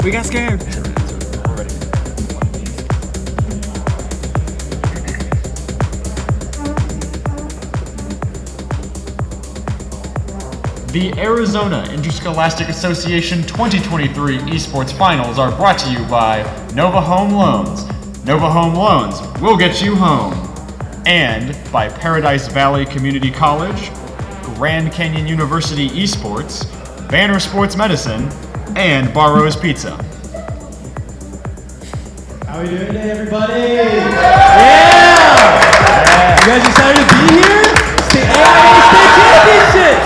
We got scared. The Arizona Interscholastic Association 2023 Esports Finals are brought to you by Nova Home Loans. Nova Home Loans will get you home. And by Paradise Valley Community College, Grand Canyon University Esports, Banner Sports Medicine, and Barro's Pizza. How are we doing today, everybody? Yeah! You guys excited to be here? It's the AIA State Championship!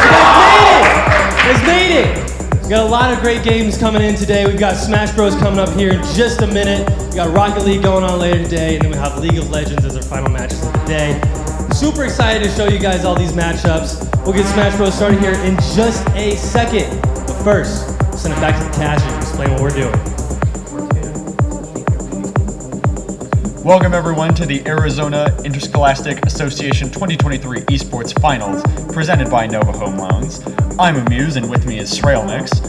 You guys made it! We got a lot of great games coming in today. We've got Smash Bros coming up here in just a minute. We got Rocket League going on later today, and then we have League of Legends as our final matches of the day. Super excited to show you guys all these matchups. We'll get Smash Bros started here in just a second. But first, send it back to the cash and explain what we're doing. Welcome everyone to the Arizona Interscholastic Association 2023 Esports Finals, presented by Nova Home Loans. I'm Amuse, and with me is Srailnix,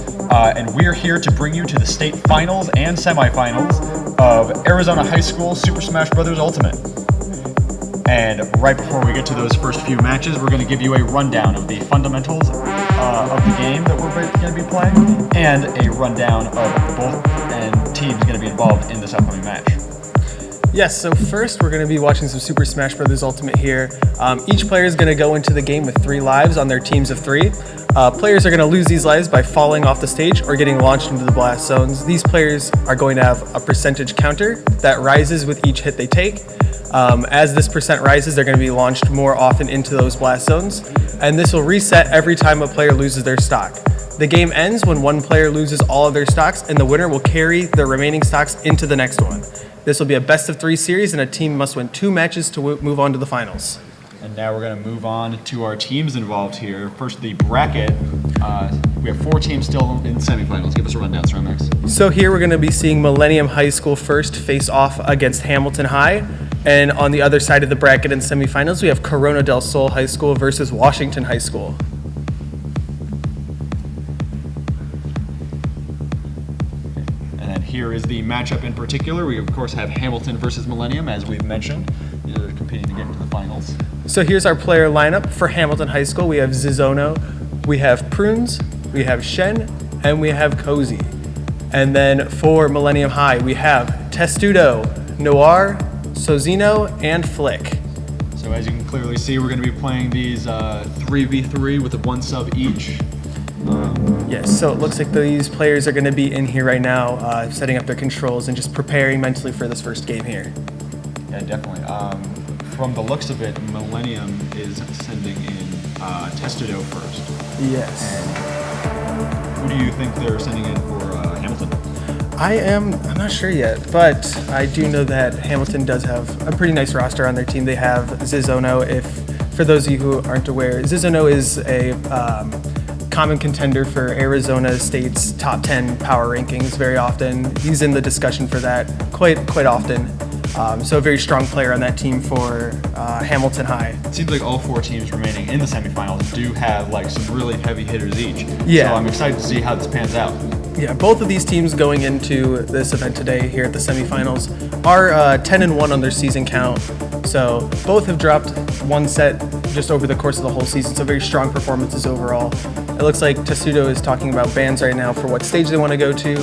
and we're here to bring you to the state finals and semifinals of Arizona High School Super Smash Bros. Ultimate. And right before we get to those first few matches, we're going to give you a rundown of the fundamentals of the game that we're going to be playing, and a rundown of both teams going to be involved in this upcoming match. Yes, so first we're going to be watching some Super Smash Bros. Ultimate here. Each player is going to go into the game with 3 lives on their teams of 3. Players are going to lose these lives by falling off the stage or getting launched into the blast zones. These players are going to have a percentage counter that rises with each hit they take. As this percent rises, they're going to be launched more often into those blast zones, and this will reset every time a player loses their stock. The game ends when one player loses all of their stocks, and the winner will carry the remaining stocks into the next one. This will be a best-of-3 series, and a team must win 2 matches to move on to the finals. And now we're going to move on to our teams involved here. First, the bracket. We have 4 teams still in semifinals. Give us a rundown, Srailnix. So here we're going to be seeing Millennium High School first face off against Hamilton High. And on the other side of the bracket in semifinals, we have Corona del Sol High School versus Washington High School. And then here is the matchup in particular. We, of course, have Hamilton versus Millennium, as we've mentioned. They're competing to get into the finals. So here's our player lineup. For Hamilton High School, we have Zizono, we have Prunes, we have Shen, and we have Cozy. And then for Millennium High, we have Testudo, Noir, Sozino, and Flick. So as you can clearly see, we're going to be playing these 3v3 with 1 sub each. Yes, so it looks like these players are going to be in here right now, setting up their controls and just preparing mentally for this first game here. Yeah, definitely. From the looks of it, Millennium is sending in Testudo first. Yes. And who do you think they're sending in for Hamilton? I'm not sure yet, but I do know that Hamilton does have a pretty nice roster on their team. They have Zizono. For those of you who aren't aware, Zizono is a common contender for Arizona State's top 10 power rankings very often. He's in the discussion for that quite often. So a very strong player on that team for Hamilton High. It seems like all 4 teams remaining in the semifinals do have like some really heavy hitters each. Yeah. So I'm excited to see how this pans out. Yeah, both of these teams going into this event today here at the semifinals are 10-1 on their season count. So both have dropped 1 set just over the course of the whole season, so very strong performances overall. It looks like Testudo is talking about bans right now for what stage they want to go to.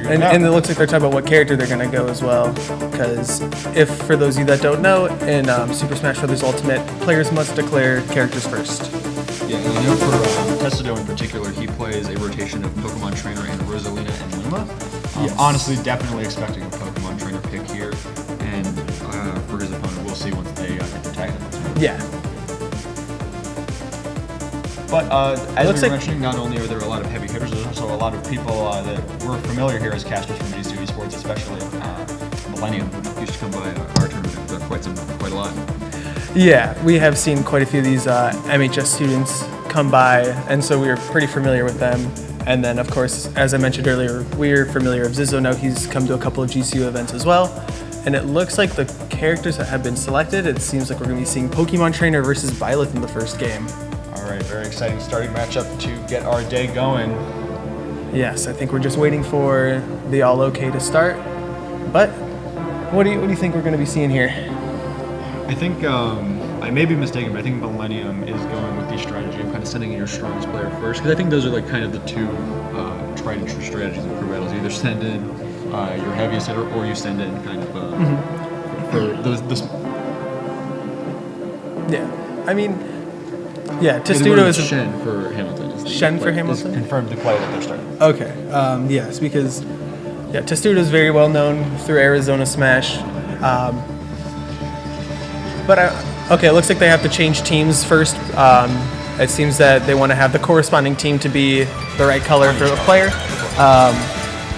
And it looks like they're talking about what character they're going to go as well. Because for those of you that don't know, in Super Smash Bros. Ultimate, players must declare characters first. Yeah, and I know for Testudo in particular, he plays a rotation of Pokemon Trainer and Rosalina and Luma. Yes. Honestly, definitely expecting a Pokemon Trainer pick here. And for his opponent, we'll see once they get their tag. Yeah. But as we were mentioning, not only are there a lot of heavy hitters, there's also a lot of people that we're familiar here as casters from G2 Esports, especially Millennium, who used to come by our tournament quite a lot. Yeah, we have seen quite a few of these MHS students come by, and so we are pretty familiar with them. And then, of course, as I mentioned earlier, we're familiar with Zizono. He's come to a couple of GCU events as well. And it looks like the characters that have been selected, it seems like we're going to be seeing Pokemon Trainer versus Byleth in the first game. All right, very exciting starting matchup to get our day going. Yes, I think we're just waiting for the all okay to start. But what do you think we're going to be seeing here? I think I may be mistaken, but I think Millennium is going with the strategy of kind of sending in your strongest player first, because I think those are like kind of the two tried and true strategies in crew battles. You either send in your heaviest hitter, or you send in kind of for those. Yeah, I mean, yeah, Testudo Testudo is Shen for Hamilton. Shen for Hamilton? Is confirmed the play that they're starting. Okay, yes, because Testudo is very well known through Arizona Smash. Okay, it looks like they have to change teams first. It seems that they want to have the corresponding team to be the right color for the player.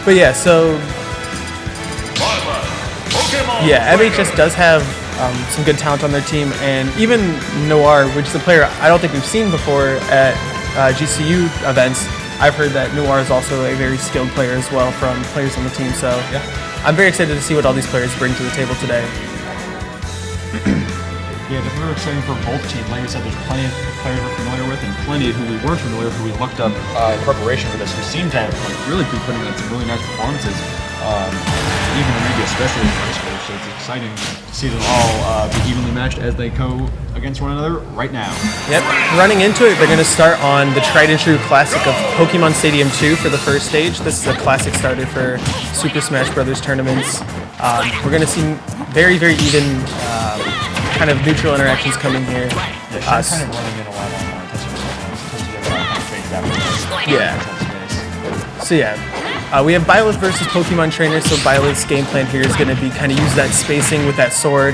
But yeah, so yeah, MHS does have some good talent on their team, and even Noir, which is a player I don't think we've seen before at GCU events. I've heard that Noir is also a very skilled player as well from players on the team. So yeah, I'm very excited to see what all these players bring to the table today. Yeah, definitely exciting for both teams. Like we said, there's plenty of players we're familiar with, and plenty who we weren't familiar with, who we looked up in preparation for this, who seem to have really been putting on some really nice performances, even maybe especially in high school. So it's exciting to see them all be evenly matched as they go against one another right now. Yep, running into it, they're going to start on the tried and true classic of Pokemon Stadium 2 for the first stage. This is a classic starter for Super Smash Bros. Tournaments. We're going to see very, very even kind of neutral interactions coming here. Yeah, she's kind of running in a lot on So yeah, we have Byleth versus Pokemon Trainer. So Byleth's game plan here is going to be kind of use that spacing with that sword,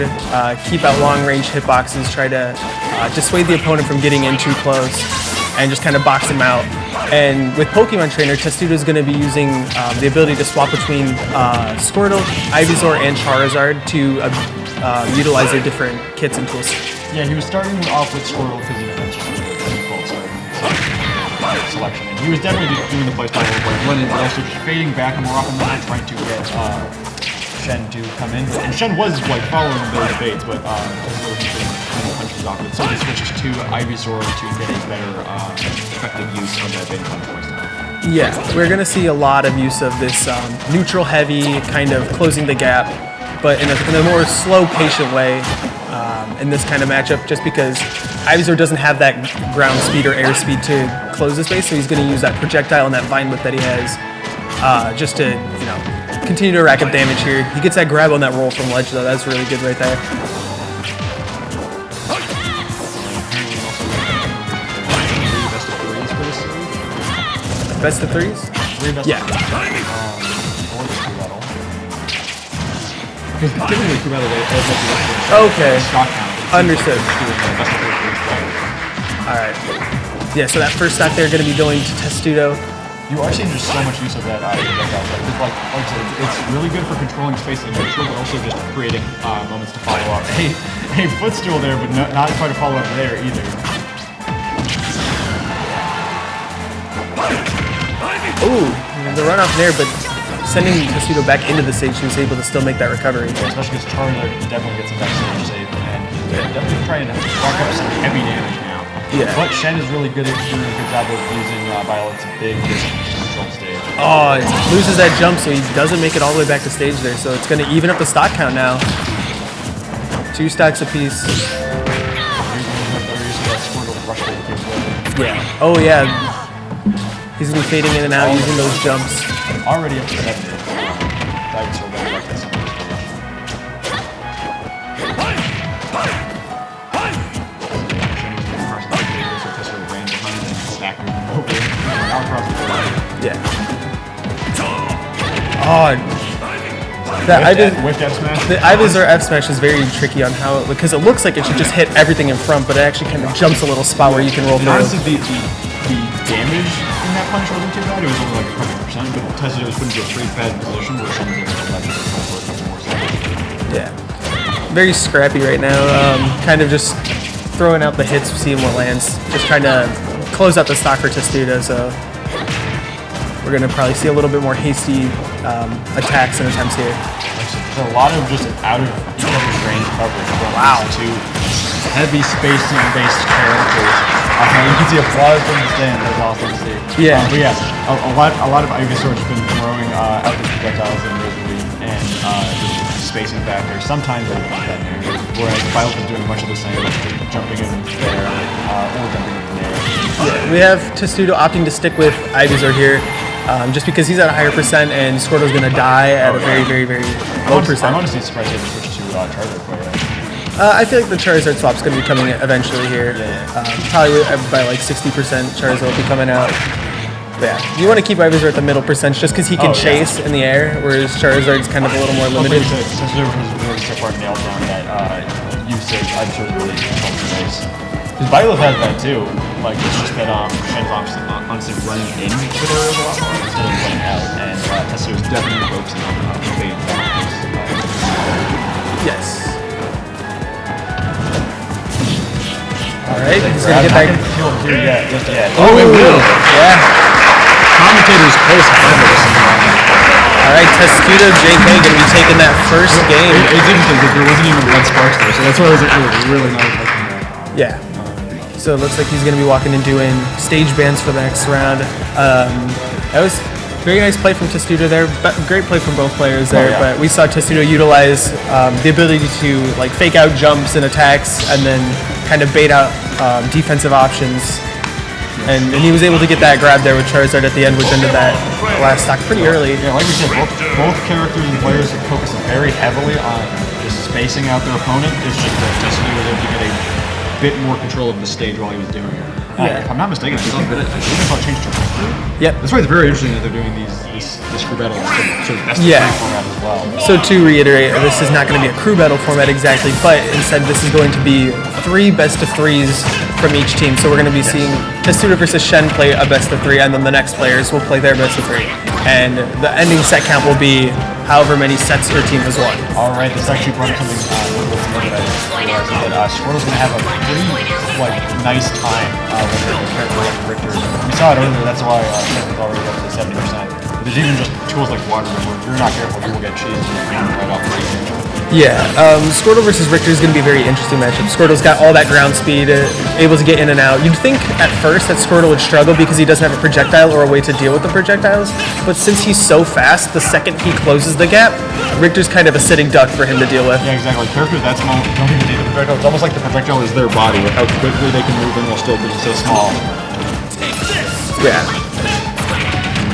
keep out long range hitboxes, try to dissuade the opponent from getting in too close, and just kind of box him out. And with Pokemon Trainer, Testudo is going to be using the ability to swap between Squirtle, Ivysaur, and Charizard to utilize their different kits and tools. Yeah, he was starting off with Squirtle because that's just a default selection. And he was definitely doing the playstyle of like running, but also just fading back more often than not, trying to get Shen to come in. And Shen was like following those baits, but punches off it. So he switches to Ivysaur to get a better effective use of that bait punch playstyle. Yeah, we're going to see a lot of use of this neutral heavy, kind of closing the gap, but in a more slow, patient way in this kind of matchup, just because Ivysaur doesn't have that ground speed or air speed to close the space, so he's going to use that projectile and that vine whip that he has just to, continue to rack up damage here. He gets that grab on that roll from ledge, though. That's really good right there. Best of threes? Yeah. Okay. Understood. Alright. Yeah, so that first stock there going to be going to Testudo. You are seeing just so much use of that projectile. Like I said, it's really good for controlling space in the neutral, but also just creating moments to follow up. A footstool there, but not quite a follow up there either. Ooh, the run off there, but sending Testudo back into the stage, he was able to still make that recovery. Yeah, especially because Charizard definitely gets some backstage save, and definitely trying to rack up some heavy damage now. Yeah. But Shen is really good at doing a good job of using Violet's big control stage. Oh, it loses that jump, so he doesn't make it all the way back to stage there, so it's going to even up the stock count now. 2 stocks apiece. Yeah. Oh, yeah. He's going to be fading in and out using those jumps. Already up to 7. Dinosaur back to some Yeah. Oh. The Ivysaur F smash is very tricky on how, because it looks like it should just hit everything in front, but it actually kind of jumps a little spot where you can roll through. Honestly, the damage in that punch wasn't too bad. It was only like a couple percent, but Testudo was put into a pretty bad position where someone's able to let it for a couple more seconds. Yeah. Very scrappy right now. Kind of just throwing out the hits, seeing what lands. Just trying to close out the stock for Testudo, so we're going to probably see a little bit more hasty attacks and attempts here. There's a lot of just out of each other's range coverage from these two heavy spacing-based characters. You can see applause from the stand. That's awesome to see. Yeah. But yeah, a lot of Ivysaurs have been throwing out the projectiles individually and just spacing factors. Sometimes they're not that near. Whereas Violet is doing much of the same, jumping in there or jumping in there. Yeah, we have Testudo opting to stick with Ivysaur here. Just because he's at a higher percent and Squirtle's going to die at a very, very, very low percent. I'm honestly surprised they haven't switched to Charizard player. I feel like the Charizard swap's going to be coming eventually here. Probably by like 60% Charizard will be coming out. But yeah, you want to keep Ivysaur at the middle percent just because he can chase in the air, whereas Charizard's kind of a little more limited. Since there was really so far nailed down that usage, Ivysaur really controls the base. Because Violet has that too. Like, it's just that Shen's honestly running into the areas a lot more instead of running out. And Testudo's definitely focusing on evading that. Yes. Alright, he's going to get that. Oh, it will! Yeah. Commentators close behind this. Alright, Testudo JK going to be taking that first game. It's interesting because there wasn't even red sparks there, so that's why it was really nice. Yeah. So it looks like he's going to be walking and doing stage bans for the next round. That was very nice play from Testudo there. Great play from both players there. But we saw Testudo utilize the ability to like fake out jumps and attacks, and then kind of bait out defensive options. And he was able to get that grab there with Charizard at the end, which ended that last stock pretty early. Yeah, like we said, both characters and players focus very heavily on just spacing out their opponent. It's just that Testudo was able to get a bit more control of the stage while he was doing it. If I'm not mistaken, it's a bit of change to Richter. Yep. That's why it's very interesting that they're doing this crew battle sort of best of three format as well. So to reiterate, this is not going to be a crew battle format exactly, but instead this is going to be 3 best of 3s from each team. So we're going to be seeing Testudo versus Shen play a best of 3, and then the next players will play their best of 3. And the ending set count will be however many sets your team has won. Alright, this actually brought up something that I realized that Squirtle's going to have a pretty nice time with a character like Richter. We saw it earlier, that's why Shen was already up to 70%. But there's even just tools like water where if you're not careful, you will get cheesed right off the range. Yeah, Squirtle versus Richter is going to be a very interesting matchup. Squirtle's got all that ground speed, able to get in and out. You'd think at first that Squirtle would struggle because he doesn't have a projectile or a way to deal with the projectiles, but since he's so fast, the second he closes the gap, Richter's kind of a sitting duck for him to deal with. Yeah, exactly. Characters that small don't even need the projectile. It's almost like the projectile is their body with how quickly they can move in while still being so small. Yeah.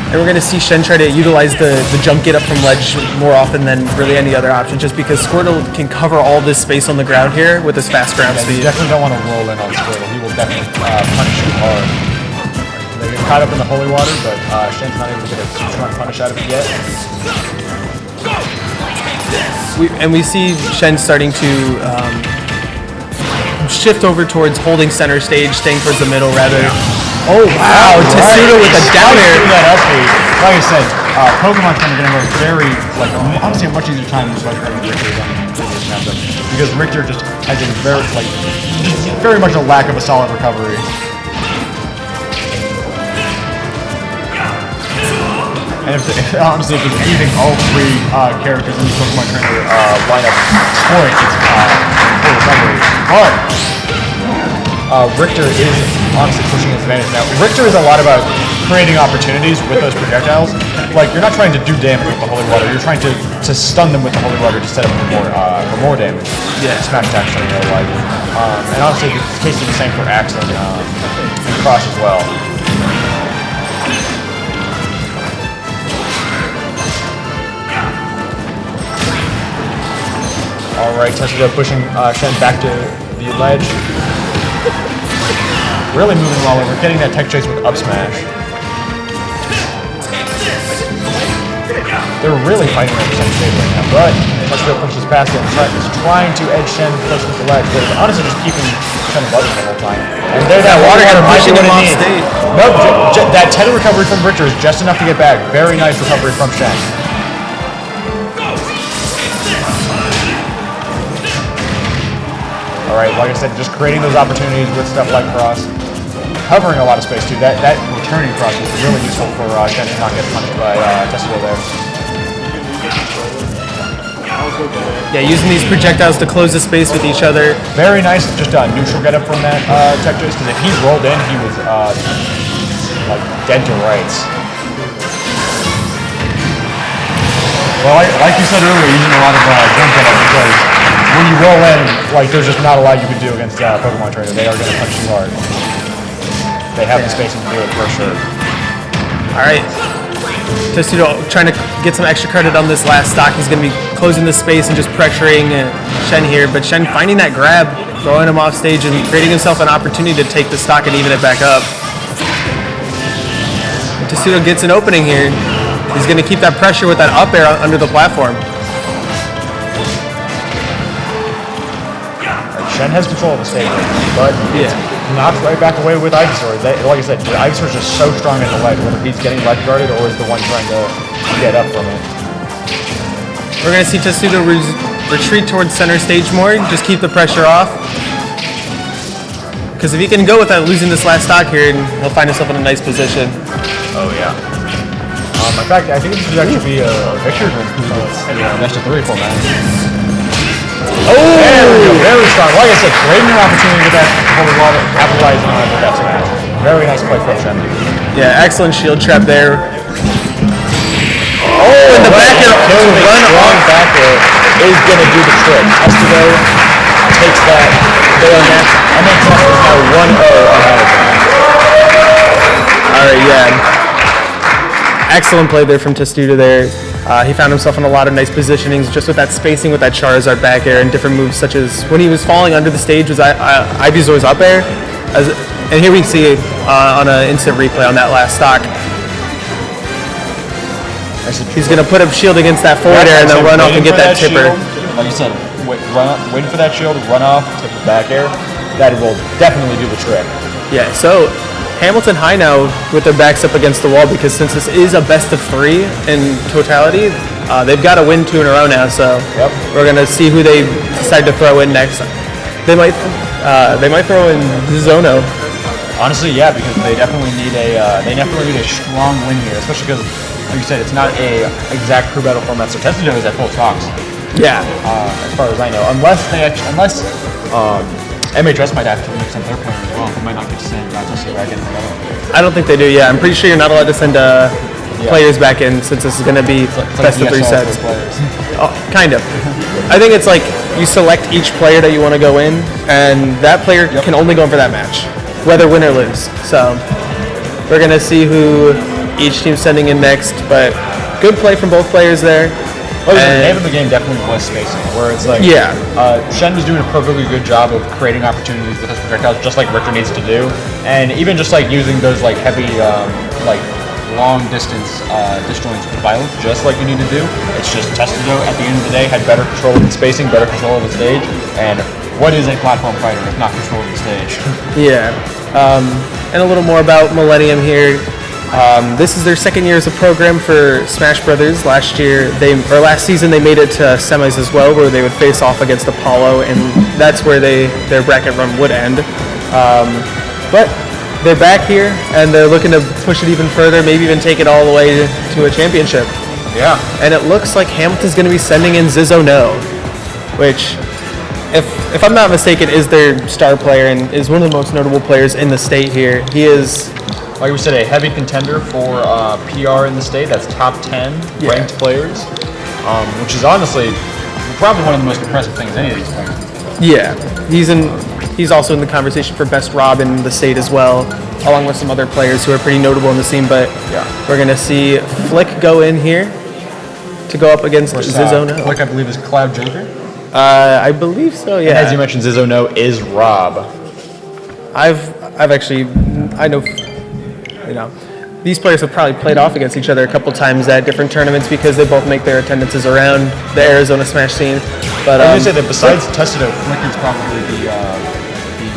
And we're going to see Shen try to utilize the jump get up from ledge more often than really any other option, just because Squirtle can cover all this space on the ground here with his fast ground speed. You definitely don't want to roll in on Squirtle. He will definitely punish you hard. They get caught up in the holy water, but Shen's not able to get a strong punish out of it yet. We see Shen starting to shift over towards holding center stage, staying towards the middle rather. Oh wow, Testudo with a down air. Like I said, Pokemon's kind of going to have a very, honestly a much easier time with Richter than this matchup. Because Richter just has a very much a lack of a solid recovery. And honestly, if it's even all 3 characters in the Pokemon Trainer lineup scoring, it's full recovery. But Richter is honestly pushing his advantage now. Richter is a lot about creating opportunities with those projectiles. Like, you're not trying to do damage with the holy water, you're trying to stun them with the holy water to set up for more damage. Yeah. Smash attacks in real life. And honestly, the case is the same for Axe and Cross as well. Alright, Testudo pushing Shen back to the ledge. Really moving well over, getting that tech chase with up smash. They're really fighting over some stage right now, but Testudo pushes past it and is trying to edge Shen close to the ledge, but honestly just keeping Shen above him the whole time. And there's that water header pushing him off stage. Nope, that tether recovery from Richter is just enough to get back. Very nice recovery from Shen. Alright, like I said, just creating those opportunities with stuff like Cross. Covering a lot of space too. That returning Cross is really useful for Shen to not get punished by Testudo there. Yeah, using these projectiles to close the space with each other. Very nice, just neutral get up from that tech because if he rolled in, he was like dead to rights. Well, like you said earlier, using a lot of jump get up because when you roll in, like there's just not a lot you can do against Pokemon trainer. They are going to punch you hard. They have the spacing to do it for sure. All right. Testudo trying to get some extra credit on this last stock. He's going to be closing the space and just pressuring Shen here. But Shen finding that grab, throwing him off stage and creating himself an opportunity to take the stock and even it back up. Testudo gets an opening here. He's going to keep that pressure with that up air under the platform. Shen has control of the stage, but knocks right back away with Ivysaur. Like I said, Ivysaur's just so strong in the ledge, whether he's getting ledge guarded or is the one trying to get up from it. We're going to see Testudo retreat towards center stage more, just keep the pressure off. Because if he can go without losing this last stock here, he'll find himself in a nice position. Oh, yeah. In fact, I think this would actually be a victory win. Best of 3 format. Oh! There we go. Very strong. Like I said, great new opportunity to get that holy water capitalizing on the best match. Very nice play from Shen. Yeah, excellent shield trap there. Oh, in the back air. Strong back air is going to do the trick. Testudo takes that bayonet, and then Testudo is now 1-0 ahead. Alright, yeah. Excellent play there from Testudo there. He found himself in a lot of nice positionings just with that spacing with that Charizard back air and different moves such as when he was falling under the stage was Ivysaur's up air. And here we see on an instant replay on that last stock. He's going to put up shield against that forward air and then run off and get that tipper. Like you said, waiting for that shield, run off, tip the back air. That will definitely do the trick. Yeah, so Hamilton high now with their backs up against the wall because since this is a best of 3 in totality, they've got to win 2 in a row now. So we're gonna see who they decide to throw in next. They might throw in Zono. Honestly, yeah, because they definitely need a strong win here, especially because, like you said, it's not a exact crew battle format. So Testudo is at full talks. Yeah. As far as I know, unless MHS might have to mix up their player as well. They might not get to send Testudo back in. I don't think they do. Yeah, I'm pretty sure you're not allowed to send players back in since this is going to be best of 3 sets. Oh, kind of. I think it's like you select each player that you want to go in, and that player can only go in for that match, whether win or lose. So we're going to see who each team's sending in next, but good play from both players there. Well, the name of the game definitely was spacing, where it's like Shen was doing a perfectly good job of creating opportunities with his projectiles, just like Richter needs to do, and even just like using those like heavy, like long distance disjoints with violence, just like you need to do. It's just Testudo at the end of the day had better control of the spacing, better control of the stage, and what is a platform fighter if not control of the stage? Yeah, and a little more about Millennium here. This is their second year as a program for Smash Brothers. Last season they made it to semis as well, where they would face off against Apollo, and that's where their bracket run would end. But they're back here, and they're looking to push it even further, maybe even take it all the way to a championship. Yeah. And it looks like Hamilton's going to be sending in Zizono, which, if I'm not mistaken, is their star player and is one of the most notable players in the state here. He is, like we said, a heavy contender for PR in the state. That's top 10 ranked players, which is honestly probably one of the most impressive things any of these players. Yeah, he's also in the conversation for best Rob in the state as well, along with some other players who are pretty notable in the scene. But we're gonna see Flick go in here to go up against Zizono. Flick, I believe, is Cloud Joker. I believe so. Yeah. And as you mentioned, Zizono is Rob. I've actually, I know, these players have probably played off against each other a couple times at different tournaments because they both make their attendances around the Arizona Smash scene. But I was going to say that besides Testudo, Flick is probably the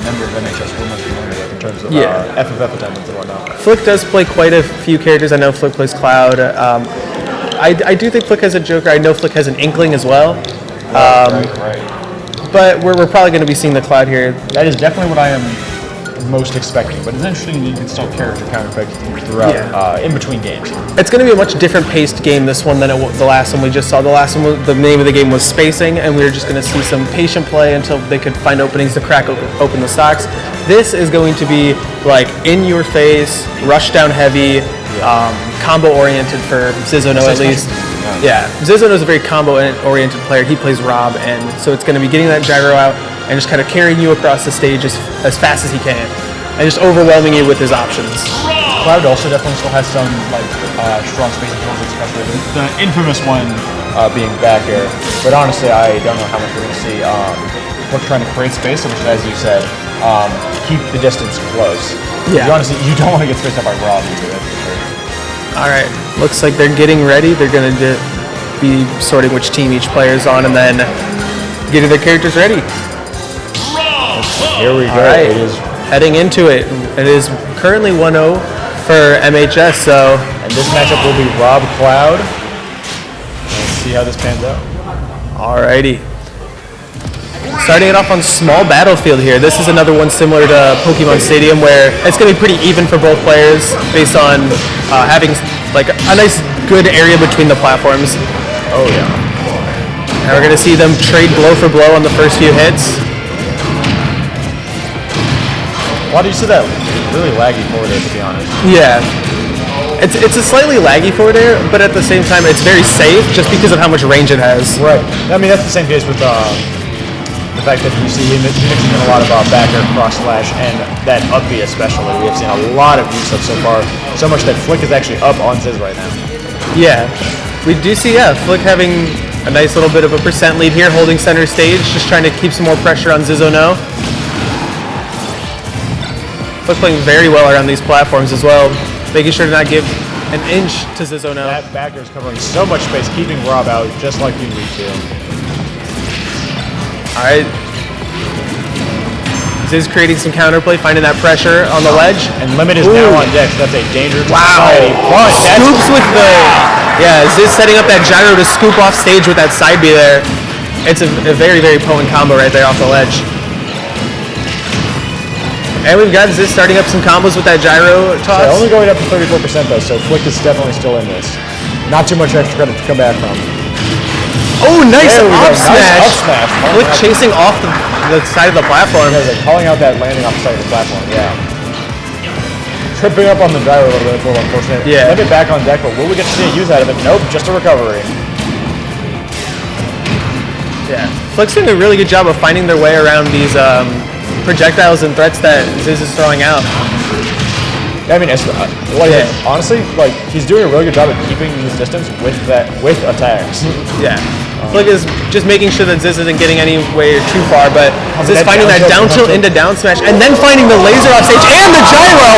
member of MHS we're most familiar with in terms of FFF attendance and whatnot. Flick does play quite a few characters. I know Flick plays Cloud. I do think Flick has a Joker. I know Flick has an Inkling as well. Right. But we're probably going to be seeing the Cloud here. That is definitely what I am most expecting. But it's interesting you can still character counterpick throughout in between games. It's going to be a much different paced game, this one, than the last one we just saw. The last one, the name of the game was Spacing, and we were just going to see some patient play until they could find openings to crack open the stocks. This is going to be like in your face, rush down heavy, combo oriented for Zizono at least. Yeah, Zizono is a very combo oriented player. He plays Rob, and so it's going to be getting that gyro out and just kind of carrying you across the stage as fast as he can, and just overwhelming you with his options. Cloud also definitely still has some strong spacing tools, especially the infamous one being back air. But honestly, I don't know how much we're going to see. We're trying to create space, which, as you said, keep the distance close. Yeah. Honestly, you don't want to get spaced up by Rob either, that's for sure. All right, looks like they're getting ready. They're going to be sorting which team each player's on, and then getting their characters ready. Here we go. All right, it is heading into it. It is currently 1-0 for MHS. So, and this matchup will be Rob Cloud. Let's see how this pans out. alrighty. Starting it off on small battlefield here. This is another one similar to Pokemon Stadium, where it's going to be pretty even for both players based on having like a nice good area between the platforms. Oh yeah. And we're going to see them trade blow for blow on the first few hits. Why do you see that really laggy forward air, to be honest? Yeah. It's a slightly laggy forward air, but at the same time, it's very safe just because of how much range it has. Right. I mean, that's the same case with the fact that you see him mixing in a lot of back air, cross slash, and that up B especially. We have seen a lot of use of so far. So much that Flick is actually up on Ziz right now. Yeah. We do see, Flick having a nice little bit of a percent lead here, holding center stage, just trying to keep some more pressure on Zizono. Flick playing very well around these platforms as well, making sure to not give an inch to Zizono. That back air is covering so much space, keeping Rob out just like you need to. All right. Ziz creating some counterplay, finding that pressure on the ledge. And Limit is now on deck, so that's a danger to Wow. society. But Scoops with the... Yeah, Ziz setting up that gyro to scoop off stage with that side B there. It's a very, very potent combo right there off the ledge. And we've got Ziz starting up some combos with that gyro toss. So only going up to 34% though, so Flick is definitely still in this. Not too much extra credit to come back from. Oh, nice There we go. up smash! Nice up smash. Flick chasing off the side of the platform. Yeah, they're calling out that landing off the side of the platform, yeah. Tripping up on the gyro a little bit, it's a little unfortunate. Yeah. Let it back on deck, but will we get to see a use out of it? Nope, just a recovery. Yeah. Flick's doing a really good job of finding their way around these projectiles and threats that Ziz is throwing out. I mean, honestly, like, he's doing a really good job at keeping his distance with attacks. Yeah. Flick is just making sure that Ziz isn't getting anywhere too far, but Ziz finding that down tilt into down smash, and then finding the laser off stage and the gyro!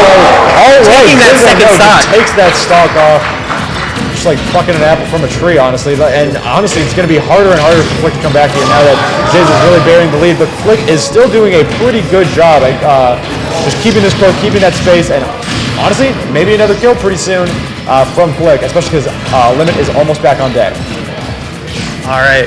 Taking that second stock. He takes that stock off, just like plucking an apple from a tree, honestly. And honestly, it's going to be harder and harder for Flick to come back here now that Ziz is really bearing the lead, but Flick is still doing a pretty good job at just keeping this close, keeping that space, and honestly, maybe another kill pretty soon from Flick, especially because Limit is almost back on deck. All right.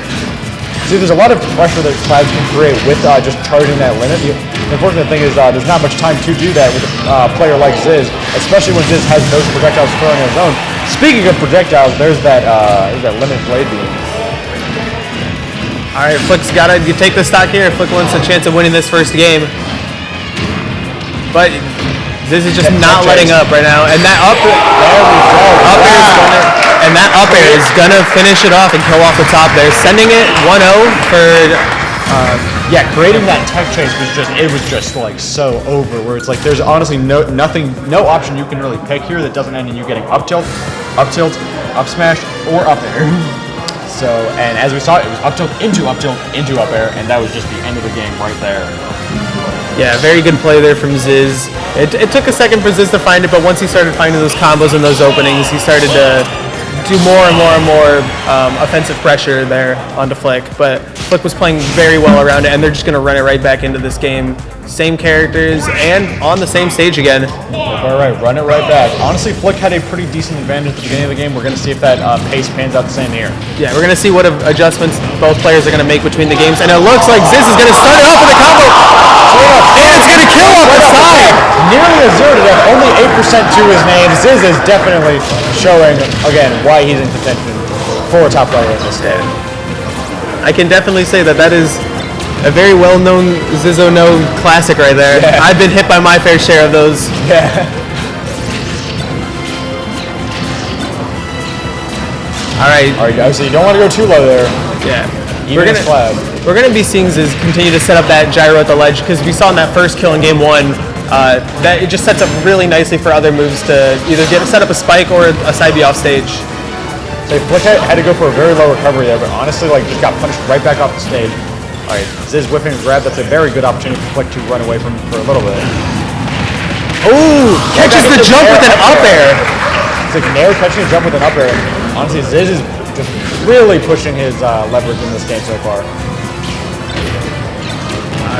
See, there's a lot of pressure that Clouds can create with just charging that Limit. The unfortunate thing is there's not much time to do that with a player like Ziz, especially when Ziz has those projectiles throwing on his own. Speaking of projectiles, there's that Limit blade beam. All right, Flick's got to take the stock here. Flick wants a chance of winning this first game. But Ziz is just not letting up right now, and that up air is gonna finish it off and kill off the top there, sending it 1-0 for. Creating that tech chase was just like so over. Where it's like there's honestly no option you can really pick here that doesn't end in you getting up tilt, up smash, or up air. So, and as we saw, it was up tilt, into up air, and that was just the end of the game right there. Yeah, very good play there from Ziz. It took a second for Ziz to find it, but once he started finding those combos and those openings, he started to do more and more offensive pressure there onto Flick. But Flick was playing very well around it, and they're just going to run it right back into this game. Same characters, and on the same stage again. All right, run it right back. Honestly, Flick had a pretty decent advantage at the beginning of the game. We're going to see if that pace pans out the same here. Yeah, we're going to see what adjustments both players are going to make between the games, and it looks like Ziz is going to start it off with a combo, and it's going to kill off the side. Nearly a 0 to death, only 8% to his name. Ziz is definitely showing, again, why he's in contention for a top player in this game. I can definitely say that is a very well-known Zizono classic right there. Yeah. I've been hit by my fair share of those. Yeah. All right, so you don't want to go too low there. Yeah. Even We're gonna be seeing Ziz continue to set up that gyro at the ledge, because we saw in that first kill in game 1 that it just sets up really nicely for other moves to either set up a spike or a side B off stage. So Flick had to go for a very low recovery there, but honestly, just got punched right back off the stage. All right, Ziz whipping a grab. That's a very good opportunity for Flick to run away from for a little bit. Oh, catches the jump with an up air. It's like Nair catching a jump with an up air. Honestly, Ziz is just really pushing his leverage in this game so far.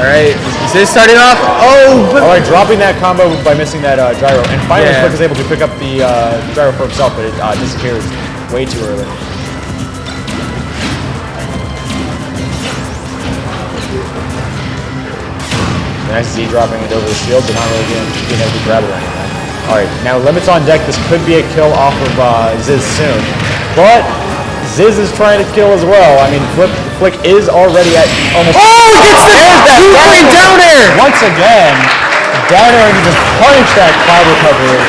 All right, Ziz starting off. Oh, but all right, dropping that combo by missing that gyro, and finally Flick is able to pick up the gyro for himself, but it disappears way too early. Nice Z dropping it over the shield, but not really being able to grab it or anything. Alright, now limits on deck. This could be a kill off of Ziz soon. But Ziz is trying to kill as well. I mean, Flick is already at almost... Oh, gets the two-frame down air! Once again, down air and just punish that cloud recovery.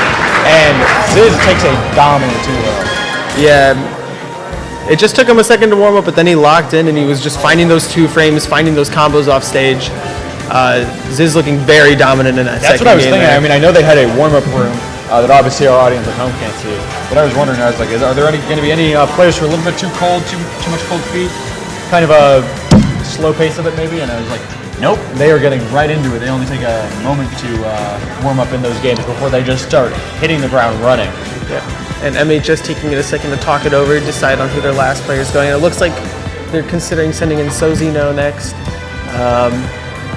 And Ziz takes a dominant 2-0. Yeah. It just took him a second to warm up, but then he locked in and he was just finding those 2 frames, finding those combos off stage. Ziz looking very dominant in that That's second game. That's what I was thinking. There. I mean, I know they had a warm-up room that obviously our audience at home can't see. But I was wondering, I was like, are there going to be any players who are a little bit too cold, too much cold feet? Kind of a slow pace of it maybe? And I was like, nope. They are getting right into it. They only take a moment to warm up in those games before they just start hitting the ground running. Yeah. And MHS taking it a second to talk it over, decide on who their last player is going. And it looks like they're considering sending in Sozino next.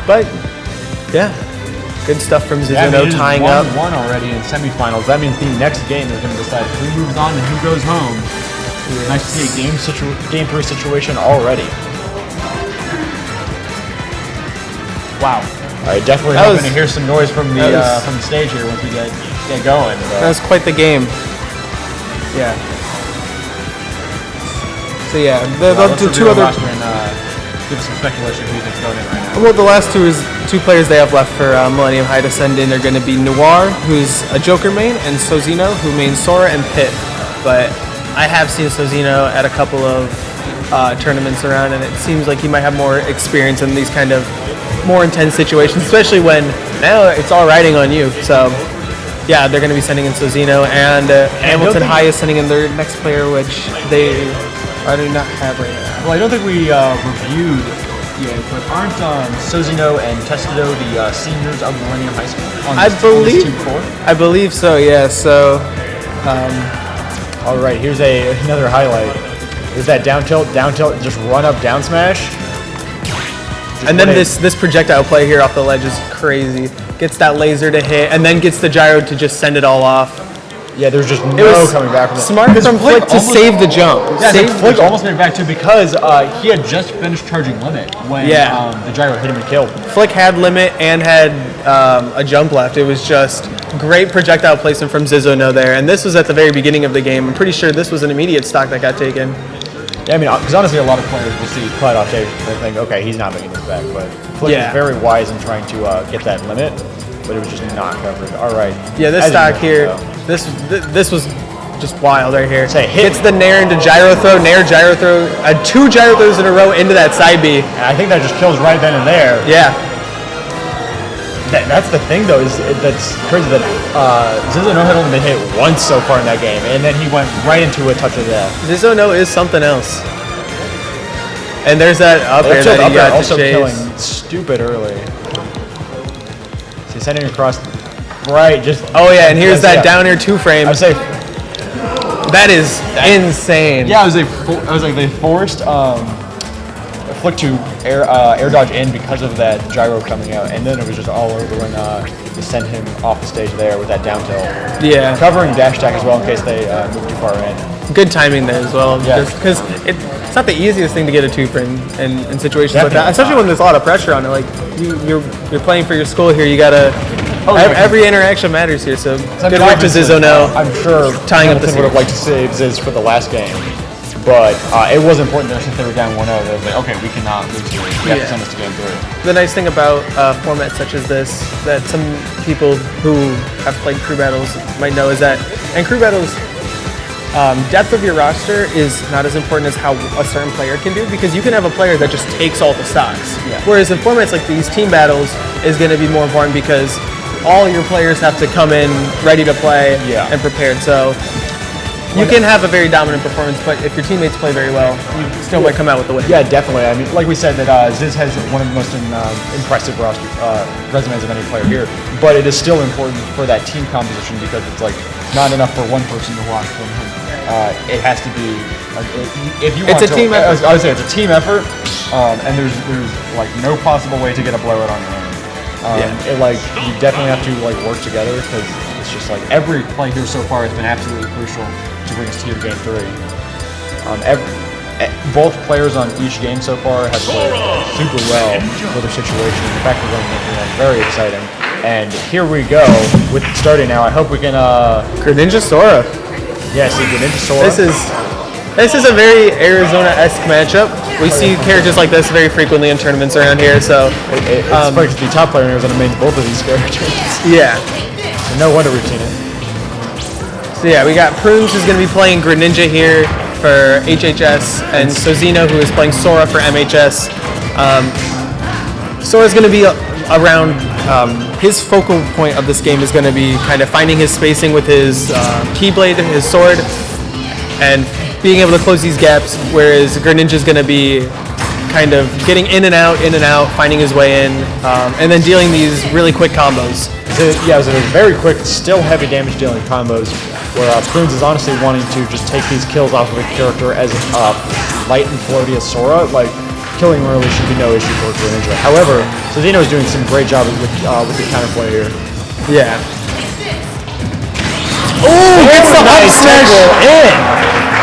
But, yeah, good stuff from Zizono tying up. 1-1 already in semifinals. That means the next game is going to decide who moves on and who goes home. Nice to see a game 3 situation already. Wow. All right, definitely hoping to hear some noise from the stage here once we get going. That was quite the game. Yeah. So yeah, the two other. Give some speculation who you think's going in right now. Well, the last two players they have left for Millennium Hight to send in are going to be Noir, who's a Joker main, and Sozino, who mains Sora and Pit. But I have seen Sozino at a couple of tournaments around, and it seems like he might have more experience in these kind of more intense situations, especially when now it's all riding on you. So, yeah, they're going to be sending in Sozino, and Hamilton High is sending in their next player, which I do not have right now. Well, I don't think we reviewed yet, but aren't Sozino and Testado the seniors of Millennium High School? I believe so, yeah. So, all right, here's another highlight. Is that down tilt, just run up, down smash. And then this projectile play here off the ledge is crazy. Gets that laser to hit, and then gets the gyro to just send it all off. Yeah, there's just no coming back from that. Smart from Flick to save the jump. Yeah, Flick almost made it back too because he had just finished charging limit when the gyro hit him and killed him. Flick had limit and had a jump left. It was just great projectile placement from Zizono there, and this was at the very beginning of the game. I'm pretty sure this was an immediate stock that got taken. Yeah, I mean, because honestly, a lot of players will see Clyde off stage and they think, okay, he's not making this back, but Flick is very wise in trying to get that limit, but it was just not covered. All right. Yeah, this stock here. This was just wild right here. Hits the Nair into gyro throw, Nair gyro throw, 2 gyro throws in a row into that side B. And I think that just kills right then and there. Yeah. That's the thing though, that's crazy that Zizono had only been hit once so far in that game, and then he went right into a touch of death. Zizono is something else. And there's that up air that he got to also chase. Killing stupid early. So he's sending across. Right, just and here's that down air 2 frame. I would say that is insane. Yeah, I was like they forced flick to air dodge in because of that gyro coming out, and then it was just all over when they sent him off the stage there with that down tilt. Yeah. Covering dash attack as well in case they move too far in. Good timing there as well. Yeah. Because it's not the easiest thing to get a twofer in situations like Definitely that, especially when there's a lot of pressure on it. Like you're playing for your school here, you gotta. Every interaction matters here, so good work to Zizzo now. I'm sure tying up the Hamilton would have liked to save Ziz for the last game, but it was important there since they were down 1-0. They were like, okay, we cannot lose here. We have to send this to game 3. The nice thing about formats such as this that some people who have played crew battles might know is that in crew battles, depth of your roster is not as important as how a certain player can do, because you can have a player that just takes all the stocks. Yeah. Whereas in formats like these, team battles is going to be more important because all your players have to come in ready to play and prepared. So you can have a very dominant performance, but if your teammates play very well, you still might come out with the win. Yeah, definitely. I mean, like we said, that Ziz has one of the most impressive resumes of any player here, but it is still important for that team composition because it's like not enough for one person to watch from him. It has to be if you want it's a team effort. I would say it's a team effort, and there's like no possible way to get a blowout on your own. You definitely have to like work together because it's just like every play here so far has been absolutely crucial to bring us to game 3. Both players on each game so far have played super well for their situation. The fact we're going very exciting. And here we go with it starting now. I hope we can. Greninja Sora. Yeah, see Greninja Sora. This is a very Arizona-esque matchup. We see characters like this very frequently in tournaments around here, so... It's funny because the top player in Arizona made both of these characters. Yeah. So no wonder we've seen it. So yeah, we got Prunes who's going to be playing Greninja here for HHS, and Sozino who is playing Sora for MHS. Sora's going to be around... his focal point of this game is going to be kind of finding his spacing with his Keyblade, his sword, and being able to close these gaps, whereas Greninja's going to be kind of getting in and out, finding his way in, and then dealing these really quick combos. It was a very quick, still heavy damage dealing combos, where Prunes is honestly wanting to just take these kills off of a character as light and floaty as Sora. Like, killing early should be no issue for Greninja. However, Sozino is doing some great job with the counterplay here. Yeah. Oh, gets the up smash in!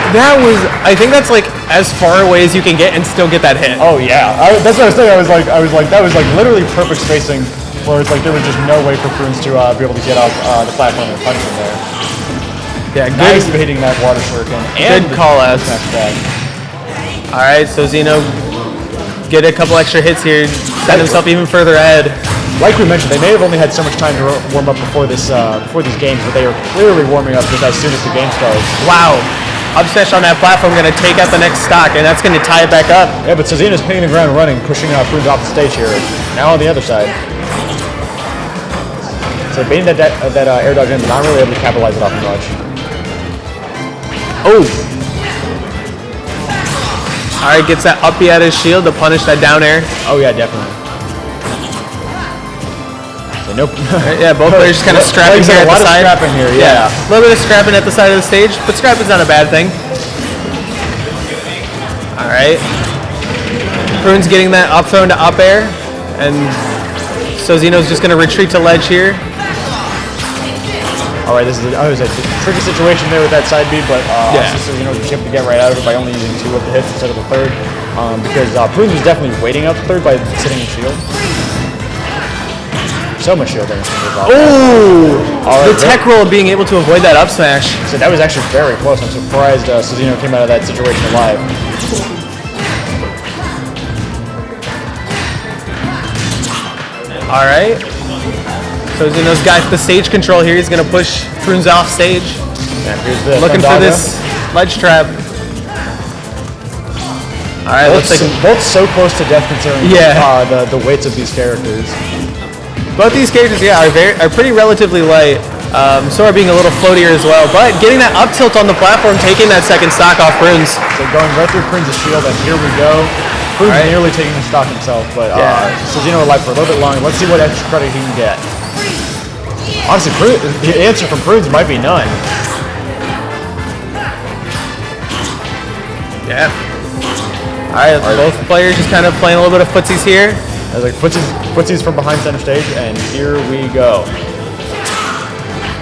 That was, I think that's like as far away as you can get and still get that hit. Oh yeah, that's what I was saying. I was like, that was like literally perfect spacing, where it's like there was just no way for Prunes to be able to get off the platform and punch him there. Yeah, nice baiting that water shuriken. And good call outs. All right, so Zeno get a couple extra hits here, set himself even further ahead. Like we mentioned, they may have only had so much time to warm up before these games, but they are clearly warming up just as soon as the game starts. Wow. Up smash on that platform, going to take out the next stock, and that's going to tie it back up. Yeah, but Sozino's hitting the ground running, pushing Prunes off the stage here. Now on the other side. So baiting that air dodge in, but not really able to capitalize it off much. Oh! Alright, gets that up B out of his shield to punish that down air. Oh yeah, definitely. So nope. Yeah, both players just kind of scrapping here at the side. A lot of scrapping here, yeah. A little bit of scrapping at the side of the stage, but scrapping's not a bad thing. Alright. Prune's getting that up thrown to up air, and Sozino's just going to retreat to ledge here. Alright, this is a tricky situation there with that side B, but Sozino was able to get right out of it by only using 2 of the hits instead of the third, because Prunes was definitely waiting out the third by sitting in shield. So much shield damage. Oh! The tech roll of being able to avoid that up smash. So that was actually very close. I'm surprised Sozino came out of that situation alive. Alright. Sozino's got the stage control here. He's going to push Prunes off stage. Looking for this ledge trap. Alright, looks like both so close to death considering the weights of these characters. Both these characters, are pretty relatively light. Sora being a little floatier as well, but getting that up tilt on the platform, taking that second stock off Prunes. So going right through Prunes' shield, and here we go. Prunes nearly taking the stock himself, but Sozino alive for a little bit longer. Let's see what extra credit he can get. Honestly, the answer from Prunes might be none. Yeah. Alright, both players just kind of playing a little bit of footsies here. I was like, footsies from behind center stage, and here we go.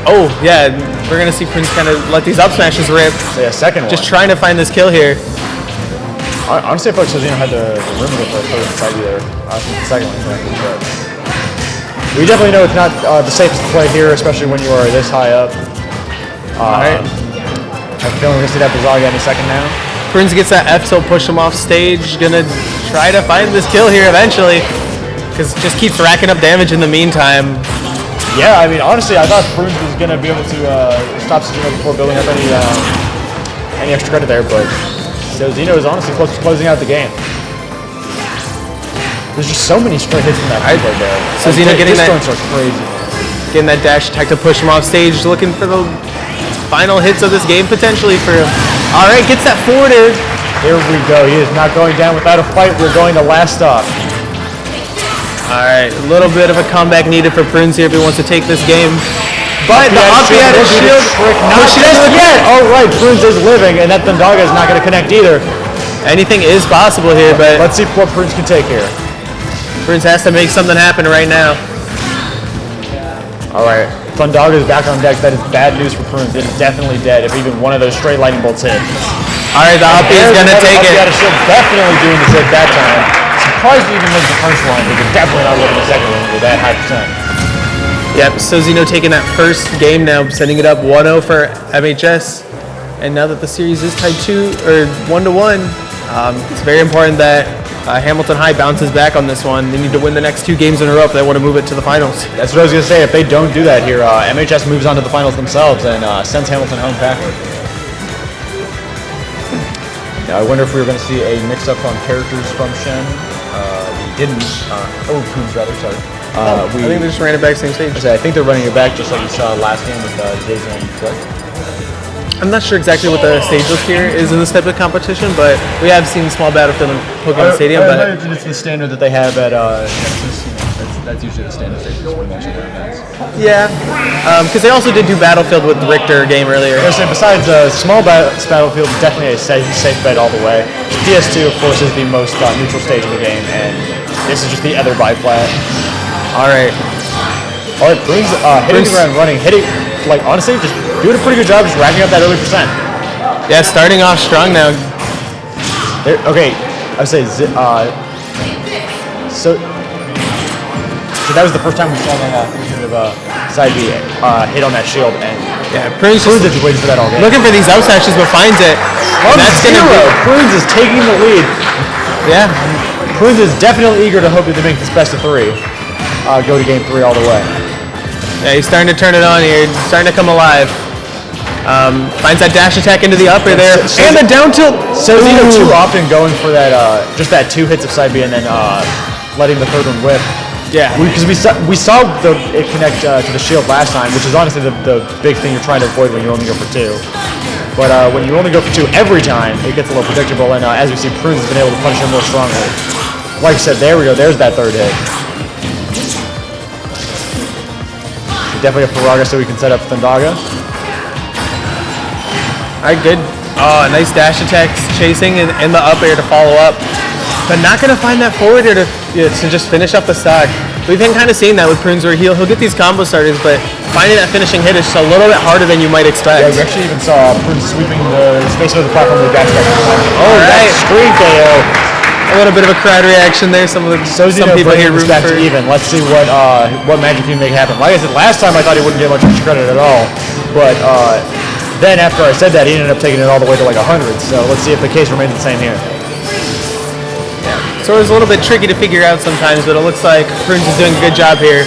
Oh, yeah, we're going to see Prince kind of let these up smashes rip. So yeah, second one. Just trying to find this kill here. Honestly, I feel like Sozino had the room to go for the first side either. I think the second one connected, but we definitely know it's not the safest play here, especially when you are this high up. Alright. I have a feeling we're going to see that Bazaga any second now. Prince gets that F tilt, push him off stage. Gonna try to find this kill here eventually, because it just keeps racking up damage in the meantime. Yeah, I mean, honestly, I thought Prunes was going to be able to stop Sozino before building up any extra credit there, but Sozino is honestly close to closing out the game. There's just so many straight hits from that right there. Sozino getting that, crazy. Getting that dash attack to push him off stage, looking for the final hits of this game potentially for him. All right, gets that forwarded. Here we go. He is not going down without a fight. We're going to last stop. All right, a little bit of a comeback needed for Prunes here if he wants to take this game. But the up-the-added shield, not just yet. All right, Prunes is living, and that Thundaga is not going to connect either. Anything is possible here, but let's see what Prunes can take here. Prunes has to make something happen right now. All right, Thundaga is back on deck. That is bad news for Prunes. It is definitely dead if even one of those straight lightning bolts hit. All right, the up is going to take it. Definitely doing the trick that time. Surprised he even made the first one, but you're definitely not looking the second one with that high percent. Yep, Sozino taking that first game now, sending it up 1-0 for MHS. And now that the series is tied 1-1, it's very important that Hamilton High bounces back on this one. They need to win the next 2 games in a row if they want to move it to the finals. That's what I was going to say. If they don't do that here, MHS moves on to the finals themselves and sends Hamilton home backward. Now, I wonder if we were going to see a mix-up on characters from Shen. We didn't. Prunes rather, sorry. I think they just ran it back same stage. I think they're running it back just like you saw last game with Daisy and Flick. I'm not sure exactly what the stage list here is in this type of competition, but we have seen small battlefield in Pokemon Stadium. I But imagine it's the standard that they have at Nexus. That's usually the standard stage for pretty much their events. yeah, because they also did do Battlefield with the Richter game earlier. I was saying, besides small battlefield, definitely a safe bet all the way. PS2, of course, is the most neutral stage of the game, and this is just the other biplat. All right, Prunes hitting the ground running, like honestly, just doing a pretty good job, just racking up that early percent. yeah, starting off strong now. Okay, I would say so that was the first time we saw that side B hit on that shield, and Yeah, Prunes is just waiting for that all game. looking for these up smashes, but finds it. And that's gonna be, Prunes is taking the lead. yeah. Prunes is definitely eager to hope that they make this best of 3. Go to game 3 all the way. Yeah, he's starting to turn it on here. He's starting to come alive. Finds that dash attack into the upper there, and the down tilt. Sozino too often going for that, just that 2 hits of side B and then letting the third one whip. Yeah, Because we saw it connect to the shield last time, which is honestly the big thing you're trying to avoid when you only go for 2. But when you only go for 2 every time, it gets a little predictable, and as we see, Prunes has been able to punish him more strongly. Like I said, there we go. There's that third hit. Definitely a Faraga so we can set up Thundaga. Alright, good. Oh, nice dash attacks, chasing in the up air to follow up. But not going to find that forwarder to just finish up the stock. We've been kind of seeing that with Prunes where he'll get these combo starters, but finding that finishing hit is just a little bit harder than you might expect. Yeah, we actually even saw Prunes sweeping the space over the platform with the dash attack. Oh, right. Screen KO. A little bit of a crowd reaction there. Some people here rooting back for to even. Let's see what magic he can make happen. Like I said, last time I thought he wouldn't get much extra credit at all, but then after I said that, he ended up taking it all the way to like 100. So let's see if the case remains the same here. So it's a little bit tricky to figure out sometimes, but it looks like Prunes is doing a good job here.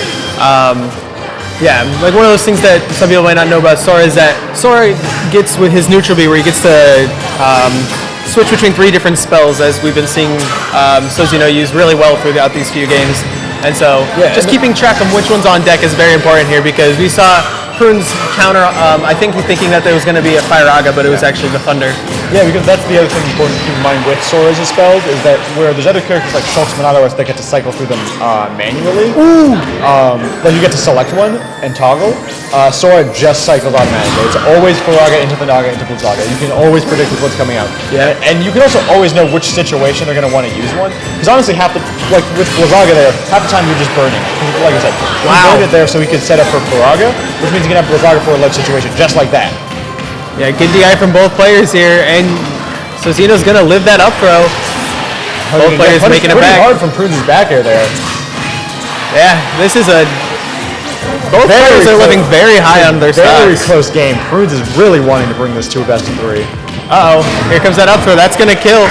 Yeah, like one of those things that some people might not know about Sora is that Sora gets with his neutral B where he gets to switch between 3 different spells, as we've been seeing Sozino use really well throughout these few games. And so just keeping track of which one's on deck is very important here, because we saw Prunes counter, I think he's thinking that there was going to be a Firaga, but it was actually the Thunder. Yeah, because that's the other thing important to keep in mind with Sora's spells is that where there's other characters like Shulk's Monado that get to cycle through them manually. Like you get to select one and toggle. Sora just cycles automatically. It's always Faraga into Thanaga into Blizzaga. You can always predict what's coming out. Yeah. And you can also always know which situation they're going to want to use one. Because honestly, like with Blizzaga there, half the time you're just burning it. Like I said, he burned it there so he could set up for Faraga, which means you can have Blizzaga for a ledge situation just like that. Yeah, good DI from both players here, and Sozino's gonna live that up throw. Both players making it back. Pretty hard from Prunes' back air there. Yeah, this is both players are living very high on their stocks. Very close game. Prunes is really wanting to bring this to a best of 3. Uh-oh, here comes that up throw. That's gonna kill.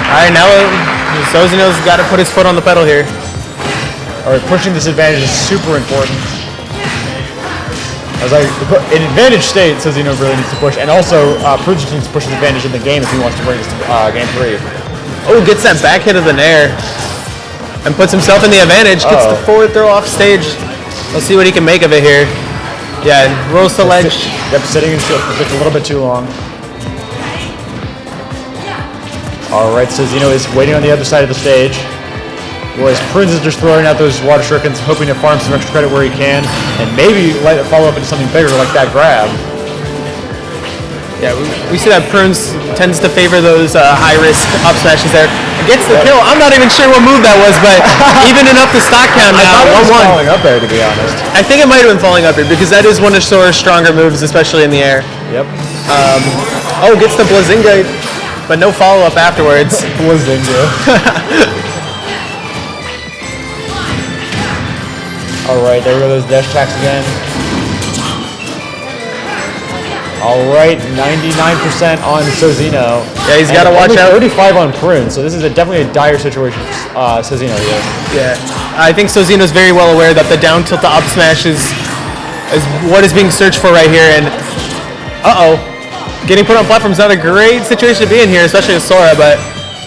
All right, now Sozino's got to put his foot on the pedal here. All right, pushing this advantage is super important. As in advantage state, Sozino really needs to push, and also Prunes needs to push his advantage in the game if he wants to bring this to game 3. Oh, gets that back hit of the nair, and puts himself in the advantage. Gets the forward throw off stage. Let's see what he can make of it here. Yeah, rolls the ledge. Yep, sitting in shield for just a little bit too long. All right, Sozino is waiting on the other side of the stage. Whereas Prunes is just throwing out those water shurikens, hoping to farm some extra credit where he can, and maybe let it follow up into something bigger like that grab. Yeah, we see that Prunes tends to favor those high-risk up smashes there. Gets the kill. I'm not even sure what move that was, but evening up the stock count now. I thought it was 1-1. falling up there, to be honest. I think it might have been falling up here because that is one of Sora's stronger moves, especially in the air. Yep. Oh, gets the Blizzinga, but no follow-up afterwards. Blizzinga. All right, there we go, those dash attacks again. All right, 99% on Sozino. Yeah, he's got to watch out. 35 on Prunes, so this is definitely a dire situation for Sozino here. Yeah, I think Sozino's very well aware that the down tilt to up smash is what is being searched for right here, and getting put on platform's not a great situation to be in here, especially with Sora, but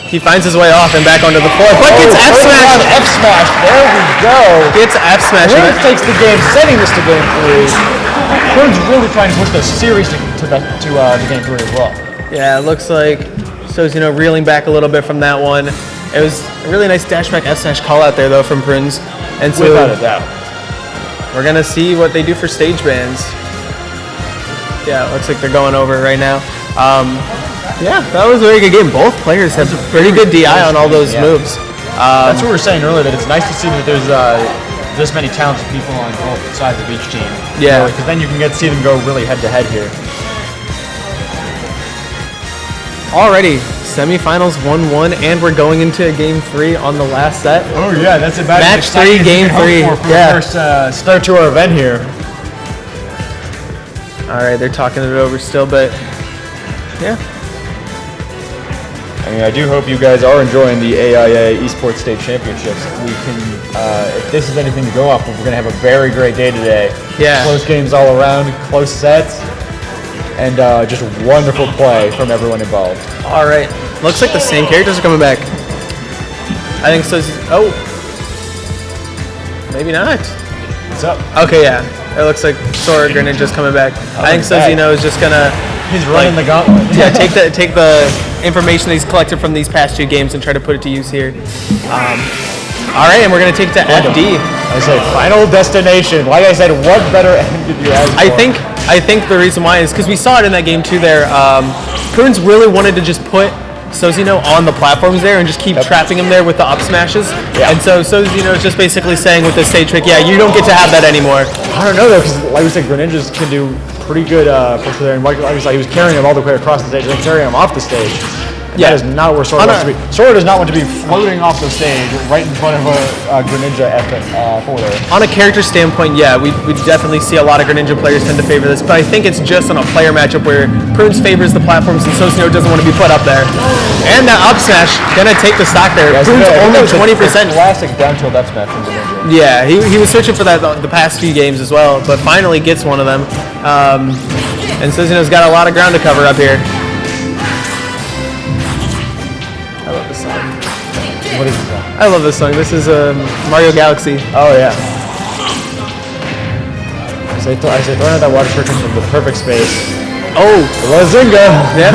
he finds his way off and back onto the floor, but gets F smash. F smash, there we go. Gets F smash. Prunes takes the game, setting this to game 3. Prunes really trying to push the series to game 3 as well. Yeah, it looks like Sozino reeling back a little bit from that one. It was a really nice dash back F smash call out there though from Prunes. And so without a doubt. We're gonna see what they do for stage bans. Yeah, it looks like they're going over right now. Yeah, that was a very good game. Both players have pretty good DI on all those moves. That's what we were saying earlier, that it's nice to see that there's this many talented people on both sides of each team. Yeah. Because then you can see them go really head-to-head here. Already, semifinals 1-1, and we're going into game 3 on the last set. Oh yeah, that's about match 3, game 3. Yeah. First start to our event here. All right, they're talking it over still, but yeah. I mean, I do hope you guys are enjoying the AIA Esports State Championships. We can, if this is anything to go off of, we're going to have a very great day today. Yeah. Close games all around, close sets, and just wonderful play from everyone involved. All right. Looks like the same characters are coming back. I think so. Oh. Maybe not. What's up? Okay, yeah. It looks like Sora Greninja's coming back. I think Sozino is just going to... He's running the gauntlet. Yeah, take the information that he's collected from these past 2 games and try to put it to use here. All right, and we're going to take to FD. I say final destination. Like I said, what better end did you ask for? I think the reason why is because we saw it in that game too there. Prunes really wanted to just put Sozino on the platforms there and just keep trapping him there with the up smashes. Yeah. And so Sozino is just basically saying with this stage trick, yeah, you don't get to have that anymore. I don't know though, because like we said, Greninjas can do pretty good push there, and like I was like, he was carrying him all the way across the stage, and then carrying him off the stage. Yeah. That is not where Sora wants to be. Sora does not want to be floating off the stage right in front of a Greninja forwarder. On a character standpoint, yeah, we definitely see a lot of Greninja players tend to favor this, but I think it's just on a player matchup where Prunes favors the platforms and Sozino doesn't want to be put up there. And that up smash, gonna take the stock there. Prunes only 20%. Classic down tilt up smash from Greninja. Yeah, he was searching for that the past few games as well, but finally gets one of them. And Sozino's got a lot of ground to cover up here. I love this song. What is this song? I love this song. This is Mario Galaxy. Oh yeah. I say throwing out that water shuriken from the perfect space. Oh, Lazinga. yep.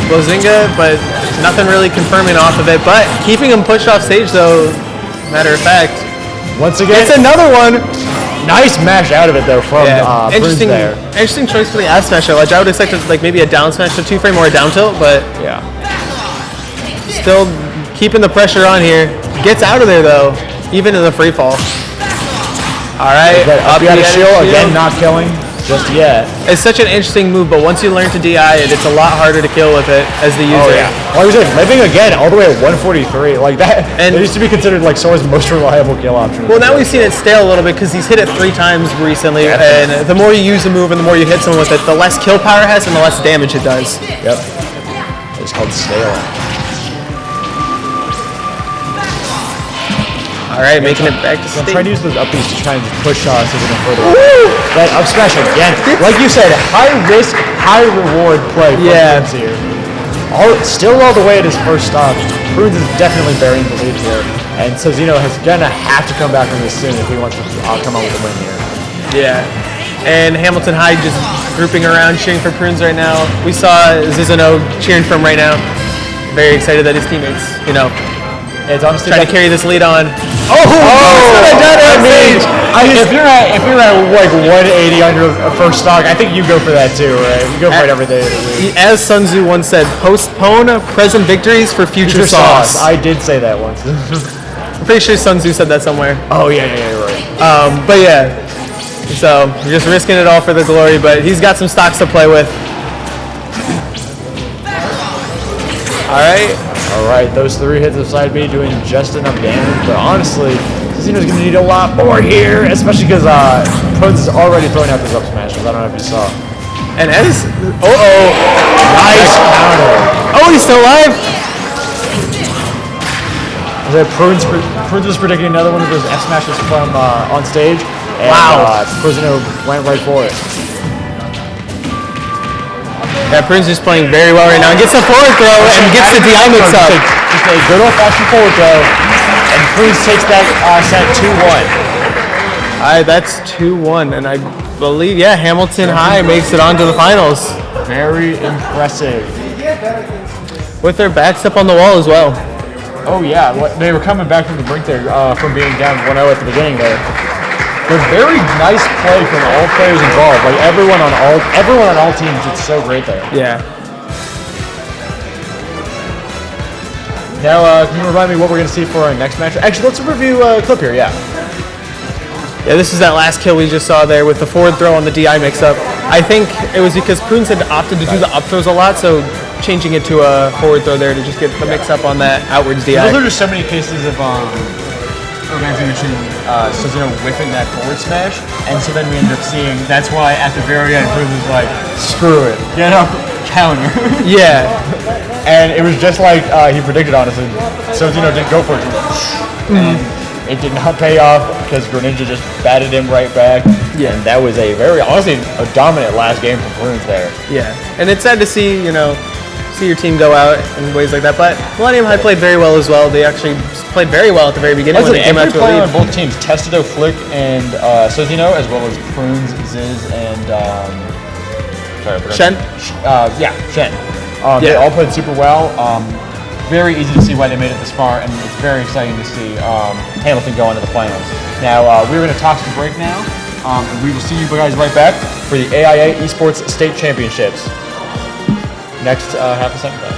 Blazinga, but nothing really confirming off of it. But keeping him pushed off stage, though, matter of fact. Once again, It's another one. nice mash out of it though from Prunes interesting, there. interesting choice for the F smash ledge. I would expect like maybe a down smash to 2-frame or a down tilt, but Yeah. still keeping the pressure on here. Gets out of there though, even in the free fall. All right, Up the the shield shield. again, not killing just yet. It's such an interesting move, but once you learn to DI it, it's a lot harder to kill with it as the user. Oh yeah. Like I said, living again all the way at 143. Like that. And- it used to be considered like Sora's most reliable kill option. Well, now we've seen it stale a little bit because he's hit it 3 times recently, Yeah. and the more you use the move and the more you hit someone with it, the less kill power it has and the less damage it does. Yep. It's called stale. All right, making it back to I'm stage. trying to use those up beats to try and push Suzuno further. That up smash again. Like you said, high risk, high reward play from Yeah. Prunes here. Still all the way at his first stop. Prunes is definitely burying the lead here. And Suzuno is going to have to come back from this soon if he wants to come out with a win here. Yeah. And Hamilton High just grouping around, cheering for Prunes right now. We saw Zizono cheering for him right now. Very excited that his teammates, It's honestly trying to carry this lead on. I mean, if you're at like 180 on your first stock, I think you go for that too, right? You go for it every day of the week. As Sun Tzu once said, postpone present victories for future sauce. I did say that once. I'm pretty sure Sun Tzu said that somewhere. Oh yeah, you're right. But yeah, so we're just risking it all for the glory, but he's got some stocks to play with. All right, those 3 hits of side B doing just enough damage, but honestly, Casino's gonna need a lot more here, especially because Prunes is already throwing out those up smashes. I don't know if you saw. And Ez, Nice counter. oh, he's still alive. Prunes was predicting another one of those F smashes from on stage, and Wow. Casino went right for it. Yeah, Prunes is playing very well right now. And gets a forward throw and gets the DI mix up. Just a good old-fashioned forward throw, and Prunes takes that set 2-1. All right, that's 2-1, and I believe, Hamilton High makes it on to the finals Very impressive. with their backs up on the wall as well. Oh yeah, they were coming back from the brink there, from being down 1-0 at the beginning there. But very nice play from all players involved. Like everyone on all teams did so great there. Yeah. Now, can you remind me what we're going to see for our next match? Actually, let's review a clip here. Yeah. Yeah, this is that last kill we just saw there with the forward throw on the DI mix-up. I think it was because Prunes had opted to do the up throws a lot, so changing it to a forward throw there to just get the mix-up on that outwards DI. Those are just so many cases of Suzuno whiffing that forward smash, and so then we end up seeing. That's why at the very end, Prunes was like, "Screw it, get up, counter." Yeah. And it was just like he predicted, honestly. Suzuno didn't go for it. And it did not pay off because Greninja just batted him right back. Yeah. And that was honestly, a dominant last game from Prunes there. Yeah. And it's sad to see, see your team go out in ways like that. But Millennium High played very well as well. They actually played very well at the very beginning when they came out to a player lead. on both teams, Testado, Flick, and Suzuno, as well as Prunes, Ziz, and sorry, I forgot. Shen? Shen. They all played super well. Very easy to see why they made it this far, and it's very exciting to see Hamilton go into the finals. Now, we're going to toss the break now, and we will see you guys right back for the AIA Esports State Championships. Next half a second, guys.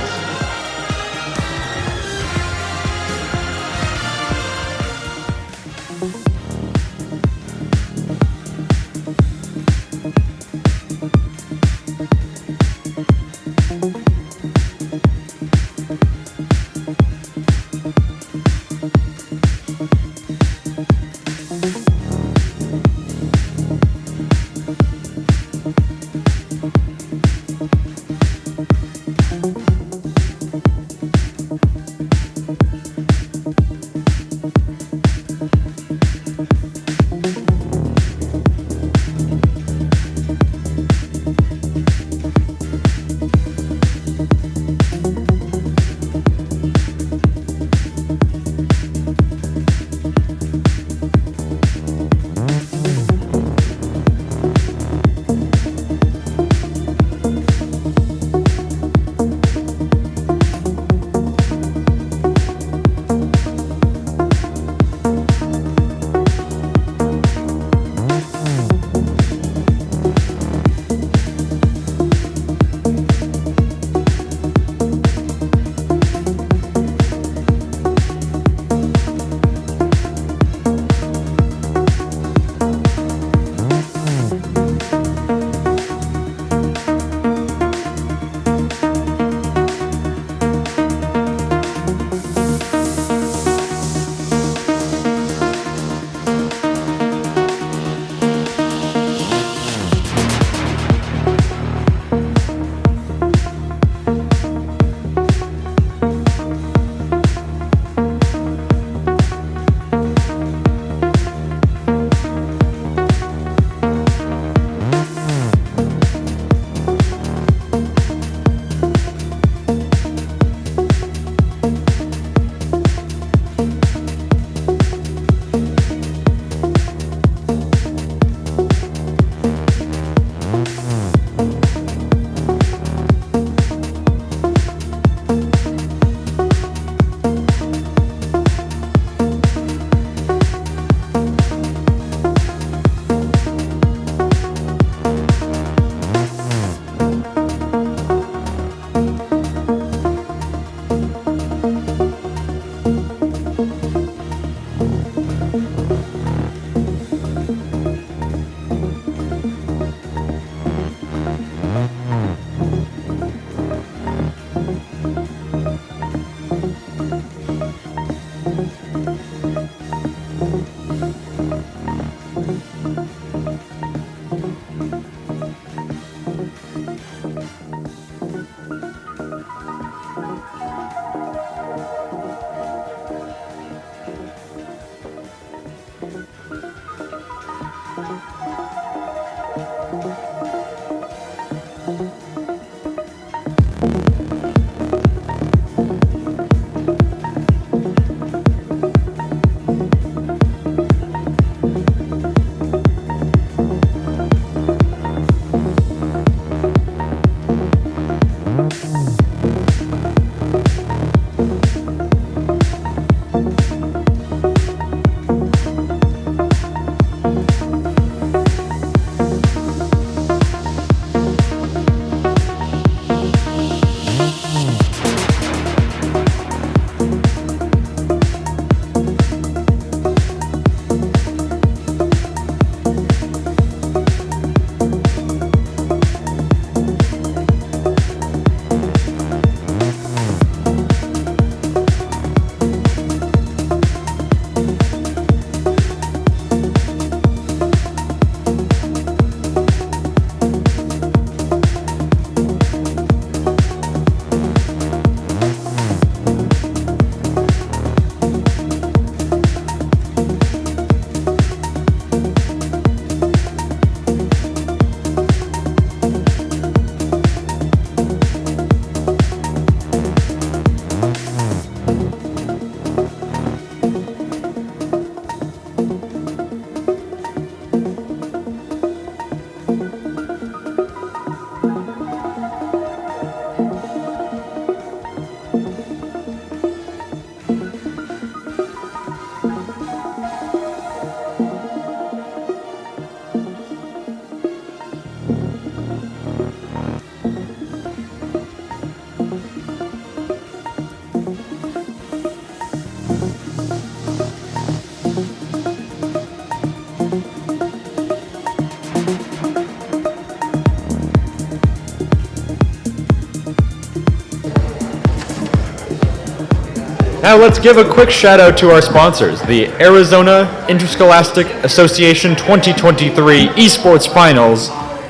Now let's give a quick shout out to our sponsors. The Arizona Interscholastic Association 2023 Esports Finals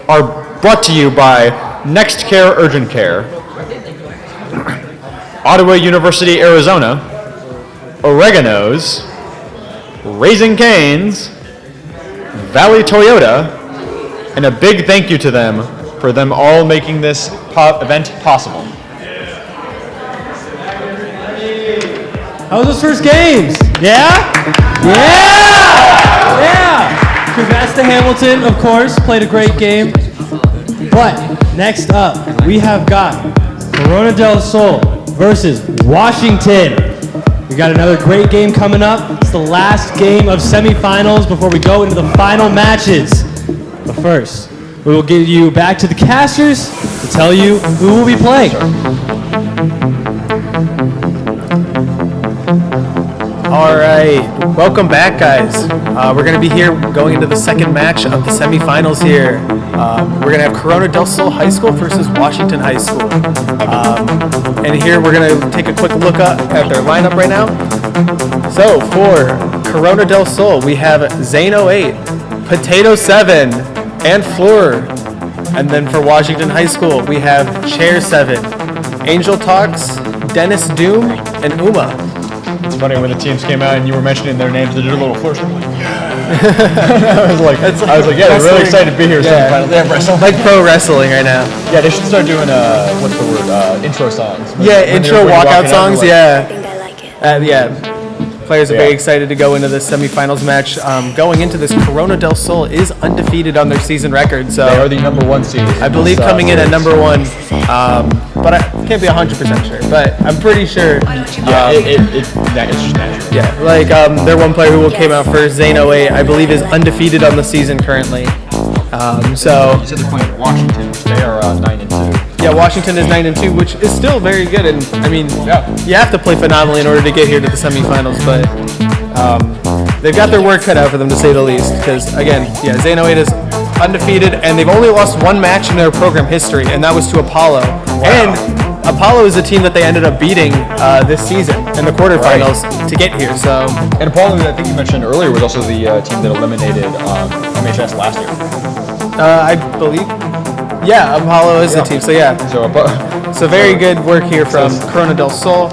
are brought to you by Next Care Urgent Care, Ottawa University, Arizona, Oregano's, Raising Cane's, Valley Toyota, and a big thank you to them for them all making this event possible. How was those first games? Yeah? Yeah! Congrats to Hamilton, of course. Played a great game. But next up, we have got Corona del Sol versus Washington. We got another great game coming up. It's the last game of semifinals before we go into the final matches. But first, we will give you back to the casters to tell you who will be playing. All right, welcome back, guys. We're going to be here going into the second match of the semifinals here. We're going to have Corona del Sol High School versus Washington High School. And here we're going to take a quick look at their lineup right now. So for Corona del Sol, we have Zane 08, Potato 7, and Fleur. And then for Washington High School, we have Chair 7, Angel Talks, Dennis Doom, and Uma. It's funny when the teams came out and you were mentioning their names, they did a little flourish. I'm like, yeah. I was like, yeah, they're really excited to be here. Yeah. They have wrestling. Like pro wrestling right now. Yeah, they should start doing what's the word? Intro songs. Intro walkout songs. I think I like it. Yeah. Players are very excited to go into this semifinals match. Going into this, Corona del Sol is undefeated on their season record. So they are the #1 seed. I believe coming in at #1, but I can't be 100% sure. But I'm pretty sure. It's just natural. Yeah, like their one player who came out first, Zane 08, I believe is undefeated on the season currently. So You said they're playing Washington, which they are 9-2. yeah, Washington is 9-2, which is still very good. And I mean, you have to play phenomenally in order to get here to the semifinals. But they've got their work cut out for them, to say the least. Because again, yeah, Zane 08 is undefeated, and they've only lost one match in their program history, and that was to Apollo. And Apollo is a team that they ended up beating this season in the quarterfinals to get here. So, And Apollo, I think you mentioned earlier, was also the team that eliminated MHS last year. I believe, yeah, Apollo is the team. So yeah, so very good work here from Corona del Sol,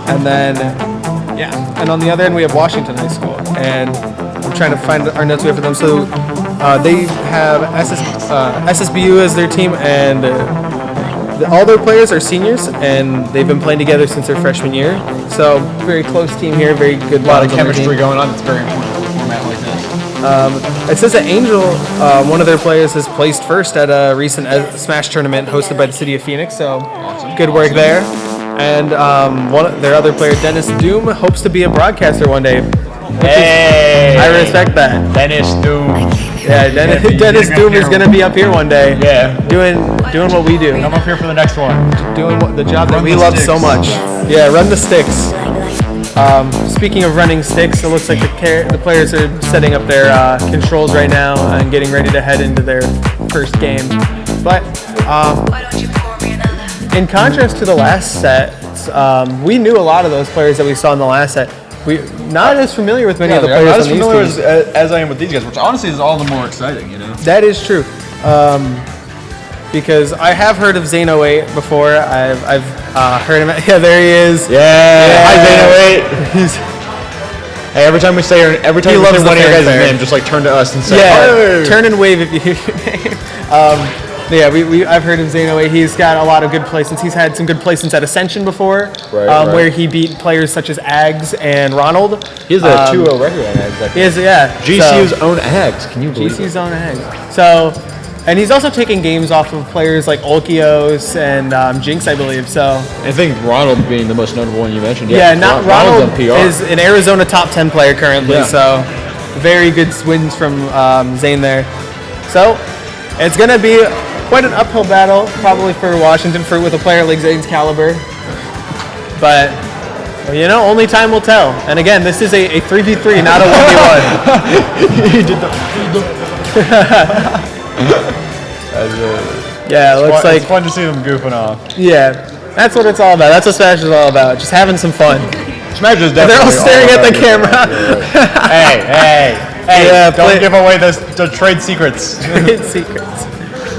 and then and on the other end we have Washington High School, and I'm trying to find our notes here for them. So They have SSBU as their team, and all their players are seniors, and they've been playing together since their freshman year. So very close team here, very good. A lot of chemistry going on. It's very important for a format like this. It says that Angel, one of their players, has placed first at a recent Smash tournament hosted by the city of Phoenix. So good work there. And their other player, Dennis Doom, hopes to be a broadcaster one day. Hey, I respect that. Dennis Doom. Yeah, Dennis Doom is going to be up here one day. Yeah. Doing what we do. Come up here for the next one. Doing the job that Run we the love sticks. so much. Yeah, run the sticks. Speaking of running sticks, it looks like the players are setting up their controls right now and getting ready to head into their first game. But in contrast to the last set, we knew a lot of those players that we saw in the last set. We're not as familiar with many of the players not on as these familiar teams. as I am with these guys, which honestly is all the more exciting, you know? That is true. Because I have heard of Zane08 before. I've heard him. Yeah, there he is. Yeah. Hi, Zane08. Hey, every time we say one of your guys' name, just like turn to us and say, Yeah, hey. turn and wave if you hear your name. I've heard of Zane08. He's got a lot of good placements. He's had some good placements at Ascension before, right. where he beat players such as Ags and Ronald. He has a 2-0 record on Ags. He is, yeah. GCU's own Ags. Can you believe GCU's own Ags. So, and he's also taking games off of players like Olkios and Jinx, I believe. So I think Ronald being the most notable one you mentioned. Yeah, Ronald on PR. is an Arizona top 10 player currently. Yeah. So very good wins from Zane there. So it's going to be quite an uphill battle, probably for Washington, with a player like Zane's caliber. But, only time will tell. And again, this is a 3v3, not a 1v1. He did the... Yeah, it looks like... It's fun to see them goofing off. Yeah, that's what it's all about. That's what Smash is all about, just having some fun. Smash is definitely They're all staring at the camera. Hey, Yeah, don't give away the trade secrets. Trade secrets.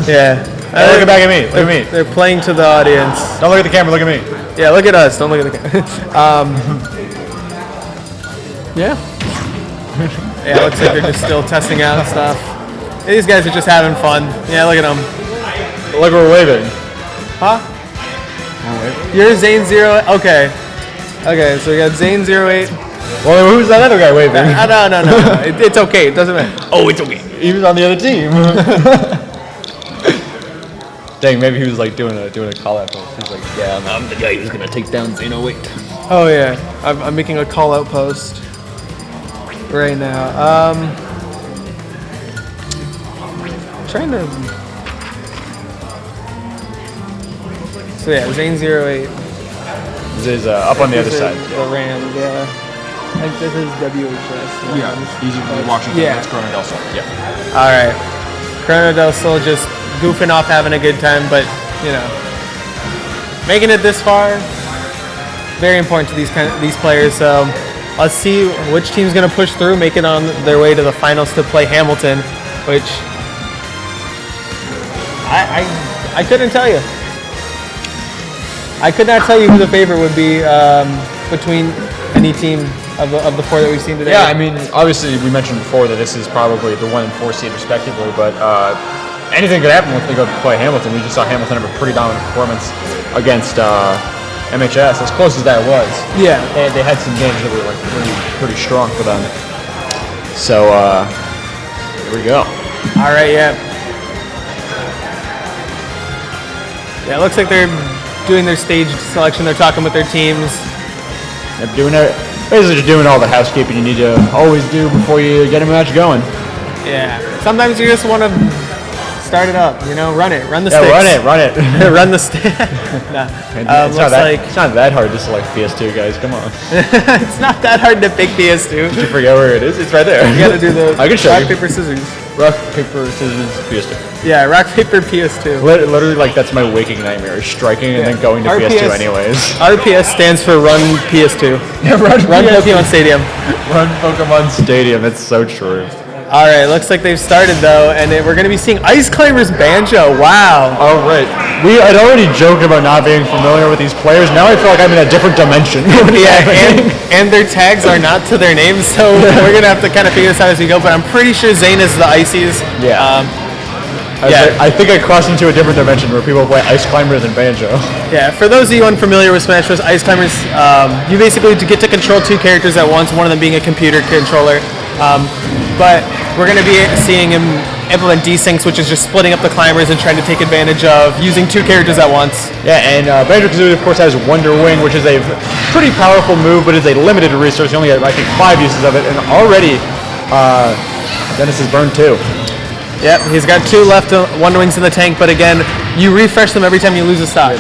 Yeah. Hey, look back at me. Look at me. They're playing to the audience. Don't look at the camera. Look at me. Yeah, look at us. Don't look at the camera. Yeah. Yeah, it looks like they're just still testing out stuff. These guys are just having fun. Yeah, look at them. Look, we're waving. Huh? You're Zane 08. Okay. Okay, so we got Zane 08. Well, who's that other guy waving? No. It's okay. It doesn't matter. Oh, it's okay. He was on the other team. Dang, maybe he was like doing a call out post. He's like, yeah, I'm the guy who's gonna take down Zane08. Oh yeah, I'm making a call out post right now. Trying to. So yeah, Zane 08. This is up on the other side. The Rams, yeah. I think this is WHS. Yeah, he's Washington. Yeah. That's Corona del Sol. Yeah. All right. Corona del Sol just goofing off, having a good time, but making it this far, very important to these players. So let's see which team's going to push through, make it on their way to the finals to play Hamilton, which I couldn't tell you. I could not tell you who the favorite would be between any team of the four that we've seen today. Yeah, I mean, obviously we mentioned before that this is probably the 1 and 4 seed respectively, but anything could happen if they go play Hamilton. We just saw Hamilton have a pretty dominant performance against MHS, as close as that was. Yeah. They had some games that were like pretty strong for them. So here we go. All right, yeah. Yeah, it looks like they're doing their stage selection. They're talking with their teams. They're basically just doing all the housekeeping you need to always do before you get a match going. Yeah. Sometimes you just want to start it up, run it. Run the sticks. Run it. Run the stick. Nah. It's not that hard to select PS2, guys. Come on. It's not that hard to pick PS2. Did you forget where it is? It's right there. You gotta do the I can show rock, you. paper, scissors. Rock, paper, scissors, PS2. Yeah, rock, paper, PS2. Literally, like, that's my waking nightmare, is striking and then going to PS2 anyways. RPS stands for Run PS2. Yeah, run Pokemon Stadium. Run Pokemon Stadium, it's so true. All right, looks like they've started though, and we're going to be seeing Ice Climbers Banjo. Wow. All right. We had already joked about not being familiar with these players. Now I feel like I'm in a different dimension. Yeah, and their tags are not to their names, so we're going to have to kind of figure this out as we go, but I'm pretty sure Zane is the Ices. Yeah. Yeah. I think I crossed into a different dimension where people play Ice Climbers and Banjo. Yeah, for those of you unfamiliar with Smash Bros. Ice Climbers, you basically get to control two characters at once, one of them being a computer controller. But we're going to be seeing him implement desyncs, which is just splitting up the climbers and trying to take advantage of using two characters at once. Yeah, and Banjo-Kazooie, of course, has Wonder Wing, which is a pretty powerful move, but is a limited resource. You only get, I think, 5 uses of it, and already Dennis is burned too. Yep, he's got 2 left Wonder Wings in the tank, but again, you refresh them every time you lose a stock.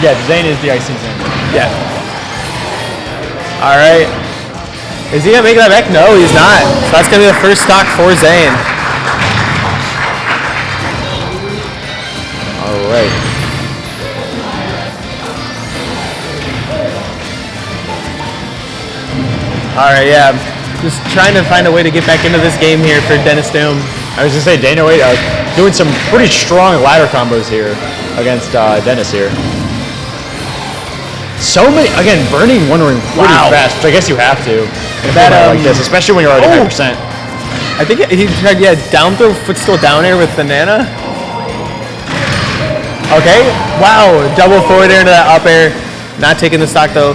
Yeah, Zane is the icing Zane. Yeah. All right. Is he going to make that back? No, he's not. So that's going to be the first stock for Zane. All right. All right, yeah. Just trying to find a way to get back into this game here for Dennis Doom. I was going to say, Dana Wade doing some pretty strong ladder combos here against Dennis here. So many, again, burning Wonder Wing pretty fast, which I guess you have to in a format like this, especially when you're already 9%. I think he tried, down throw footstool down air with Banana. Okay, wow, double forward air into that up air. Not taking the stock though.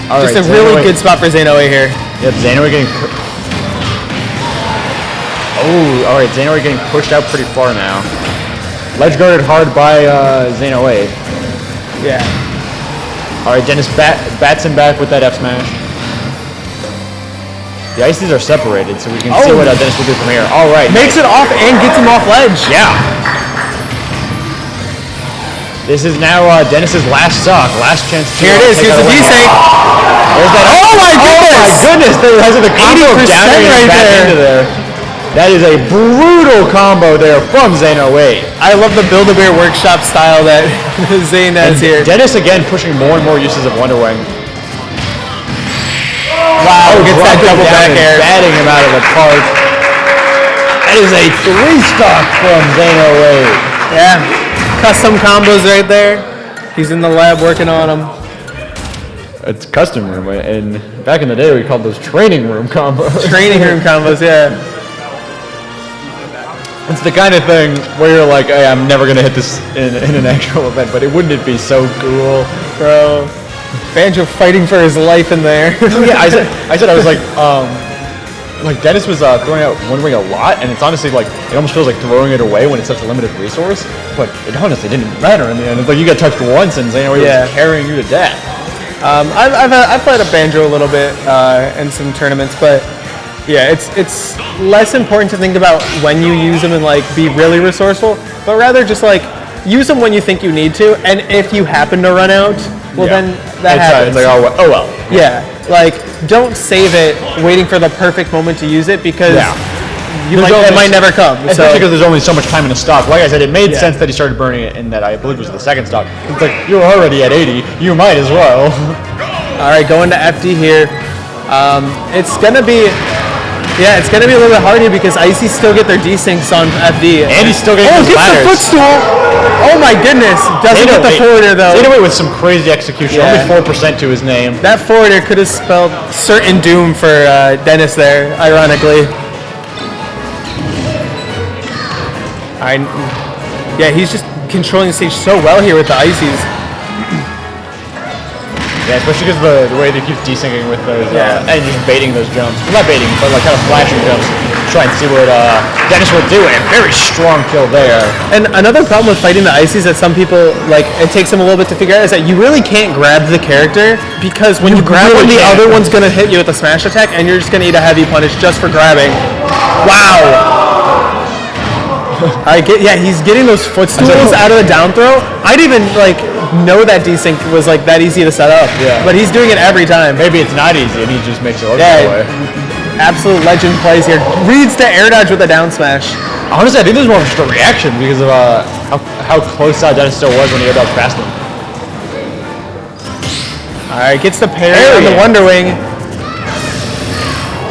All Just right, a really good spot for Zanoe here. Yep, Zanoe getting... Oh, all right, Zanoe getting pushed out pretty far now. Ledge guarded hard by Zanoe. Yeah. All right, Dennis bats him back with that F smash. The ices are separated, so we can see what Dennis will do from here. All right. Makes it off and gets him off ledge. Yeah. This is now Dennis's last stock, last chance to... Here it is, here's the desync. There's that... Oh my goodness! There has the combo of down air and back into there. That is a brutal combo there from Zanoe. I love the Build-A-Bear Workshop style that Zane has here. Dennis again pushing more and more uses of Wonder Wing. Wow, gets that double back air. Batting him out of the park. That is a 3-stock from Zanoe. Yeah, custom combos right there. He's in the lab working on them. It's custom room, and back in the day we called those training room combos. Training room combos, yeah. It's the kind of thing where you're like, hey, I'm never gonna hit this in an actual event, but wouldn't it be so cool, bro? Banjo fighting for his life in there. Yeah, I was like Dennis was throwing out Wonder Wing a lot, and it's honestly like it almost feels like throwing it away when it's such a limited resource. But it honestly didn't matter in the end. It's like you got touched once, and Zanoe was carrying you to death. I've played a Banjo a little bit in some tournaments, but yeah, it's less important to think about when you use them and like be really resourceful, but rather just like use them when you think you need to, and if you happen to run out, well then that happens. It's like, oh well. Yeah, like don't save it waiting for the perfect moment to use it because it might never come. Especially because there's only so much time in a stock. Like I said, it made sense that he started burning it in that I believe was the second stock. It's like, you're already at 80, you might as well. All right, going to FD here. It's gonna be a little bit hard here because Icy still get their desyncs on FD. And he's still getting his ladders. Gets the footstool! Oh my goodness! Doesn't get the forwarder though. Zanoe with some crazy execution, only 4% to his name. That forwarder could have spelled certain doom for Dennis there, ironically. Yeah, he's just controlling the stage so well here with the Ices. Yeah, especially because the way they keep desyncing with those, and just baiting those jumps. Well, not baiting, but like kind of flashing jumps. Try and see what Dennis will do, and very strong kill there. And another problem with fighting the Ices that some people, like, it takes them a little bit to figure out is that you really can't grab the character because when you grab one, the other one's going to hit you with a smash attack, and you're just going to eat a heavy punish just for grabbing. Wow! He's getting those footstools out of the down throw. I didn't even know that desync was that easy to set up. Yeah. But he's doing it every time. Maybe it's not easy and he just makes it look that way. Absolute legend plays here. Reads the air dodge with a down smash. Honestly, I think this is more of just a reaction because of how close Dennis still was when he air dodged past him. Alright, gets the parry on the Wonder Wing.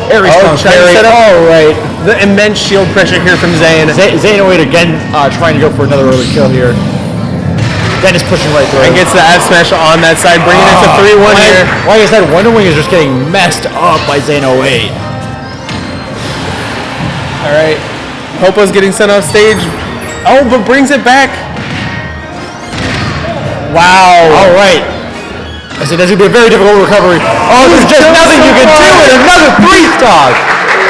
Very strong parry. All right. The immense shield pressure here from Zane. Zane08 again trying to go for another early kill here. Dennis pushing right through. And gets the F smash on that side, bringing it to 3-1 here. Like I said, Wonder Wing is just getting messed up by Zane08. All right. Popo's getting sent off stage. Oh, but brings it back. Wow. All right. I said that's going to be a very difficult recovery. Oh, there's just nothing you can do with another 3-stock.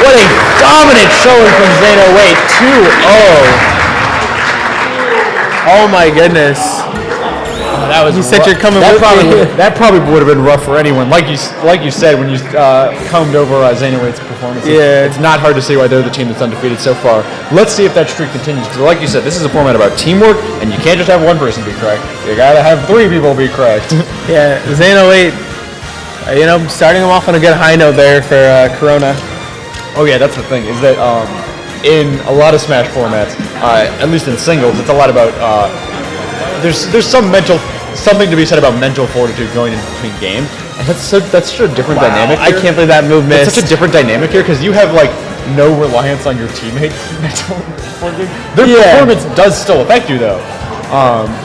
What a dominant showing from Zane08. 2-0. Oh my goodness. That was. You said you're coming that with me. That probably would have been rough for anyone. Like you said when you combed over Zane08's performance. Yeah. It's not hard to see why they're the team that's undefeated so far. Let's see if that streak continues. Because like you said, this is a format about teamwork, and you can't just have one person be correct. You gotta have 3 people be correct. Yeah, Zane08, starting him off on a good high note there for Corona. Oh yeah, that's the thing, is that in a lot of Smash formats, at least in singles, it's a lot about there's something to be said about mental fortitude going in between games, and that's such a different dynamic here. I can't believe that move missed. It's such a different dynamic here because you have like no reliance on your teammates' mental fortitude. Their performance does still affect you though,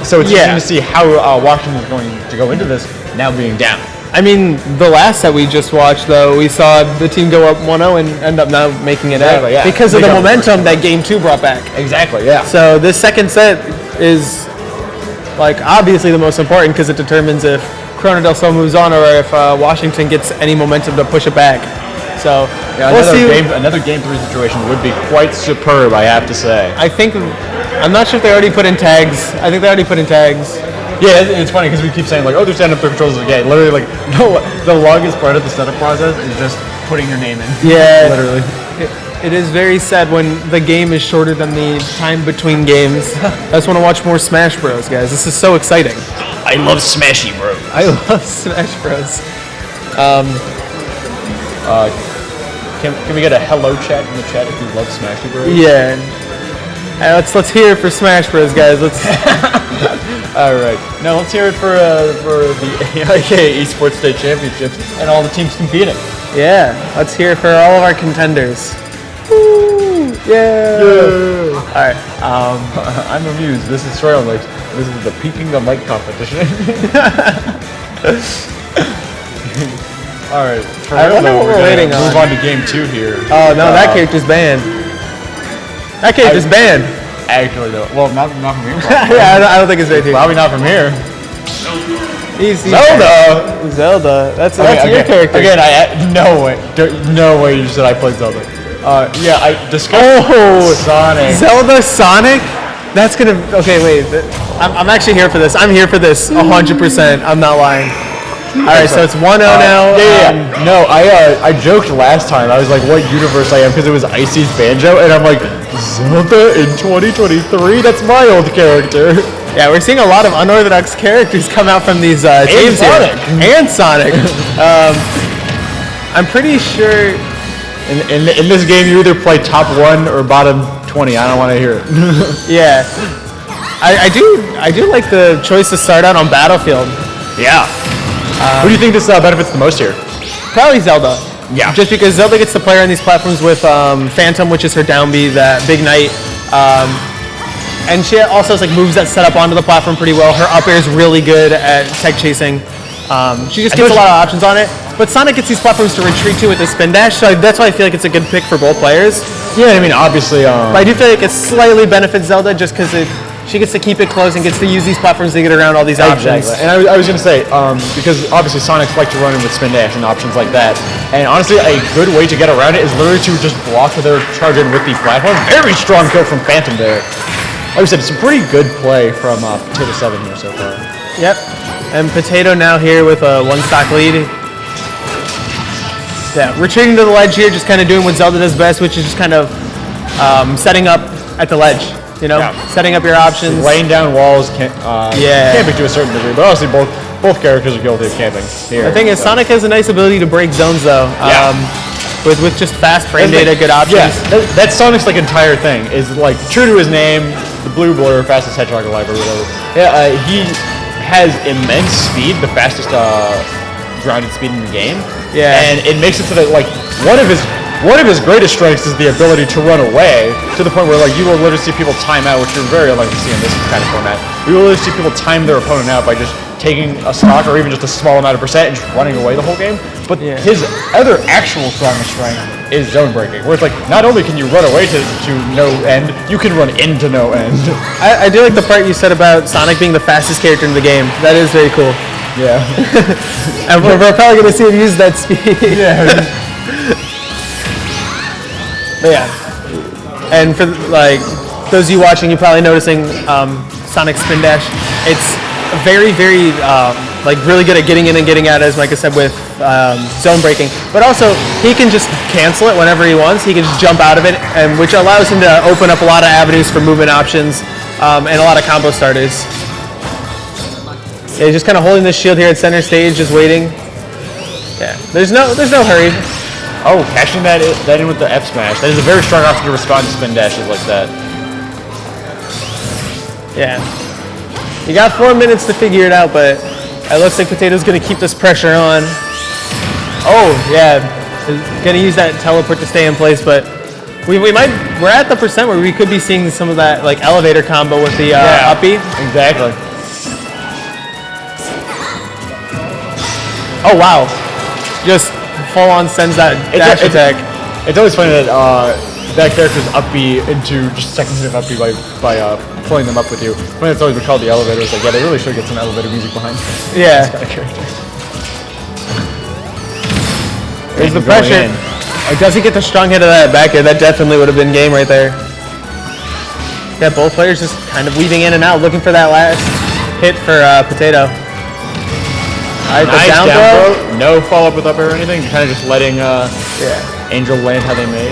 so it's interesting to see how Washington is going to go into this now being down. I mean, the last set we just watched, though, we saw the team go up 1-0 and end up now making it out because of the momentum that Game 2 brought back. Exactly, yeah. So this second set is, obviously the most important because it determines if Corona del Sol moves on or if Washington gets any momentum to push it back. So we'll see. Another Game 3 situation would be quite superb, I have to say. I'm not sure if they already put in tags. I think they already put in tags. Yeah, it's funny because we keep saying they're setting up their controls again. Literally, no, the longest part of the setup process is just putting your name in. Yeah, literally. It is very sad when the game is shorter than the time between games. I just want to watch more Smash Bros, guys. This is so exciting. I love Smashy Bros. I love Smash Bros. Can we get a hello chat in the chat if you love Smashy Bros? Yeah. Let's hear it for Smash Bros, guys. Let's. All right. Now let's hear it for the AIA Esports State Championships and all the teams competing. Yeah. Let's hear it for all of our contenders. Woo! Yeah. All right. I'm amused. This is Trail Lakes. This is the Peeking the Mic competition. All right. I wonder what we're waiting on. Move on to Game 2 here. Oh no, that character's banned. That character's banned. Actually, though, well, not from here. Yeah, I don't think it's right here. Probably not from here. Zelda. That's your character. Again, no way you said I played Zelda. Yeah, I discussed Sonic. Zelda Sonic? That's gonna. Okay, wait. I'm actually here for this. I'm here for this 100%. I'm not lying. All right, so it's 1-0 now. No, I joked last time. I was like, what universe I am because it was Icy's Banjo, and I'm like, Zelda in 2023? That's my old character. Yeah, we're seeing a lot of unorthodox characters come out from these teams here. And Sonic. I'm pretty sure. In this game, you either play top 1 or bottom 20. I don't want to hear it. Yeah. I do like the choice to start out on Battlefield. Yeah. Who do you think this benefits the most here? Probably Zelda. Yeah. Just because Zelda gets to play on these platforms with Phantom, which is her down B, that Big Knight. And she also has moves that set up onto the platform pretty well. Her up air is really good at tech chasing. She just gets a lot of options on it. But Sonic gets these platforms to retreat to with the spin dash, so that's why I feel like it's a good pick for both players. Yeah, I mean, obviously. But I do feel like it slightly benefits Zelda just because she gets to keep it close and gets to use these platforms to get around all these options. And I was going to say, because obviously Sonics like to run in with spin dash and options like that. And honestly, a good way to get around it is literally to just block their charge in with these platforms. Very strong kill from Phantom there. Like I said, it's a pretty good play from Potato 7 here so far. Yep. And Potato now here with a 1-stock lead. Yeah, retreating to the ledge here, just kind of doing what Zelda does best, which is just kind of setting up at the ledge. Setting up your options. Laying down walls, camping to a certain degree, but honestly both characters are guilty of camping here. The thing is, Sonic has a nice ability to break zones though. With just fast frame data, good options. Yeah, that's Sonic's entire thing, is true to his name, the blue blur, fastest hedgehog alive or whatever. Yeah, he has immense speed, the fastest grounded speed in the game. Yeah. And it makes it so that one of his one of his greatest strengths is the ability to run away to the point where like you will literally see people time out, which you're very unlikely to see in this kind of format. You will literally see people time their opponent out by just taking a stock or even just a small amount of percent and just running away the whole game. But his other actual strongest strength is zone breaking, where it's like not only can you run away to no end, you can run into no end. I do like the part you said about Sonic being the fastest character in the game. That is very cool. Yeah. And we're probably going to see him use that speed. Yeah. But yeah. And for like those of you watching, you're probably noticing Sonic Spin Dash. It's very, very like really good at getting in and getting out, as Micah said, with zone breaking. But also, he can just cancel it whenever he wants. He can just jump out of it, and which allows him to open up a lot of avenues for movement options and a lot of combo starters. Yeah, he's just kind of holding this shield here at center stage, just waiting. Yeah, there's no hurry. Oh, cashing that in with the F smash. That is a very strong option to respond to spin dashes like that. Yeah. You got 4 minutes to figure it out, but it looks like Potato's going to keep this pressure on. Oh, yeah. Going to use that teleport to stay in place, but we're at the percent where we could be seeing some of that like elevator combo with the uppy. Exactly. Oh, wow. Just full on sends that dash attack. It's always funny that that character's uppy into just second hit of uppy by pulling them up with you. When it's always been called the elevator, it's like, yeah, they really should get some elevator music behind Yeah. this kind of character. There's the pressure. Does he get the strong hit of that back air? That definitely would have been game right there. Yeah, both players just kind of weaving in and out, looking for that last hit for Potato. Alright, nice down throw. No follow up with up air or anything. Kind of just letting Angel land how they may.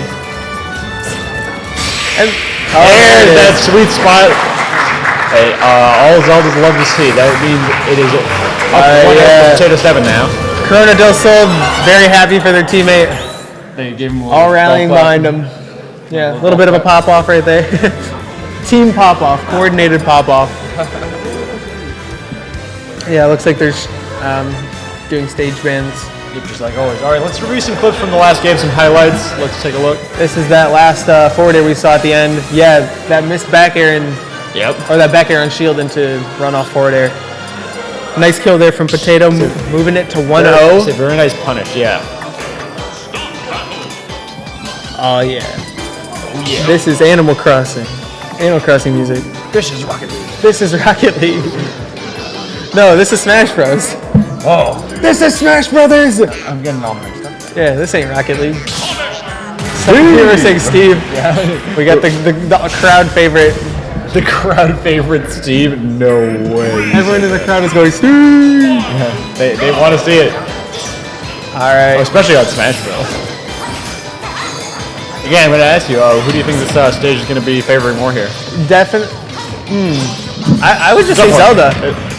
And there's that sweet spot. Hey, all Zeldas love to see. That means it is up 1-0 Potato 7 now. Corona del Sol very happy for their teammate. They gave him all rallying behind him. Yeah, a little bit of a pop off right there. Team pop off, coordinated pop off. Yeah, looks like there's doing stage bans. Just like always. All right, let's review some clips from the last game, some highlights. Let's take a look. This is that last forward air we saw at the end. Yeah, that missed back air or that back air on shield into runoff forward air. Nice kill there from Potato, moving it to 1-0. It's a very nice punish, yeah. Oh yeah. This is Animal Crossing. Animal Crossing music. This is Rocket League. This is Rocket League. No, this is Smash Bros. Oh. This is Smash Brothers! I'm getting all mixed up. Yeah, this ain't Rocket League. You were saying Steve. Yeah. We got the crowd favorite. The crowd favorite Steve? No way. Everyone in the crowd is going, Steve! Yeah, they want to see it. Alright. Especially on Smash Bros. Again, I'm going to ask you, who do you think this stage is going to be favoring more here? Definitely. I would just say Zelda.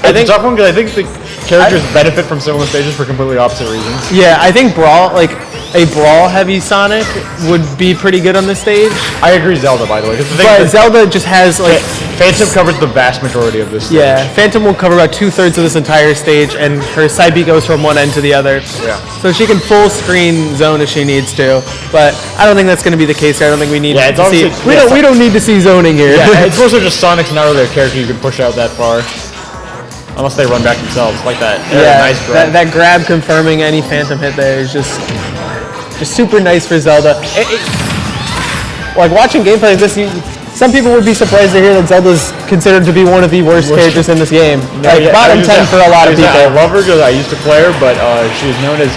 I think tough one because I think the characters benefit from similar stages for completely opposite reasons. Yeah, I think a brawl heavy Sonic would be pretty good on this stage. I agree, Zelda, by the way. But Zelda just has like Phantom covers the vast majority of this stage. Yeah, Phantom will cover about 2/3 of this entire stage, and her side B goes from one end to the other. Yeah. So she can full screen zone if she needs to, but I don't think that's going to be the case here. I don't think we need to see. We don't need to see zoning here. Yeah, it's mostly just Sonic's not really a character you can push out that far. Unless they run back themselves, like that. Yeah, nice grab. That grab confirming any Phantom hit there is just super nice for Zelda. Like watching gameplay of this, some people would be surprised to hear that Zelda's considered to be one of the worst characters in this game. Bottom 10 for a lot of people. I love her because I used to play her, but she's known as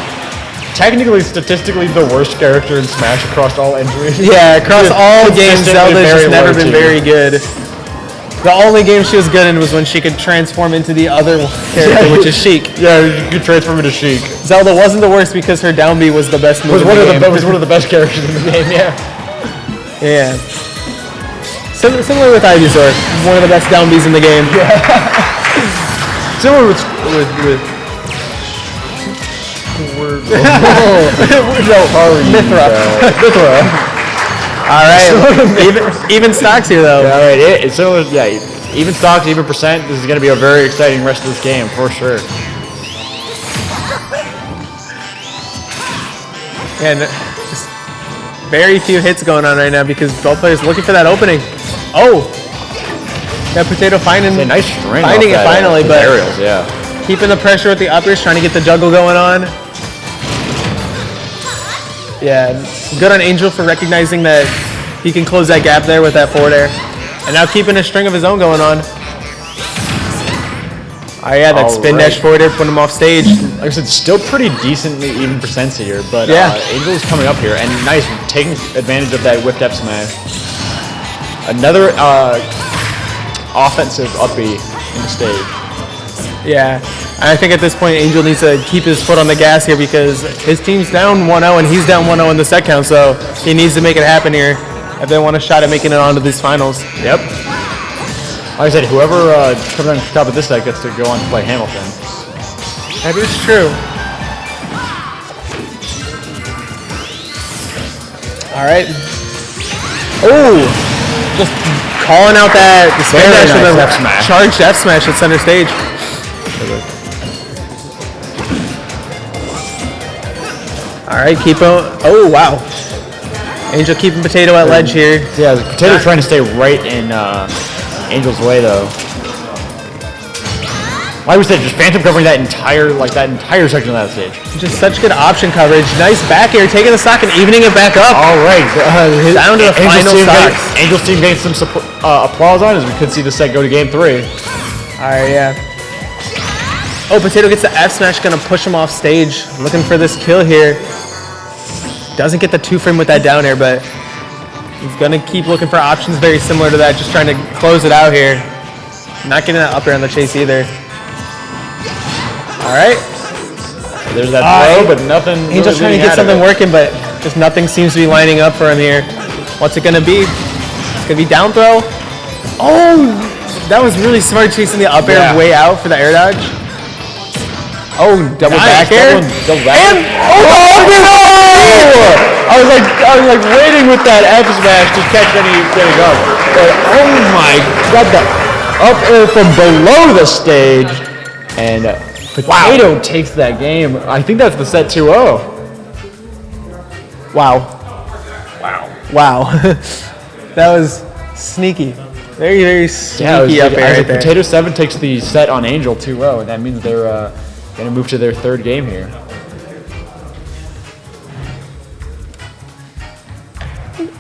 technically, statistically, the worst character in Smash across all entries. Yeah, across all games, Zelda's just never been very good. The only game she was good in was when she could transform into the other character, which is Sheik. Yeah, you could transform into Sheik. Zelda wasn't the worst because her down B was the best move in the game. Was one of the best characters in the game, yeah. Yeah. Similar with Ivysaur, one of the best down Bs in the game. Yeah. Similar with Mithra. All right, even stocks here though. Yeah, all right, it's similar. Yeah, even stocks, even percent. This is going to be a very exciting rest of this game for sure. And very few hits going on right now because both players looking for that opening. Oh! That Potato finding nice string finding it finally, but aerials, yeah. keeping the pressure with the uppers, trying to get the juggle going on. Yeah, good on Angel for recognizing that he can close that gap there with that forward air. And now keeping a string of his own going on. Oh yeah, that spin dash forward air put him off stage. Like I said, still pretty decently even percents here, but yeah. Angel is coming up here and nice, taking advantage of that whipped F smash. Another offensive uppy in the stage. Yeah, I think at this point Angel needs to keep his foot on the gas here because his team's down 1-0 and he's down 1-0 in the set count, so he needs to make it happen here if they want a shot at making it onto these finals. Yep. Like I said, whoever comes on top of this set gets to go on to play Hamilton. That is true. All right. Oh, just calling out that spin dash with a charged F smash at center stage. All right, keep on. Oh wow. Angel keeping Potato at ledge here. Yeah, the Potato trying to stay right in Angel's way though. Like we said, just Phantom covering that entire section of that stage. Just such good option coverage. Nice back air, taking the stock and evening it back up. All right, down to the final stocks. Angel's team getting some applause on as we could see the set go to game 3. All right, yeah. Oh, Potato gets the F smash, gonna push him off stage. Looking for this kill here. Doesn't get the 2-frame with that down air, but he's gonna keep looking for options very similar to that, just trying to close it out here. Not getting that up air on the chase either. All right. There's that throw, but nothing. Angel's trying to get something working, but just nothing seems to be lining up for him here. What's it gonna be? It's gonna be down throw. Oh, that was really smart chasing the up air way out for the air dodge. Oh, double back air. Double back air. I was like waiting with that F smash to catch anything up. But oh my god, the up air from below the stage, and Potato takes that game. I think that's the set 2-0. Wow. That was sneaky. Very, very sneaky up air right there. Potato 7 takes the set on Angel 2-0, and that means they're going to move to their third game here.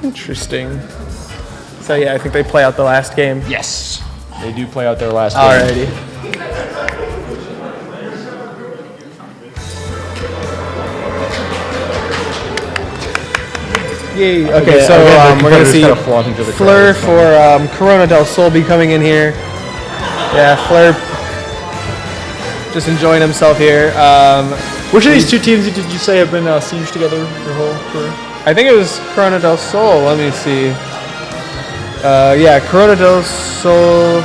Interesting. So yeah, I think they play out the last game. Yes, they do play out their last game. Alrighty. Yay. Okay, so we're going to see Fleur for Corona del Sol be coming in here. Yeah, Fleur just enjoying himself here. Which of these two teams did you say have been sieged together your whole career? I think it was Corona del Sol. Let me see. Yeah, Corona del Sol,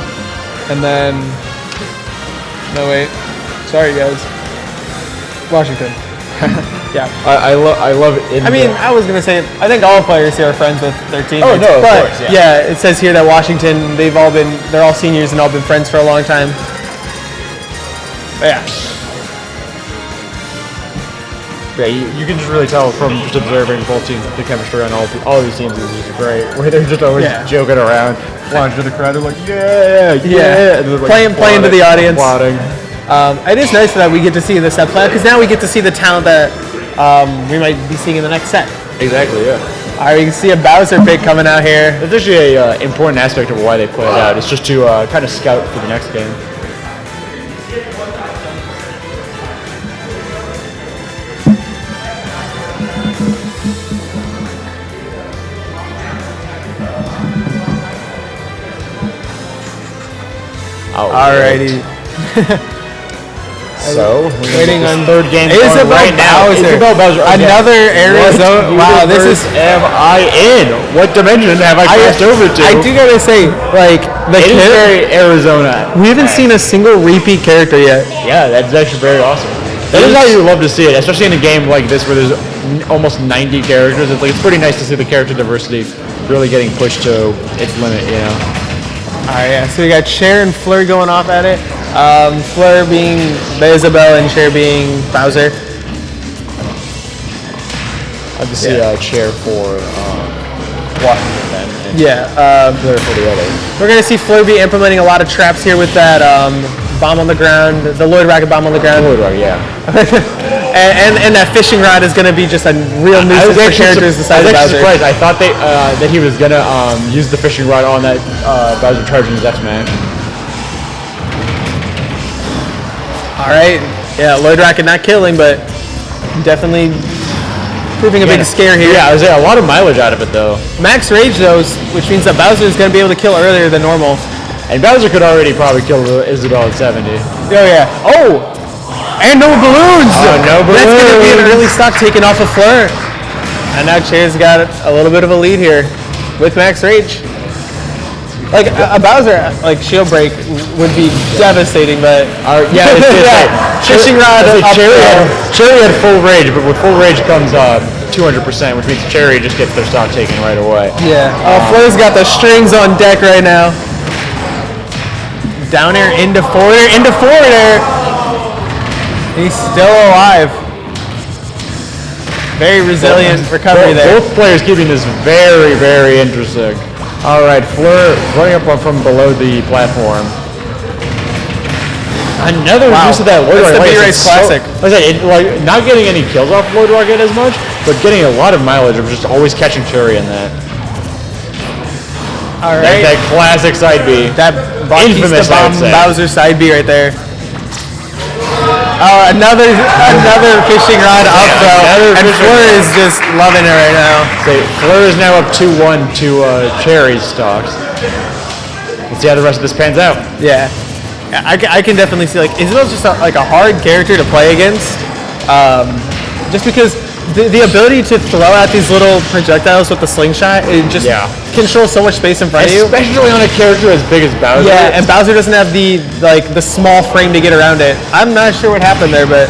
and then no wait, sorry guys, Washington. Yeah, I love it. I mean, I was gonna say I think all players here are friends with their teammates. Oh no, of but course, yeah, it says here that Washington, they're all seniors and all been friends for a long time. But yeah. Yeah, you can just really tell from just observing both teams, the chemistry on all these teams is just great. Where they're just always joking around, flying to the crowd, they're like, yeah. And like, playing to the audience. Applauding. It is nice that we get to see the set play because now we get to see the talent that we might be seeing in the next set. Exactly, yeah. All right, we can see a Bowser pick coming out here. That's actually an important aspect of why they play it out. It's just to kind of scout for the next game. Alrighty. So, waiting on third game Isabel right now. Isabel Bowser. Another Arizona. Wow, this is. Am I in? What dimension have I crossed over to? I do gotta say, like, it is very Arizona. We haven't seen a single repeat character yet. Yeah, that's actually very awesome. That is how you love to see it, especially in a game like this where there's almost 90 characters. It's pretty nice to see the character diversity really getting pushed to its limit, you know. Alright, yeah, so we got Cher and Fleur going off at it. Fleur being the Isabel and Cher being Bowser. have to see Chair for Washington and Fleur for the other. We're going to see Fleur be implementing a lot of traps here with that bomb on the ground, the Lloyd Rocket bomb on the ground. Lloyd Rocket, yeah. and that fishing rod is going to be just a real nuisance for characters the size of Bowser. I was actually surprised. I thought that he was going to use the fishing rod on that Bowser charging his F-Smash. Alright, yeah, Lloyd Rocket not killing, but definitely proving a big scare here. Yeah, I was a lot of mileage out of it though. Max Rage though, which means that Bowser is going to be able to kill earlier than normal. And Bowser could already probably kill Isabelle at 70. Oh yeah. Oh! And no balloons! Oh, no balloons! That's going to be an early stock taken off of Fleur. And now Chair's got a little bit of a lead here with Max Rage. Like a Bowser, like shield break would be devastating, but fishing rod. Cherry had full rage, but with full rage comes 200%, which means Cherry just gets their stock taken right away. Yeah. Fleur's got the strings on deck right now. Down air into forward air. He's still alive. Very resilient recovery there. Both players keeping this very, very interesting. All right, Fleur running up from below the platform. Another use of that Lloyd Rocket. That's the B-Race classic. Not getting any kills off Lloyd Rocket as much, but getting a lot of mileage of just always catching Cherry in that. All right. That classic side B. That infamous Bowser side B right there. Oh, another fishing rod up throw, and Fleur is just loving it right now. Fleur is now up 2-1 to Cherry's stocks. Let's see how the rest of this pans out. Yeah, I can definitely see, like, Isabelle's just a hard character to play against, just because the ability to throw out these little projectiles with the slingshot, it just controls so much space in front of you. Especially on a character as big as Bowser. Yeah, and Bowser doesn't have the small frame to get around it. I'm not sure what happened there, but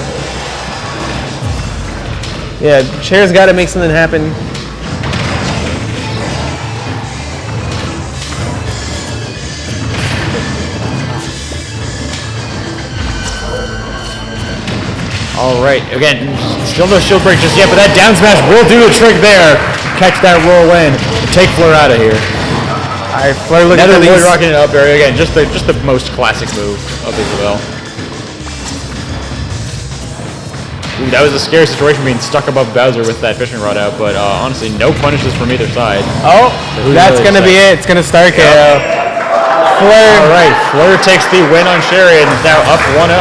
yeah, Chair's got to make something happen. All right, again, still no shield break just yet, but that down smash will do the trick there. Catch that roll in, take Fleur out of here. All right, Fleur looking for Lloyd Rocket up area again, just the most classic move of Isabelle. Ooh, that was a scary situation being stuck above Bowser with that fishing rod out, but honestly, no punishes from either side. Oh, that's really gonna be it. It's gonna start KO. Fleur. All right, Fleur takes the win on Sherry and is now up 1-0.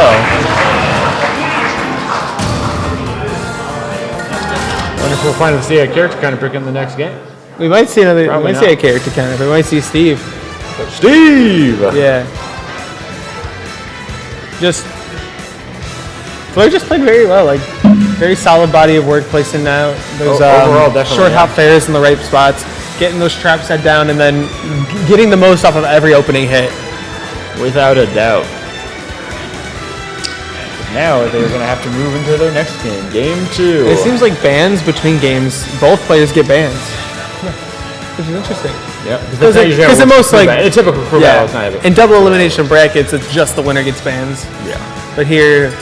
We'll finally see a character counter pick in the next game. We might see another. We might see a character counter. We might see Steve. Steve. Yeah. Fleur just played very well. Like, very solid body of work placing out those overall, short hop fairs in the right spots, getting those traps set down, and then getting the most off of every opening hit. Without a doubt. Now they're going to have to move into their next game, Game 2. It seems like bans between games, both players get bans. Which is interesting. Yeah, because the most it's typical crew battle. It's not in double elimination brackets, it's just the winner gets bans. Yeah. But here,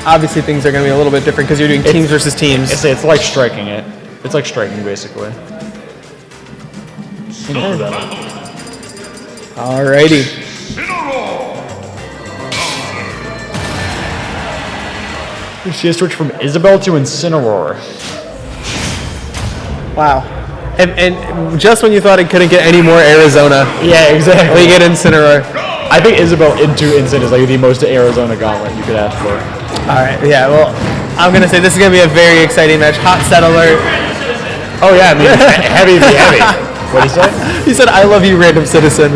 obviously things are going to be a little bit different because you're doing teams versus teams. It's like striking it. It's like striking basically. Alrighty. She has switched from Isabelle to Incineroar. Wow. And just when you thought it couldn't get any more Arizona. Yeah, exactly. We get Incineroar. I think Isabelle into Incin is like the most Arizona gauntlet you could ask for. Alright, yeah, well, I'm going to say this is going to be a very exciting match. Hot set alert. Oh yeah, I mean, heavy be heavy. What did he say? He said, I love you, random citizen.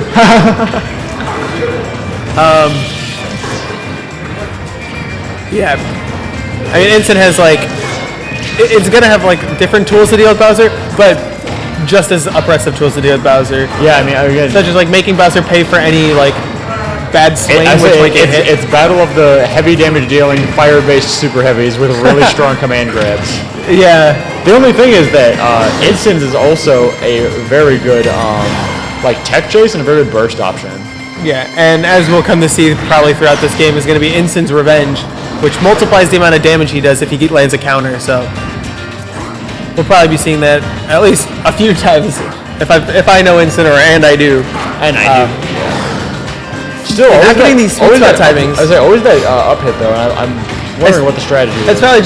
Yeah. I mean, Incin has it's gonna have different tools to deal with Bowser, but just as oppressive tools to deal with Bowser. Yeah, I mean, such as making Bowser pay for any bad swing, it's battle of the heavy damage dealing fire-based super heavies with really strong command grabs. Yeah. The only thing is that Incin's is also a very good tech chase and a very good burst option. Yeah, and as we'll come to see probably throughout this game is going to be Incin's Revenge, which multiplies the amount of damage he does if he lands a counter, so. we'll probably be seeing that at least a few times if I know Instant and I do. And I do. Still, not always getting these sweet spot timings. I was like, always that up hit though. And I'm wondering what the strategy is. It's probably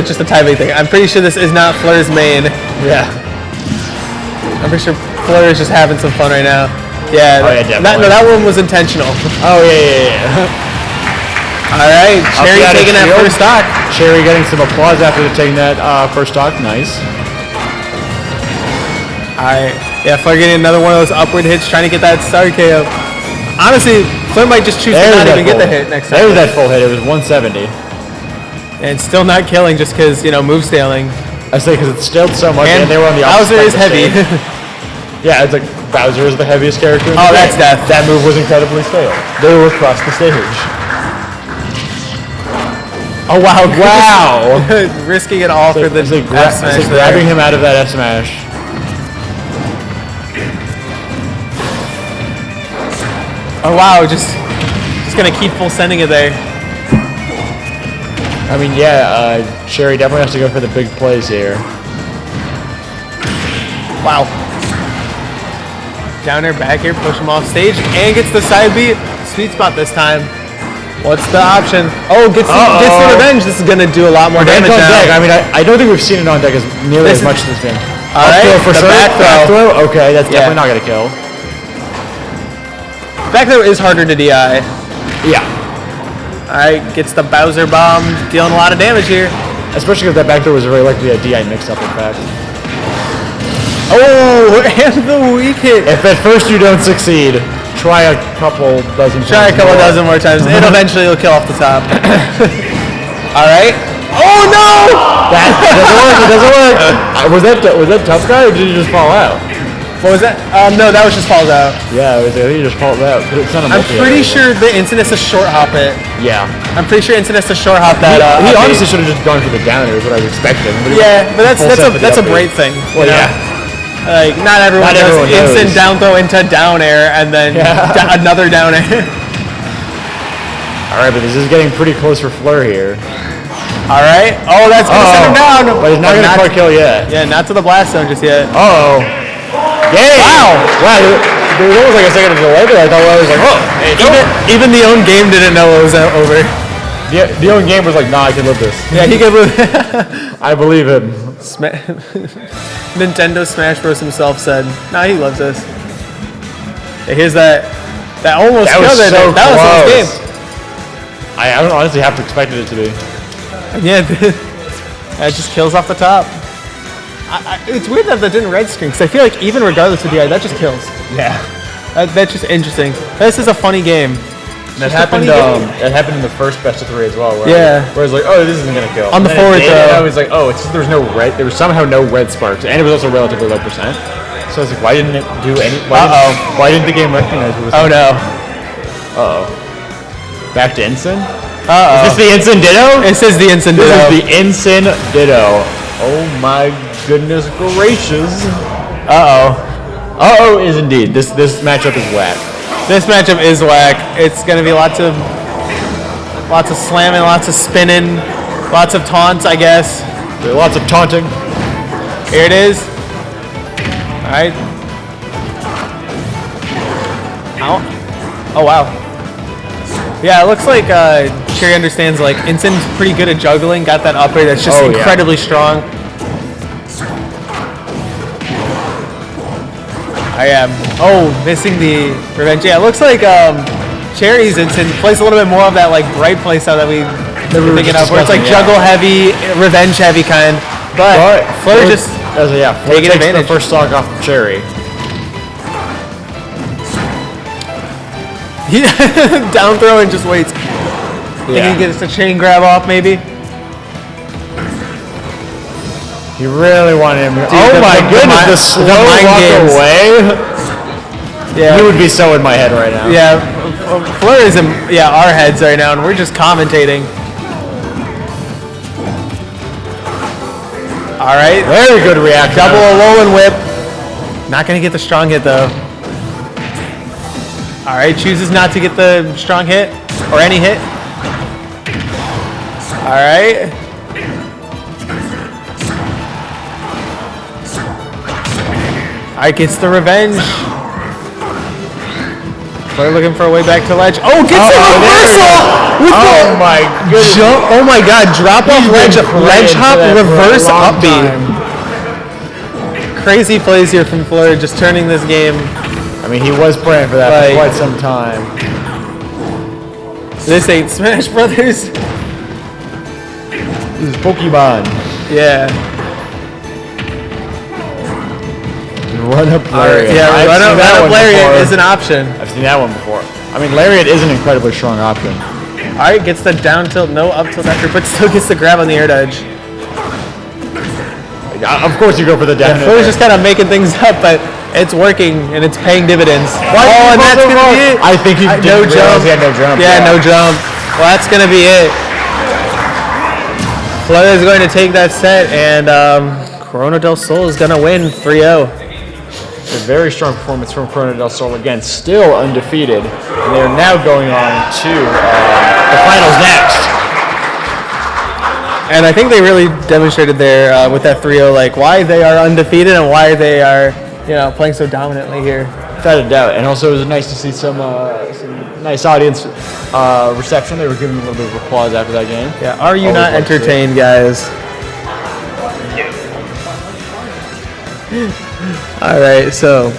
just a timing thing. I'm pretty sure this is not Fleur's main. Yeah. I'm pretty sure Fleur is just having some fun right now. Yeah. Oh, yeah, definitely. That one was intentional. Oh yeah. All right, Cherry taking that first stock. Cherry getting some applause after taking that first stock. Nice. All right. Yeah, Fleur getting another one of those upward hits, trying to get that star KO. Honestly, Fleur might just choose to not even get the hit next time. There was that full hit. It was 170. And still not killing just because, move scaling. I say because it scaled so much and they were on the Bowser opposite is heavy. Yeah, it's like Bowser is the heaviest character in the game. That's death. That move was incredibly scaled. They were across the stage. Oh, wow. Wow. Risking it all for the F smash. Grabbing him out of that F smash. Oh, wow. Just going to keep full sending it there. I mean, yeah, Cherry definitely has to go for the big plays here. Wow. Down air, back air, push him off stage, and gets the side beat. Sweet spot this time. What's the option? Oh, gets the revenge. This is going to do a lot more damage on now. Deck. I mean, I don't think we've seen it on deck as nearly as much as this game. All right, for the sure. back throw. Okay, that's definitely not going to kill. Back throw is harder to DI. Yeah. All right, gets the Bowser bomb, dealing a lot of damage here. Especially because that back throw was very likely a DI mix-up, in fact. Oh, and the weak hit. If at first you don't succeed, try a couple dozen more times. And eventually it'll kill off the top. All right. Oh no! That doesn't work. Was that tough guy or did he just fall out? What was that? No, that was just falls out. Yeah, I think he just fall out. But it's not a I'm pretty sure the instant is a short hop it. Yeah. I'm pretty sure instant is a short hop that. He honestly should have just gone for the down air is what I was expecting. But that's a great thing. Well, yeah. Like not everyone does instant down throw into down air and then another down air. All right, but this is getting pretty close for Fleur here. All right. Oh, that's gonna send him down. But he's not gonna quite kill yet. Yeah, not to the blast zone just yet. Oh. Yay! Wow. There was almost like a second of delay there. I thought I was like, Even the own game didn't know it was over. The own game was like, nah, I can live this. Yeah, he could live. I believe him. Nintendo Smash Bros. Himself said, nah, he loves this. Yeah, here's that almost killed it. That was his game. I don't honestly have to expect it to be. Yeah, that just kills off the top. It's weird that didn't red screen because I feel like even regardless of DI, that just kills. Yeah. That's just interesting. This is a funny game. That happened. That happened in the first best of 3 as well. Where it's like, oh, this isn't gonna kill. On the forward though, I was like, oh, it's just there was no red. There was somehow no red sparks, and it was also relatively low percent. So I was like, why didn't it do any? Why didn't the game recognize it was? Oh no. Back to Ensign. Is this the Ensign Ditto? It says the Ensign Ditto. This is the Ensign Ditto. Oh my goodness gracious. Uh-oh is indeed. This matchup is whack. This matchup is whack. It's gonna be lots of slamming, lots of spinning, lots of taunts, I guess. Lots of taunting. Here it is. All right. Ow. Oh wow. Yeah, it looks like Cherry understands like Instin's pretty good at juggling. Got that up air that's just incredibly strong. I am. Missing the revenge. Yeah, it looks like Cherry's Instant plays a little bit more of that like bright play style that we were thinking of, where it's like juggle heavy, revenge heavy kind. But Fleur just taking advantage. The first stock off of Cherry. He down throw and just waits. Think he gets the chain grab off maybe. He really wanted him. Oh my goodness, the slow walk away. Yeah, he would be so in my head right now. Yeah, Fleur is in our heads right now, and we're just commentating. All right, very good reaction. Double a roll and whip. Not gonna get the strong hit though. All right, chooses not to get the strong hit or any hit. All right. Hight gets the revenge. Fleur looking for a way back to ledge. Oh, gets the reversal! Oh my goodness. Jump. Oh my god, drop off ledge hop, reverse up B. Crazy plays here from Fleur, just turning this game. I mean, he was praying for that for quite some time. This ain't Smash Brothers. This is Pokemon. Yeah. Run up Lariat. Yeah, run up Lariat is an option. I've seen that one before. I mean, Lariat is an incredibly strong option. Alright, gets the down tilt, no up tilt after, but still gets the grab on the air dodge. Of course you go for the down. Fleur's just kind of making things up, but it's working and it's paying dividends. And that's going to be it. I think he no jump. He had no jump. Yeah, no jump. Well, that's going to be it. Fleur is going to take that set, and Corona del Sol is going to win 3-0. A very strong performance from Corona del Sol again, still undefeated, and they are now going on to the finals next. And I think they really demonstrated there with that 3-0, like why they are undefeated and why they are, playing so dominantly here. Without a doubt, and also it was nice to see some nice audience reception. They were giving a little bit of applause after that game. Yeah, are you not entertained, guys? All right, so.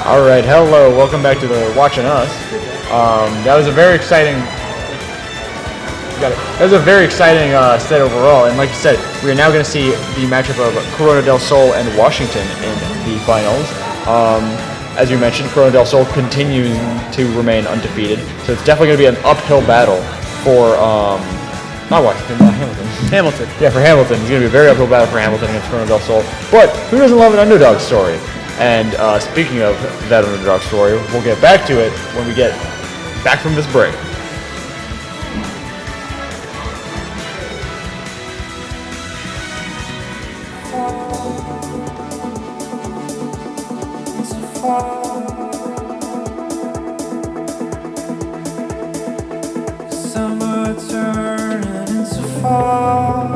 All right, hello, welcome back to the Watching Us. That was a very exciting. That was a very exciting set overall, and like you said, we are now going to see the matchup of Corona del Sol and Washington in the finals. As you mentioned, Corona del Sol continues to remain undefeated, so it's definitely going to be an uphill battle for not Washington, Hamilton. Hamilton. Yeah, for Hamilton, it's going to be a very uphill battle for Hamilton against Corona del Sol. But who doesn't love an underdog story? And speaking of that underdog story, we'll get back to it when we get back from this break. Summer turning into fall.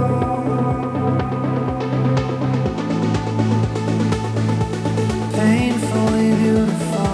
Painfully beautiful.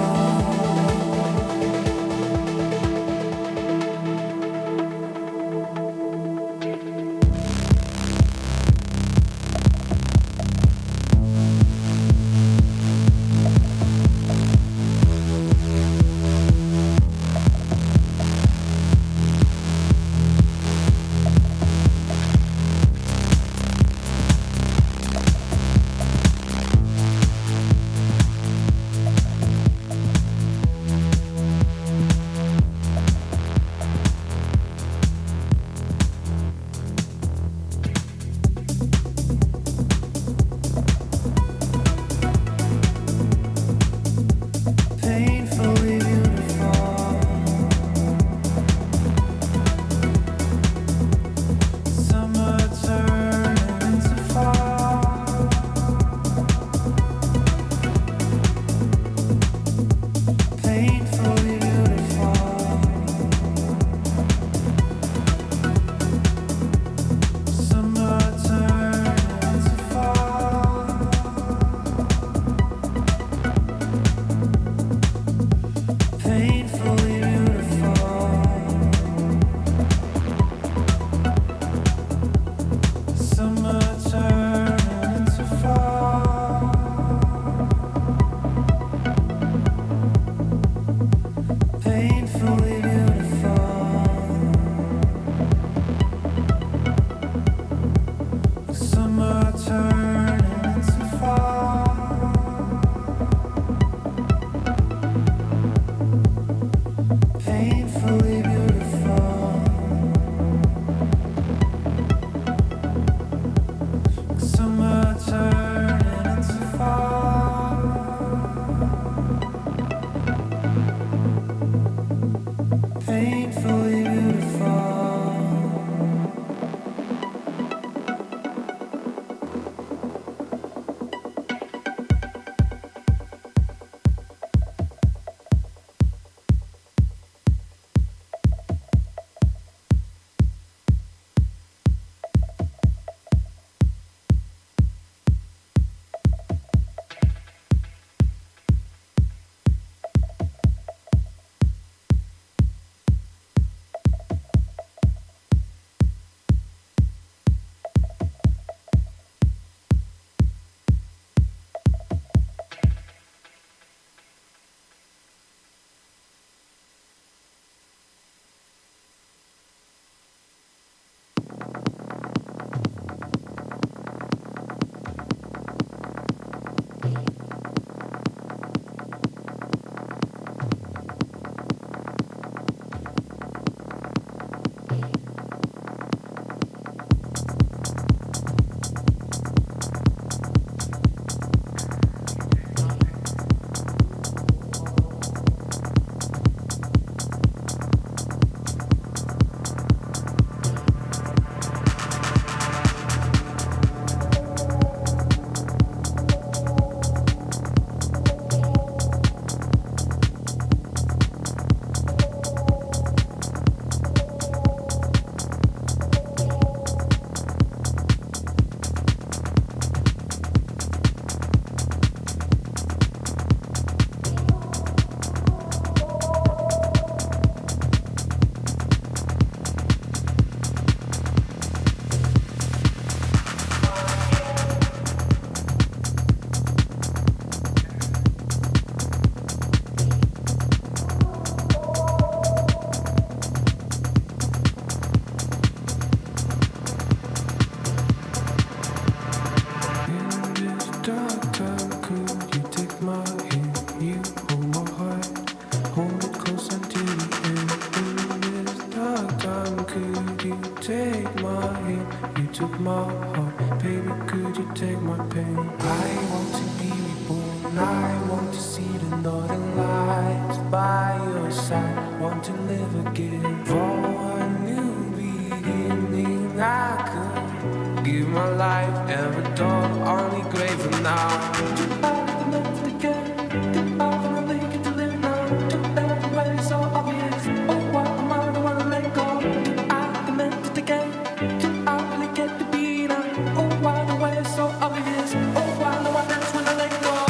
you take my pain? I want to be reborn. I want to see the northern lights by your side. Want to live again for a new beginning. I could give my life every dawn, only grave for now. I left again. I finally get to live now. That way so obvious. Oh, why am I the one to let go? I meant it again. I really get to be now. Oh, why the way so obvious. Oh, why no one else when I let go?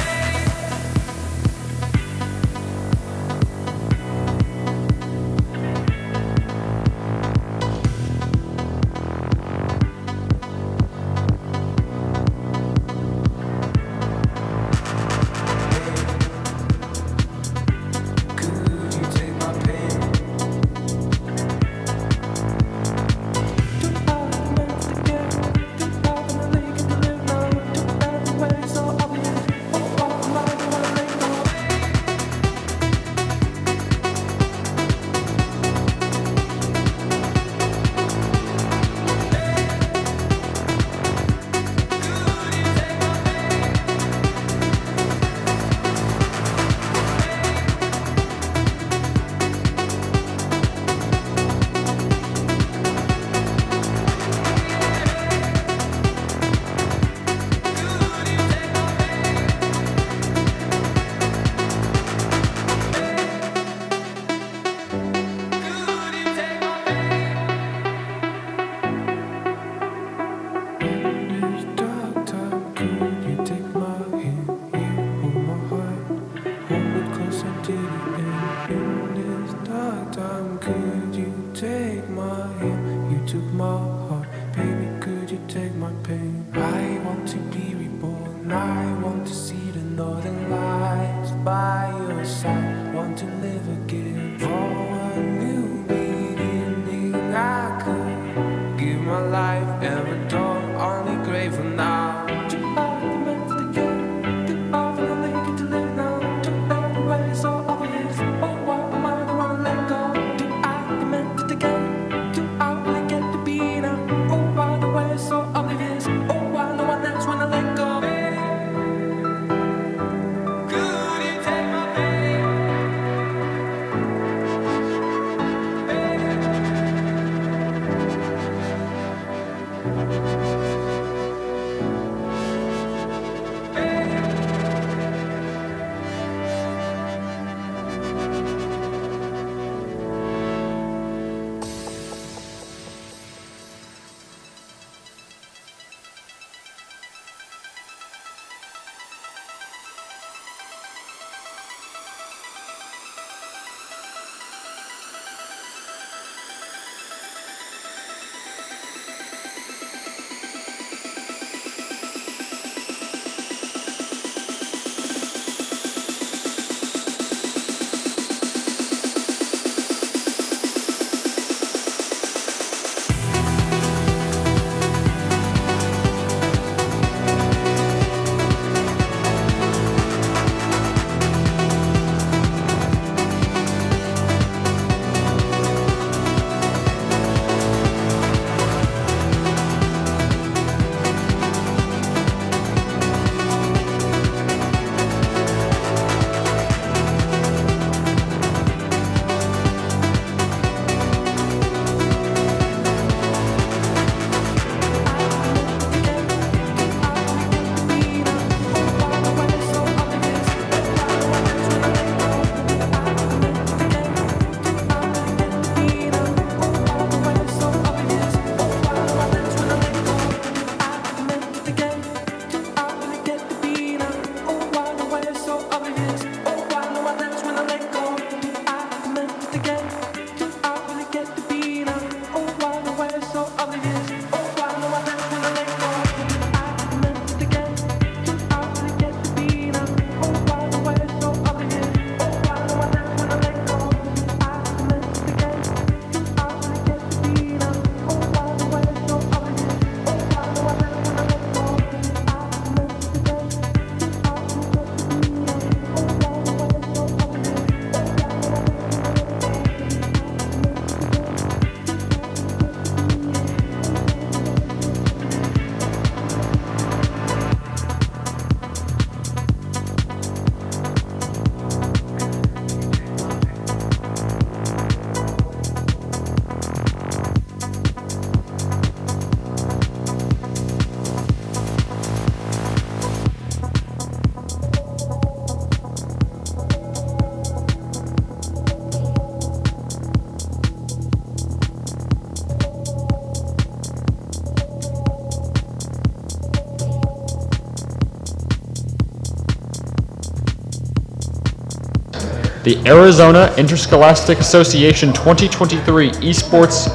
The Arizona Interscholastic Association 2023 Esports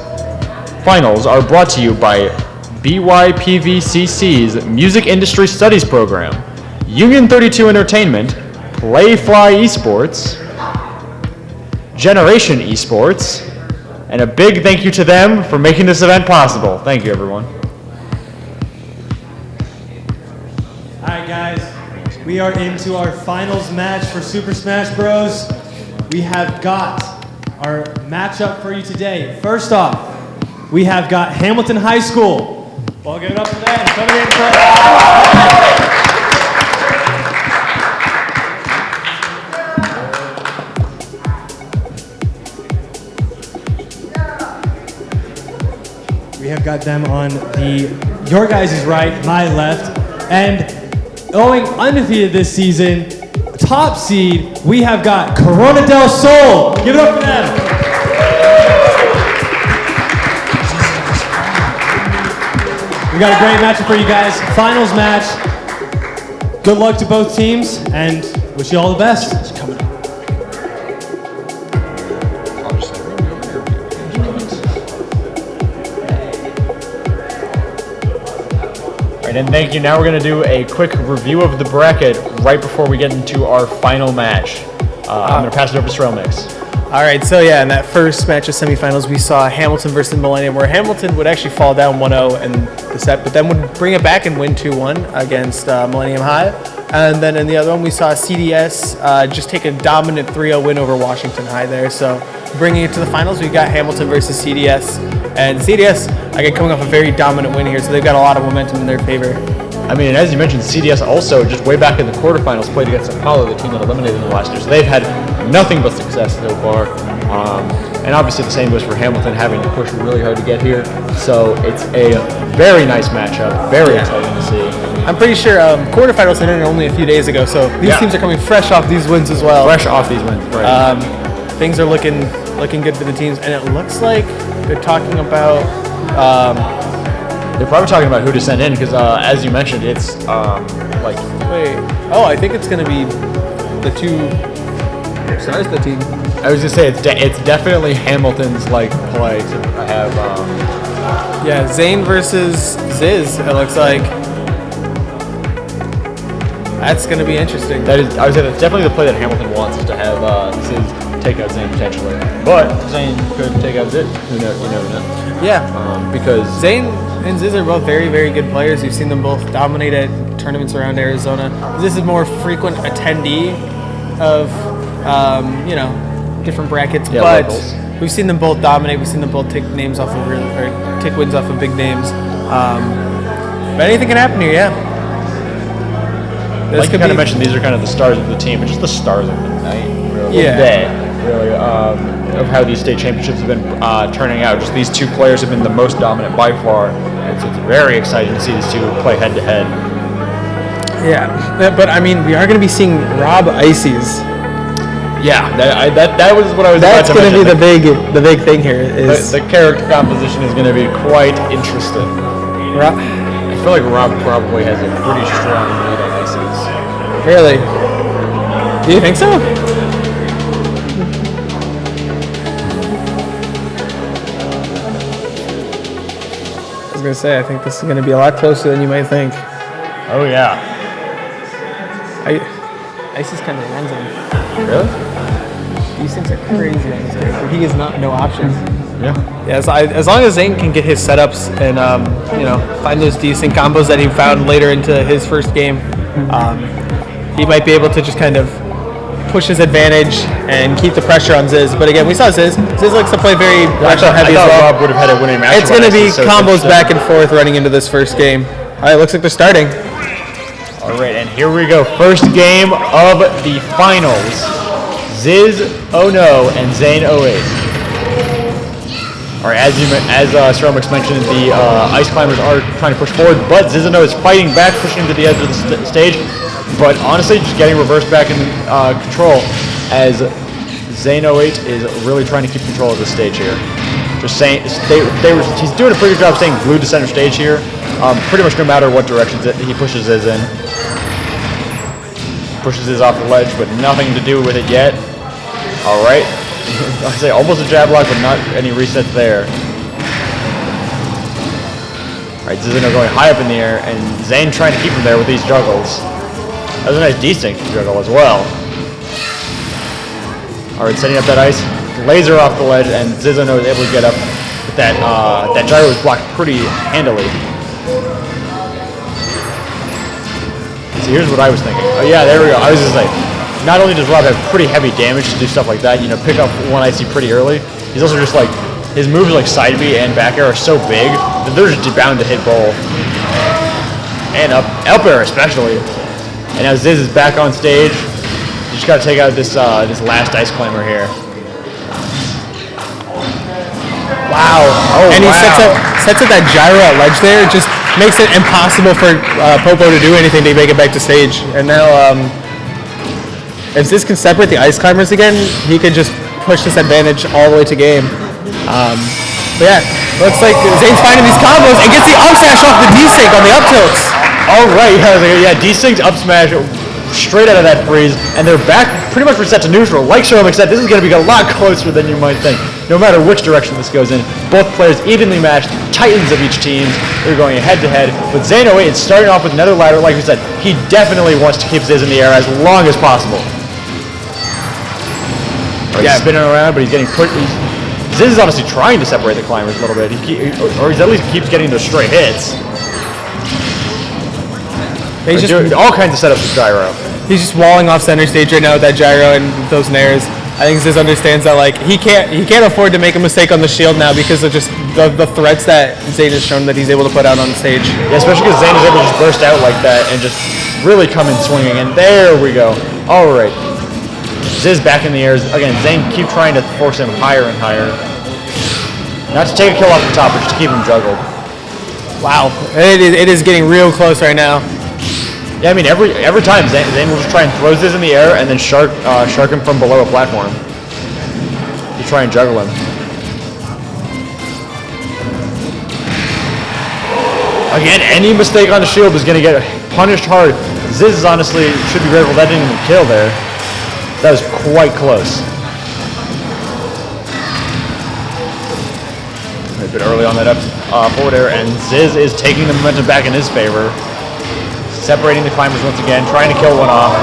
Finals are brought to you by BYPVCC's Music Industry Studies Program, Union 32 Entertainment, Playfly Esports, Generation Esports, and a big thank you to them for making this event possible. Thank you, everyone. All right, guys, we are into our finals match for Super Smash Bros. We have got our matchup for you today. First off, we have got Hamilton High School. Well, give it up for that. Coming in We have got them on your guys' right, my left, and going undefeated this season, top seed, we have got Corona del Sol. Give it up for them. We got a great matchup for you guys. Finals match. Good luck to both teams, and wish you all the best. It's coming up. And thank you. Now we're going to do a quick review of the bracket right before we get into our final match. I'm going to pass it over to Ceremonies. All right, so yeah, in that first match of semifinals, we saw Hamilton versus Millennium, where Hamilton would actually fall down 1-0 in the set, but then would bring it back and win 2-1 against Millennium High. And then in the other one, we saw CDS just take a dominant 3-0 win over Washington High there. So bringing it to the finals, we got Hamilton versus CDS. And CDS, again, coming off a very dominant win here, so they've got a lot of momentum in their favor. I mean, as you mentioned, CDS also, just way back in the quarterfinals, played against Apollo, the team that eliminated them last year. So they've had nothing but success so far. And obviously the same goes for Hamilton, having to push really hard to get here. So it's a very nice matchup, very exciting to see. I'm pretty sure quarterfinals ended only a few days ago, so these teams are coming fresh off these wins as well. Fresh off these wins, right. Things are looking good for the teams, and it looks like they're talking about... they're probably talking about who to send in, because as you mentioned, it's I think it's going to be the two stars of the team. I was going to say, it's definitely Hamilton's play to have... Zane versus Ziz, it looks like. That's going to be interesting. I would say that's definitely the play that Hamilton wants, is to have Ziz take out Zane potentially. But Zane could take out Ziz. You never know. Yeah. Because Zane and Ziz are both very, very good players. You've seen them both dominate at tournaments around Arizona. Ziz is more frequent attendee of, different brackets, but locals. We've seen them both dominate. We've seen them both take names off of take wins off of big names. But anything can happen here, yeah. Like you kind of mentioned, these are kind of the stars of the team, but just the stars of the night, really. Of how these state championships have been turning out. Just these two players have been the most dominant by far, and so it's very exciting to see these two play head to head. Yeah, but I mean, we are going to be seeing Rob Ices. Yeah, that was what I was about to mention. That's going to be the big thing here. Is the character composition is going to be quite interesting. I feel like Rob probably has a pretty strong lead on Ices. Really? Do you think so? I was going to say, I think this is going to be a lot closer than you might think. Oh, yeah. Ices kind of runs him. Really? These things are crazy on this character. He has no options. Yeah. As long as Zane can get his setups and find those decent combos that he found later into his first game, he might be able to just kind of push his advantage and keep the pressure on Ziz. But again, we saw Ziz. Ziz likes to play very action heavy as well. Rob would have had a winning match. It's going to be combos back and forth running into this first game. All right, looks like they're starting. All right, and here we go. First game of the finals. Ziz Ono and Zane 08. All right, as Stromix mentioned, the Ice Climbers are trying to push forward, but Ziz Ono is fighting back, pushing to the edge of the stage. But honestly, just getting reversed back in control, as Zane 08 is really trying to keep control of the stage here. Just saying, he's doing a pretty good job staying glued to center stage here. Pretty much no matter what directions he pushes Ziz in. Pushes Ziz off the ledge, but nothing to do with it yet. All right. I say almost a jab block, but not any resets there. All right, Zizano going high up in the air, and Zane trying to keep him there with these juggles. That was a nice desync juggle as well. All right, setting up that ice, laser off the ledge, and Zizano is able to get up with that. That gyro was blocked pretty handily. So here's what I was thinking. Oh yeah, there we go. I was just like, not only does Rob have pretty heavy damage to do stuff like that, you know, pick up one icy pretty early, he's also just like, his moves like side B and back air are so big that they're just bound to hit both. And up air especially. And now Ziz is back on stage. You just gotta take out this this last ice climber here. Wow. Oh, And he sets up that gyro at ledge there. It just makes it impossible for Popo to do anything to make it back to stage. And now, if Ziz can separate the ice climbers again, he could just push this advantage all the way to game. But yeah, looks like Zane's finding these combos and gets the up smash off the desync on the up tilts. All right, yeah, desynced up smash straight out of that freeze, and they're back pretty much reset to neutral. Like Sherlock said, this is going to be a lot closer than you might think. No matter which direction this goes in, both players evenly matched, titans of each team. They're going head to head. With Zane 08 starting off with another ladder, like we said, he definitely wants to keep Ziz in the air as long as possible. He's spinning around, but he's getting put. Ziz is obviously trying to separate the climbers a little bit, or he at least keeps getting those stray hits. He's just doing all kinds of setups with gyro. He's just walling off center stage right now with that gyro and those nairs. I think Ziz understands that like he can't afford to make a mistake on the shield now because of just the threats that Zane has shown that he's able to put out on the stage. Yeah, especially because Zane is able to just burst out like that and just really come in swinging. And there we go. All right. Ziz back in the air. Again, Zane keep trying to force him higher and higher. Not to take a kill off the top, but just to keep him juggled. Wow, it is getting real close right now. Yeah, I mean every time Zane will just try and throw Ziz in the air and then shark him from below a platform. To try and juggle him. Again, any mistake on the shield is going to get punished hard. Ziz honestly should be grateful that didn't even kill there. That was quite close. A bit early on that up forward air, and Ziz is taking the momentum back in his favor. Separating the climbers once again, trying to kill one off.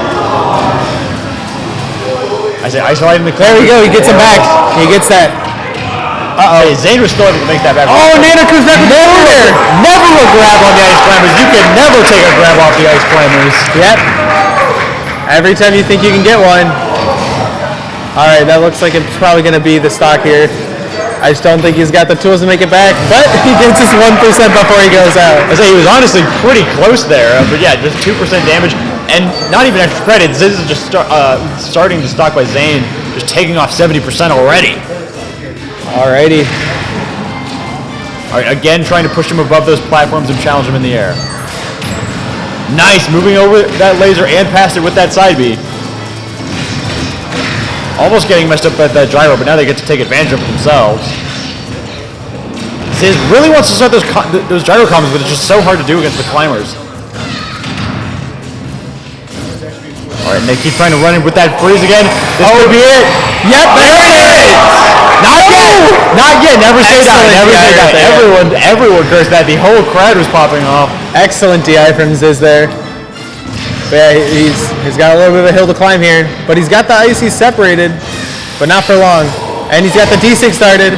I say isolating the climbers. There we go, he gets him back. He gets that. Hey, Zane was still able to make that back. Oh, Nana comes back with the there. Never a grab on the ice climbers. You can never take a grab off the ice climbers. Yep. Every time you think you can get one. All right, that looks like it's probably going to be the stock here. I just don't think he's got the tools to make it back, but he gets his 1% before he goes out. I say he was honestly pretty close there, but yeah, just 2% damage, and not even extra credit. Ziz is just starting to stock by Zane, just taking off 70% already. Alrighty. All right, again trying to push him above those platforms and challenge him in the air. Nice, moving over that laser and past it with that side B. Almost getting messed up by that gyro, but now they get to take advantage of it themselves. Ziz really wants to start those gyro combos, but it's just so hard to do against the climbers. All right, and they keep trying to run in with that freeze again. This could be it. Yep, there it is. Not yet. Not yet. Never say that. Never say that. Everyone cursed that. The whole crowd was popping off. Excellent DI from Ziz there. But yeah, he's got a little bit of a hill to climb here, but he's got the icy separated, but not for long. And he's got the desync started.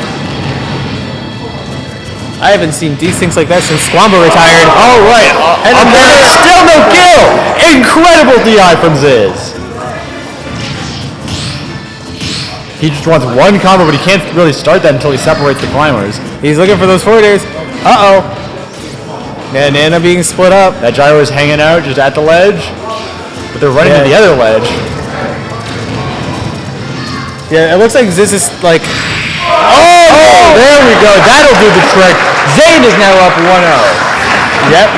I haven't seen desyncs like that since Squamba retired. All right, and there's still no kill. Incredible DI from Ziz. He just wants one combo, but he can't really start that until he separates the climbers. He's looking for those forward airs. Uh-oh. Yeah, Nana being split up. That gyro is hanging out just at the ledge, but they're running to the other ledge. Yeah, it looks like Ziz is like... Oh, there we go. That'll do the trick. Zane is now up 1-0. Yep.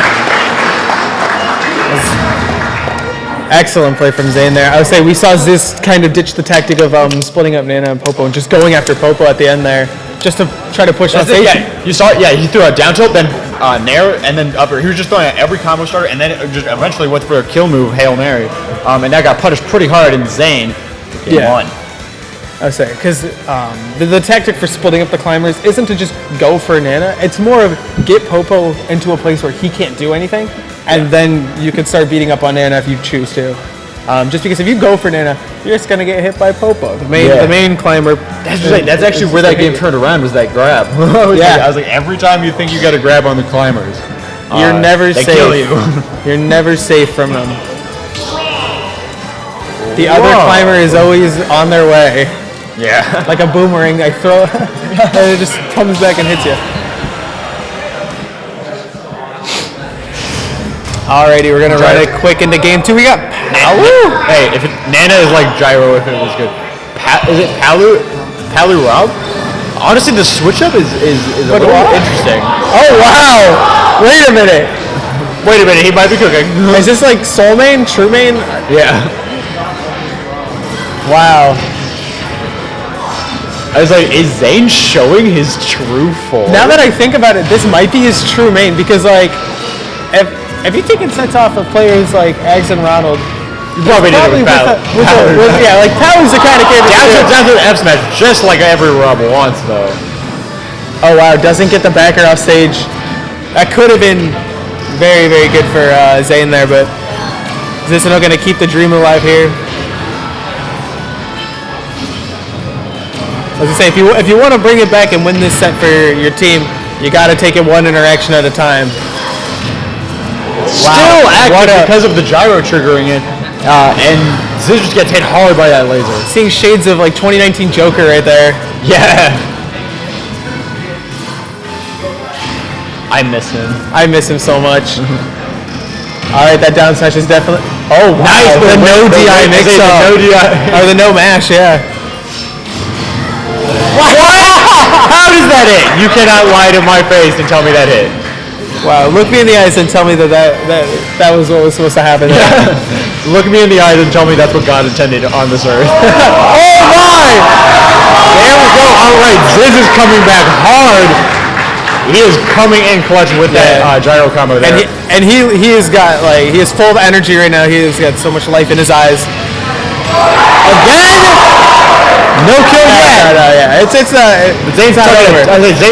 Excellent play from Zane there. I would say we saw Ziz kind of ditch the tactic of splitting up Nana and Popo and just going after Popo at the end there, just to try to push on stage. Yeah, you saw it. Yeah, he threw a down tilt, then nair, and then up. He was just throwing at every combo starter, and then it just eventually went for a kill move, Hail Mary, and that got punished pretty hard in Zane. Won. I would say, because the tactic for splitting up the climbers isn't to just go for Nana. It's more of get Popo into a place where he can't do anything, and then you can start beating up on Nana if you choose to. Just because if you go for Nana, you're just going to get hit by Popo, the main climber. That's actually where that game turned around, was that grab. I was like, every time you think you got a grab on the climbers, you're never they safe. kill you. You're never safe from them. The other climber is always on their way. Yeah. Like a boomerang, I throw and it just comes back and hits you. Alrighty, we're gonna run it quick into game 2. We got Palu. Hey, Nana is like gyro if it was good. Is it Palu Rob? Honestly, the switch up is a little interesting. Oh wow! Wait a minute. He might be cooking. Is this like soul main, true main? Yeah. Wow. I was like, is Zane showing his true form? Now that I think about it, this might be his true main because like, if you taken sets off of players like Ags and Ronald, you probably did it with Palu. Yeah, like Palu's the kind of kid. Down to the F smash, just like every Rob wants though. Oh wow, doesn't get the backer off stage. That could have been very, very good for Zane there, but is Zissano going to keep the dream alive here? As I say, if you want to bring it back and win this set for your team, you got to take it one interaction at a time. Still active because of the gyro triggering it, and Ziz gets hit hard by that laser. Seeing shades of like 2019 Joker right there. Yeah. I miss him so much. All right, that down smash is definitely. Oh wow! Nice, the no DI mix up. No DI. Or the no mash, yeah. What? How does that hit? You cannot lie to my face and tell me that hit. Wow, look me in the eyes and tell me that was what was supposed to happen. Look me in the eyes and tell me that's what God intended on this earth. Oh my! There we go. All right, Ziz is coming back hard. He is coming in clutch with that gyro combo there. And he has got like he is full of energy right now. He has got so much life in his eyes. Again, no kill yet. No, yeah. Zane's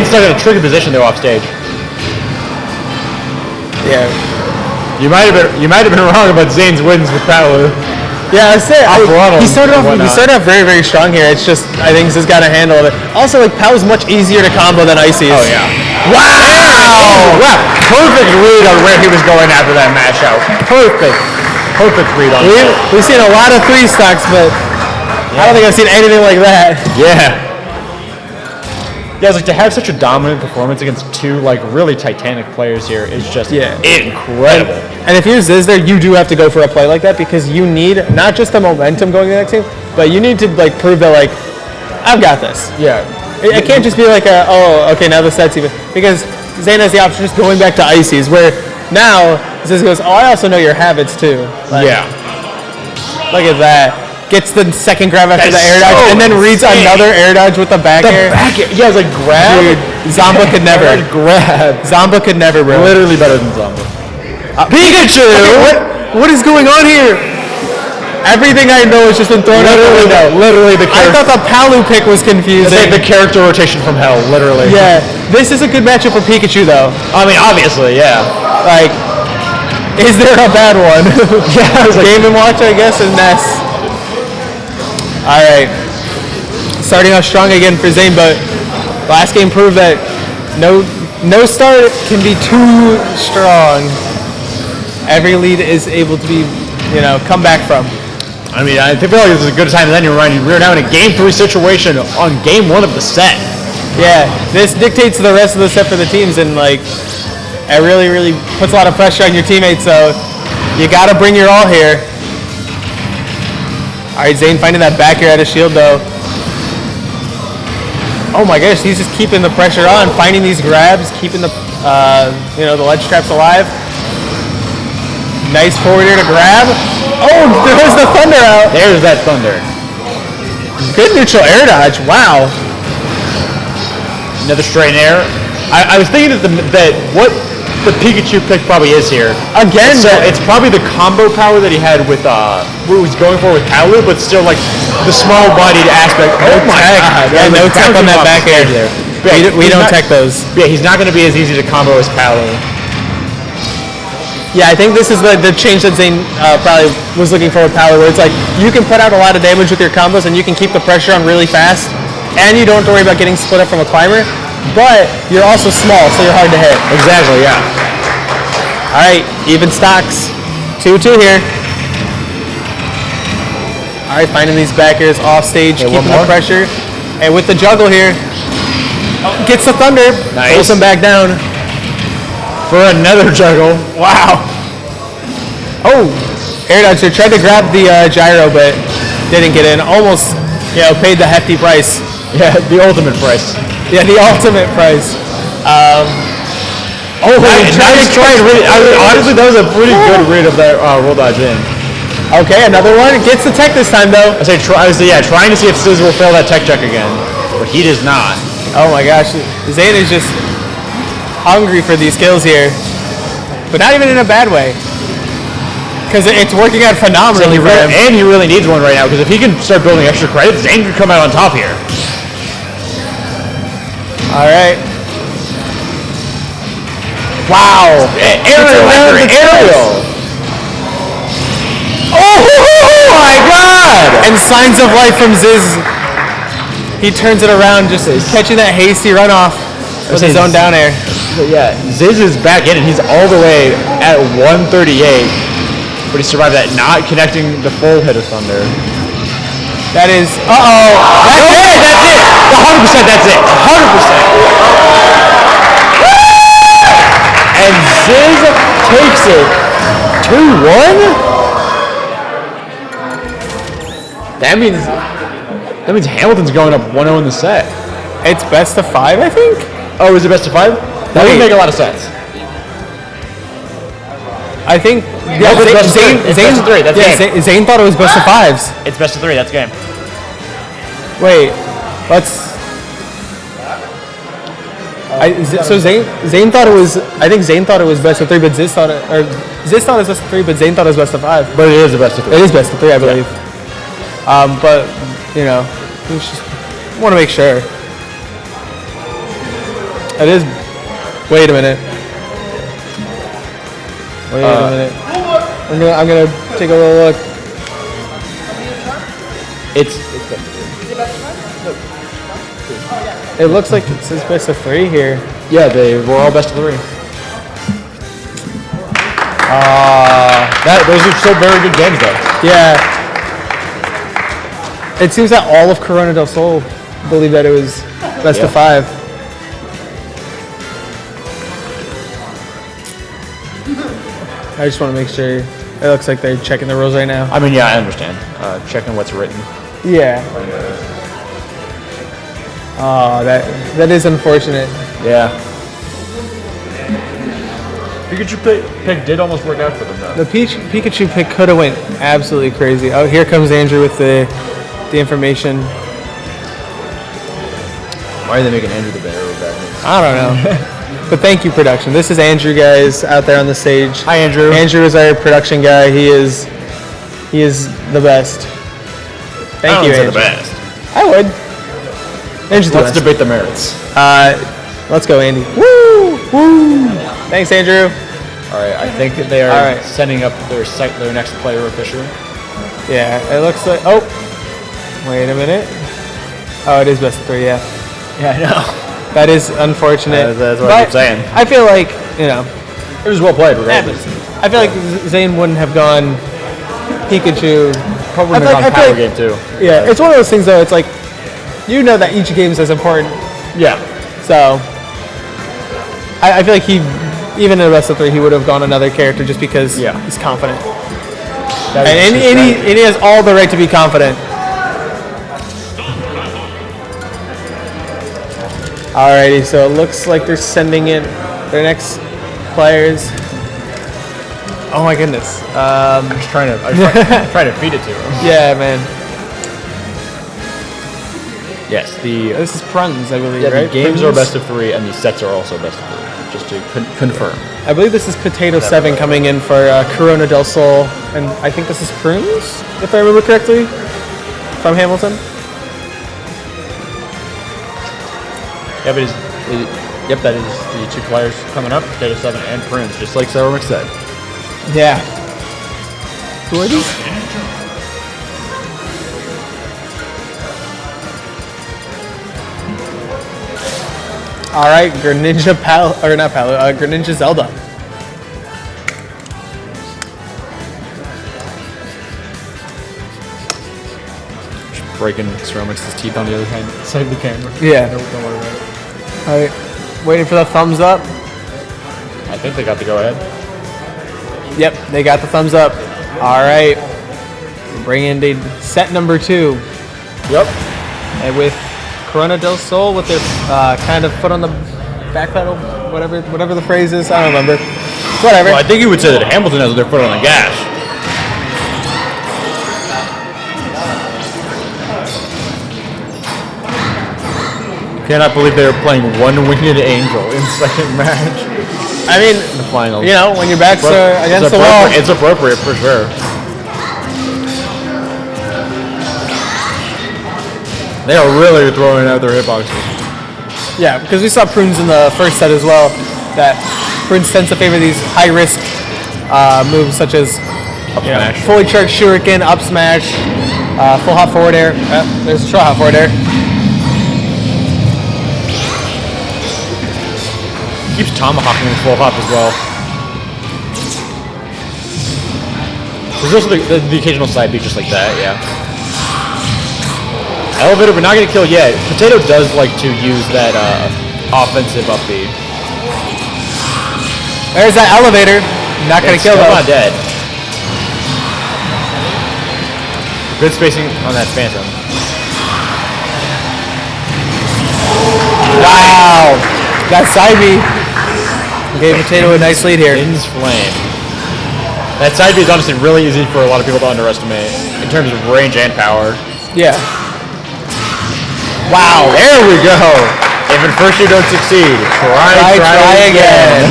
stuck in a tricky position though off stage. Yeah. You might have been wrong about Zane's wins with Palu. Yeah, I said he started off very, very strong here. It's just I think he's got a handle of it. Also, like Palu's much easier to combo than Icy's. Oh yeah. Wow! Wow! Perfect read on where he was going after that mash out. Perfect read on that. We've seen a lot of 3 stocks, but I don't think I've seen anything like that. Yeah. Yeah, it's like to have such a dominant performance against 2 like really titanic players here is just incredible. And if you're Ziz there, you do have to go for a play like that because you need not just the momentum going to the next game, but you need to like prove that like I've got this. Yeah. It can't just be like okay, now the set's even because Zane has the option of just going back to Icy's where now Ziz goes, I also know your habits too. Like, yeah. Look at that. Gets the second grab after the air dodge, and then reads another air dodge with the back air. Yeah, it's like grab. Dude, Zomba could never. Grab. Zomba could never, bro. Literally better than Zomba. Pikachu! Okay, what is going on here? Everything I know has just been thrown out the window. Literally the character. I thought the Palu pick was confusing. It's like the character rotation from hell, literally. Yeah. This is a good matchup for Pikachu, though. I mean, obviously, yeah. Like, is there a bad one? Yeah, Game & Watch, I guess, and Ness. All right, starting off strong again for Zane, but last game proved that no start can be too strong. Every lead is able to be, come back from. I mean, I feel like this is a good time. And then we're now in a game 3 situation on game 1 of the set. Yeah, this dictates the rest of the set for the teams, and like, it really, really puts a lot of pressure on your teammates. So you got to bring your all here. All right, Zane finding that back air at his shield, though. Oh my gosh, he's just keeping the pressure on, finding these grabs, keeping the, the ledge traps alive. Nice forward air to grab. Oh, there's the thunder out. There's that thunder. Good neutral air dodge. Wow. Another straight air. I was thinking that the Pikachu pick probably is here. Again, So it's probably the combo power that he had with what he was going for with Palu, but still like the small-bodied aspect. Oh my god! Yeah, no tech on that back air. there. We don't tech those. Yeah, he's not going to be as easy to combo as Palu. Yeah, I think this is the change that Zane probably was looking for with Power, where it's like you can put out a lot of damage with your combos and you can keep the pressure on really fast, and you don't have to worry about getting split up from a climber, but you're also small, so you're hard to hit. Exactly. Yeah. All right, even stocks. 2-2 here. All right, finding these backers off stage, Okay, keeping one the more. pressure. And with the juggle here, gets the thunder, Nice. pulls him back down. For another juggle. Wow. Oh, air dodger tried to grab the gyro, but didn't get in. Almost, paid the hefty price. Yeah, the ultimate price. Yeah, the ultimate price. Nice try. Honestly, that was a pretty good read of that roll dodge in. Okay, another one. Gets the tech this time, though. I say trying to see if Sizz will fail that tech check again, but he does not. Oh my gosh, Zane is just hungry for these kills here, but not even in a bad way, because it's working out phenomenally for him. And he really needs one right now, because if he can start building extra credits, Zane could come out on top here. All right. Wow. Aerial. Oh my god! And signs of life from Ziz. He turns it around, just catching that hasty runoff with his own down air. Yeah, Ziz is back in, and he's all the way at 138, but he survived that, not connecting the full hit of Thunder. That is, That's it! 100% that's it! 100%! And Ziz takes it 2-1? That means Hamilton's going up 1-0 in the set. it's best of 5, I think. Oh, is it best of 5? That would make a lot of sense. I think. No, it's best of three. It's best of three. That's game. Zane thought it was best of 5s. It's best of 3. That's game. Wait, let's. So Zane thought it was. I think Zane thought it was best of 3, but Ziz thought it was best of 3, but Zane thought it was best of 5. But it is the best of 3. It is best of 3, I believe. But we just want to make sure. It is. Wait a minute. Wait a minute. I'm gonna take a little look. It looks like it says best of 3 here. Yeah, they were all best of 3. Those are still very good games, though. Yeah. It seems that all of Corona del Sol believed that it was best of 5. I just want to make sure. It looks like they're checking the rules right now. I mean, yeah, I understand. Checking what's written. Yeah. Oh, that is unfortunate. Yeah. Pikachu pick did almost work out for them, though. The Pikachu pick could have went absolutely crazy. Oh, here comes Andrew with the information. Why are they making Andrew the bearer of that? I don't know. But thank you, production. This is Andrew, guys, out there on the stage. Hi, Andrew. Andrew is our production guy. He is the best. Thank you, Andrew. The best. I would. Andrew's the Let's best. debate the merits. Let's go, Andy. Woo! Woo! Thanks, Andrew. All right, I think they are All right. setting up their next player officially. Yeah, it looks like. Oh, wait a minute. Oh, it is best of 3. Yeah, Yeah, I know. that is unfortunate. That's what I keep saying. I feel like It was well played, regardless. I feel like Zane wouldn't have gone Pikachu. Probably I feel like- on I feel power like- game too. Yeah, it's one of those things though. It's like that each game is as important. Yeah. So I feel like even in the best of 3, he would have gone another character just because Yeah. he's confident. That And is he has all the right to be confident. Alrighty, so it looks like they're sending in their next players. Oh my goodness. I was trying to feed it to him. Yeah, man. Yes, This is Pruns, I believe, the right? games are Pruns? best of 3, and the sets are also best of 3. just to confirm. I believe this is Potato 7 coming in for Corona del Sol, and I think this is Prunes, if I remember correctly, from Hamilton. Yeah, but yep, that is the two players coming up, Potato 7 and Prunes, just like Sarah said. Yeah. Who are these? All right, Greninja Greninja Zelda. Breaking Ceromix's teeth on the other side of the camera. Yeah. Don't worry about it. All right, waiting for the thumbs up. I think they got the go ahead. Yep, they got the thumbs up. All right, bringing in set number 2. Yep. And with Corona del Sol with their kind of foot on the back pedal, whatever the phrase is, I don't remember. Whatever. Well, I think you would say that Hamilton has their foot on the gas. Cannot believe they were playing one-winged angel in second match. I mean, In the finals. you know, when your backs are against the wall. It's appropriate for sure. They are really throwing out their hitboxes. Yeah, because we saw Prunes in the first set as well. That Prunes tends to favor these high-risk moves such as Smash. fully charged shuriken, up smash, full hop forward air. There's a short hop forward air. Keeps tomahawking with full hop as well. There's also the occasional side beat just like that, yeah. Elevator, but not gonna kill yet. Potato does like to use that offensive up B. There's that elevator. Not gonna kill though. Not dead. Good spacing on that Phantom. Wow, that side B gave Potato a nice lead here. In's Flame. That side B is honestly really easy for a lot of people to underestimate in terms of range and power. Yeah. Wow, there we go. If at first you don't succeed, try again.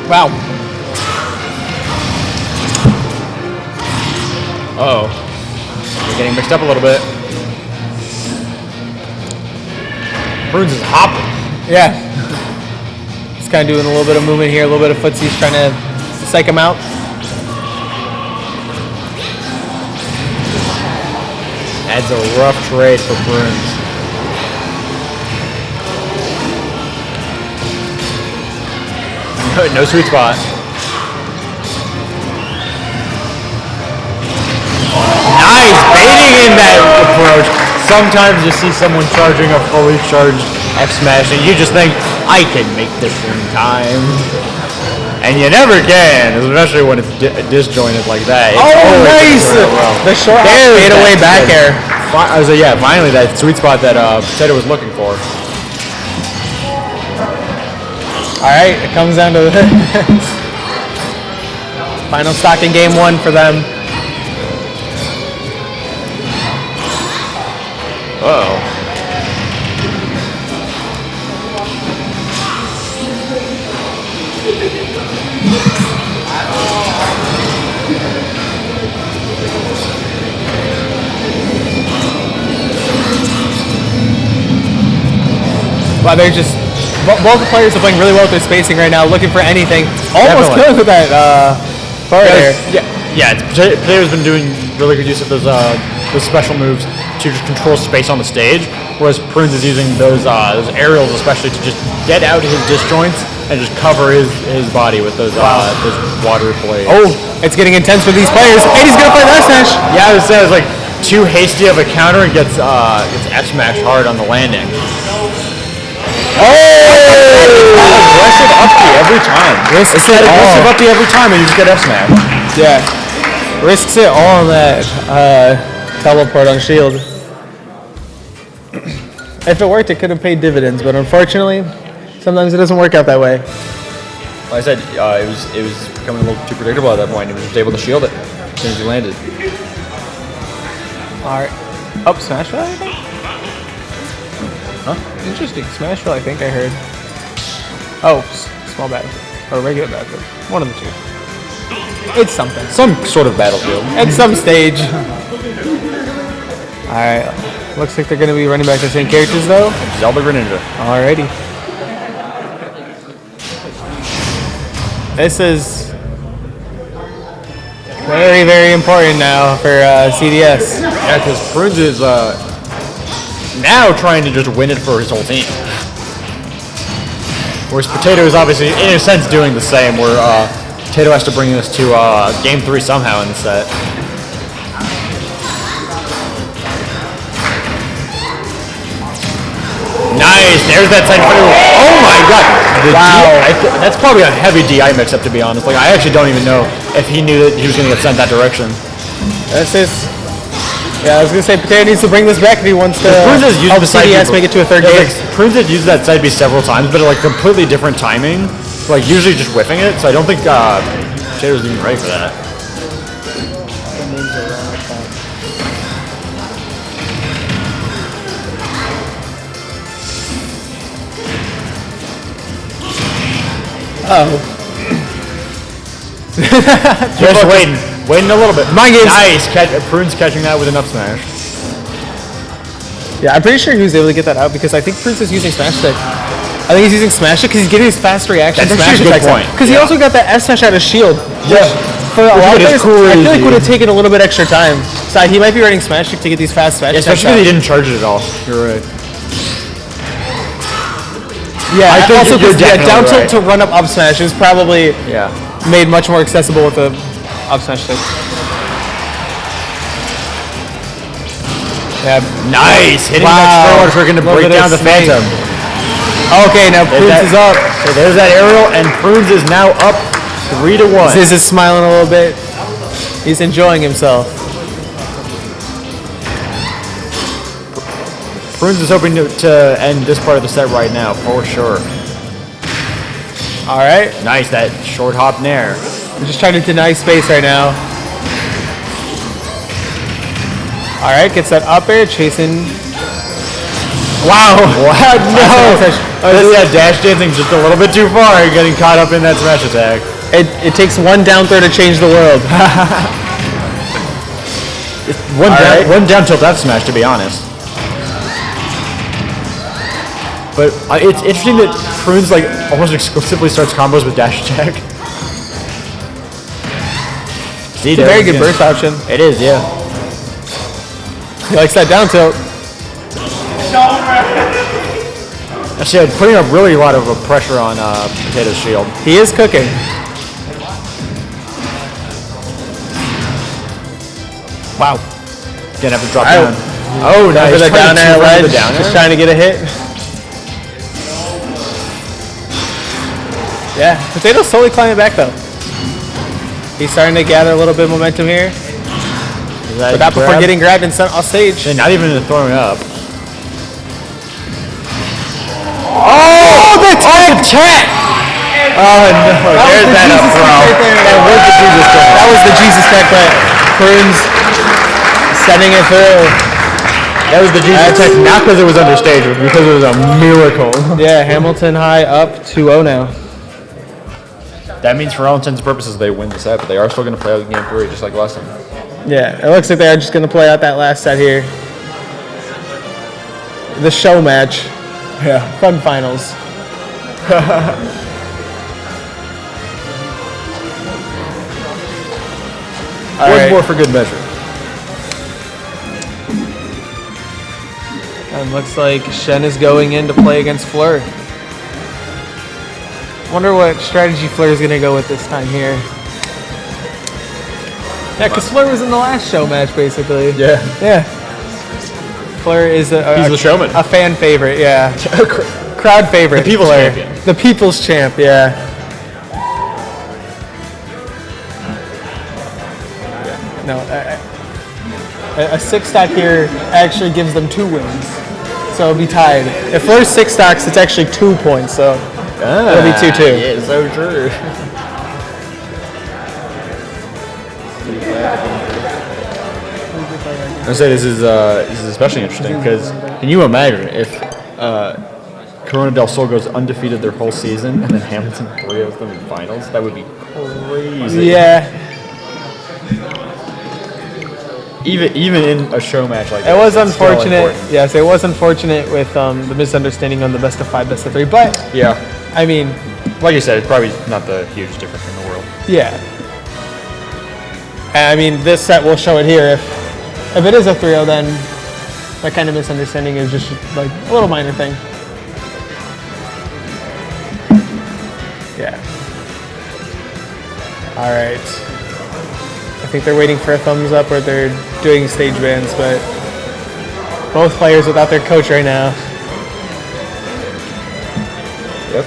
Wow. Uh-oh. We're getting mixed up a little bit. Prunes is hopping. Yeah. He's kind of doing a little bit of movement here, a little bit of footsies, trying to psych him out. Adds a rough trade for Prunes. No sweet spot. Nice baiting in that approach. Sometimes you see someone charging a fully charged F smash and you just think, I can make this in time. And you never can, especially when it's disjointed like that. It's Nice! The short fadeaway back air. Yeah, finally that sweet spot that Potato was looking for. All right, it comes down to the final stock in game 1 for them. Uh-oh. Wow, they're just both the players are playing really well with their spacing right now, looking for anything. Almost Definitely. good with that forward air. Potato's been doing really good use of those special moves to just control space on the stage, whereas Prunes is using those aerials especially to just get out his disjoints and just cover his body with those water blades. Oh, it's getting intense for these players, and he's gonna play that smash. Yeah, I would say it was like too hasty of a counter and gets F smashed hard on the landing. Aggressive up B every time. Risks It's that it aggressive all. up B every time and you just get F smashed. Yeah, risks it all on that teleport on shield. If it worked, it could have paid dividends, but unfortunately, sometimes it doesn't work out that way. Like I said, it was becoming a little too predictable at that point. He was just able to shield it as soon as he landed. Alright. Up Smashville, I think? Huh? Interesting. Smashville, I think I heard. Oh, small battlefield. Or regular battlefield. One of the two. It's something. Some sort of battlefield. At some stage. Alright. Looks like they're going to be running back the same characters, though. Zelda Greninja. Alrighty. This is very, very important now for CDS. Yeah, because Prunes is now trying to just win it for his whole team. Whereas Potato is obviously, in a sense, doing the same, where Potato has to bring us to Game 3 somehow in the set. Nice, there's that side through. Oh my god. Wow. That's probably a heavy DI mix-up, to be honest. Like, I actually don't even know if he knew that he was going to get sent that direction. This is... Yeah, I was going to say, Potato needs to bring this back if he wants to help CDS make it to a third game. Like, Prunes has used that side B several times, but at like completely different timing. Like, usually just whiffing it, so I don't think Potato's even ready for that. Oh. Just waiting a little bit. Mind games. Nice, Prunes catching that with an up smash. Yeah, I'm pretty sure he was able to get that out because I think Prunes is using Smash Stick. I think he's using Smash Stick because he's getting his fast reaction. That's actually a good point. Because he also got that S Smash out of shield. Yeah. For a lot of players, cool I feel like would have taken a little bit extra time. So he might be running Smash Stick to get these fast Smash attacks especially because he didn't charge it at all. You're right. Yeah, I think also you're down tilt right. to run up smash is probably made much more accessible with the up smash stick. Yeah. Nice! Hitting that straight we're going to break down the Phantom. Okay, now Prunes is up. So there's that aerial, and Prunes is now up 3-1. Ziz is smiling a little bit. He's enjoying himself. Prunes is hoping to end this part of the set right now, for sure. All right. Nice, that short hop nair. I'm just trying to deny space right now. All right, gets that up air, chasing. Wow. What? No. That dash dancing just a little bit too far, getting caught up in that smash attack. It takes one down throw to change the world. One down tilt F smash, to be honest. But it's interesting that Prunes like almost exclusively starts combos with dash attack. See, it's a very good burst option. It is, yeah. He likes that down tilt. Actually, putting up really a lot of pressure on Potato's shield. He is cooking. Wow. Gonna have to drop down. Oh, nice. For the down air ledge, just trying to get a hit. Yeah, Potato's slowly climbing back though. He's starting to gather a little bit of momentum here. But not before getting grabbed and sent off stage. And not even throwing up. Oh, the tech! Oh no, there's that up throw. That was the Jesus tech, but Prunes sending it through. That was the Jesus tech, not because it was understage, but because it was a miracle. Yeah, Hamilton High up 2-0 now. That means for all intents and purposes they win the set, but they are still going to play out game 3 just like last time. Yeah, it looks like they're just going to play out that last set here. The show match. Yeah. Fun finals. One more for good measure. And looks like Shen is going in to play against Fleur. Wonder what strategy Fleur is going to go with this time here. Yeah, because Fleur was in the last show match, basically. Yeah. Yeah. Fleur is he's the showman. A fan favorite, yeah. Crowd favorite. The people's Fleur. champion. The people's champ, yeah. No, a 6-stock here actually gives them 2 wins. So it'll be tied. If Fleur's 6 stocks, it's actually 2 points, so it'll be 2-2. Yeah, so true. I say this is especially interesting because can you imagine if Corona del Sol goes undefeated their whole season and then Hamilton 3 of them in finals? That would be crazy. Yeah. Even in a show match like that. It was it's still unfortunate. important. Yes, it was unfortunate with the misunderstanding on the best of 5, best of 3. But Yeah. I mean, Like you said, it's probably not the hugest difference in the world. yeah. And I mean, this set will show it here. If it is a 3-0, then that kind of misunderstanding is just like a little minor thing. Yeah. All right. I think they're waiting for a thumbs up or they're doing stage bans, but both players without their coach right now. Yep.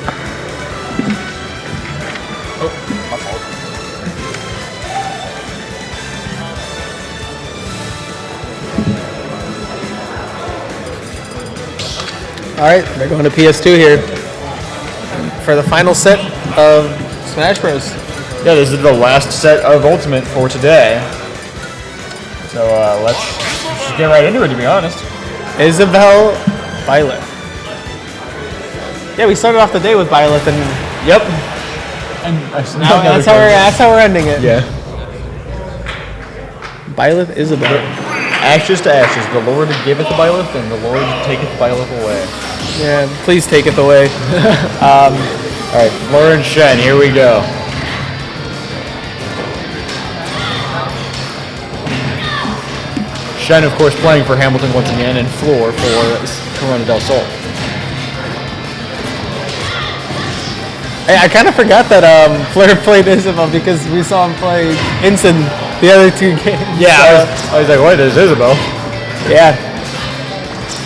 Oh, my fault. All right, they're going to PS2 here for the final set of Smash Bros. Yeah, this is the last set of Ultimate for today. So let's just get right into it, to be honest. Isabel, Violet. Yeah, we started off the day with Violet, and Yep. now that's how we're ending it. Yeah. Violet, Isabel. Ashes to ashes. The Lord giveth Violet, and the Lord taketh Violet away. Yeah, please take it away. All right, Fleur and Shen, here we go. Shen, of course, playing for Hamilton once again, and Fleur for Corona del Sol. Hey, I kind of forgot that Flair played Isabel because we saw him play Ensign the other 2 games. Yeah, I was like, wait, there's Isabel. Yeah.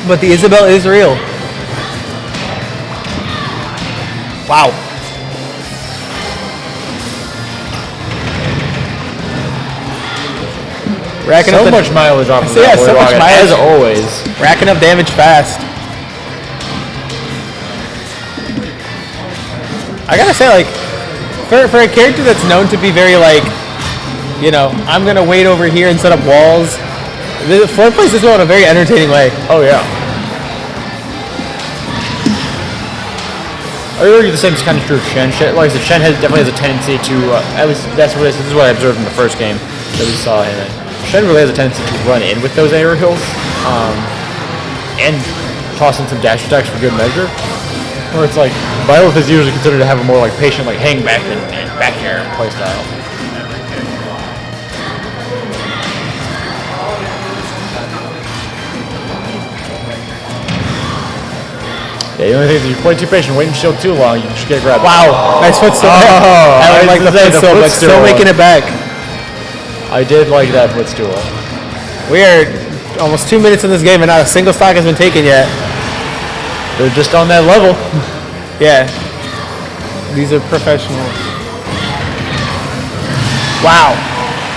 But the Isabel is real. Wow. Racking So up much mileage off of So, yeah, that so boy much rocket, mileage. as always. racking up damage fast. I gotta say, like, for a character that's known to be very, like, you know, I'm gonna wait over here and set up walls, Flair plays this one in a very entertaining way. Oh, yeah. I really think the same is kind of true of Shen. Like I said, Shen definitely has a tendency to, at least this is what I observed in the first game that we saw him in. Shen really has a tendency to run in with those aerials and toss in some dash attacks for good measure. Where it's like, Violet is usually considered to have a more like patient, like hang back and back air playstyle. Yeah, the only thing is if you play too patient, wait and shield too long, you just get grabbed. Wow, nice footstool. Oh, I don't like the footstool, but still making it back. I did like that footstool. We are almost 2 minutes in this game and not a single stock has been taken yet. They're just on that level. Yeah. These are professionals. Wow.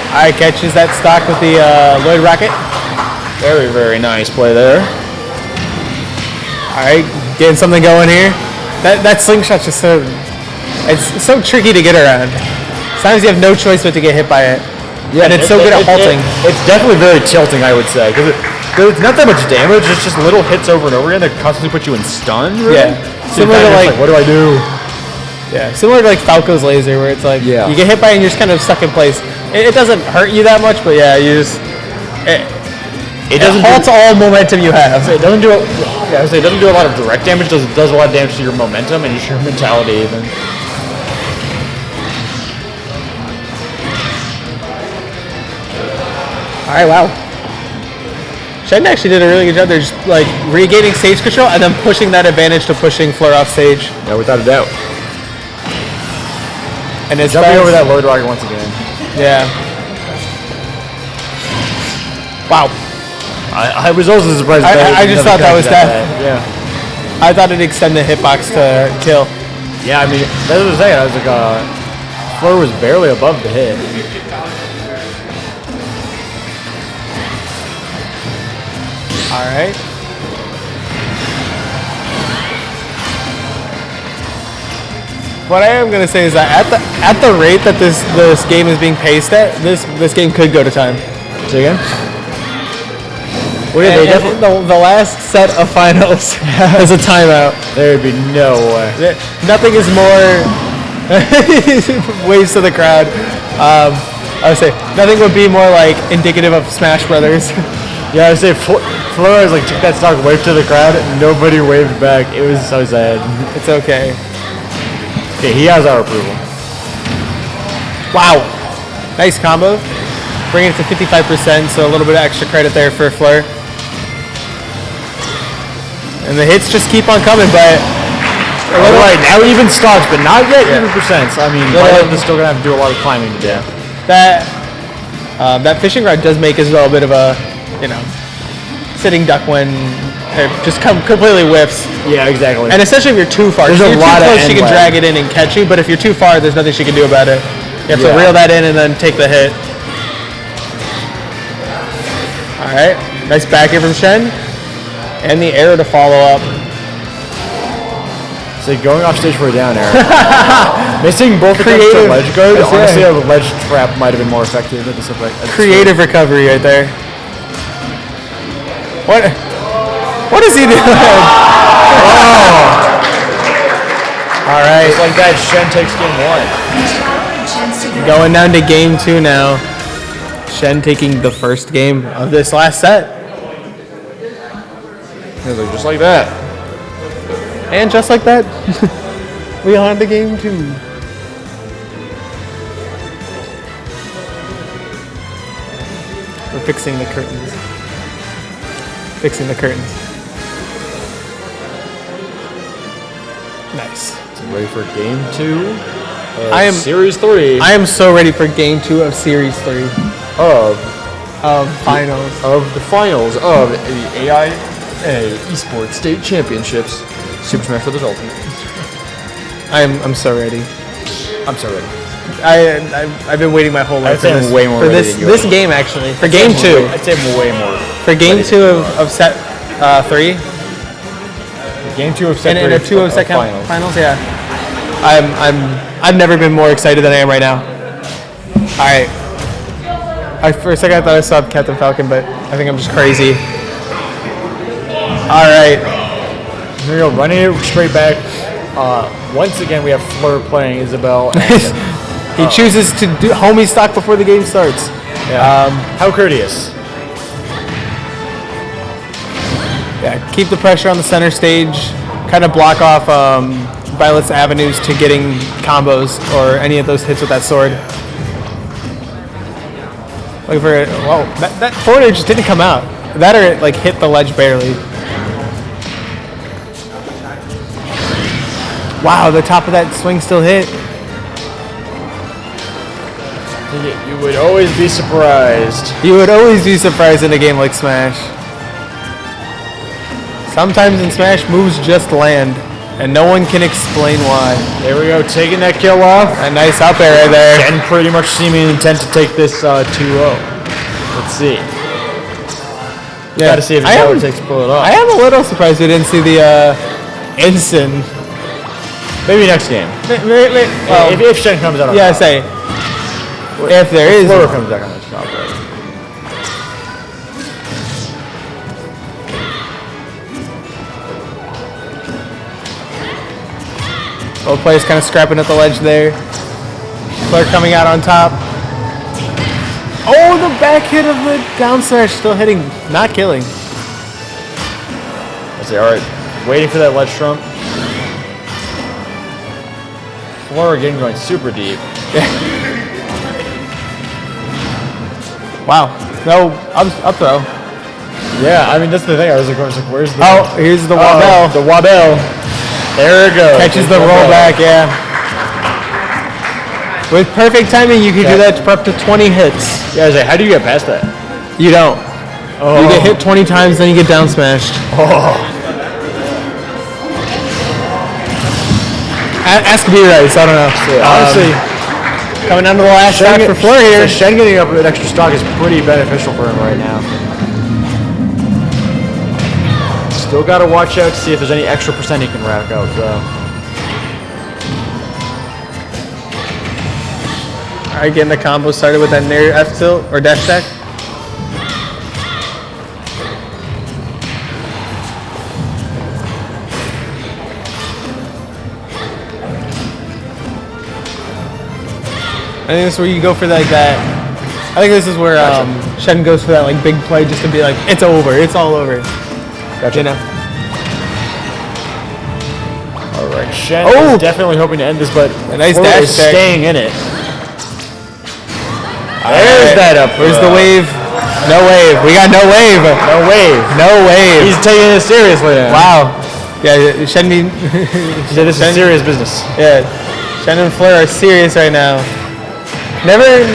Alright, catches that stock with the Lloyd Rocket. Very, very nice play there. Alright, getting something going here. That slingshot's just it's so tricky to get around. Sometimes you have no choice but to get hit by it. Yeah, and it's so good at halting. It's definitely very tilting, I would say, because it's not that much damage. It's just little hits over and over again that constantly put you in stun. Really. Yeah, So similar to like, what do I do? Yeah, similar to like Falco's laser, where it's like you get hit by it and you're just kind of stuck in place. It doesn't hurt you that much, but yeah, you just it doesn't halts all momentum you have. So it doesn't do it. Yeah, it doesn't do a lot of direct damage. It does a lot of damage to your momentum and your mentality even. Alright, wow. Shen actually did a really good job there, just like regaining stage control and then pushing that advantage to pushing Fleur off stage. Yeah, without a doubt. And it's jumping over that Lloyd Rocket once again. Yeah. Wow. I was also surprised. I just thought that was death. Yeah. I thought it extended the hitbox to kill. Yeah, I mean, that's what I was saying. I was like, Fleur was barely above the hit. All right. What I am gonna say is that at the rate that this game is being paced at, this game could go to time. Say again? Well, yeah, they And the last set of finals is a timeout. There would be no way. Nothing is more waves to the crowd. I would say nothing would be more like indicative of Smash Brothers. Yeah, I would say Flores like took that stock, waved to the crowd, and nobody waved back. It was so sad. It's okay. Okay, he has our approval. Wow, nice combo. Bringing it to 55%, so a little bit of extra credit there for Fleur. And the hits just keep on coming, but Right now even stocks, but not yet even percents. I mean, Violet is still gonna have to do a lot of climbing to do. that fishing rod does make as well a bit of a, sitting duck when it just completely whiffs. Yeah, exactly. And especially if you're too far. There's If a you're lot too of close, she can end drag lag. it in and catch you, but if you're too far, there's nothing she can do about it. You have to reel that in and then take the hit. All right, nice back air from Shen. And the arrow to follow up. So going off stage for a down air. Missing both Creative. the ledge guard. That's Honestly, right. a ledge trap might have been more effective at this effect. Creative recovery right there. What is he doing? All right. Just like that, Shen takes game 1. Going down to game 2 now. Shen taking the first game of this last set. Just like that. And just like that, we are on to game 2. We're fixing the curtains. Fixing the curtains. Nice. Ready for game 2? I am Series 3 I am so ready for game 2 of series 3 of finals. the finals of the AIA Esports State Championships. Super Smash Bros. Ultimate. I'm so ready. I'm so ready. I've been waiting my whole life I'd say for I'm this, way more for ready this than you this are. game actually. For game 2. I'd say I'm way more. For game ready 2 than you of set 3. Game 2 of set And 3 a 2 of set finals. Yeah. I've never been more excited than I am right now. All right. For a second I thought I saw Captain Falcon, but I think I'm just crazy. All right. Here we go, running it straight back. Once again, we have Fleur playing Isabel. And, He chooses to do homie stock before the game starts. how courteous. Yeah, keep the pressure on the center stage. Kind of block off Violet's avenues to getting combos or any of those hits with that sword. Look for it. Whoa, that forward air just didn't come out. That or it like hit the ledge barely. Wow, the top of that swing still hit. You would always be surprised. You would always be surprised in a game like Smash. Sometimes in Smash, moves just land, and no one can explain why. There we go, taking that kill off. A nice up air right there. And pretty much seeming intent to take this 2-0. Let's see. Yeah, Gotta see if Isabel takes to pull it off. I am a little surprised we didn't see the instant. Maybe next game. Wait. If Shen comes out on Yeah, top. say. If there is. Fleur comes back on the top, right? Both players kind of scrapping at the ledge there. Fleur coming out on top. Oh, the back hit of the down smash still hitting, not killing. Let's see, alright. Waiting for that ledge trump. Fleur again going super deep. Wow. No, up throw. Yeah, I mean, that's the thing. I was like, where's the... Oh, here's the Wabell. The Wabell. There it goes. Catches the rollback, yeah. With perfect timing, you could do that for up to 20 hits. Yeah, I was like, how do you get past that? You don't. Oh. You get hit 20 times, then you get down smashed. Ask B-Rice, I don't know. Honestly, Coming down to the last shot for Fleur here. Shen getting up with extra stock is pretty beneficial for him right now. Still got to watch out to see if there's any extra percent he can rack out, though. All right, getting the combo started with that near F tilt or dash attack. I think this is where you go for like that. I think this is where Shen goes for that like big play just to be like, it's over, it's all over. Gotcha. You know? All right, Shen is definitely hoping to end this, but a nice Fleur dash is attack. staying in it. There's that up. Where's the wave? No wave. We got no wave. No wave. No wave. He's taking it seriously now. Wow. Yeah, Shen mean. He said this is serious business. Yeah, Shen and Fleur are serious right now. Never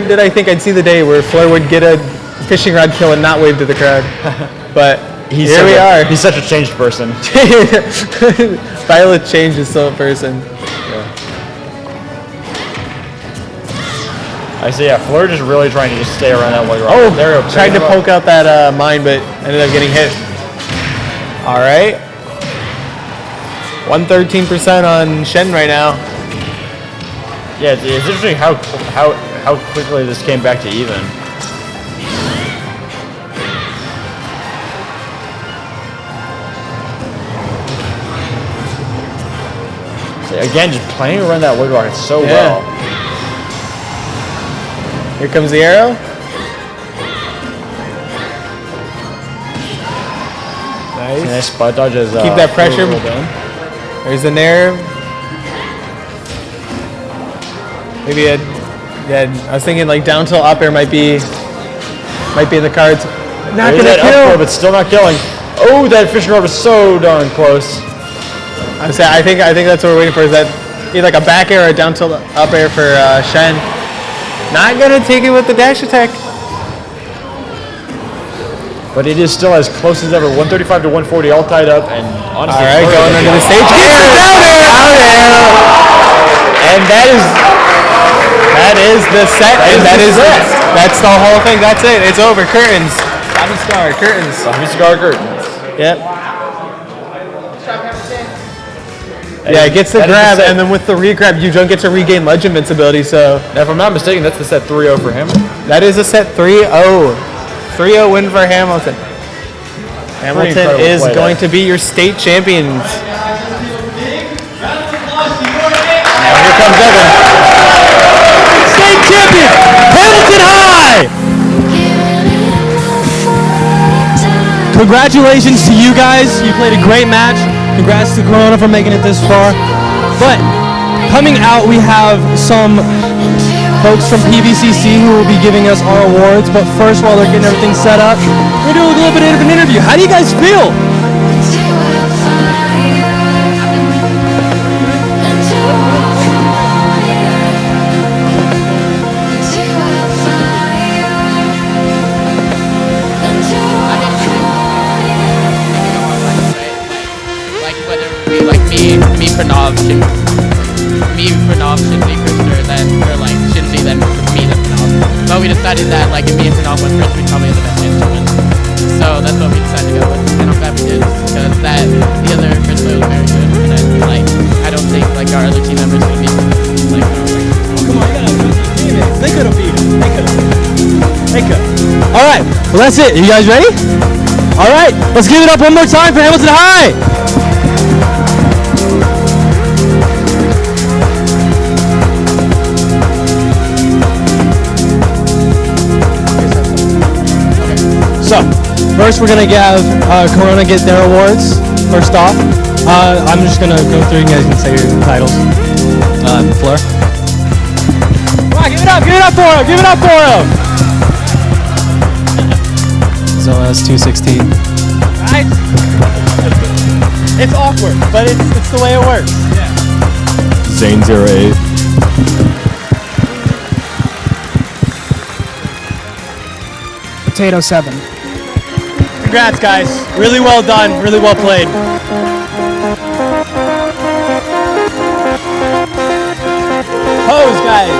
did I think I'd see the day where Fleur would get a fishing rod kill and not wave to the crowd. But here we are. He's such a changed person. Violet Change is still a person. I see, yeah, Fleur just really trying to just stay around that way. Oh, there we go. tried to poke out that mine, but ended up getting hit. All right. 113% on Shen right now. Yeah, it's interesting how quickly this came back to even. So again, just playing around that wood rocket so well. Here comes the arrow. Nice. Nice spot dodge as keep that pressure. There's the nair. Maybe I was thinking like down tilt up air might be in the cards. Not gonna kill, but still not killing. Oh, that fishing rod was so darn close. I think that's what we're waiting for. Is that either like a back air or a down tilt up air for Shen? Not gonna take it with the dash attack. But it is still as close as ever. 135 to 140, all tied up, and honestly, all right, going under the stage. Down air. And that is the set. That's the whole thing. That's it. It's over. Curtains. Bobby Scar. Curtains. Bobby Scar curtains. Yep. Yeah, it gets the grab, and then with the re-grab, you don't get to regain ledge invincibility, so... Now, if I'm not mistaken, that's the set 3-0 for him. That is a set 3-0. 3-0 win for Hamilton. Hamilton is going to be your state champions. Now, here comes Evan. State champion, Hamilton High! Congratulations to you guys. You played a great match. Congrats to Corona for making it this far. But coming out, we have some folks from PVCC who will be giving us our awards. But first, while they're getting everything set up, we're doing a little bit of an interview. How do you guys feel? Me for Nov, Shinzi for sure, then for like Shinzi, then for me, then for Nov. But we decided that like if me and Nov went first, we'd probably end up at win. So that's what we decided to go with, and I'm glad we did because the other first play was very good, and I don't think like our other team members would be like. Come on, you gotta they could have beat him. They could. All right, well that's it. You guys ready? All right, let's give it up one more time for Hamilton High. So, first we're going to have Corona get their awards, first off. I'm just going to go through, you guys can say your titles. Fleur. Come on, give it up for him, give it up for him! Zoas 216. Right? It's awkward, but it's the way it works. Yeah. Zane 08. Potato 7. Congrats, guys. Really well done. Really well played. Pose, guys.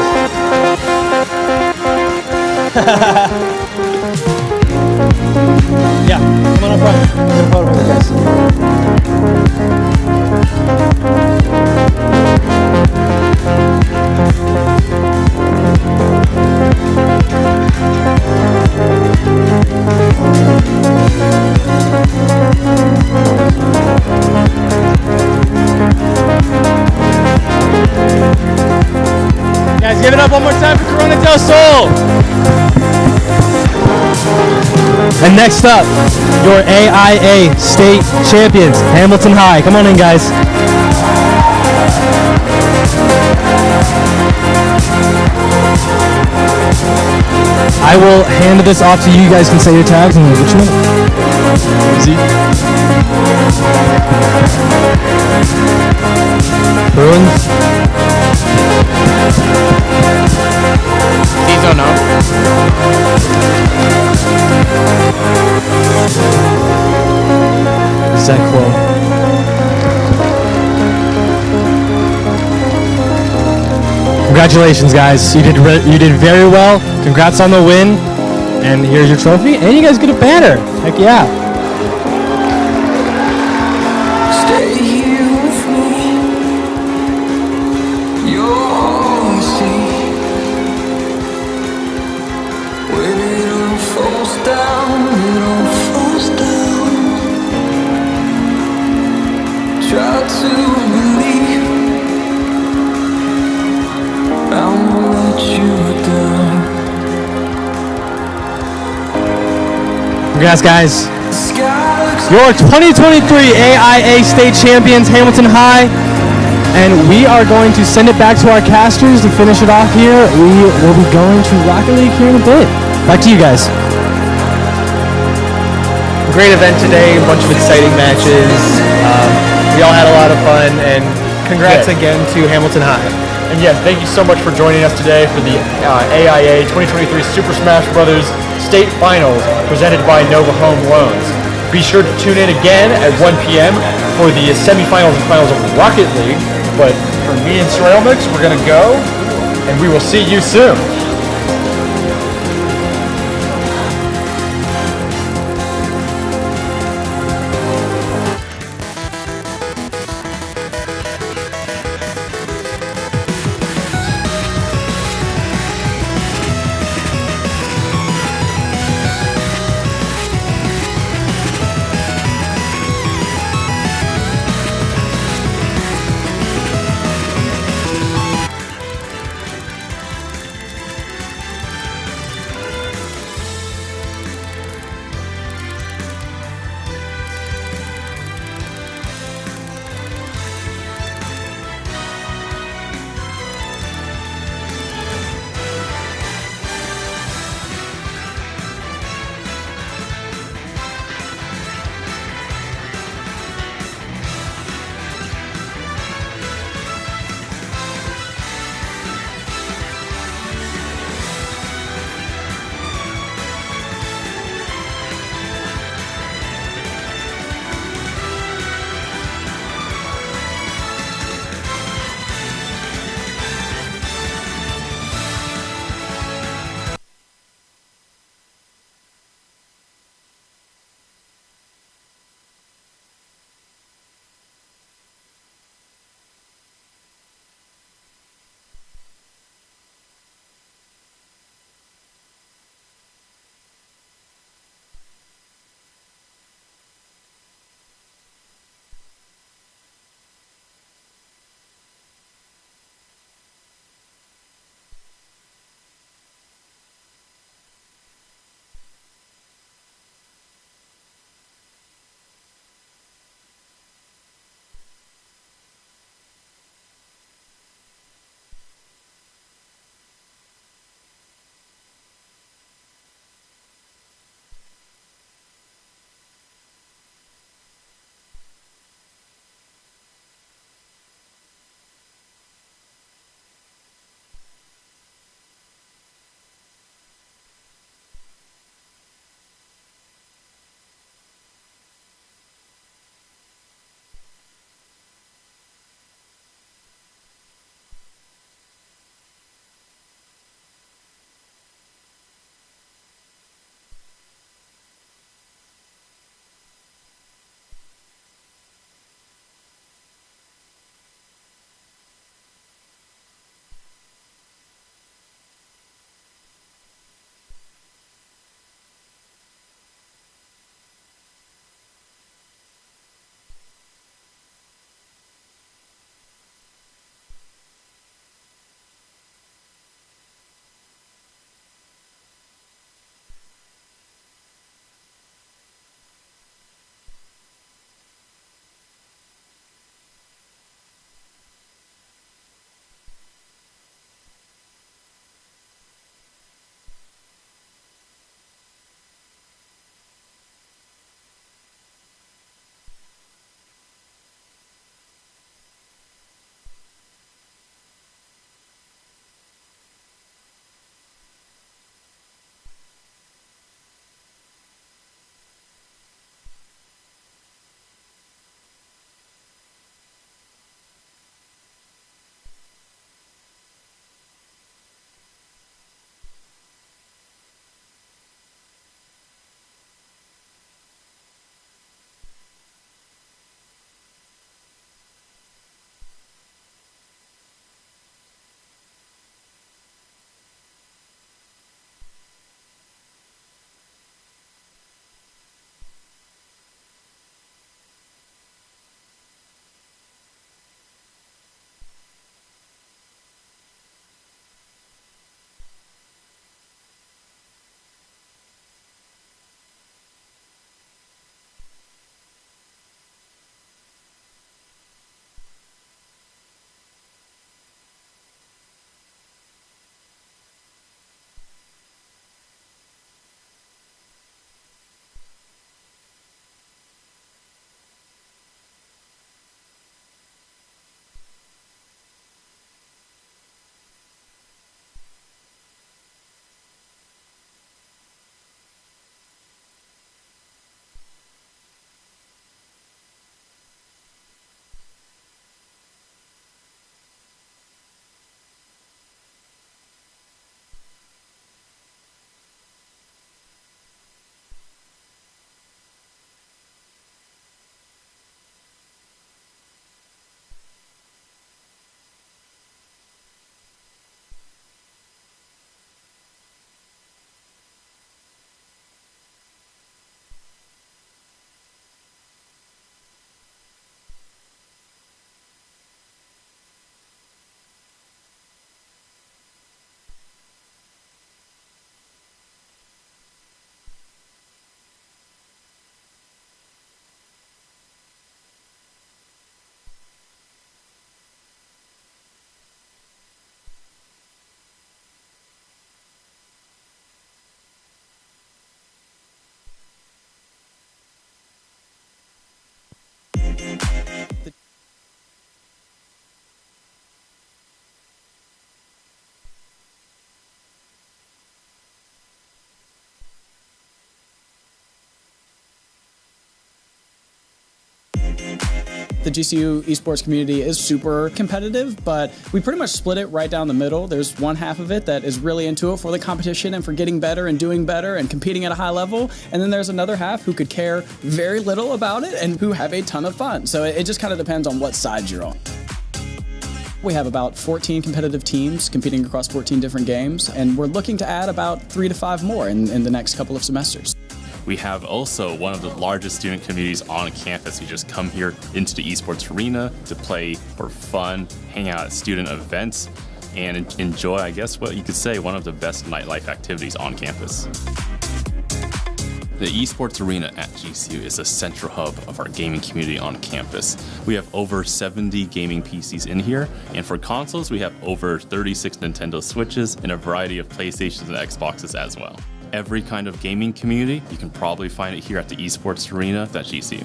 Yeah, come on up front. Get a photo with you guys. Guys, give it up one more time. Soul. And next up, your AIA state champions, Hamilton High. Come on in, guys. I will hand this off to you. You guys can say your tags and which one. Easy. Bruins. These don't know. Zeklo. Congratulations, guys. You did very well. Congrats on the win. And here's your trophy. And you guys get a banner. Heck yeah. Stay here with me. You're all I see. When it all falls down, it all falls down. Try to believe I won't let you down. Congrats, guys. Your 2023 AIA State Champions, Hamilton High. And we are going to send it back to our casters to finish it off here. We will be going to Rocket League here in a bit. Back to you guys. Great event today, a bunch of exciting matches. We all had a lot of fun, and congrats again to Hamilton High. And yes, thank you so much for joining us today for the AIA 2023 Super Smash Bros. State Finals presented by Nova Home Loans. Be sure to tune in again at 1 p.m. for the semifinals and finals of Rocket League. But for me and Ceremonies, we're going to go, and we will see you soon. The GCU esports community is super competitive, but we pretty much split it right down the middle. There's one half of it that is really into it for the competition and for getting better and doing better and competing at a high level. And then there's another half who could care very little about it and who have a ton of fun. So it just kind of depends on what side you're on. We have about 14 competitive teams competing across 14 different games, and we're looking to add about 3 to 5 more in the next couple of semesters. We have also one of the largest student communities on campus. You just come here into the esports arena to play for fun, hang out at student events, and enjoy, I guess what you could say, one of the best nightlife activities on campus. The esports arena at GCU is a central hub of our gaming community on campus. We have over 70 gaming PCs in here, and for consoles, we have over 36 Nintendo Switches and a variety of PlayStations and Xboxes as well. Every kind of gaming community, you can probably find it here at the esports arena at GCU.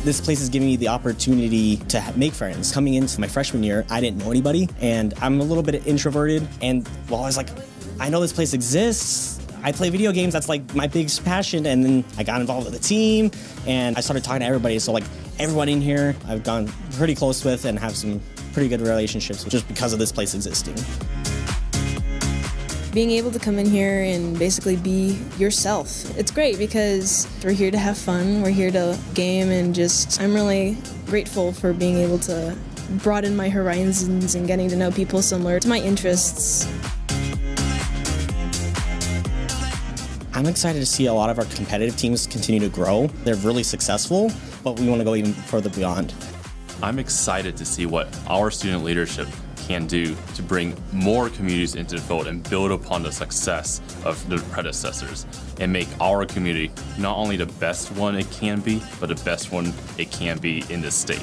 This place is giving me the opportunity to make friends. Coming into my freshman year, I didn't know anybody, and I'm a little bit introverted, and well, I was like, I know this place exists. I play video games, that's like my biggest passion, and then I got involved with the team, and I started talking to everybody, so like everyone in here I've gone pretty close with and have some pretty good relationships just because of this place existing. Being able to come in here and basically be yourself. It's great because we're here to have fun, we're here to game, and I'm really grateful for being able to broaden my horizons and getting to know people similar to my interests. I'm excited to see a lot of our competitive teams continue to grow. They're really successful, but we want to go even further beyond. I'm excited to see what our student leadership can do to bring more communities into the fold and build upon the success of the predecessors and make our community not only the best one it can be, but the best one it can be in this state.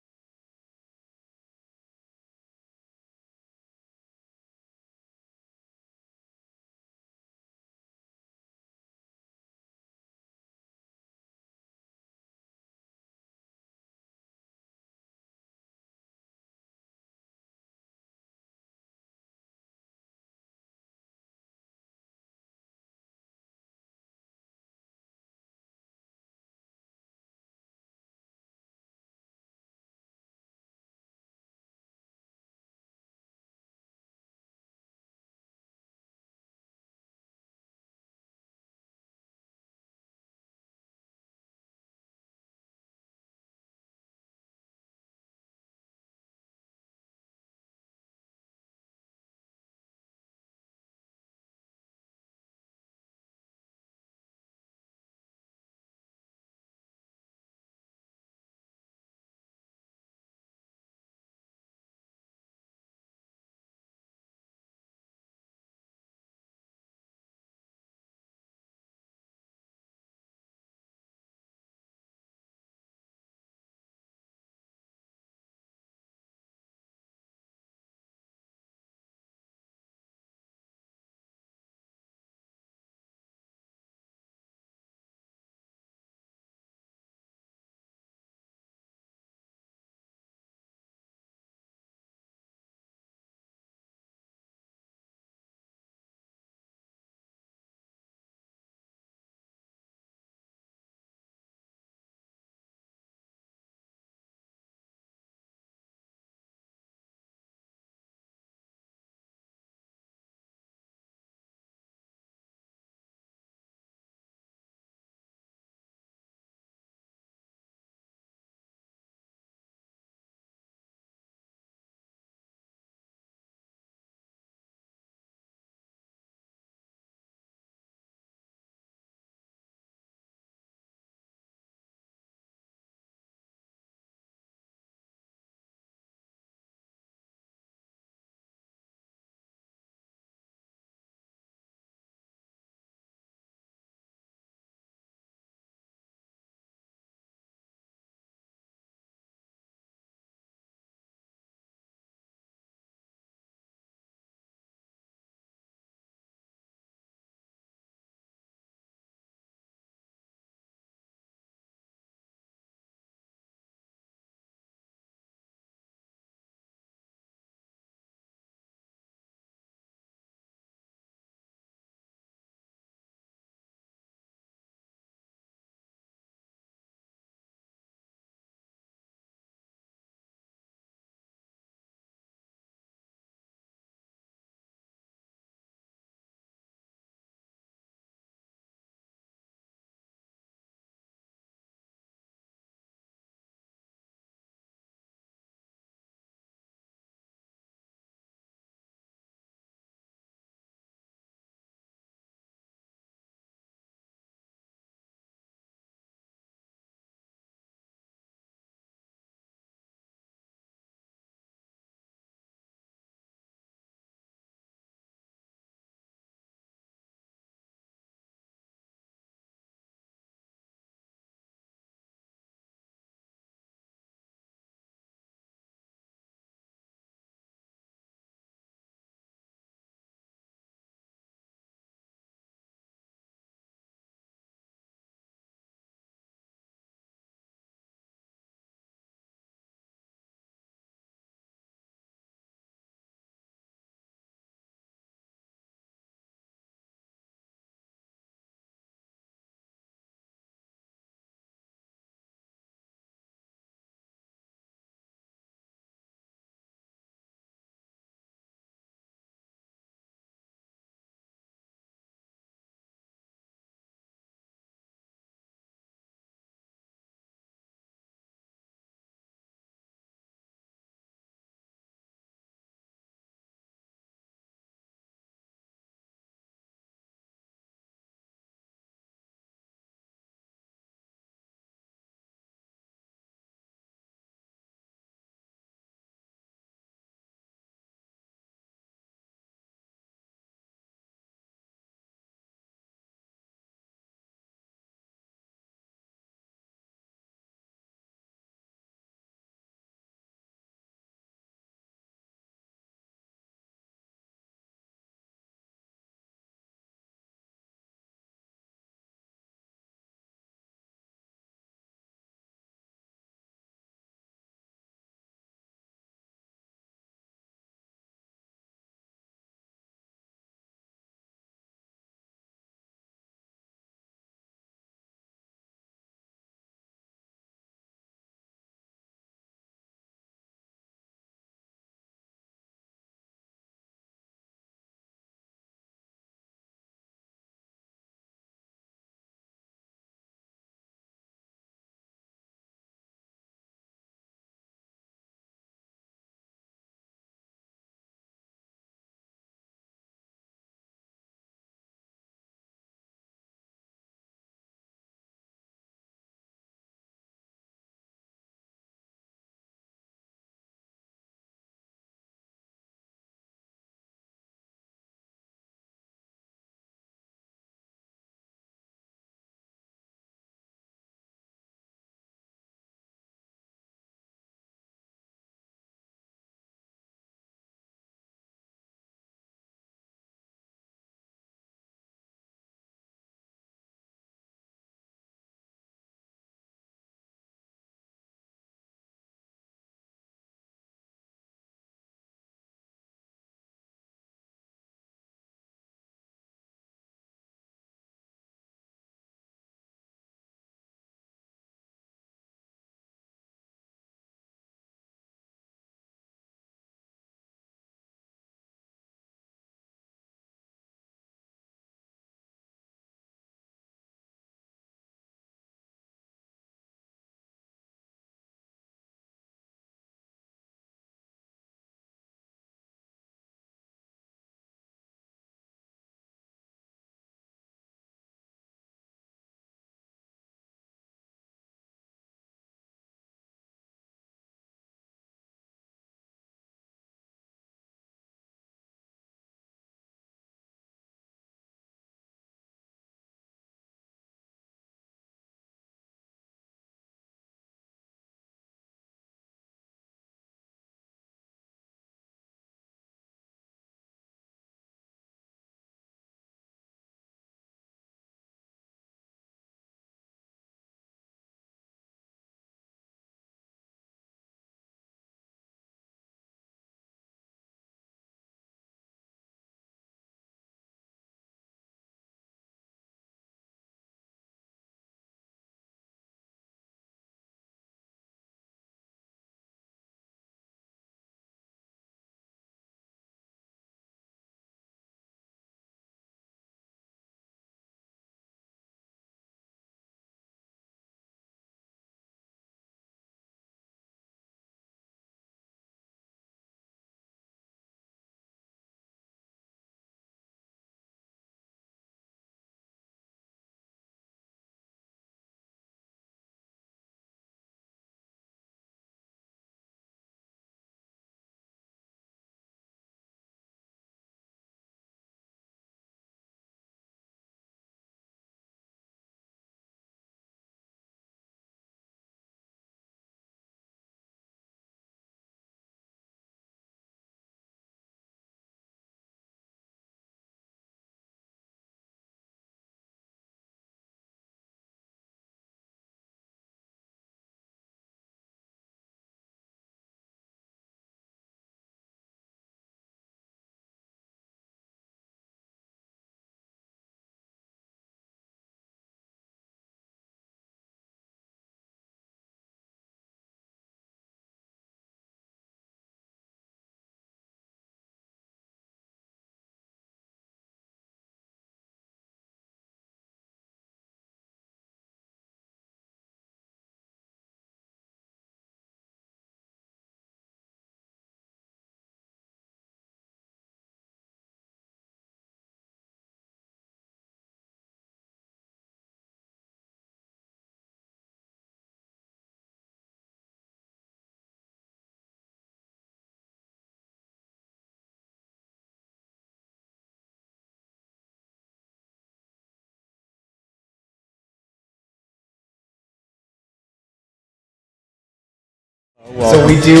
So we do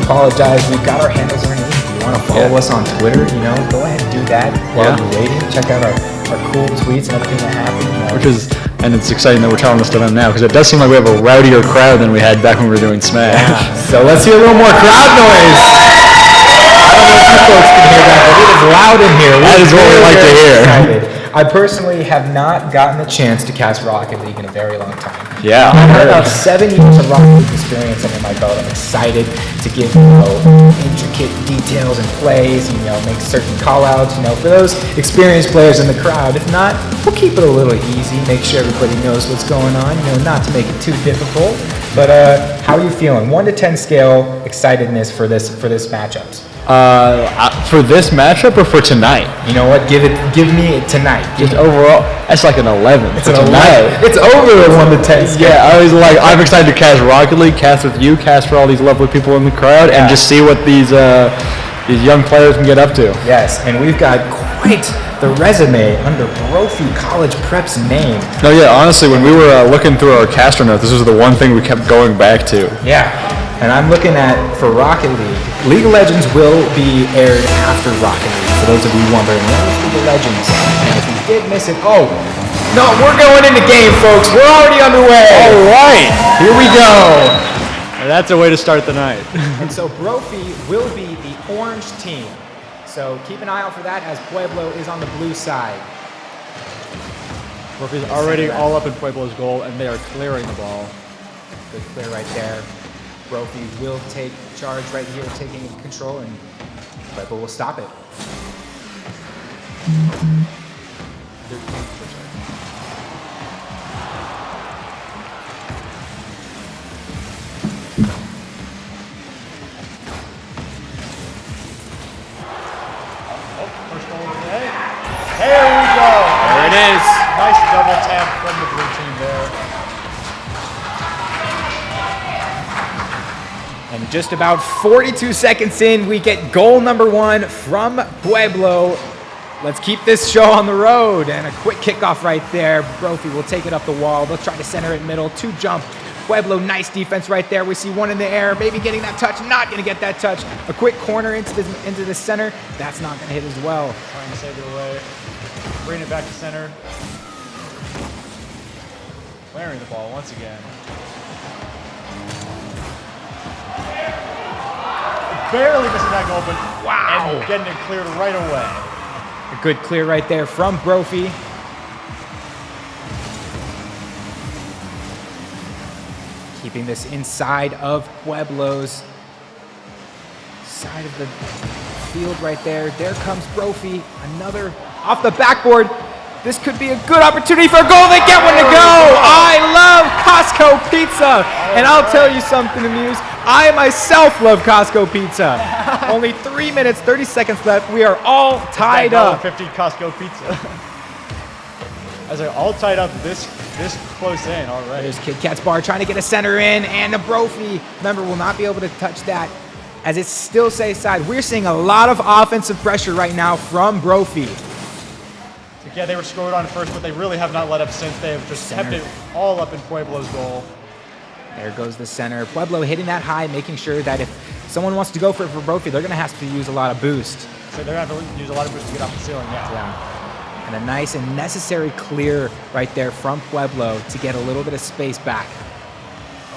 apologize. We've got our handles underneath. If you want to follow us on Twitter, go ahead and do that while you're waiting. Check out our cool tweets and everything that happened. And it's exciting that we're telling this to them now because it does seem like we have a rowdier crowd than we had back when we were doing Smash. Yeah. So let's hear a little more crowd noise. I don't know if you folks can hear that, but it is loud in here. That is what we like to hear. Excited. I personally have not gotten the chance to cast Rocket League in a very long time. Yeah. I've had about 7 years of Rocket League experience under my belt. I'm excited to give intricate details and plays, make certain call-outs, for those experienced players in the crowd. If not, we'll keep it a little easy, make sure everybody knows what's going on, not to make it too difficult. But how are you feeling? 1 to 10 scale excitedness for this matchups. For this matchup or for tonight? You know what? Give me it tonight. Just overall, that's like an 11. It's an 11. It's over the 1 to 10 scale. Yeah, I'm excited to cast Rocket League, cast with you, cast for all these lovely people in the crowd, and just see what these young players can get up to. Yes, and we've got quite the resume under Brophy College Prep's name. No, yeah, honestly, when we were looking through our caster notes, this was the one thing we kept going back to. Yeah, and I'm looking at, for Rocket League, League of Legends will be aired after Rocket League, for those of you wondering, where's League of Legends? And if you did miss it, no, we're going into game, folks. We're already underway. All right, here we go. That's a way to start the night. And so Brophy will be the orange team. So keep an eye out for that as Pueblo is on the blue side. Brophy's already all up in Pueblo's goal, and they are clearing the ball. Good clear right there. Brophy will take charge right here, taking control, and Pueblo will stop it. There we go. There it is. Nice double tap from the blue team there. And just about 42 seconds in, we get goal number 1 from Pueblo. Let's keep this show on the road. And a quick kickoff right there. Brophy will take it up the wall. They'll try to center it middle. 2 jump. Pueblo, nice defense right there. We see 1 in the air, maybe getting that touch, not going to get that touch. A quick corner into the center. That's not going to hit as well. Trying to save it away. Bring it back to center. Clearing the ball once again. Barely missing that goal, but wow! And getting it cleared right away. A good clear right there from Brophy. Keeping this inside of Pueblo's side of the field right there. There comes Brophy. Another off the backboard. This could be a good opportunity for a goal. They get one to go. I love Costco Pizza. And I'll tell you something, Amuse. I myself love Costco Pizza. Only 3 minutes, 30 seconds left. We are all tied up. $50 Costco Pizza. As they're all tied up this close in already. There's Kid Cat's bar trying to get a center in, and a Brophy, remember, will not be able to touch that as it still stays side. We're seeing a lot of offensive pressure right now from Brophy. Yeah, they were scored on first, but they really have not let up since. They have just kept it all up in Pueblo's goal. There goes the center. Pueblo hitting that high, making sure that if someone wants to go for it for Brophy, they're going to have to use a lot of boost. So they're going to have to use a lot of boost to get off the ceiling, yeah. And a nice and necessary clear right there from Pueblo to get a little bit of space back.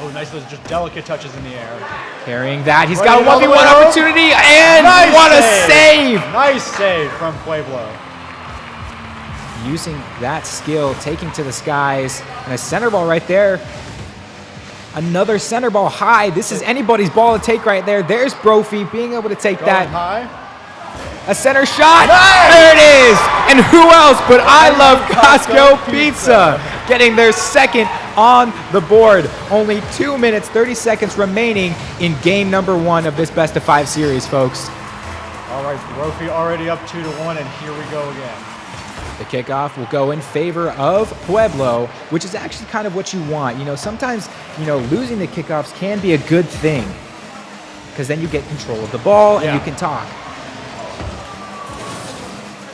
Oh, nice, those just delicate touches in the air. Carrying that, he's got a 1v1 opportunity, and nice what a save! Nice save from Pueblo. Using that skill, taking to the skies, and a center ball right there. Another center ball high. This is anybody's ball to take right there. There's Brophy being able to take that. High. A center shot. Nice. There it is. And who else but I love Costco Pizza getting their second on the board. Only 2 minutes, 30 seconds remaining in game number 1 of this best of 5 series, folks. All right, Brophy already up 2-1, and here we go again. The kickoff will go in favor of Pueblo, which is actually kind of what you want. Sometimes, losing the kickoffs can be a good thing because then you get control of the ball and you can talk.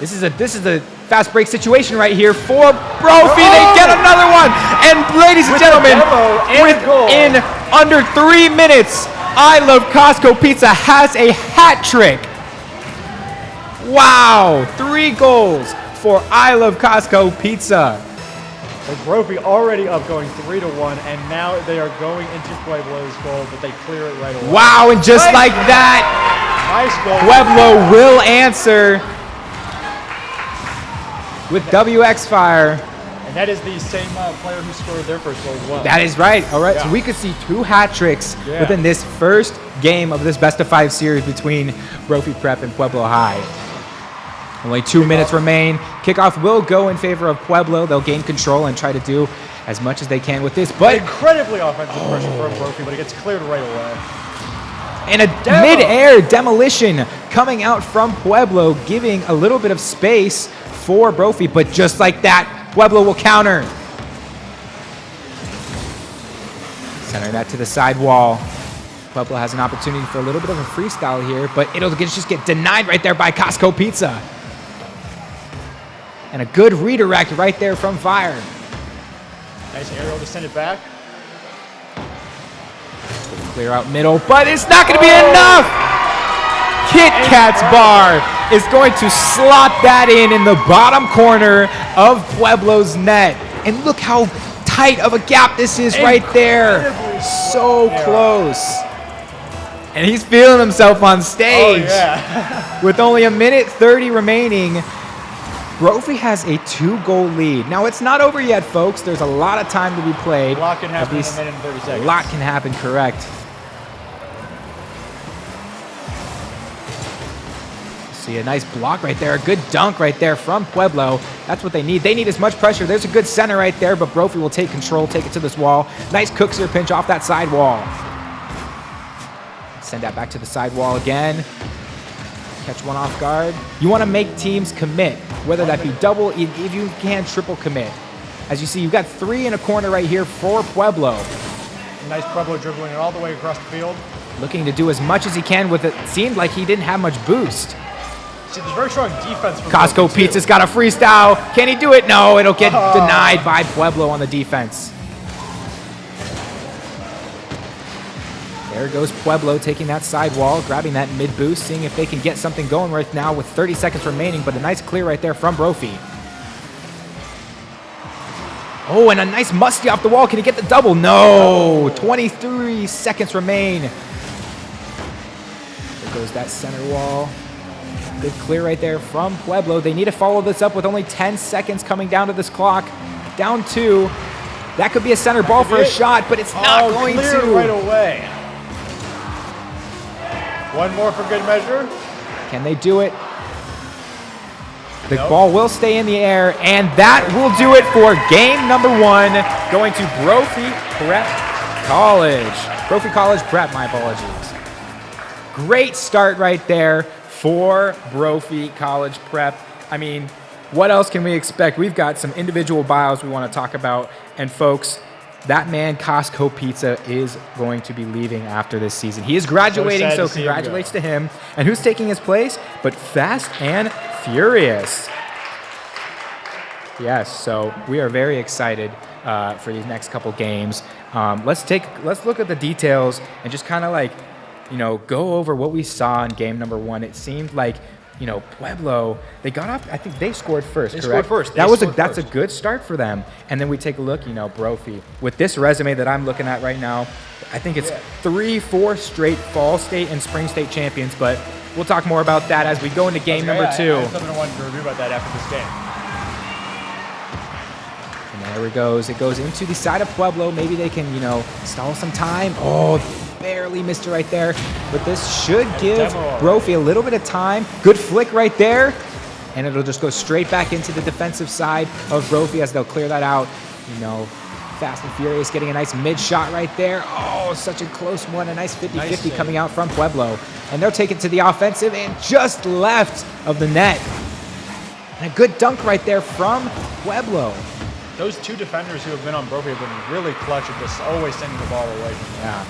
This is a fast break situation right here for Brophy. They get another one. And ladies and gentlemen, within under 3 minutes I Love Costco Pizza has a hat trick. Wow, 3 goals for I Love Costco Pizza. Brophy already up going 3-1, and now they are going into Pueblo's goal, but they clear it right away. Wow, and just like that, Nice goal. Pueblo will answer with WX Fire. And that is the same player who scored their first goal as well. That is right. All right, Yeah. so we could see 2 hat tricks Yeah. within this first game of this best of 5 series between Brophy Prep and Pueblo High. Only 2 minutes remain. Kickoff will go in favor of Pueblo. They'll gain control and try to do as much as they can with this. But Incredibly offensive pressure from Brophy, but it gets cleared right away. and a mid-air demolition coming out from Pueblo, giving a little bit of space for Brophy. But just like that, Pueblo will counter. Center that to the side wall. Pueblo has an opportunity for a little bit of a freestyle here, but it'll just get denied right there by Costco Pizza. And a good redirect right there from Fire. Nice aerial to send it back. Clear out middle, but it's not going to be enough! Kit Kat's bar is going to slot that in the bottom corner of Pueblo's net. And look how tight of a gap this is right there. So close. And he's feeling himself on stage. Oh, yeah. With only 1:30 remaining, Brophy has a 2-goal lead. Now, it's not over yet, folks. There's a lot of time to be played. A lot can happen in At a minute and 30 A seconds. lot can happen, correct. See a nice block right there. A good dunk right there from Pueblo. That's what they need. They need as much pressure. There's a good center right there, but Brophy will take control, take it to this wall. Nice Cookseer pinch off that side wall. Send that back to the side wall again. Catch one off guard. You want to make teams commit, whether that be double, if you can, triple commit. As you see, you've got 3 in a corner right here for Pueblo. Nice Pueblo dribbling it all the way across the field. Looking to do as much as he can with it. Seemed like he didn't have much boost. See, there's very strong defense from Costco Brophy, too. Pizza's got a freestyle. Can he do it? No, it'll get denied by Pueblo on the defense. There goes Pueblo taking that side wall, grabbing that mid boost, seeing if they can get something going right now with 30 seconds remaining, but a nice clear right there from Brophy. Oh, and a nice musty off the wall. Can he get the double? No, 23 seconds remain. There goes that center wall. Good clear right there from Pueblo. They need to follow this up with only 10 seconds coming down to this clock. Down 2. That could be a center ball for a shot, but it's not going cleared to. right away. One more for good measure. Can they do it? The ball will stay in the air, and that will do it for game number 1, going to Brophy Prep College. Brophy College Prep, my apologies. Great start right there for Brophy College Prep. I mean, what else can we expect? We've got some individual bios we want to talk about, and folks, that man Costco Pizza is going to be leaving after this season. He is graduating, so congratulations to him. And who's taking his place? But Fast and Furious. Yes, so we are very excited for these next couple games. Let's look at the details and just kind of like, go over what we saw in game number 1. It seemed like, Pueblo, they got off, I think they scored first, correct? Scored first. That's a good start for them. And then we take a look, Brophy. With this resume that I'm looking at right now, I think it's 3-4 straight fall state and spring state champions, but we'll talk more about that as we go into game number 2. I have something I wanted to review about that after this game. And there it goes. It goes into the side of Pueblo. Maybe they can, stall some time. Oh, barely missed it right there. But this should give Brophy a little bit of time. Good flick right there. And it'll just go straight back into the defensive side of Brophy as they'll clear that out. Fast and Furious getting a nice mid shot right there. Oh, such a close one. A nice 50-50 coming out from Pueblo. And they'll take it to the offensive and just left of the net. And a good dunk right there from Pueblo. Those 2 defenders who have been on Brophy have been really clutch at just always sending the ball away from them. Yeah.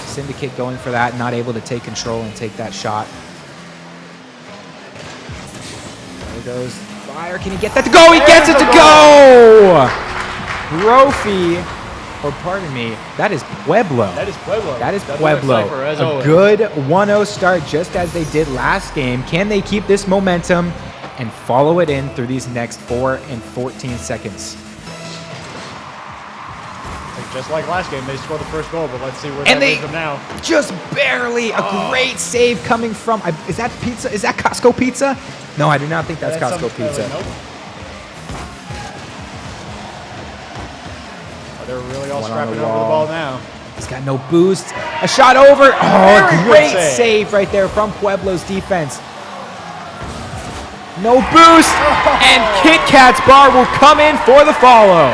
Syndicate going for that, not able to take control and take that shot. There goes Fire. Can he get that to go? He gets it to go! Brophy or pardon me, that is Pueblo. That is Pueblo. That is That's Pueblo. Cypher, as A always. good 1-0 start, just as they did last game. Can they keep this momentum and follow it in through these next 4 and 14 seconds? Just like last game, they scored the first goal, but let's see where And that leads them now. Just barely a great save coming from. Is that pizza? Is that Costco pizza? No, I do not think that's Costco pizza. Nope. Oh, they're really all One on scrapping the over the wall. ball now. He's got no boost. A shot over. Oh, Very good great save. save right there from Pueblo's defense. No boost, and Kit Kat's bar will come in for the follow.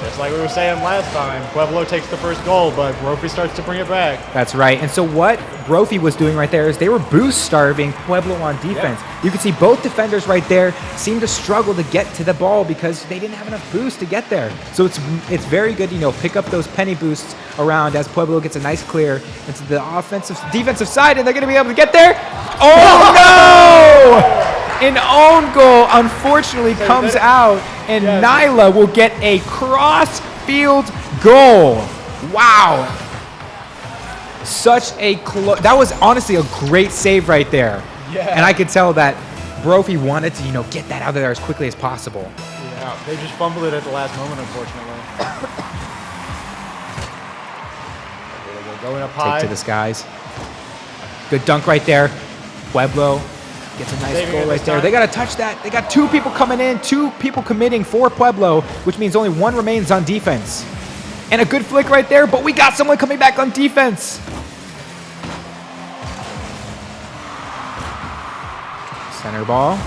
Just like we were saying last time, Pueblo takes the first goal, but Brophy starts to bring it back. That's right. And so what Brophy was doing right there is they were boost starving Pueblo on defense. You can see both defenders right there seem to struggle to get to the ball because they didn't have enough boost to get there. So it's very good, pick up those penny boosts around as Pueblo gets a nice clear into the defensive side, and they're going to be able to get there. Oh no! An own goal unfortunately comes out, and Nyla will get a cross-field goal. Wow. Such a that was honestly a great save right there. Yeah. And I could tell that Brophy wanted to, get that out of there as quickly as possible. Yeah, they just fumbled it at the last moment, unfortunately. They're going up high. Take to the skies. Good dunk right there. Pueblo gets a nice Saving goal it right this there. time. They got to touch that. They got 2 people coming in, 2 people committing for Pueblo, which means only 1 remains on defense. And a good flick right there, but we got someone coming back on defense. Center ball.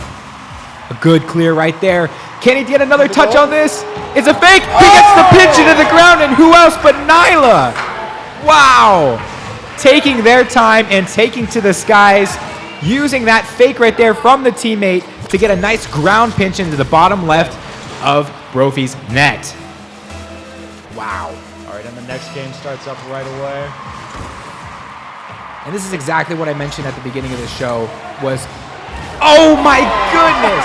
A good clear right there. Can he get another touch on this? It's a fake. He gets the pitch into the ground, and who else but Nyla? Wow. Taking their time and taking to the skies, using that fake right there from the teammate to get a nice ground pinch into the bottom left of Brophy's net. Wow. All right, and the next game starts up right away. And this is exactly what I mentioned at the beginning of the show was, oh my goodness.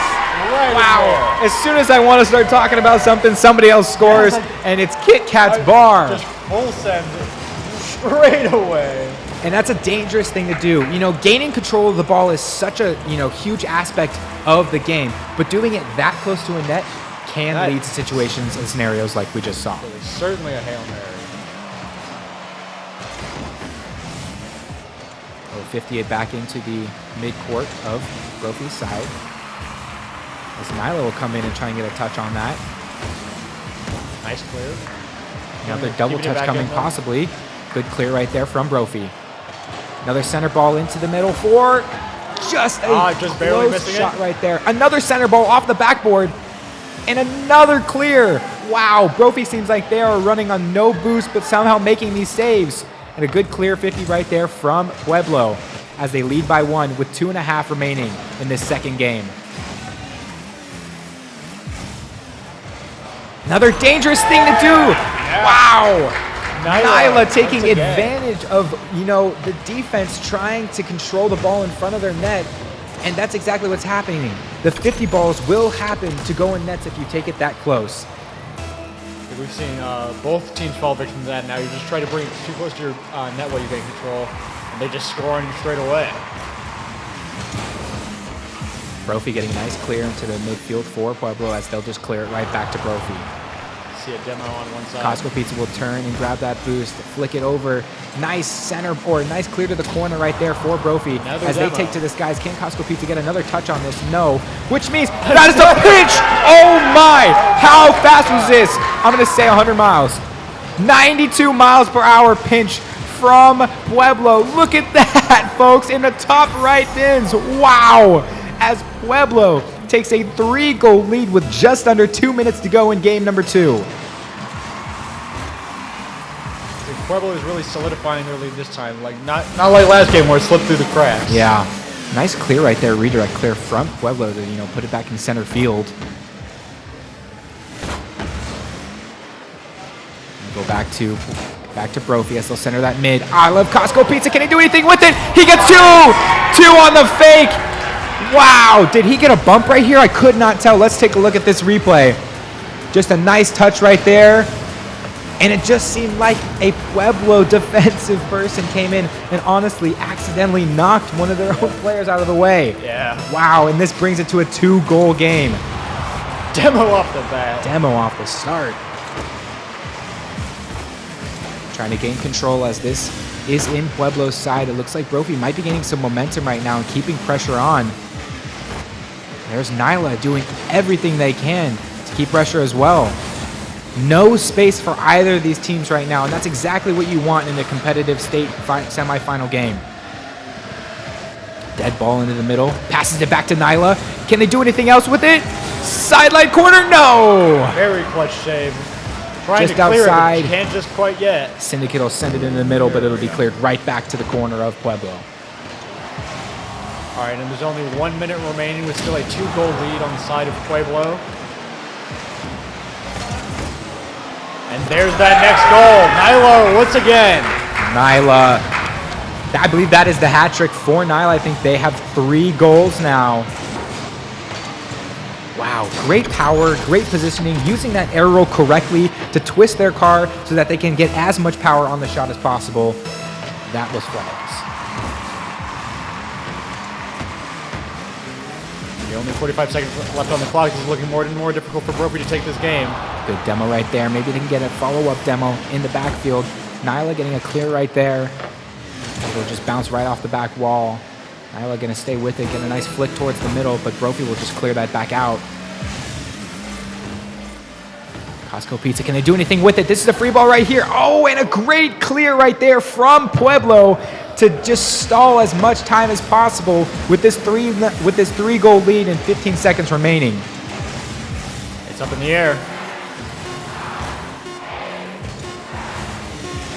Wow. As soon as I want to start talking about something, somebody else scores, and it's Kit Kat's bar. Just full send straight away. And that's a dangerous thing to do. Gaining control of the ball is such a, huge aspect of the game, but doing it that close to a net can lead to situations and scenarios like we just saw. It's certainly a Hail Mary. 58 back into the mid-court of Brophy's side. As Nyla will come in and try and get a touch on that. Nice clear. Another double Keeping it touch back coming in, though. possibly. Good clear right there from Brophy. Another center ball into the middle for just a just barely close missing shot it. right there. Another center ball off the backboard. And another clear. Wow, Brophy seems like they are running on no boost, but somehow making these saves. And a good clear 50 right there from Pueblo as they lead by 1 with 2.5 remaining in this second game. Another dangerous thing to do. Wow. Nyla taking once again. advantage of, the defense trying to control the ball in front of their net. And that's exactly what's happening. The 50 balls will happen to go in nets if you take it that close. We've seen both teams fall victim to that. Now you just try to bring it too close to your net while you gain control, and they just score on you straight away. Brophy getting a nice clear into the midfield for Pueblo as they'll just clear it right back to Brophy. See a demo on one side. Costco Pizza will turn and grab that boost, flick it over. Nice center, or nice clear to the corner right there for Brophy. Another As demo. they take to the skies. Can Costco Pizza get another touch on this? No. Which means that is a pitch! Oh my! How fast was this? I'm going to say 100 miles. 92 miles per hour pinch from Pueblo. Look at that, folks, in the top right bins. Wow! As Pueblo takes a 3-goal lead with just under 2 minutes to go in game number 2. Pueblo is really solidifying their lead this time. Like not like last game where it slipped through the cracks. Yeah. Nice clear right there, redirect clear from Pueblo to, put it back in center field. Go back to Brophy as they'll center that mid. I love Costco Pizza. Can he do anything with it? He gets 2! 2 on the fake. Wow, did he get a bump right here? I could not tell. Let's take a look at this replay. Just a nice touch right there. And it just seemed like a Pueblo defensive person came in and honestly accidentally knocked one of their own players out of the way. Yeah. Wow, and this brings it to a 2-goal game. Demo off the bat. Demo off the start. Trying to gain control as this is in Pueblo's side. It looks like Brophy might be gaining some momentum right now and keeping pressure on. There's Nyla doing everything they can to keep pressure as well. No space for either of these teams right now, and that's exactly what you want in a competitive state semifinal game. Dead ball into the middle, passes it back to Nyla. Can they do anything else with it? Sideline corner, no! Very clutch save. Trying Just to clear outside. it, but can't just quite yet. Syndicate will send it in the middle, but it'll be cleared right back to the corner of Pueblo. All right, and there's only 1 minute remaining with still a 2-goal lead on the side of Pueblo. And there's that next goal. Nyla once again. Nyla, I believe that is the hat trick for Nyla. I think they have 3 goals now. Wow, great power, great positioning, using that air roll correctly to twist their car so that they can get as much power on the shot as possible. That was flawless. Only 45 seconds left on the clock. This is looking more and more difficult for Brophy to take this game. Good demo right there. Maybe they can get a follow-up demo in the backfield. Nyla getting a clear right there. It'll just bounce right off the back wall. Nyla going to stay with it, get a nice flick towards the middle, but Brophy will just clear that back out. Costco Pizza, can they do anything with it? This is a free ball right here. Oh, and a great clear right there from Pueblo to just stall as much time as possible with this 3-goal lead and 15 seconds remaining. It's up in the air.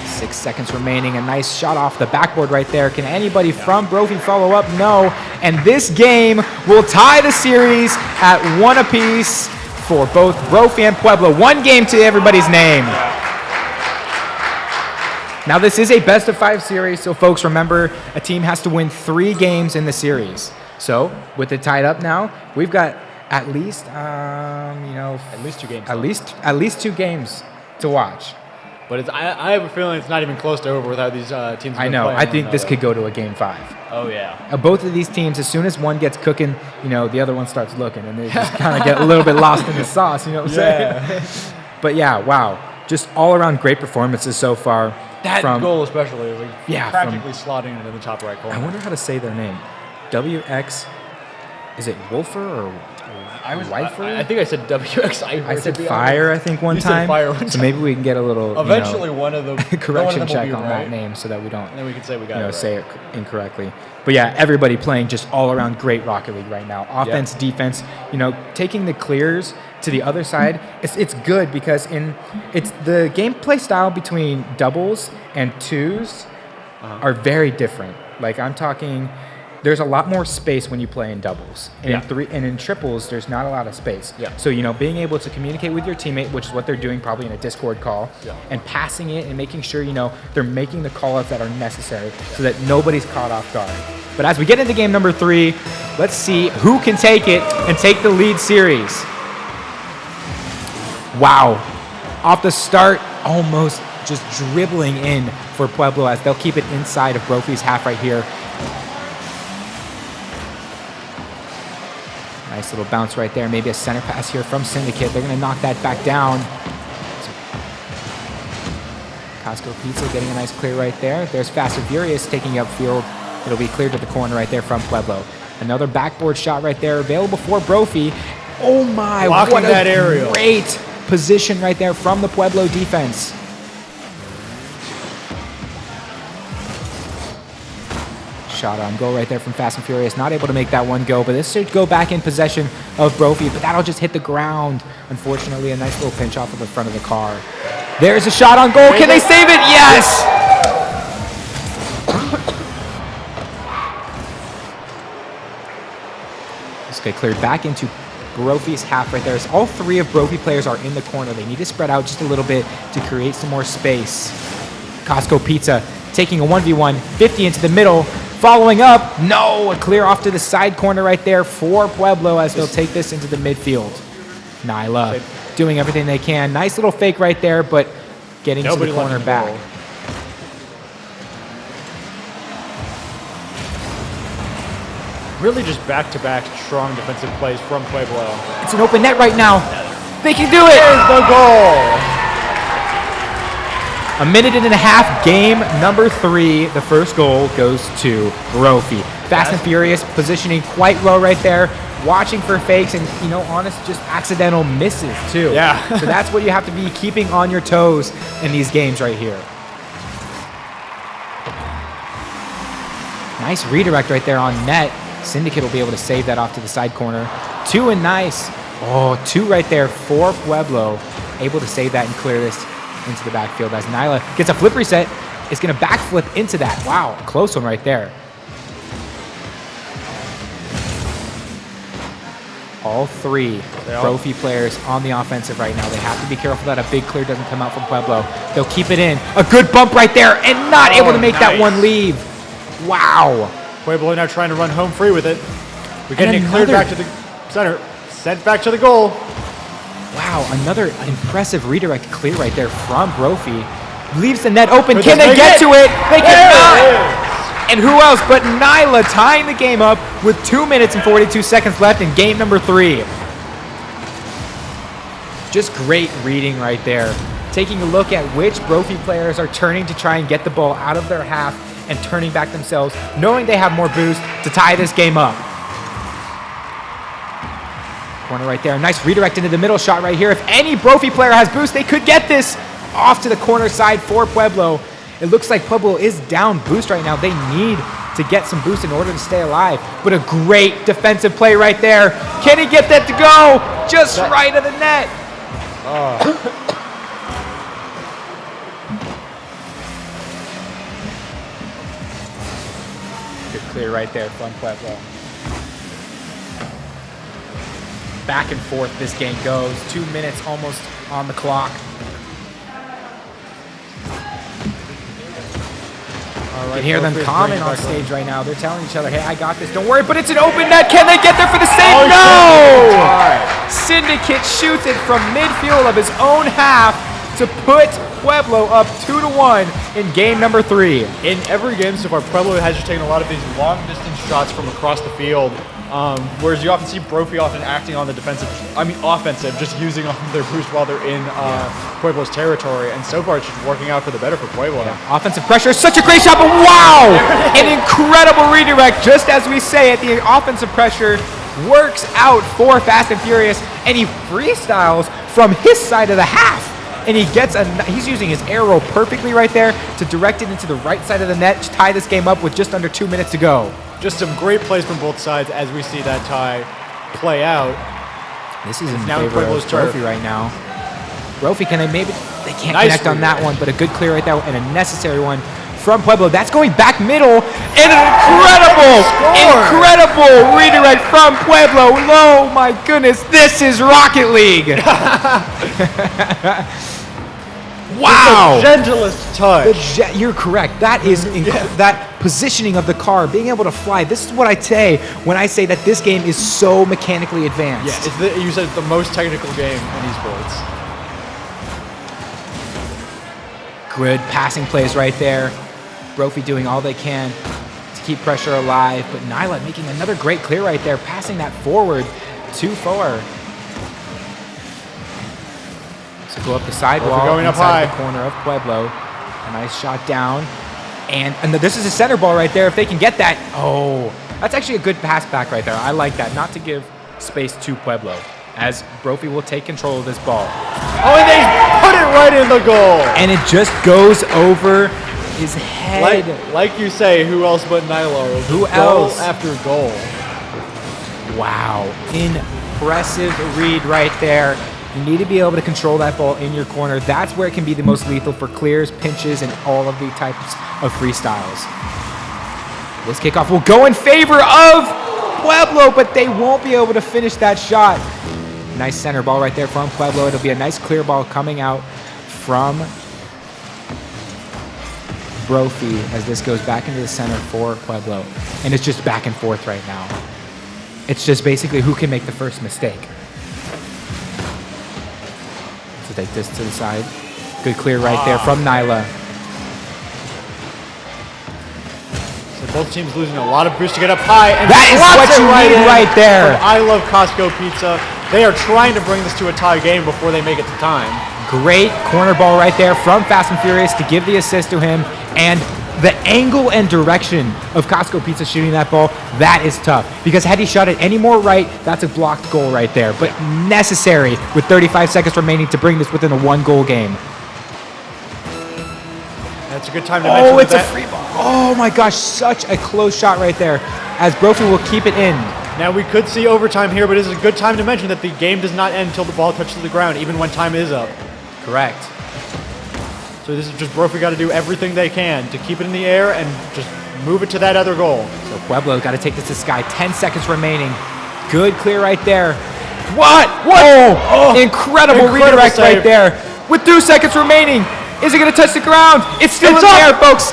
6 seconds remaining. A nice shot off the backboard right there. Can anybody from Brophy follow up? No. And this game will tie the series at 1 apiece for both Brophy and Pueblo. 1 game to everybody's name. Now this is a best-of-5 series, so folks remember a team has to win 3 games in the series. So with it tied up now, we've got at least, at least 2 games. At least 2 games to watch. But I have a feeling it's not even close to over with how these teams. I know. I think this could go to a game 5. Oh yeah. Both of these teams, as soon as one gets cooking, the other one starts looking, and they just kind of get a little bit lost in the sauce. You know what I'm saying? But yeah, wow, just all around great performances so far. That goal especially, like practically slotting it in the top right corner. I wonder how to say their name. WX, is it Wolfer or Wifer? I think I said WX. I said Fire, I think, one time. So maybe we can get a little eventually one of them correction check on that name so that we don't and then we can say we got say it incorrectly. But yeah, everybody playing just all around great Rocket League right now. Offense, defense, taking the clears to the other side. It's good because it's the gameplay style between doubles and 2s are very different. Like I'm talking, there's a lot more space when you play in doubles. And in triples, there's not a lot of space. So, being able to communicate with your teammate, which is what they're doing probably in a Discord call, and passing it and making sure, they're making the call-outs that are necessary so that nobody's caught off guard. But as we get into game number 3, let's see who can take it and take the lead series. Wow. Off the start, almost just dribbling in for Pueblo as they'll keep it inside of Brophy's half right here. Nice little bounce right there. Maybe a center pass here from Syndicate. They're going to knock that back down. Costco Pizza getting a nice clear right there. There's Fast and Furious taking upfield. It'll be cleared to the corner right there from Pueblo. Another backboard shot right there available for Brophy. Oh my, blocking what a that aerial. Great position right there from the Pueblo defense. Shot on goal right there from Fast and Furious. Not able to make that one go, but this should go back in possession of Brophy, but that'll just hit the ground. Unfortunately, a nice little pinch off of the front of the car. There's a shot on goal. Can they save it? Yes! This get cleared back into Brophy's half right there. So all 3 of Brophy players are in the corner. They need to spread out just a little bit to create some more space. Costco Pizza taking a 1v1, 50 into the middle. Following up, no, a clear off to the side corner right there for Pueblo as they'll take this into the midfield. Nyla doing everything they can. Nice little fake right there, but getting to the corner back. Really just back-to-back strong defensive plays from Pueblo. It's an open net right now. They can do it. There's the goal. A minute and a half, game number 3. The first goal goes to Brophy. Fast and Furious, positioning quite well right there, watching for fakes and, honest, just accidental misses too. Yeah. So that's what you have to be keeping on your toes in these games right here. Nice redirect right there on net. Syndicate will be able to save that off to the side corner. 2 and nice. Oh, 2 right there for Pueblo. Able to save that and clear this into the backfield as Nyla gets a flip reset. Is going to backflip into that. Wow, close one right there. All 3 Brophy players on the offensive right now. They have to be careful that a big clear doesn't come out from Pueblo. They'll keep it in. A good bump right there and not able to make that one leave. Wow. Pueblo now trying to run home free with it. We're getting it cleared back to the center. Sent back to the goal. Wow, another impressive redirect clear right there from Brophy. Leaves the net open. Can they get to it? They cannot. And who else but Nyla tying the game up with 2 minutes and 42 seconds left in game number 3. Just great reading right there. Taking a look at which Brophy players are turning to try and get the ball out of their half and turning back themselves, knowing they have more boost to tie this game up. Corner right there. Nice redirect into the middle shot right here. If any Brophy player has boost, they could get this off to the corner side for Pueblo. It looks like Pueblo is down boost right now. They need to get some boost in order to stay alive. But a great defensive play right there. Can he get that to go? Just right of the net. Good clear right there from Pueblo. Back and forth this game goes. 2 minutes almost on the clock. You can hear them comment on stage right now. They're telling each other, hey, I got this. Don't worry, but it's an open net. Can they get there for the save? No! Syndicate shoots it from midfield of his own half to put Pueblo up 2-1 in game number 3. In every game so far, Pueblo has just taken a lot of these long-distance shots from across the field. Whereas you often see Brophy often acting on the offensive, just using their boost while they're in Pueblo's territory. And so far, it's just working out for the better for Pueblo. Yeah. Offensive pressure, such a great shot, but wow! An incredible redirect, just as we say it. The offensive pressure works out for Fast and Furious, and he freestyles from his side of the half. And he's using his arrow perfectly right there to direct it into the right side of the net to tie this game up with just under 2 minutes to go. Just some great plays from both sides as we see that tie play out. This is in favor of Brophy right now. Brophy, they can't connect on that one, but a good clear right there and a necessary one from Pueblo. That's going back middle, and an incredible redirect from Pueblo. Oh my goodness, this is Rocket League. Wow! The gentlest touch. You're correct. That is that positioning of the car, being able to fly. This is what I say when I say that this game is so mechanically advanced. Yeah, you said it's the most technical game in esports. Good passing plays right there. Brophy doing all they can to keep pressure alive, but Nyla making another great clear right there, passing that forward to 4. Go up the sidewall going inside up high. The corner of Pueblo. A nice shot down. And this is a center ball right there. If they can get that. Oh, that's actually a good pass back right there. I like that. Not to give space to Pueblo, as Brophy will take control of this ball. Oh, and they put it right in the goal. And it just goes over his head. Like you say, who else but Nyla? Who else? Goal after goal. Wow. Impressive read right there. You need to be able to control that ball in your corner. That's where it can be the most lethal for clears, pinches, and all of the types of freestyles. This kickoff will go in favor of Pueblo, but they won't be able to finish that shot. Nice center ball right there from Pueblo. It'll be a nice clear ball coming out from Brophy as this goes back into the center for Pueblo. And it's just back and forth right now. It's just basically who can make the first mistake. So take this to the side. Good clear right there from Nyla. So both teams losing a lot of boost to get up high. And That is what you need right there. I love Costco Pizza. They are trying to bring this to a tie game before they make it to time. Great corner ball right there from Fast and Furious to give the assist to him. And the angle and direction of Costco Pizza shooting that ball, that is tough. Because had he shot it any more right, that's a blocked goal right there. But necessary with 35 seconds remaining to bring this within a 1-goal game. That's a good time to mention Oh, it's a free ball. Oh my gosh, such a close shot right there. As Brophy will keep it in. Now we could see overtime here, but this is a good time to mention that the game does not end until the ball touches the ground, even when time is up. Correct. So this is just Brophy got to do everything they can to keep it in the air and just move it to that other goal. So Pueblo got to take this to Sky. 10 seconds remaining. Good clear right there. What? Oh, incredible redirect save. right there. With 2 seconds remaining. Is it going to touch the ground? It's still in the air, folks.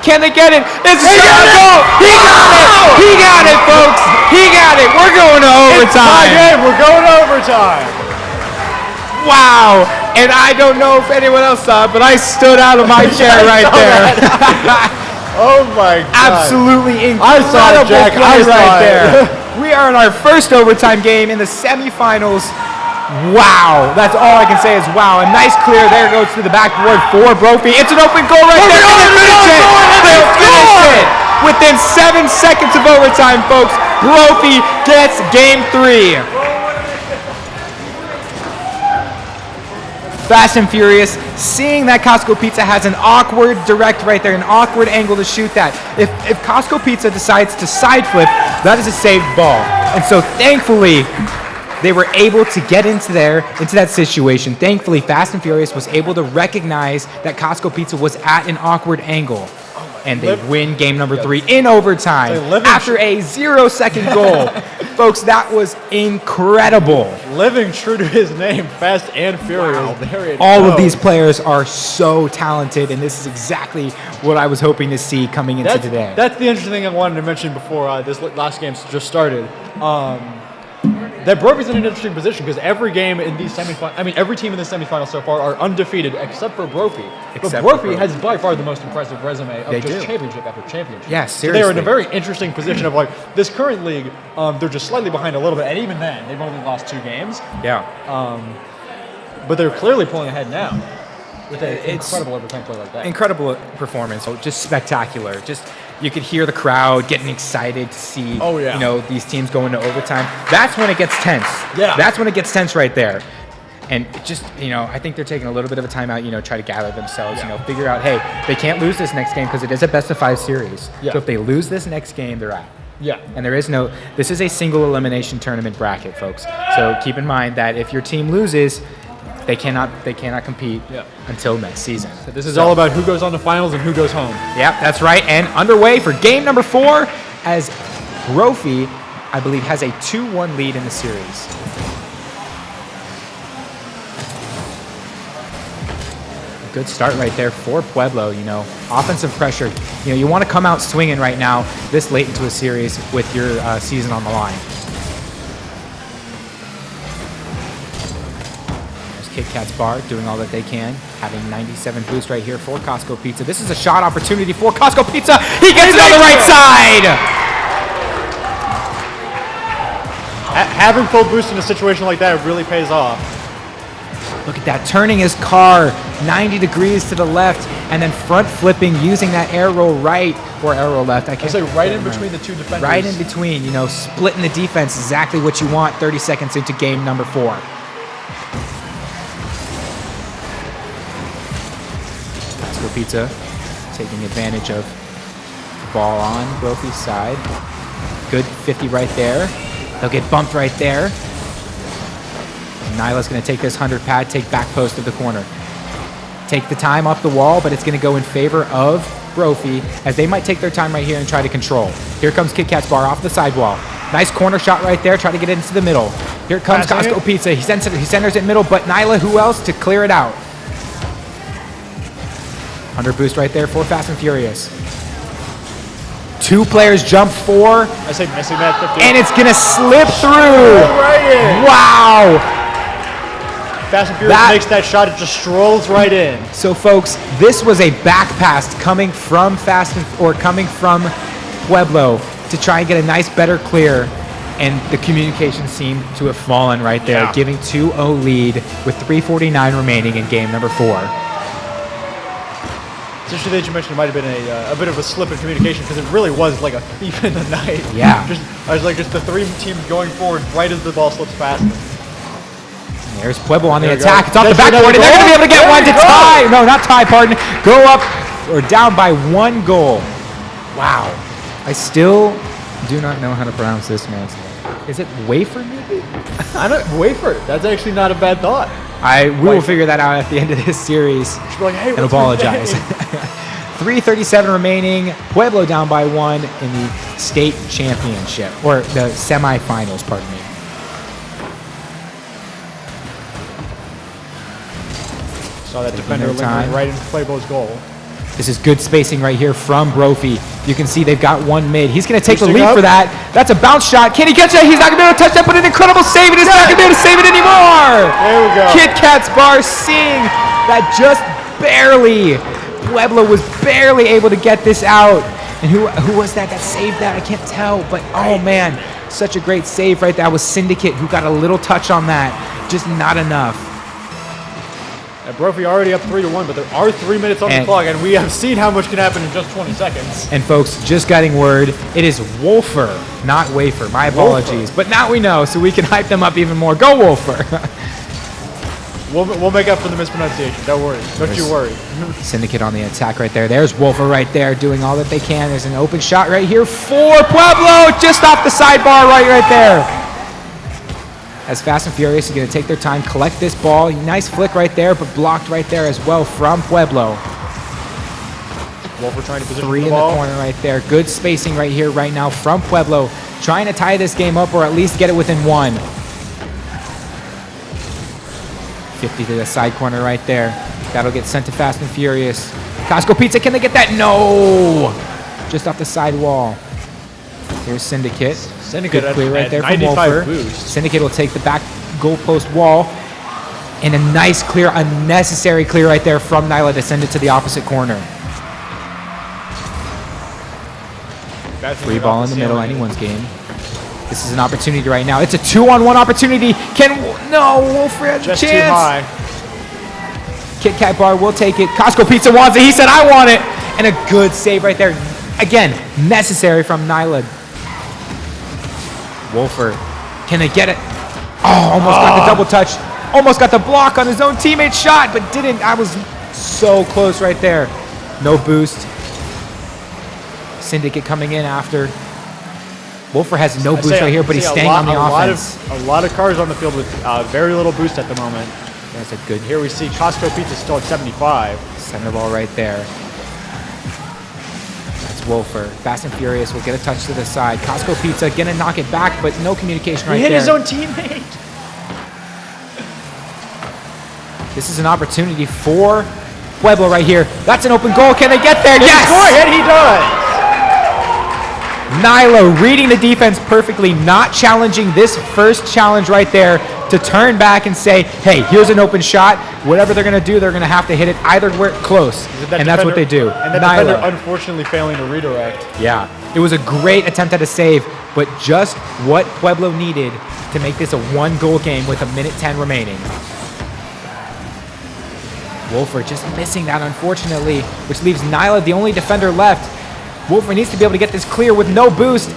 Can they get it? It's a goal. He got it. He got it, folks. He got it. We're going to It's a tie overtime. game. We're going to overtime. Wow. And I don't know if anyone else saw it, but I stood out of my chair right there. Oh my God. Absolutely incredible I saw it, Jack. I play saw right it. there. We are in our first overtime game in the semifinals. Wow. That's all I can say is wow. A nice clear there goes to the backboard for Brophy. It's an open goal right there. They'll finish it. They'll finish it. Within 7 seconds of overtime, folks, Brophy gets game 3. Fast and Furious, seeing that Costco Pizza has an awkward direct right there, an awkward angle to shoot that. If Costco Pizza decides to side flip, that is a saved ball. And so thankfully, they were able to get into that situation. Thankfully, Fast and Furious was able to recognize that Costco Pizza was at an awkward angle. And they win game number 3 in overtime after a 0-second goal. Folks, that was incredible. Living true to his name, Fast and Furious. Wow. All of these players are so talented, and this is exactly what I was hoping to see coming into today. That's the interesting thing I wanted to mention before this last game just started. That Brophy's in an interesting position because every game in these semifinals, every team in the semifinals so far are undefeated except for Brophy. But Brophy has by far the most impressive resume of championship after championship. Yeah, seriously. So they're in a very interesting position of this current league, they're just slightly behind a little bit, and even then, they've only lost 2 games. Yeah. But they're clearly pulling ahead now with an incredible overtime play like that. Incredible performance. Just spectacular. You could hear the crowd getting excited to see, these teams go into overtime. That's when it gets tense. Yeah. That's when it gets tense right there. And I think they're taking a little bit of a timeout, try to gather themselves, figure out, hey, they can't lose this next game because it is a best-of-5 series. Yeah. So if they lose this next game, they're out. Yeah. And this is a single elimination tournament bracket, folks. So keep in mind that if your team loses, they cannot compete until next season. So this is all about who goes on to finals and who goes home. Yeah, that's right. And underway for game number 4 as Brophy, I believe, has a 2-1 lead in the series. A good start right there for Pueblo. Offensive pressure. You want to come out swinging right now this late into a series with your season on the line. Kit Kat's Bar doing all that they can, having 97 boost right here for Costco Pizza. This is a shot opportunity for Costco Pizza. He gets it on the right side. Having full boost in a situation like that, it really pays off. Look at that, turning his car 90 degrees to the left and then front flipping using that air roll right or air roll left. I say right in between the two defenders. Right in between, splitting the defense, exactly what you want 30 seconds into game number 4. Pizza taking advantage of ball on Brophy's side. Good 50 right there. They'll get bumped right there. And Nyla's going to take this 100 pad, take back post of the corner. Take the time off the wall, but it's going to go in favor of Brophy as they might take their time right here and try to control. Here comes Kit Kat's Bar off the sidewall. Nice corner shot right there. Try to get it into the middle. Here comes Costco Pizza. He centers it middle, but Nyla, who else to clear it out? 100 boost right there for Fast and Furious. 2 players jump 4. I say missing that 50. And it's gonna slip through. Right in. Wow. Fast and Furious makes that shot. It just strolls right in. So folks, this was a back pass coming from coming from Pueblo to try and get a nice better clear. And the communication seemed to have fallen right there, giving 2-0 lead with 3:49 remaining in game number 4. It's interesting that you mentioned it might have been a bit of a slip in communication because it really was like a thief in the night. Yeah. I was like just the 3 teams going forward right as the ball slips past them. There's Pueblo on the There we attack. go. It's off the That's backboard, and they're going to be able to get There one we to go. tie. No, not tie, pardon. Go up or down by 1 goal. Wow. I still do not know how to pronounce this man's name. Is it Wafer, maybe? I don't wafer. That's actually not a bad thought. We will figure that out at the end of this series Be like, hey, and what's your apologize. name? 3:37 remaining. Pueblo down by 1 in the state championship, or the semifinals, pardon me. Saw that Taking defender their time. lingering right into Pueblo's goal. This is good spacing right here from Brophy. You can see they've got 1 mid. He's going to take the Boosting lead up. for that. That's a bounce shot. Can he catch it? He's not going to be able to touch that, but an incredible save, and he's not going to be able to save it anymore. There we go. Kit Kat's bar seeing that just barely. Pueblo was barely able to get this out. And who was that saved that? I can't tell, but oh man, such a great save right there. That was Syndicate who got a little touch on that. Just not enough. And Brophy already up 3-1, but there are 3 minutes on the clock, and we have seen how much can happen in just 20 seconds. And folks, just getting word, it is Wolfer, not Wafer. My apologies. But now we know, so we can hype them up even more. Go Wolfer! We'll make up for the mispronunciation. Don't worry. Don't you worry. Syndicate on the attack right there. There's Wolfer right there doing all that they can. There's an open shot right here for Pueblo, just off the sidebar right there. As Fast and Furious is going to take their time, collect this ball. Nice flick right there, but blocked right there as well from Pueblo. Wolfer trying to position 3 the in ball. the corner right there. Good spacing right here, right now from Pueblo. Trying to tie this game up or at least get it within 1. 50 to the side corner right there. That'll get sent to Fast and Furious. Costco Pizza, can they get that? No! Just off the side wall. Here's Syndicate. Syndicate Good clear right at there from 95 Wolfer. boost. Syndicate will take the back goalpost wall. And a nice clear, unnecessary clear right there from Nyla to send it to the opposite corner. Free ball in the middle, anyone's game. This is an opportunity right now. It's a 2-on-1 opportunity. No, Wolfer has a Just chance. too high. Kit Kat Bar will take it. Costco Pizza wants it. He said, I want it. And a good save right there. Again, necessary from Nyla. Wolfer, can they get it? Oh, almost got the double touch. Almost got the block on his own teammate's shot, but didn't. I was so close right there. No boost. Syndicate coming in after. Wolfer has no boost right here, but he's staying on the offense. A lot of cars on the field with very little boost at the moment. That's a good. Here we see Costco Pizza still at 75. Center ball right there. That's Wolfer. Fast and Furious will get a touch to the side. Costco Pizza gonna knock it back, but no communication right He hit there. his own teammate. This is an opportunity for Pueblo right here. That's an open goal. Can they get there? Yes! Score, and he does. Nyla reading the defense perfectly, not challenging this first challenge right there to turn back and say, hey, here's an open shot. Whatever they're going to do, they're going to have to hit it either where close. And that's what they do. And that defender unfortunately failing to redirect. Yeah, it was a great attempt at a save, but just what Pueblo needed to make this a 1-goal game with 1:10 remaining. Wolfer just missing that, unfortunately, which leaves Nyla the only defender left. Wolfer needs to be able to get this clear with no boost.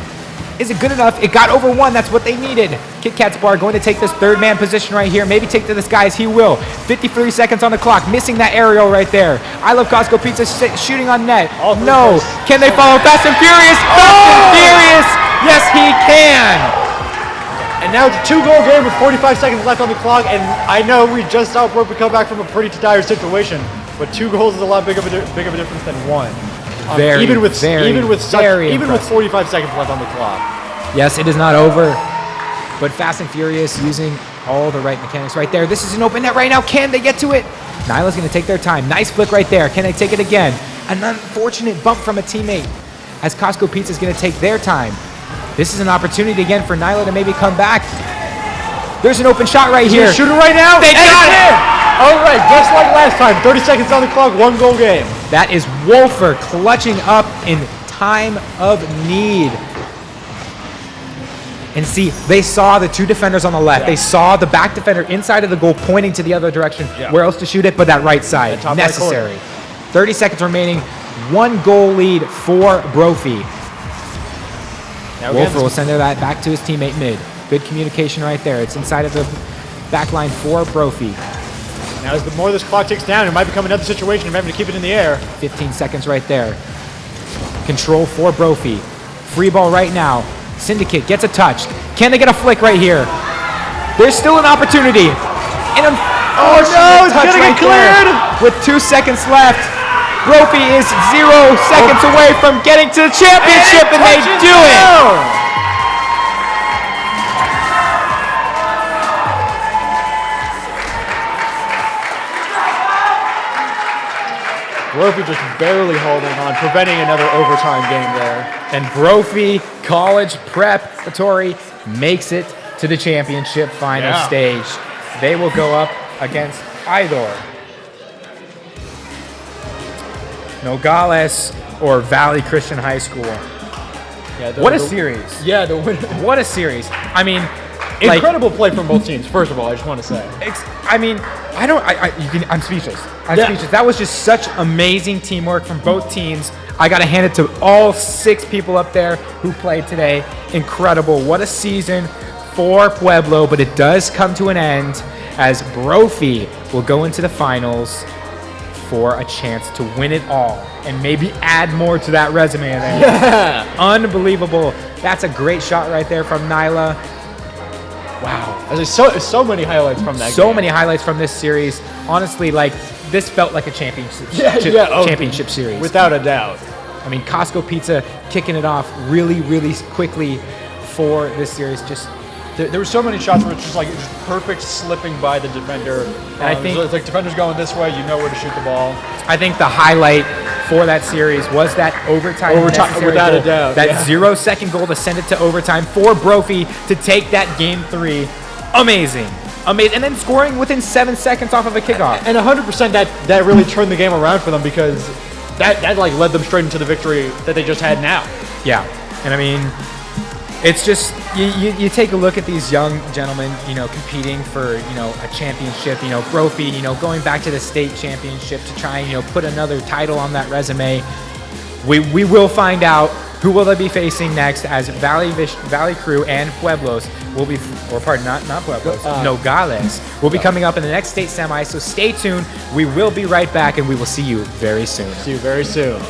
Is it good enough? It got over 1. That's what they needed. Kit Kat's Bar going to take this third-man position right here. Maybe take to the skies. He will. 53 seconds on the clock. Missing that aerial right there. I Love Costco Pizza shooting on net. No. Can they follow Fast and Furious? Fast and Furious! Yes, he can! And now it's a 2-goal game with 45 seconds left on the clock. And I know we just saw Brophy come back from a pretty dire situation, but 2 goals is a lot big of a difference than 1. Even with 45 seconds left on the clock. Yes, it is not over. but fast and furious, using all the right mechanics right there. This is an open net right now. Can they get to it? Nyla's going to take their time. Nice flick right there. Can they take it again? An unfortunate bump from a teammate as Costco Pizza is going to take their time. This is an opportunity again for Nyla to maybe come back. There's an open shot right here. Shoot it right now. They got it! All right, just like last time. 30 seconds on the clock, 1 goal game. That is Wolfer clutching up in time of need. And see, they saw the 2 defenders on the left. Yeah. They saw the back defender inside of the goal pointing to the other direction. Yeah. Where else to shoot it but that right side? Top right necessary. 30 seconds remaining. 1 goal lead for Brophy. Wolfer will send that back to his teammate mid. Good communication right there. It's inside of the back line for Brophy. Now, as the more this clock ticks down, it might become another situation of having to keep it in the air. 15 seconds right there. Control for Brophy. Free ball right now. Syndicate gets a touch. Can they get a flick right here? There's still an opportunity. And Oh no, it's gonna get cleared! With 2 seconds left. Brophy is 0 seconds away from getting to the championship, and they do it! Brophy just barely holding on, preventing another overtime game there. And Brophy College Preparatory makes it to the championship final stage. They will go up against Idor, Nogales, or Valley Christian High School. Yeah, What a series. Yeah, the winner. What a series. I mean, Incredible play from both teams, first of all, I just want to say. I'm speechless. I'm speechless. That was just such amazing teamwork from both teams. I got to hand it to all 6 people up there who played today. Incredible. What a season for Pueblo, but it does come to an end as Brophy will go into the finals for a chance to win it all and maybe add more to that resume there. Yeah. Unbelievable. That's a great shot right there from Nyla. Wow. There's so many highlights from that game. So many highlights from this series. Honestly, this felt like a championship championship series. Without a doubt. I mean, Costco Pizza kicking it off really, really quickly for this series. Just There were so many shots where it's just perfect slipping by the defender. And I think it's like defender's going this way, you know where to shoot the ball. I think the highlight for that series was that overtime necessary without goal, a doubt. that 0-second goal to send it to overtime for Brophy to take that game 3. Amazing. And then scoring within 7 seconds off of a kickoff. And 100% that really turned the game around for them because that led them straight into the victory that they just had now. Yeah. And I mean, it's just, you take a look at these young gentlemen, competing for, a championship, Brophy, going back to the state championship to try and, put another title on that resume. We will find out who will they be facing next as Valley Crew and Pueblos will be, not Pueblos, Nogales will be coming up in the next state semi. So stay tuned. We will be right back and we will see you very soon. See you very soon.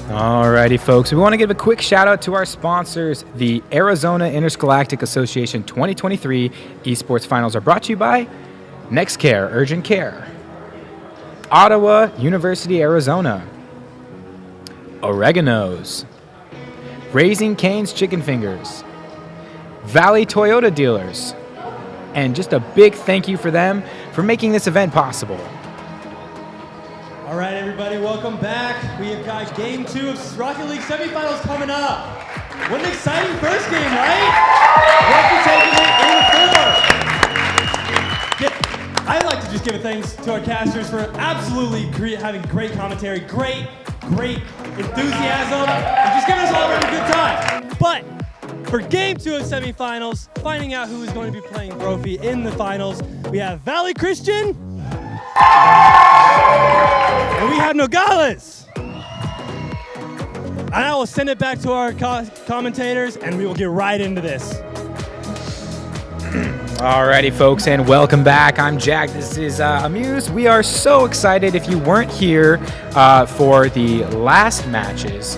Alrighty, folks. We want to give a quick shout out to our sponsors. The Arizona Interscholastic Association 2023 Esports Finals are brought to you by NextCare Urgent Care, Ottawa University, Arizona, Oregano's, Raising Cane's Chicken Fingers, Valley Toyota Dealers, and just a big thank you for them for making this event possible. All right, everybody, welcome back. We have got Game 2 of Rocket League semifinals coming up. What an exciting first game, right? Rocky taking it in 4. I'd like to just give a thanks to our casters for absolutely having great commentary, great enthusiasm, and just giving us all a really good time. But for Game 2 of semifinals, finding out who is going to be playing Brophy in the finals, we have Valley Christian, and we have Nogales. And I will send it back to our commentators, and we will get right into this. Alrighty, folks, and welcome back. I'm Jack. This is Amuse. We are so excited. If you weren't here for the last matches,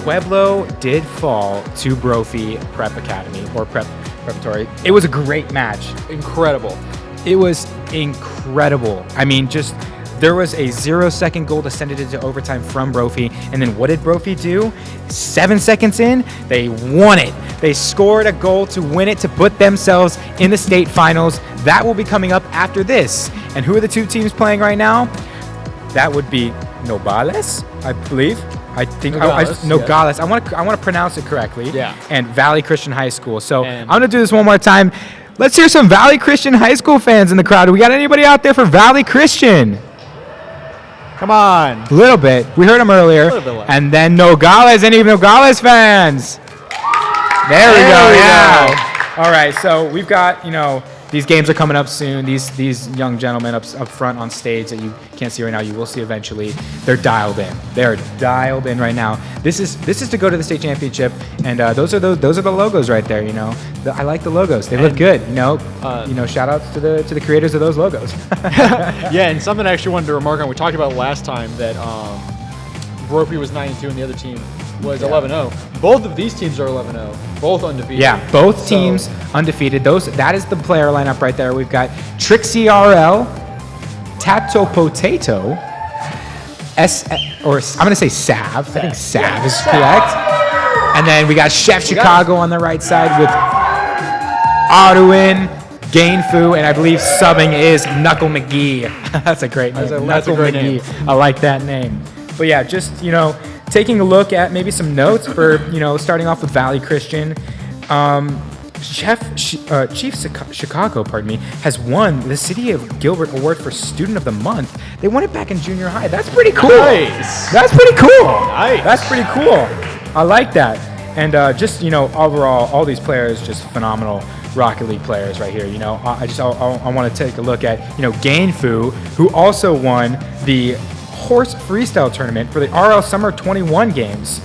Pueblo did fall to Brophy Prep Academy, or Preparatory. It was a great match. Incredible. It was incredible. I mean, there was a 0-second goal to send it into overtime from Brophy, and then what did Brophy do? 7 seconds in, they won it. They scored a goal to win it, to put themselves in the state finals. That will be coming up after this. And who are the two teams playing right now? That would be Nogales, I believe. I think Nogales. I want to pronounce it correctly. Yeah. And Valley Christian High School. So I'm going to do this one more time. Let's hear some Valley Christian High School fans in the crowd. We got anybody out there for Valley Christian? Come on. A little bit. We heard them earlier. And then Nogales, any Nogales fans? There we go. Yeah. All right. So we've got, these games are coming up soon. These young gentlemen up front on stage that you can't see right now, you will see eventually. They're dialed in. They're dialed in right now. This is to go to the state championship, and those are the logos right there. I like the logos. They look good. Shout outs to the creators of those logos. Yeah, and something I actually wanted to remark on. We talked about last time that Brophy was 9-2 and the other team was 11-0. Both of these teams are 11-0, both undefeated. Yeah, both teams undefeated. That is the player lineup right there. We've got Trixie RL, Tato Potato, I'm going to say Sav. I think Sav is correct. And then we got Chef Chicago on the right side with Arduin, Gainfu, and I believe subbing is Knuckle McGee. That's a great name. That's a great name. I like that name. But yeah, just, taking a look at maybe some notes for, starting off with Valley Christian. Chief Chicago, has won the City of Gilbert Award for Student of the Month. They won it back in junior high. That's pretty cool. Nice. That's pretty cool. Nice. That's pretty cool. I like that. And overall, all these players, just phenomenal Rocket League players right here. I want to take a look at, Gainfu, who also won the Horse Freestyle Tournament for the RL Summer 21 games.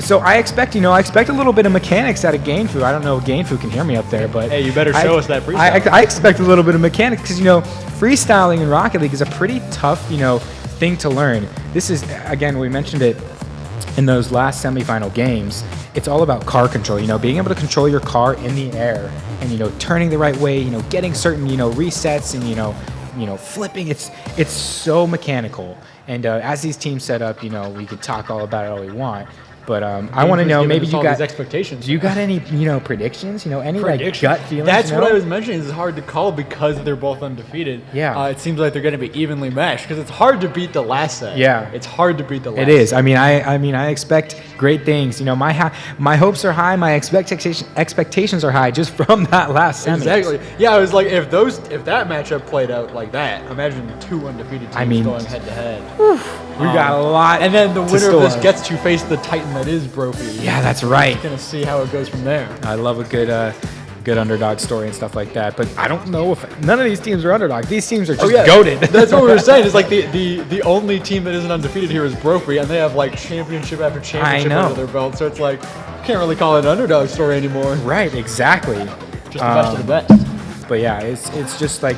So I expect a little bit of mechanics out of Gainfu. I don't know if Gainfu can hear me up there, but hey, you better show us that freestyle. I expect a little bit of mechanics because freestyling in Rocket League is a pretty tough thing to learn. This is, again, we mentioned it in those last semifinal games. It's all about car control. Being able to control your car in the air and turning the right way. Getting certain resets and flipping. It's so mechanical. And as these teams set up, we could talk all about it all we want. But I want to know, maybe you got expectations. Do you got any predictions? Any gut feelings? That's what I was mentioning. It's hard to call because they're both undefeated. Yeah. It seems like they're going to be evenly matched because it's hard to beat the last set. Yeah. It's hard to beat the last. It is. Set. I expect great things. My hopes are high. My expectations are high just from that last semi. Exactly. Yeah. I was like, if that matchup played out like that, imagine two undefeated teams going head to head. We got a lot. And then the winner of this gets to face the Titan that is Brophy. Yeah, that's right. We're going to see how it goes from there. I love a good underdog story and stuff like that. But I don't know if none of these teams are underdogs. These teams are just goated. That's what we were saying. It's like the only team that isn't undefeated here is Brophy, and they have like championship after championship under their belt. So it's like, you can't really call it an underdog story anymore. Right, exactly. Just the best of the best. But yeah, it's just like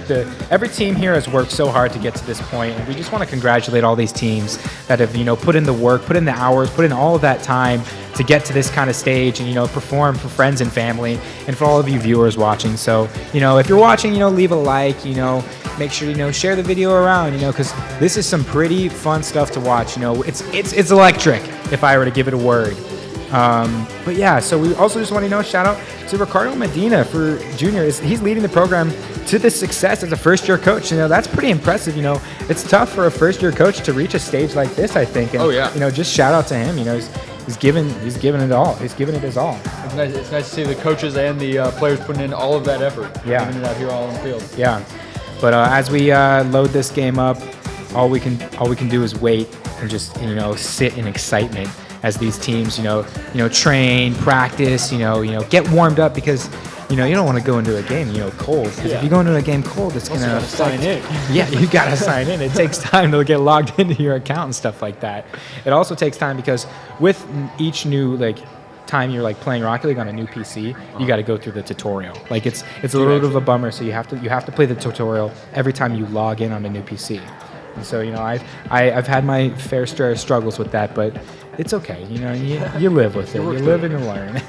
every team here has worked so hard to get to this point, and we just want to congratulate all these teams that have put in the work, put in the hours, put in all of that time to get to this kind of stage and perform for friends and family, and for all of you viewers watching. So if you're watching, leave a like, make sure share the video around, because this is some pretty fun stuff to watch. It's electric, if I were to give it a word. But yeah, so we also just want to shout out to Ricardo Medina for Junior. He's leading the program to this success as a first-year coach. That's pretty impressive. It's tough for a first-year coach to reach a stage like this, I think. And, just shout out to him. He's given it all. He's given it his all. It's nice to see the coaches and the players putting in all of that effort. Yeah. Giving it out here all on the field. Yeah. But as we load this game up, all we can do is wait and just sit in excitement as these teams train, practice, get warmed up, because you don't want to go into a game cold, because if you go into a game cold, it's gonna sign in. Yeah, you gotta sign in. It takes time to get logged into your account and stuff like that. It also takes time because with each new time you're playing Rocket League on a new PC, you got to go through the tutorial. It's a little bit of a bummer, so you have to play the tutorial every time you log in on a new PC. And so I've had my fair share of struggles with that, but it's okay. You live with it. You live and you learn.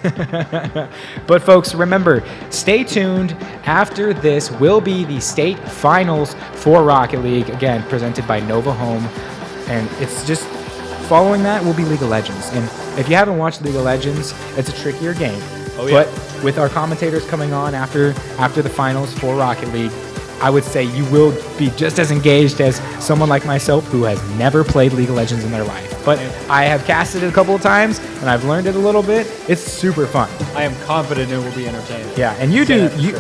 But folks, remember, stay tuned. After this will be the state finals for Rocket League, again presented by Nova Home, and it's just following that will be League of Legends. And if you haven't watched League of Legends, it's a trickier game. Oh, yeah. But with our commentators coming on after the finals for Rocket League, I would say you will be just as engaged as someone like myself who has never played League of Legends in their life. But I have casted it a couple of times, and I've learned it a little bit. It's super fun. I am confident it will be entertaining. Yeah, and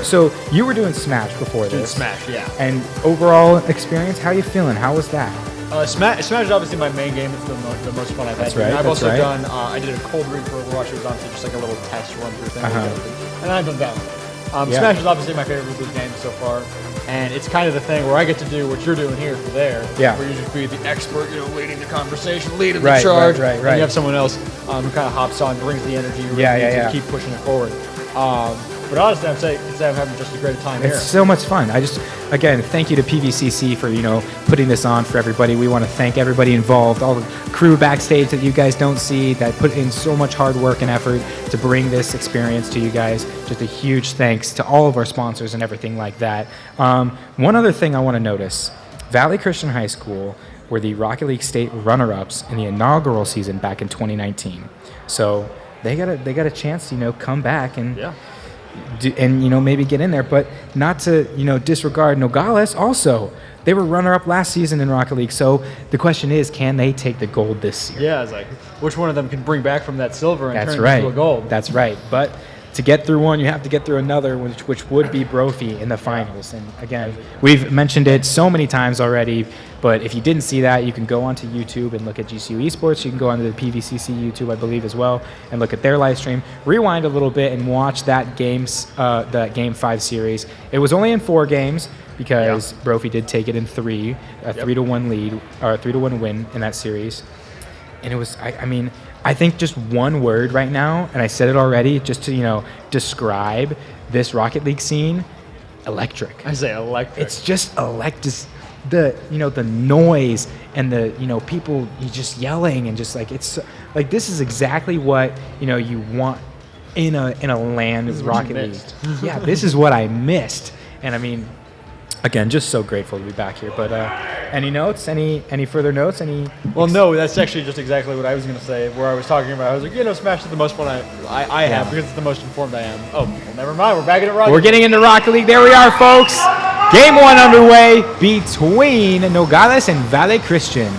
so you were doing Smash before this. Smash, yeah. And overall experience, how you feeling? How was that? Smash is obviously my main game. It's the most fun I've had. That's right. I've that's also right. done. I did a cold read for Overwatch. It was honestly just like a little test run through thing. And I've done that one. Yeah. Smash is obviously my favorite League game so far. And it's kind of the thing where I get to do what you're doing here for there. Yeah. Where you just be the expert, leading the conversation, leading the charge. Right. And you have someone else who kind of hops on, brings the energy, to keep pushing it forward. But honestly, I'm having just a great time here. It's so much fun. Again, thank you to PVCC for, putting this on for everybody. We want to thank everybody involved, all the crew backstage that you guys don't see, that put in so much hard work and effort to bring this experience to you guys. Just a huge thanks to all of our sponsors and everything like that. One other thing I want to notice, Valley Christian High School were the Rocket League State runner-ups in the inaugural season back in 2019. So they got a chance to, come back and... Yeah. And maybe get in there, but not to disregard Nogales. Also, they were runner-up last season in Rocket League. So the question is, can they take the gold this year? Yeah, it's like which one of them can bring back from that silver and That's turn right. it into a gold? That's right. But to get through one, you have to get through another, which would be Brophy in the finals. And again, we've mentioned it so many times already. But if you didn't see that, you can go onto YouTube and look at GCU Esports. You can go onto the PVCC YouTube, I believe, as well, and look at their live stream. Rewind a little bit and watch that Game 5 series. It was only in 4 games because Brophy did take it in 3, a 3-1 lead, or a 3-1 win in that series. And it was, I think just one word right now, and I said it already, just to describe this Rocket League scene: electric. I say electric. It's just electric. The noise and the people just yelling and just it's like this is exactly what you want in a land of Rocket League. Yeah, this is what I missed. And again, just so grateful to be back here. But any notes? Any further notes? Well, no, that's actually just exactly what I was going to say. Where I was talking about, I was like, Smash is the most fun I have because it's the most informed I am. Oh, well, never mind. We're back into Rocket League. We're getting into Rocket League. There we are, folks. Game 1 underway between Nogales and Valley Christian.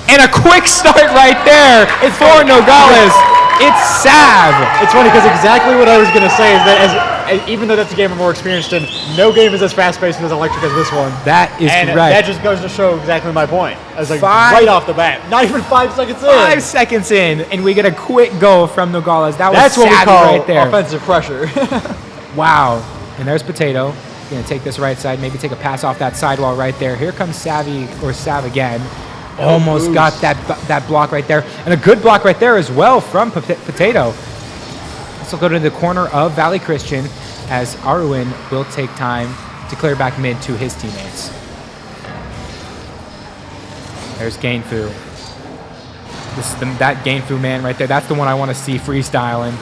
And a quick start right there. It's for Nogales. It's Sav. It's funny because exactly what I was going to say is that even though that's a game I'm more experienced in, no game is as fast-paced and as electric as this one. That is and correct. That just goes to show exactly my point. I was like, right off the bat. Not even 5 seconds in. 5 seconds in, and we get a quick goal from Nogales. That's what we call right there. Offensive pressure. Wow. And there's Potato. Going to take this right side, maybe take a pass off that sidewall right there. Here comes Sav again. Almost got that block right there. And a good block right there as well from Potato. This will go to the corner of Valley Christian. as Arwen will take time to clear back mid to his teammates. There's Gainfu. This is that Gainfu man right there. That's the one I want to see freestyling.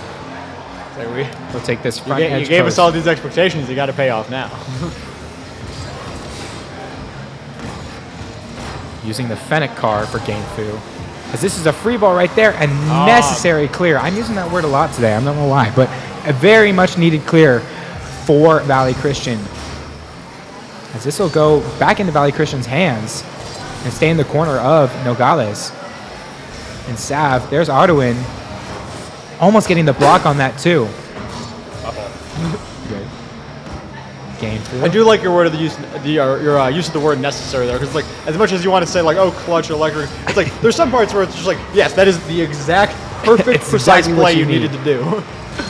So We'll take this front edge you gave us post. all these expectations. You got to pay off now. Using the Fennec car for Gainfu. As this is a free ball right there, a necessary clear. I'm using that word a lot today, I'm not gonna lie, but a very much needed clear for Valley Christian. As this will go back into Valley Christian's hands and stay in the corner of Nogales. And Sav, there's Arduin, almost getting the block on that too. Good. Gainfu. I do like your word of the use, your use of the word necessary there, because like as much as you want to say like oh clutch or electric, it's like there's some parts where it's just like yes, that is the exact perfect It's precise exactly what play you you need. needed to do.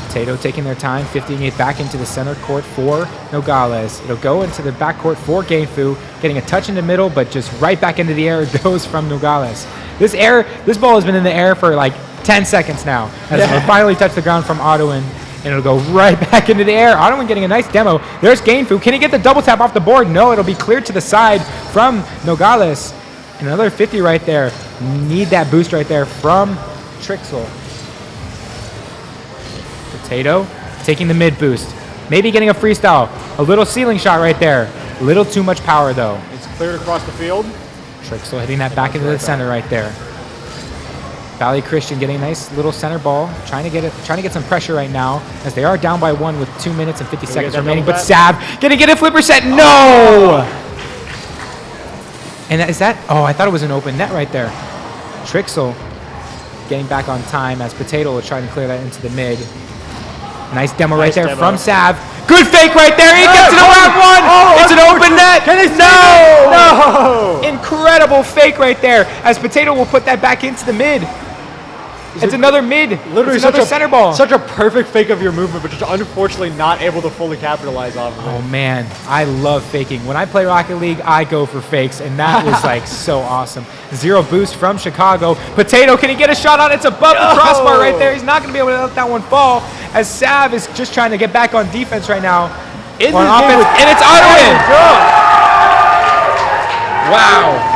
Potato taking their time, 50ing it back into the center court for Nogales. It'll go into the back court for Gainfu, getting a touch in the middle, but just right back into the air it goes from Nogales. This ball has been in the air for like 10 seconds now, as it'll finally touch the ground from Ottoman, and it'll go right back into the air. Ottoman getting a nice demo. There's Gainfu. Can he get the double tap off the board? No, it'll be cleared to the side from Nogales. And another 50 right there. Need that boost right there from Trixel. Potato taking the mid boost. Maybe getting a freestyle. A little ceiling shot right there. A little too much power though. It's cleared across the field. Trixel hitting that back into the center right there. Valley Christian getting a nice little center ball, trying to get some pressure right now, as they are down by 1 with 2 minutes and 50 seconds remaining. But Sav gonna get a flipper set. No! And is that? Oh, I thought it was an open net right there. Trixel getting back on time as Potato will try to clear that into the mid. Nice demo right there from Sav. Good fake right there. He gets it around 1. It's an open net. No! Incredible fake right there as Potato will put that back into the mid. It's another mid. Literally it's another center ball. Such a perfect fake of your movement, but just unfortunately not able to fully capitalize off of it. Oh man, I love faking. When I play Rocket League, I go for fakes, and that was like so awesome. 0 boost from Chicago. Potato, can he get a shot on it? It's above the crossbar right there. He's not going to be able to let that one fall, as Sav is just trying to get back on defense right now. On offense, and it's Arwen. Wow.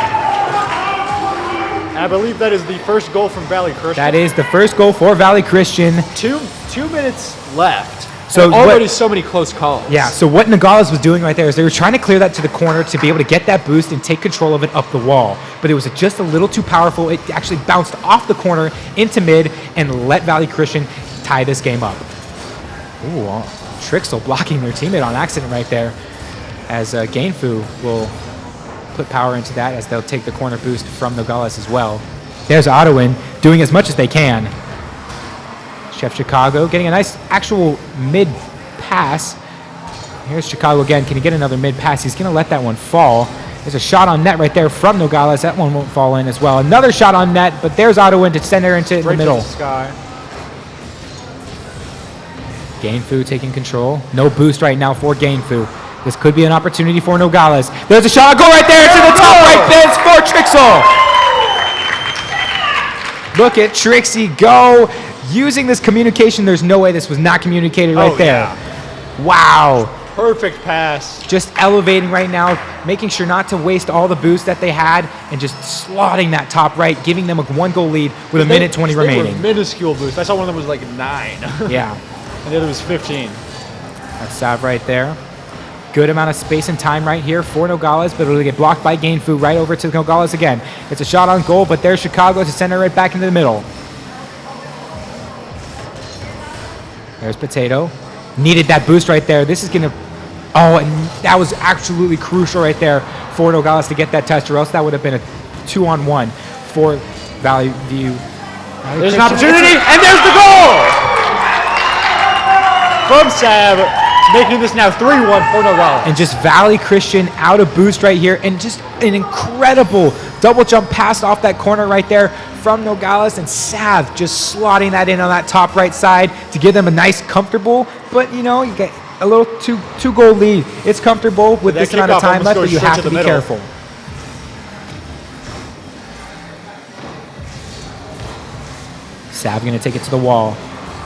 I believe that is the first goal from Valley Christian. That is the first goal for Valley Christian. 2 minutes left. So already so many close calls. Yeah, so what Nogales was doing right there is they were trying to clear that to the corner to be able to get that boost and take control of it up the wall. But it was just a little too powerful. It actually bounced off the corner into mid and let Valley Christian tie this game up. Ooh, Trixel blocking their teammate on accident right there, as Gainfu will put power into that as they'll take the corner boost from Nogales as well. There's Ottoman doing as much as they can. Chef Chicago getting a nice actual mid pass. Here's Chicago again. Can he get another mid pass? He's going to let that one fall. There's a shot on net right there from Nogales. That one won't fall in as well. Another shot on net, but there's Ottoman to send her into the middle. Gainfu taking control. No boost right now for Gainfu. This could be an opportunity for Nogales. There's a shot. Go right there to the top right fence for Trixel. Look at Trixie go. Using this communication, there's no way this was not communicated right there. Yeah. Wow. Perfect pass. Just elevating right now, making sure not to waste all the boost that they had, and just slotting that top right, giving them a 1-goal lead with a minute 20 remaining. Were minuscule boost. I saw one of them was like 9. Yeah. And the other was 15. That's Sav right there. Good amount of space and time right here for Nogales, but it'll get blocked by Gainfu right over to Nogales again. It's a shot on goal, but there's Chicago to send it right back into the middle. There's Potato. Needed that boost right there. This is going to... Oh, and that was absolutely crucial right there for Nogales to get that touch, or else that would have been a 2-on-1 for Valley View. There's an opportunity, and there's the goal! From Sav, making this now 3-1 for Nogales. And just Valley Christian out of boost right here, and just an incredible double jump pass off that corner right there from Nogales, and Sav just slotting that in on that top right side to give them a nice comfortable, but you know, you get a little two-goal lead. It's comfortable with this amount of time left, but you have to be careful. Sav gonna take it to the wall.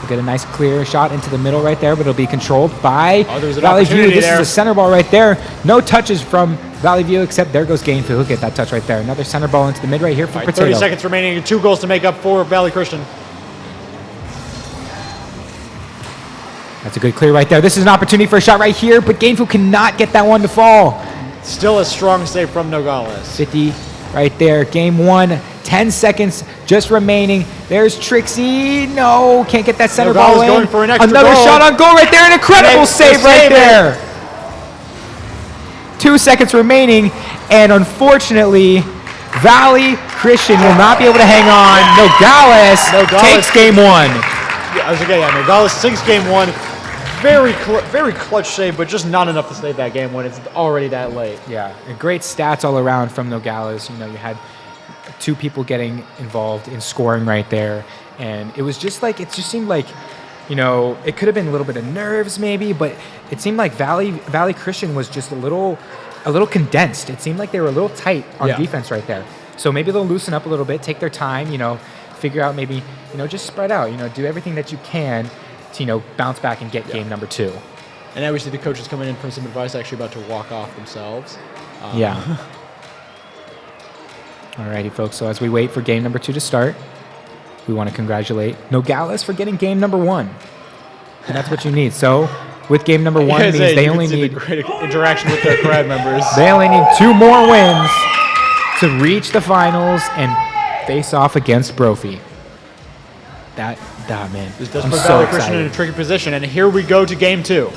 We'll get a nice clear shot into the middle right there, but it'll be controlled by there's an Valley View. opportunity This there. is a center ball right there. No touches from Valley View, except there goes Gainfield. He'll get that touch right there. Another center ball into the mid right here for All right, Potato. 30 seconds remaining. 2 goals to make up for Valley Christian. That's a good clear right there. This is an opportunity for a shot right here, but Gainfield cannot get that one to fall. Still a strong save from Nogales. 50 right there. Game 1, 10 seconds just remaining. There's Trixie. No, can't get that center Nogales ball in. going for an extra Another goal. shot on goal right there. An incredible And save they right save it. there. 2 seconds remaining, and unfortunately, Valley Christian will not be able to hang on. Nogales takes game 1. Yeah, I was like, yeah, Nogales sinks game 1. Very clutch save, but just not enough to save that game when it's already that late. Yeah, and great stats all around from Nogales. You know, you had 2 people getting involved in scoring right there, and it was just like, it just seemed like, you know, it could have been a little bit of nerves maybe, but it seemed like Valley Christian was just a little condensed. It seemed like they were a little tight on defense right there. So maybe they'll loosen up a little bit, take their time, you know, figure out maybe, you know, just spread out, you know, do everything that you can to, you know, bounce back and get game number 2. And now we see the coaches coming in for some advice, actually about to walk off themselves. Yeah. Alrighty, folks. So as we wait for game number 2 to start, we want to congratulate Nogales for getting game number 1. And that's what you need. So with game number 1 means they only need the great interaction with their crowd members. They only need 2 more wins to reach the finals and face off against Brophy. That man. This does I'm put so Valley Christian in a excited. tricky position, and here we go to game 2.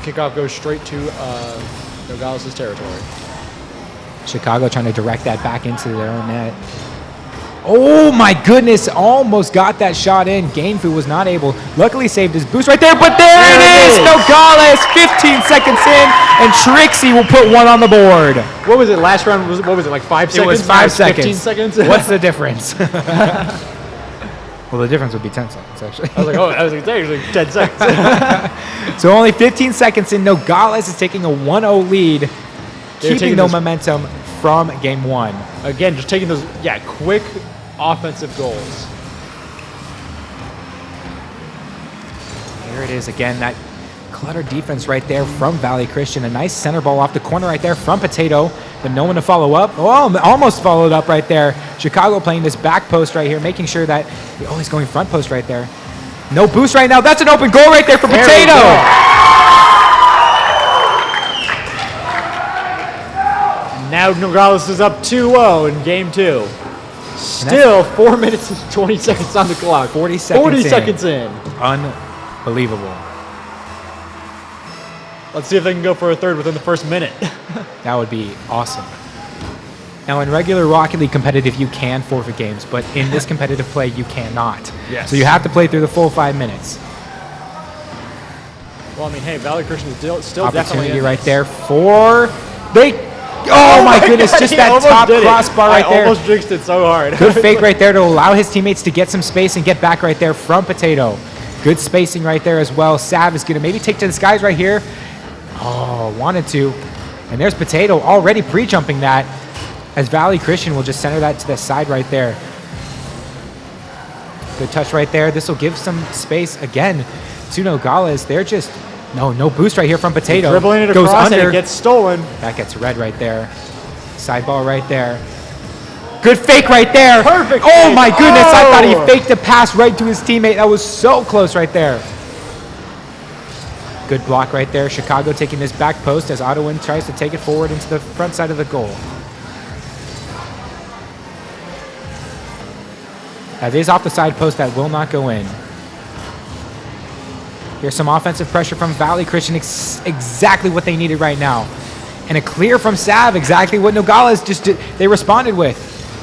Kickoff goes straight to Nogales' territory. Chicago trying to direct that back into their own net. Oh my goodness, almost got that shot in. Gainfu was not able. Luckily saved his boost right there, but there it is! Nogales, 15 seconds in, and Trixie will put 1 on the board. What was it last round? What was it, like 5 seconds? It was 5 seconds. 15 seconds? What's the difference? Well, the difference would be 10 seconds, actually. I was like, it's actually 10 seconds. So only 15 seconds in, Nogales is taking a 1-0 lead, keeping the momentum from game 1. Again, just taking those, quick offensive goals. There it is again, that cluttered defense right there from Valley Christian. A nice center ball off the corner right there from Potato, but no one to follow up. Oh, almost followed up right there. Chicago playing this back post right here, making sure that he's going front post right there. No boost right now. That's an open goal right there for Potato. Now Nogales is up 2-0 in game 2. Still 4 minutes and 20 seconds on the clock. 40 seconds 40 in. seconds in. Unbelievable. Let's see if they can go for a third within the first minute. That would be awesome. Now, in regular Rocket League competitive, you can forfeit games, but in this competitive play, you cannot. Yes. So you have to play through the full 5 minutes. Well, I mean, hey, Valley Christian is still definitely Opportunity in right this. there for... Oh my goodness, just he that almost top did it. crossbar right there. I almost jinxed it so hard. Good fake right there to allow his teammates to get some space and get back right there from Potato. Good spacing right there as well. Sav is going to maybe take to the skies right here. Oh, wanted to. And there's Potato already pre-jumping that, as Valley Christian will just center that to the side right there. Good touch right there. This will give some space again to Nogales. They're just... No boost right here from Potato. Dribbling it Goes across under. and it gets stolen. That gets red right there. Side ball right there. Good fake right there. Perfect Oh fake. my goodness, I thought Oh. he faked a pass right to his teammate. That was so close right there. Good block right there. Chicago taking this back post as Ottawin tries to take it forward into the front side of the goal. That is off the side post, that will not go in. Here's some offensive pressure from Valley Christian, exactly what they needed right now. And a clear from Sav, exactly what Nogales just did, they responded with.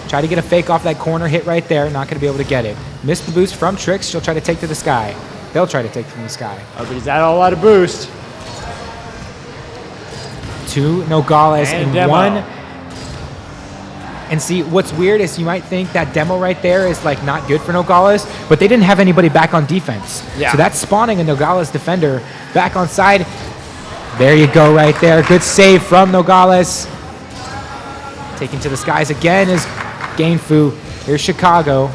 Try to get a fake off that corner hit right there, not going to be able to get it. Missed the boost from Trix, she'll try to take to the sky. They'll try to take from the sky. Oh, but he's had a lot of boost. 2 Nogales And and demo. 1. And see, what's weird is you might think that demo right there is like not good for Nogales, but they didn't have anybody back on defense. Yeah. So that's spawning a Nogales defender back on side. There you go right there. Good save from Nogales. Taking to the skies again is Gainfu Here's Chicago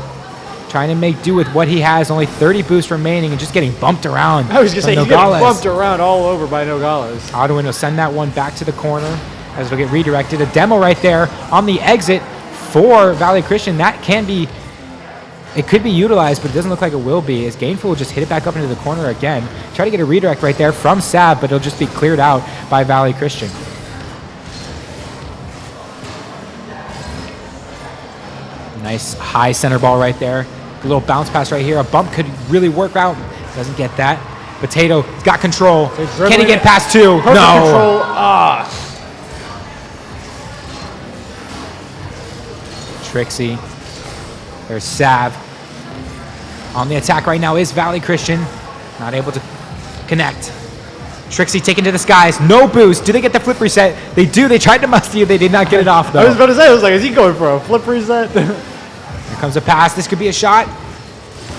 trying to make do with what he has. Only 30 boosts remaining and just getting bumped around. I was going to say, he's Nogales. getting bumped around all over by Nogales. Audwin will send that one back to the corner as it'll get redirected. A demo right there on the exit for Valley Christian. That can be, it could be utilized, but it doesn't look like it will be, as Gainful will just hit it back up into the corner again. Try to get a redirect right there from Sav, but it'll just be cleared out by Valley Christian. Nice high center ball right there. A little bounce pass right here. A bump could really work out. Doesn't get that. Potato got control. Can he get past two? Perfect No. control. Trixie. There's Sav. On the attack right now is Valley Christian. Not able to connect. Trixie taken to the skies. No boost. Do they get the flip reset? They do. They tried to musty you. They did not get it off, though. I was about to say, I was like, is he going for a flip reset? Here comes a pass. This could be a shot.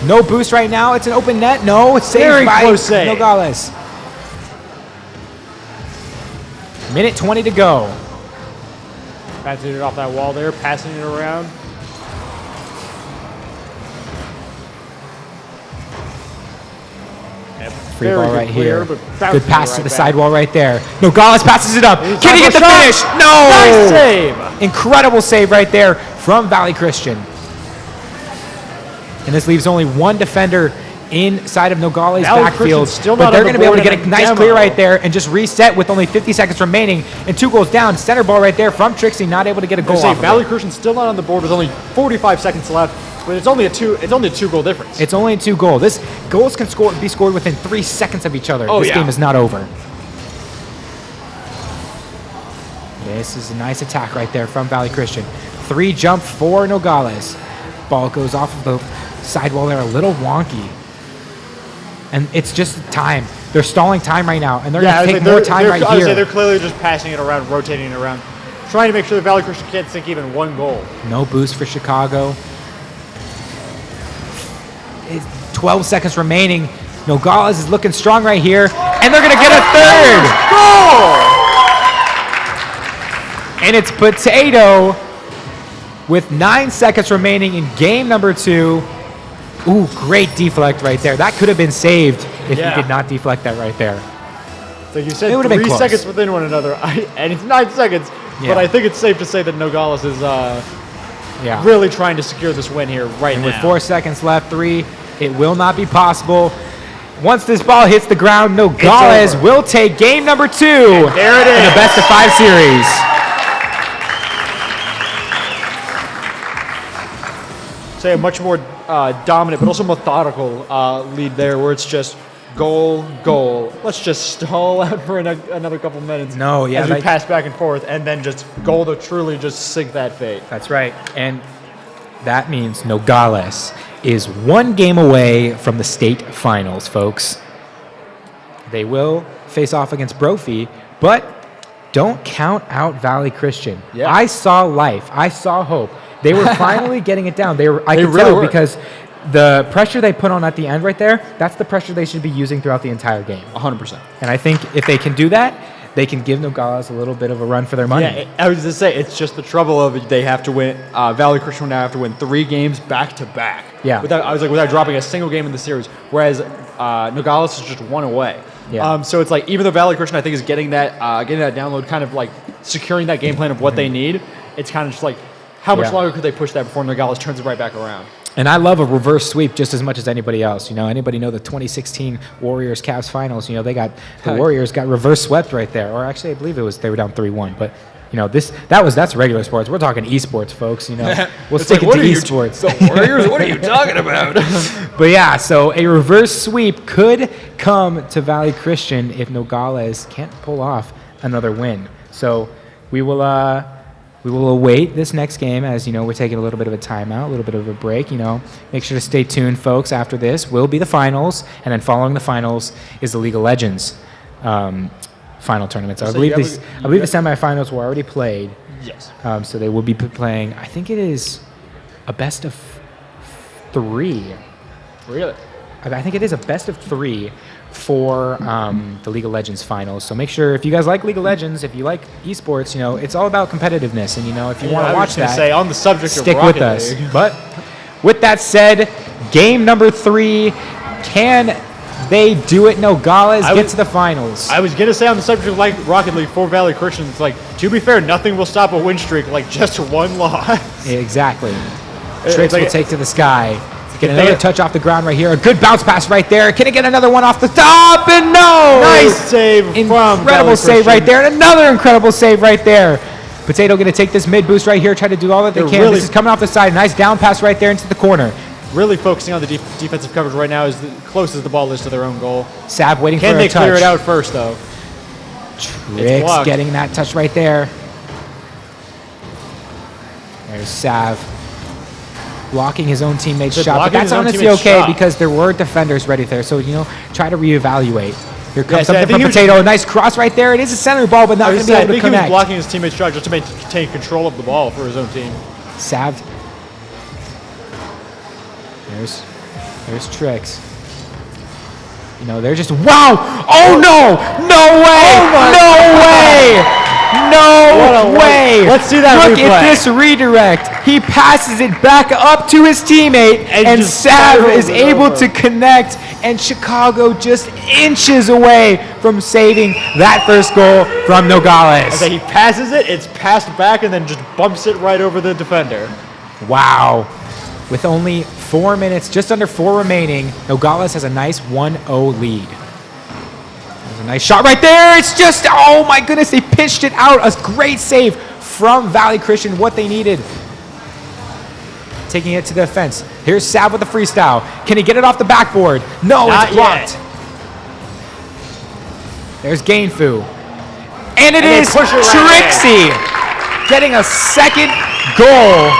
No boost right now. It's an open net. No, it's saved Very by close save. Nogales. Minute 20 to go. Passing it off that wall there, passing it around. Free Very ball good right clear, here. but Good pass right to the back. sidewall right there. Nogales passes it up. Can he get the shot. finish? No! Nice save. Incredible save right there from Valley Christian. And this leaves only one defender inside of Nogales' Valley backfield. Christian's still But not they're on the going to be able to board get a in a nice demo. clear right there and just reset with only 50 seconds remaining and 2 goals down. Center ball right there from Trixie, not able to get a goal off of Valley it. Christian's still not on the board with only 45 seconds left, but it's only a 2-goal difference. It's only a 2 goal. This goals can be scored within 3 seconds of each other. Oh, This yeah. game is not over. This is a nice attack right there from Valley Christian. 3 jump for Nogales. Ball goes off of the sidewall there, a little wonky. And it's just time. They're stalling time right now, and they're going to take more time right I would say here. they're clearly just passing it around, rotating it around, trying to make sure that Valley Christian can't sink even 1 goal. No boost for Chicago. 12 seconds remaining. Nogales is looking strong right here, and they're going to get a third. Goal! And it's Potato with 9 seconds remaining in game number 2. Ooh, great deflect right there. That could have been saved if Yeah. he did not deflect that right there. Like you said, It would've been 3 close. seconds within one another, and it's 9 seconds, Yeah. but I think it's safe to say that Nogales is Yeah. really trying to secure this win here right And now. with 4 seconds left, 3, it will not be possible. Once this ball hits the ground, Nogales over. will take game number 2 there it in is. the best of 5 series. Say a much more dominant, but also methodical lead there, where it's just goal, goal. Let's just stall out for another couple minutes. No, yeah, as we like- pass back and forth, and then just goal to truly just sink that fate. That's right. And that means Nogales is 1 game away from the state finals, folks. They will face off against Brophy, but don't count out Valley Christian. Yeah. I saw life. I saw hope. They were finally getting it down. I They could really tell were. because the pressure they put on at the end right there, that's the pressure they should be using throughout the entire game. 100%. And I think if they can do that, they can give Nogales a little bit of a run for their money. Yeah, I was going to say, it's just the trouble of they have to win. Valley Christian will now have to win 3 games back to back. Yeah. Without dropping a single game in the series, whereas Nogales is just 1 away. Yeah. So it's like, even though Valley Christian I think is getting that download, kind of like securing that game plan of what they need, it's kind of just like, how much Yeah. longer could they push that before Nogales turns it right back around? And I love a reverse sweep just as much as anybody else. You know, anybody know the 2016 Warriors Cavs finals? You know, the Warriors got reverse swept right there. Or actually, I believe they were down 3-1. But you know, that's regular sports. We're talking esports, folks. You know, we'll stick it to esports. The Warriors? What are you talking about? But yeah, so a reverse sweep could come to Valley Christian if Nogales can't pull off another win. So we will await this next game, as you know, we're taking a little bit of a timeout, a little bit of a break. You know, make sure to stay tuned, folks. After this will be the finals, and then following the finals is the League of Legends final tournament. So I believe the semifinals were already played. Yes. So they will be playing. I think it is a best of 3. Really? I think it is a best of 3 for the League of Legends finals. So make sure, if you guys like League of Legends, if you like esports, you know, it's all about competitiveness. And, you know, if you want to watch that, say, on the subject stick of with Rocket us. League. But with that said, game number 3, can they do it? Nogales get to the finals. I was going to say, on the subject of like Rocket League for Valley Christians, like, to be fair, nothing will stop a win streak, like just one loss. Exactly. Tricks like- will take to the sky. Get If another they- touch off the ground right here. A good bounce pass right there. Can it get another one off the top? And no! Nice save from Incredible Valley save right Christian. there. And another incredible save right there. Potato going to take this mid boost right here. Try to do all that they They're can. really- This is coming off the side. Nice down pass right there into the corner. Really focusing on the defensive coverage right now as close as the ball is to their own goal. Sav waiting Can for they a touch. clear it out first, though? Tricks blocked. getting that touch right there. There's Sav. Blocking his own teammate's They're shot, but blocking that's his own honestly teammate's okay shot. because there were defenders ready there. So, you know, try to reevaluate. Here comes so I something think from he was- Potato. A nice cross right there. It is a center ball, but not I going was to be saying, I able to think he was connect. blocking his teammate's shot just to maintain control of the ball for his own team. Sav. There's Tricks. You know, they're just, wow! Oh no! No way! No way! No way! Let's see that Look replay. at this redirect. He passes it back up to his teammate, and just Sav spirals is it able over. to connect, and Chicago just inches away from saving that first goal from Nogales. So he passes it, it's passed back, and then just bumps it right over the defender. Wow. With only 4 minutes, just under 4 remaining, Nogales has a nice 1-0 lead. There's a nice shot right there. It's just, oh my goodness, they pitched it out. A great save from Valley Christian, what they needed. Taking it to the defense. Here's Sav with the freestyle. Can he get it off the backboard? No, Not it's blocked. yet. There's Gainfu. And it they is push it right Trixie getting a second goal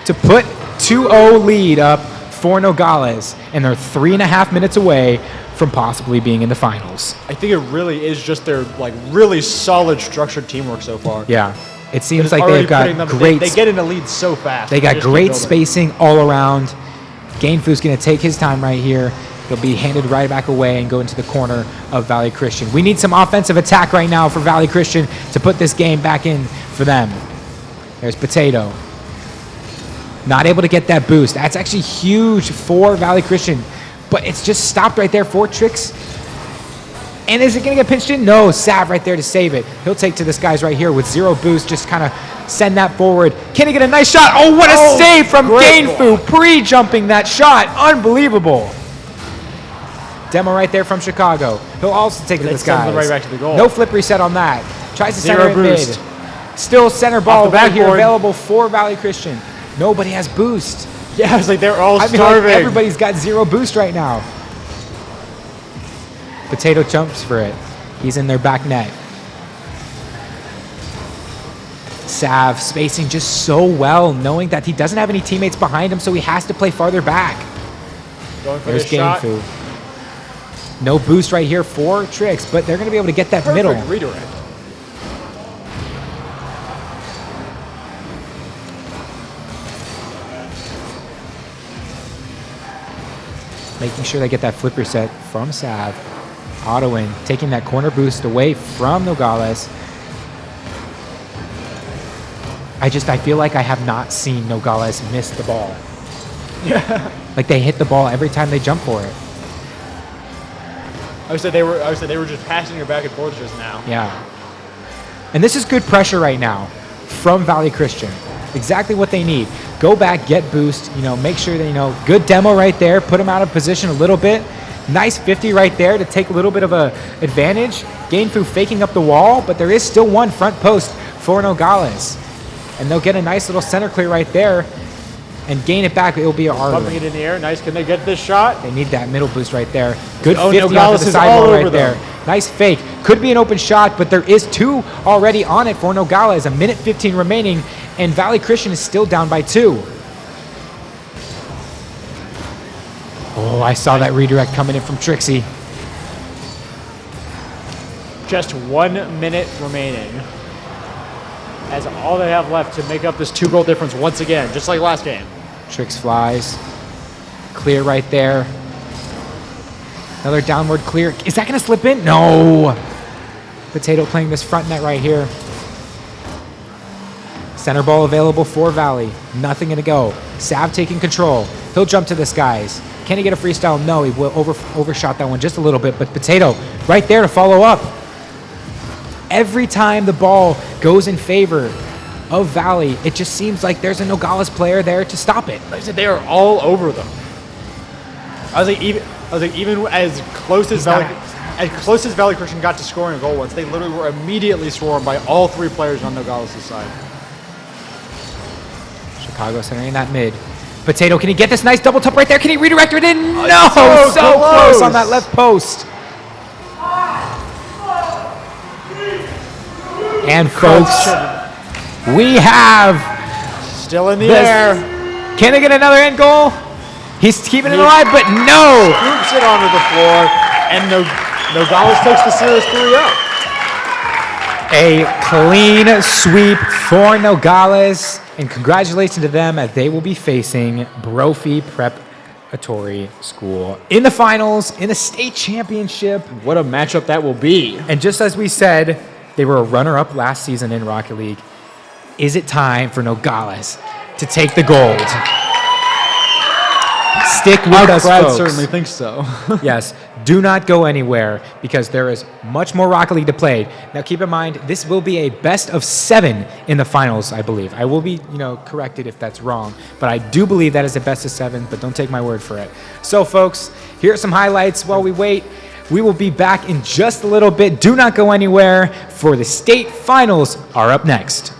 to put 2-0 lead up for Nogales, and they're 3.5 minutes away from possibly being in the finals. I think it really is just their like really solid structured teamwork so far. Yeah, it seems It's like already they've got putting them- great. They get in the lead so fast. They got just keep great building. spacing all around. Gainfu's going to take his time right here. He'll be handed right back away and go into the corner of Valley Christian. We need some offensive attack right now for Valley Christian to put this game back in for them. There's Potato. Not able to get that boost. That's actually huge for Valley Christian. But it's just stopped right there for Trix. And is it going to get pinched in? No, Sav right there to save it. He'll take to this guy's right here with 0 boost. Just kind of send that forward. Can he get a nice shot? Oh, what a save from great Gainfu. Pre-jumping that shot. Unbelievable. Demo right there from Chicago. He'll also take it to That this sends guy. them right back to the goal. No flip reset on that. Tries to Zero center it boost. mid. Still center ball Off the right here backboard. available for Valley Christian. Nobody has boost. Yeah, it's like they're all I mean, starving. like, everybody's got 0 boost right now. Potato jumps for it. He's in their back net. Sav spacing just so well, knowing that he doesn't have any teammates behind him, so he has to play farther back. Going for There's this shot. Gainfu. No boost right here for Trix, but they're going to be able to get that Perfect middle. redirect. Making sure they get that flip reset from Sav. Autoing, taking that corner boost away from Nogales. I feel like I have not seen Nogales miss the ball. Yeah. Like they hit the ball every time they jump for it. I would say they were just passing it back and forth just now. Yeah. And this is good pressure right now from Valley Christian. Exactly what they need. Go back, get boost, you know, make sure that, you know, good demo right there, put them out of position a little bit. Nice 50 right there to take a little bit of a advantage. Gainfu faking up the wall, but there is still one front post for Nogales. And they'll get a nice little center clear right there and gain it back. It will be a hard Bumping one. it in the air. Nice. Can they get this shot? They need that middle boost right there. Good Oh, 50 Nogales off the is all sidewall over right there. them. Nice fake. Could be an open shot, but there is 2 already on it for Nogales. A minute 15 remaining, and Valley Christian is still down by 2. Oh, I saw that redirect coming in from Trixie. Just 1 minute remaining. That's all they have left to make up this 2-goal difference once again, just like last game. Trix flies. clear right there. Another downward clear. Is that going to slip in? No. Potato playing this front net right here. Center ball available for Valley. Nothing going to go. Sav taking control. He'll jump to the skies. Can he get a freestyle? No, he will overshot that one just a little bit, but Potato right there to follow up. Every time the ball goes in favor of Valley, it just seems like there's a Nogales player there to stop it. Like I said, they are all over them. I was like, even as close as Valley Christian got to scoring a goal once, they literally were immediately swarmed by all three players on Nogales' side. Chicago centering that mid. Potato, can he get this nice double tap right there? Can he redirect it in? No, so close on that left post. And folks, we have still in the air. Can they get another end goal? He's keeping it alive, but no. Scoops it onto the floor, and Nogales takes the series 3-0. A clean sweep for Nogales, and congratulations to them as they will be facing Brophy Preparatory School in the finals in the state championship. What a matchup that will be. And just as we said, they were a runner-up last season in Rocket League. Is it time for Nogales to take the gold? Stick with us, Brad folks. certainly thinks so. Yes, do not go anywhere because there is much more Rocket League to play. Now, keep in mind, this will be a best of 7 in the finals, I believe. I will be, corrected if that's wrong, but I do believe that is a best of 7, but don't take my word for it. So, folks, here are some highlights while we wait. We will be back in just a little bit. Do not go anywhere, for the state finals are up next.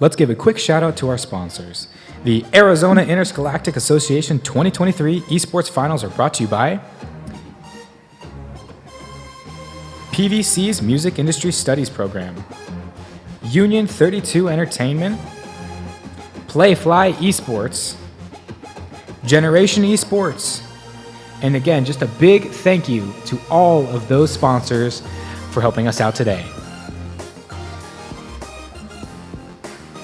let's give a quick shout out to our sponsors. The Arizona Interscholastic Association 2023 Esports Finals are brought to you by PVC's Music Industry Studies Program, Union 32 Entertainment, Playfly Esports, Generation Esports, and again, just a big thank you to all of those sponsors for helping us out today.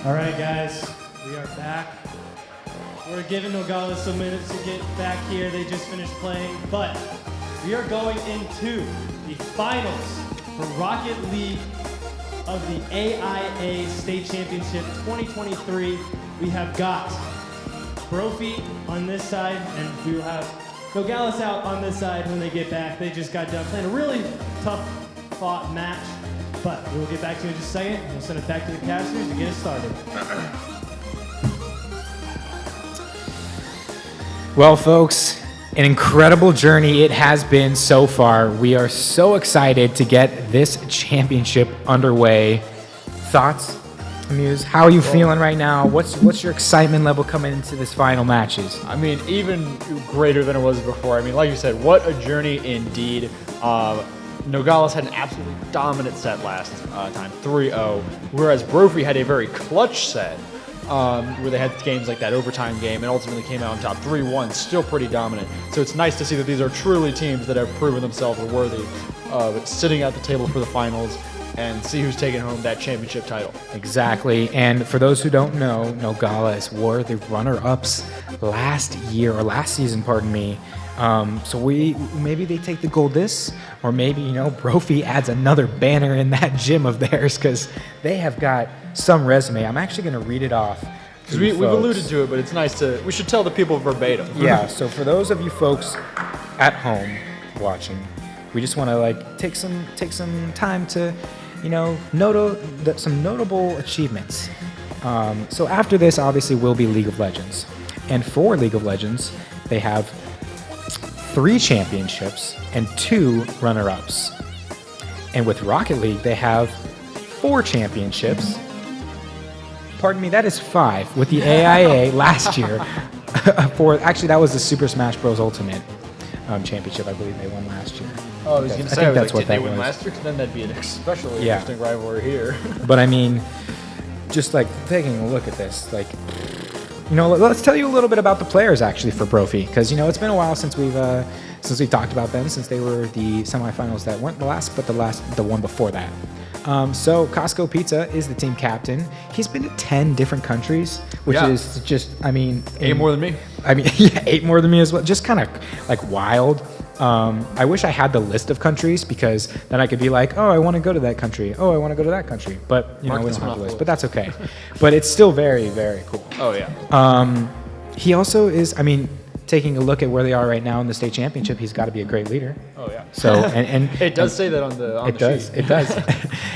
All right, guys, we are back. We're giving Nogales some minutes to get back here. They just finished playing, but we are going into the finals for Rocket League of the AIA State Championship 2023. We have got Brophy on this side, and we will have Nogales out on this side when they get back. They just got done playing a really tough fought match, but we will get back to you in just a second. We'll send it back to the casters to get us started. Well, folks, an incredible journey it has been so far. We are so excited to get this championship underway. Thoughts, Muse? How are you feeling right now? What's your excitement level coming into this final matches? I mean, even greater than it was before. I mean, like you said, what a journey indeed. Nogales had an absolutely dominant set last time, 3-0, whereas Brophy had a very clutch set where they had games like that overtime game and ultimately came out on top 3-1, still pretty dominant. So it's nice to see that these are truly teams that have proven themselves worthy of sitting at the table for the finals and see who's taking home that championship title. Exactly. And for those who don't know, Nogales were the runner-ups last season, pardon me. So maybe they take the gold or maybe, Brophy adds another banner in that gym of theirs because they have got some resume. I'm actually going to read it off. Because we've alluded to it, but it's nice we should tell the people verbatim. Yeah, so for those of you folks at home watching, we just want to take some time to, some notable achievements. So after this, obviously, will be League of Legends. And for League of Legends, they have 3 championships and 2 runner-ups. And with Rocket League, they have 4 championships. Pardon me, that is 5 with the AIA last year. Actually, that was the Super Smash Bros. Ultimate championship. I believe they won last year. Oh, I was going to say, did they win last year? Because then that'd be an especially interesting rivalry here. But I mean, just taking a look at this, let's tell you a little bit about the players actually for Brophy, because it's been a while since we've talked about them, since they were the semifinals that weren't the last, but the one before that. So Costco Pizza is the team captain. He's been to 10 different countries, which is just, 8 more than me. 8 more than me as well. Just kind of wild. I wish I had the list of countries because then I could be like, oh, I want to go to that country. Oh, I want to go to that country. But, we don't have the list. But that's okay. But it's still very, very cool. Oh, yeah. He also is, taking a look at where they are right now in the state championship, he's got to be a great leader. Oh, yeah. So, and it does say that on the sheet. It does.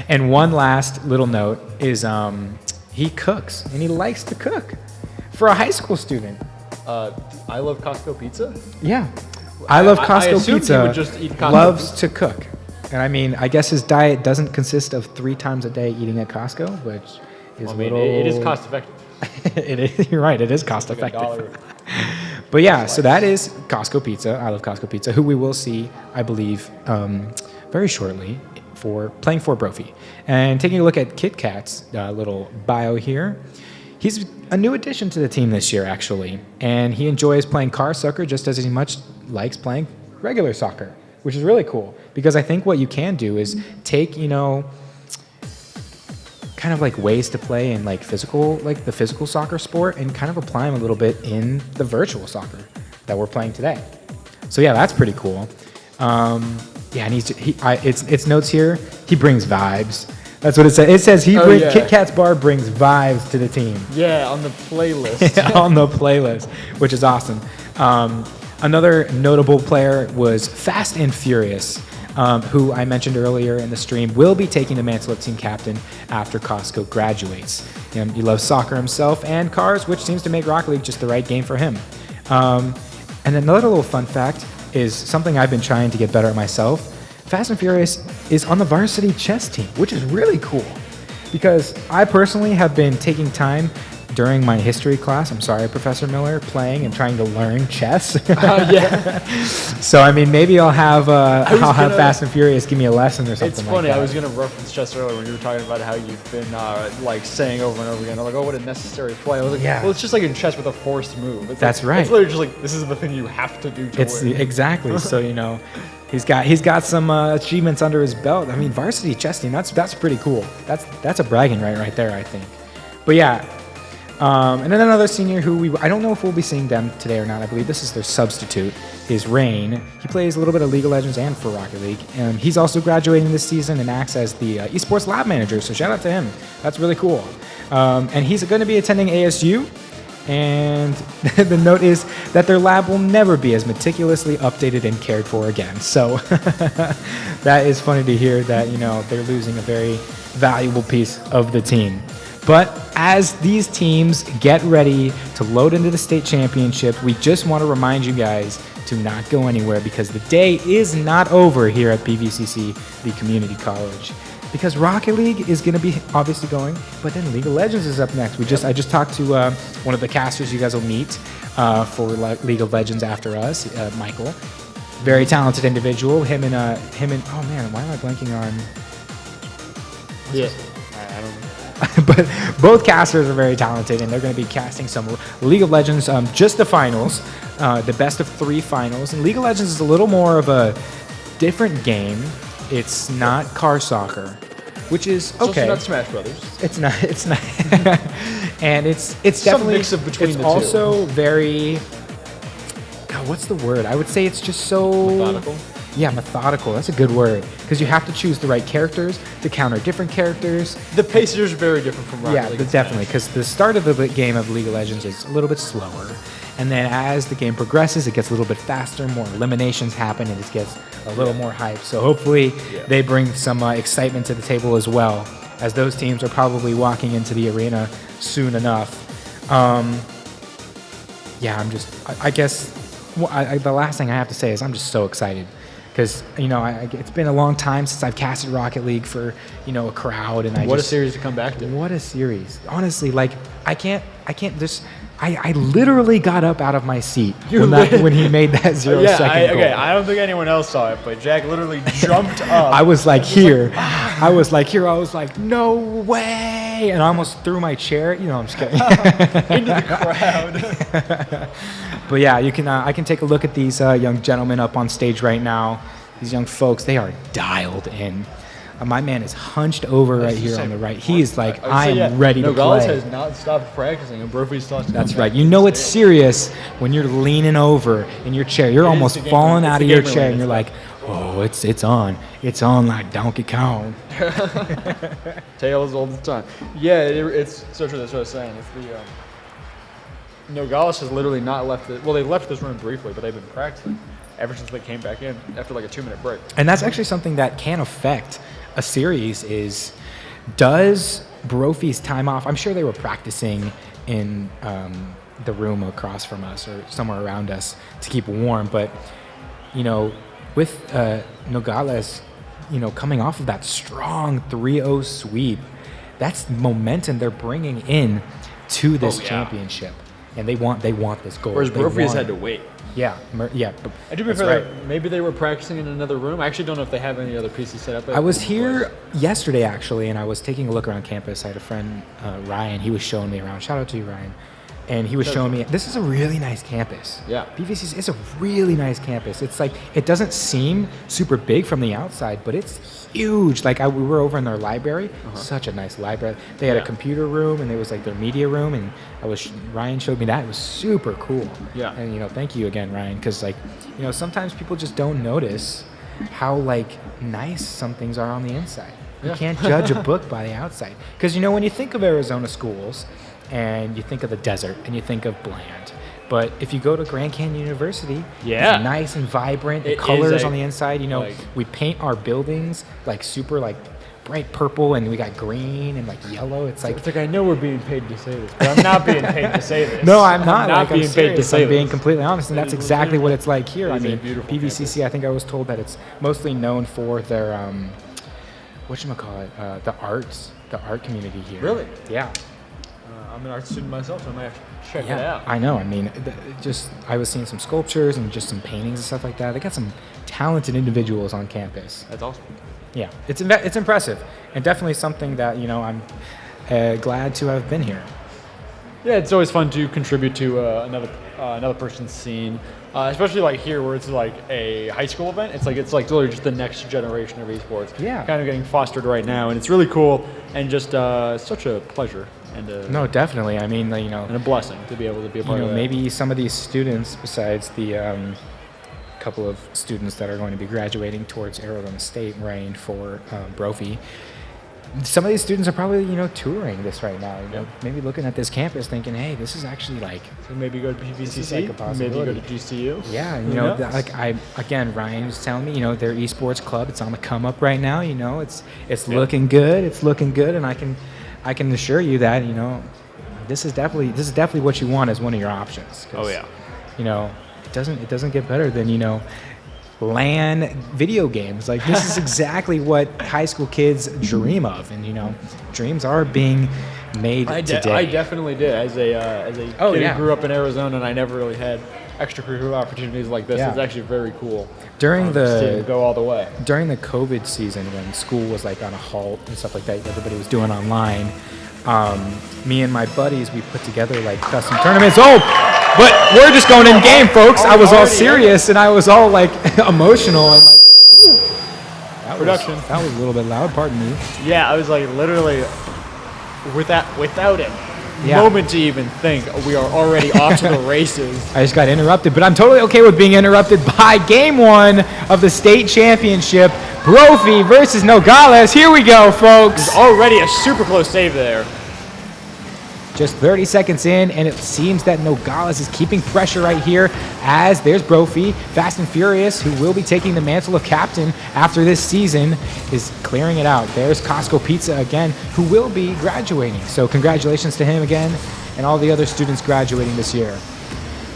And one last little note is he cooks, and he likes to cook for a high school student. I love Costco Pizza? Yeah. I love Costco Pizza. He would just eat Costco loves to cook. And I guess his diet doesn't consist of 3 times a day eating at Costco, which is it is cost effective. It is. You're right. It is cost effective. But yeah, so that is Costco Pizza. I love Costco Pizza, who we will see, I believe, very shortly playing for Brophy. And taking a look at Kit Kat's little bio here, he's a new addition to the team this year, actually. And he enjoys playing car soccer just as he much likes playing regular soccer, which is really cool. Because I think what you can do is take, kind of ways to play in the physical soccer sport and kind of apply them a little bit in the virtual soccer that we're playing today. So yeah, that's pretty cool. And it's notes here. He brings vibes. That's what it says. It says Kit Kat's bar brings vibes to the team. Yeah, on the playlist. On the playlist, which is awesome. Another notable player was Fast and Furious, who I mentioned earlier in the stream, will be taking the mantle of team captain after Costco graduates. He loves soccer himself and cars, which seems to make Rocket League just the right game for him. And another little fun fact is something I've been trying to get better at myself. Fast and Furious is on the varsity chess team, which is really cool. because I personally have been taking time during my history class, I'm sorry, Professor Miller, playing and trying to learn chess. Yeah. So I mean, maybe I'll have Fast and Furious give me a lesson or something. It's funny. Like that. I was gonna reference chess earlier when you were talking about how you've been like saying over and over again, like, oh, what a necessary play. I was like, Yeah. well, it's just like in chess with a forced move. It's That's like, right. It's literally just like this is the thing you have to do to It's win. exactly. So he's got some achievements under his belt. I mean, varsity chess team. That's pretty cool. That's a bragging right there, I think. But yeah. And then another senior who I don't know if we'll be seeing them today or not. I believe this is their substitute, is Rain. He plays a little bit of League of Legends and for Rocket League. He's also graduating this season and acts as the Esports lab manager, so shout out to him. That's really cool. And he's going to be attending ASU, and the note is that their lab will never be as meticulously updated and cared for again. So that is funny to hear that, they're losing a very valuable piece of the team. But as these teams get ready to load into the state championship, we just want to remind you guys to not go anywhere, because the day is not over here at PVCC, the community college. Because Rocket League is going to be obviously going, but then League of Legends is up next. I just talked to one of the casters you guys will meet for League of Legends after us, Michael. Very talented individual. Him and oh man, why am I blanking on? Yeah. I don't know. But both casters are very talented, and they're going to be casting some League of Legends, just the finals, the best of 3 finals. And League of Legends is a little more of a different game. It's not car soccer, which is okay. It's not Smash Brothers. It's not. And it's Some definitely mix of between it's the two. also very. God, what's the word? I would say it's just so Methodical? Yeah, methodical. That's a good word, because you have to choose the right characters to counter different characters. The pace is very different from Rocket Yeah, League. but definitely, because the start of the game of League of Legends is a little bit slower, and then as the game progresses, it gets a little bit faster, more eliminations happen, and it gets a little more hype. So hopefully they bring some excitement to the table as well, as those teams are probably walking into the arena soon enough. I guess the last thing I have to say is I'm just so excited. Because, it's been a long time since I've casted Rocket League for, a crowd. And What a series to come back to. What a series. Honestly, I literally got up out of my seat when he made that 0 second goal. Okay, I don't think anyone else saw it, but Jack literally jumped up. I was like here. I was like, no way. And I almost threw my chair. I'm just kidding. Into the crowd. But yeah, I can take a look at these young gentlemen up on stage right now. These young folks, they are dialed in. My man is hunched over right here on the right. He is like, I am ready to play. Nogales has not stopped practicing, and Brophy's talking. That's right. You know it's serious when you're leaning over in your chair. You're almost falling out of your chair, and you're like, oh, it's on. It's on like Donkey Kong. Tails all the time. Yeah, it's so true. That's what I was saying. It's the Nogales has literally not left it. Well, they left this room briefly, but they've been practicing ever since they came back in after like a 2-minute break. And that's actually something that can affect a series. Is does Brophy's time off? I'm sure they were practicing in the room across from us or somewhere around us to keep warm, but with Nogales, coming off of that strong 3-0 sweep, that's momentum they're bringing in to this championship, and they want this goal. Whereas Brophy has had to wait. Yeah. I do prefer that maybe they were practicing in another room. I actually don't know if they have any other pieces set up. I was here yesterday, actually, and I was taking a look around campus. I had a friend, Ryan. He was showing me around. Shout out to you, Ryan. And he was showing me, this is a really nice campus. Yeah. PVCC is a really nice campus. It's like, it doesn't seem super big from the outside, but it's huge. Like, we were over in their library. Such a nice library. They had a computer room, and it was like their media room, and Ryan showed me that. It was super cool. Yeah. And, thank you again, Ryan, because, sometimes people just don't notice how, nice some things are on the inside. You can't judge a book by the outside. Because, when you think of Arizona schools, and you think of the desert, and you think of bland. But if you go to Grand Canyon University, it's nice and vibrant. The colors on the inside, we paint our buildings super bright purple, and we got green and yellow. It's like I know we're being paid to say this, but I'm not being paid to say this. No, I'm not. I'm being paid to say I'm being this. completely honest, and that's exactly what it's like here. I mean, beautiful PVCC. I think I was told that it's mostly known for their whatchamacallit, the art community here. Really? Yeah. I'm an art student myself, so I might have to check it out. I know. I mean, I was seeing some sculptures and just some paintings and stuff like that. They got some talented individuals on campus. That's awesome. Yeah, it's impressive, and definitely something that I'm glad to have been here. Yeah, it's always fun to contribute to another person's scene, especially like here where it's like a high school event. It's like literally just the next generation of esports. Yeah. Kind of getting fostered right now, and it's really cool and just such a pleasure and No, definitely. I mean, and a blessing to be able to be a part of that. Maybe some of these students, besides the couple of students that are going to be graduating towards Arizona State, running for Brophy. Some of these students are probably, touring this right now. Maybe looking at this campus, thinking, "Hey, this is actually like." So maybe go to PVCC. Like a possibility. Maybe go to GCU. Yeah, Ryan was telling me, their esports club, it's on the come up right now. It's looking good. It's looking good, and I can assure you that this is definitely what you want as one of your options. Oh yeah. It doesn't get better than LAN video games. Like, this is exactly what high school kids dream of, and dreams are being made today. I definitely did as a kid who grew up in Arizona, and I never really had extracurricular opportunities like this. It's actually very cool. During to go all the way. During the COVID season, when school was like on a halt and stuff like that, everybody was doing online. Me and my buddies, we put together like custom tournaments. But we're just going in game, folks. I was all serious and I was all like emotional and like. That was a little bit loud. Pardon me. Yeah, I was like literally without it. Moment to even think, we are already off to the races. I just got interrupted, but I'm totally okay with being interrupted by game one of the state championship. Brophy versus Nogales. Here we go, folks. There's already a super close save there. Just 30 seconds in, and it seems that Nogales is keeping pressure right here as there's Brophy, fast and furious, who will be taking the mantle of captain after this season, is clearing it out. There's Costco Pizza again, who will be graduating. So congratulations to him again and all the other students graduating this year.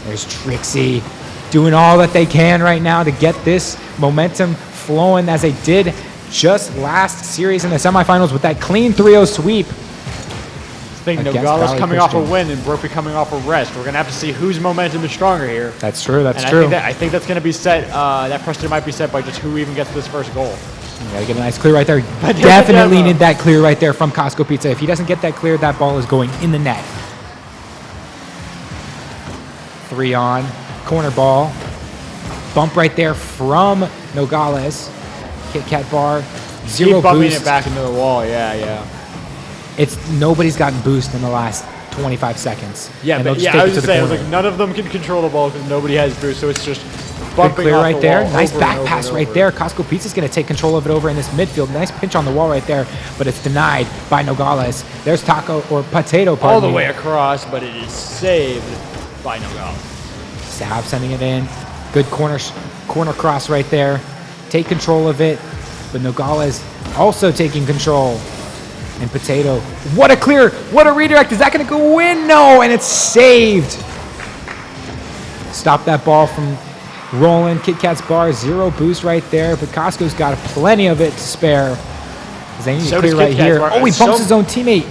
There's Trixie doing all that they can right now to get this momentum flowing as they did just last series in the semifinals with that clean 3-0 sweep. Nogales coming off a win and Brophy coming off a rest. We're going to have to see whose momentum is stronger here. That's true. That's true. I think that's going to be set. That precedent might be set by just who even gets this first goal. You got to get a nice clear right there. Definitely need that clear right there from Costco Pizza. If he doesn't get that clear, that ball is going in the net. 3 on. Corner ball. Bump right there from Nogales. Kit Kat bar. Zero Keep bumping boost. it back into the wall. Yeah. Nobody's gotten boost in the last 25 seconds. Yeah, but I was just saying, like, none of them can control the ball because nobody has boost, so it's just bumping clear off right the there. wall Nice over back and over pass and right over. there. Costco Pizza's going to take control of it over in this midfield. Nice pinch on the wall right there, but it's denied by Nogales. There's Potato. All the way across, but it is saved by Nogales. Sav sending it in. Good corner cross right there. Take control of it, but Nogales also taking control. And Potato, what a clear, what a redirect. Is that going to go in? No, and it's saved. Stop that ball from rolling. Kit Kat's bar, 0 boost right there, but Costco's got plenty of it to spare. They need to clear right here. Oh, he bumps his own teammate.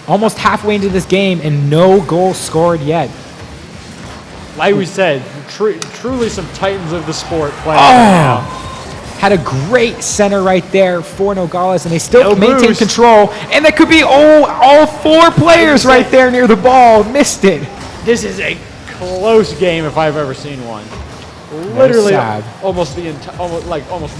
Almost halfway into this game and no goal scored yet. Like we said, truly some titans of the sport playing right now. Had a great center right there for Nogales, and they still maintain boost. control. And that could be all 4 players right there near the ball. Missed it. This is a close game if I've ever seen one. Literally, almost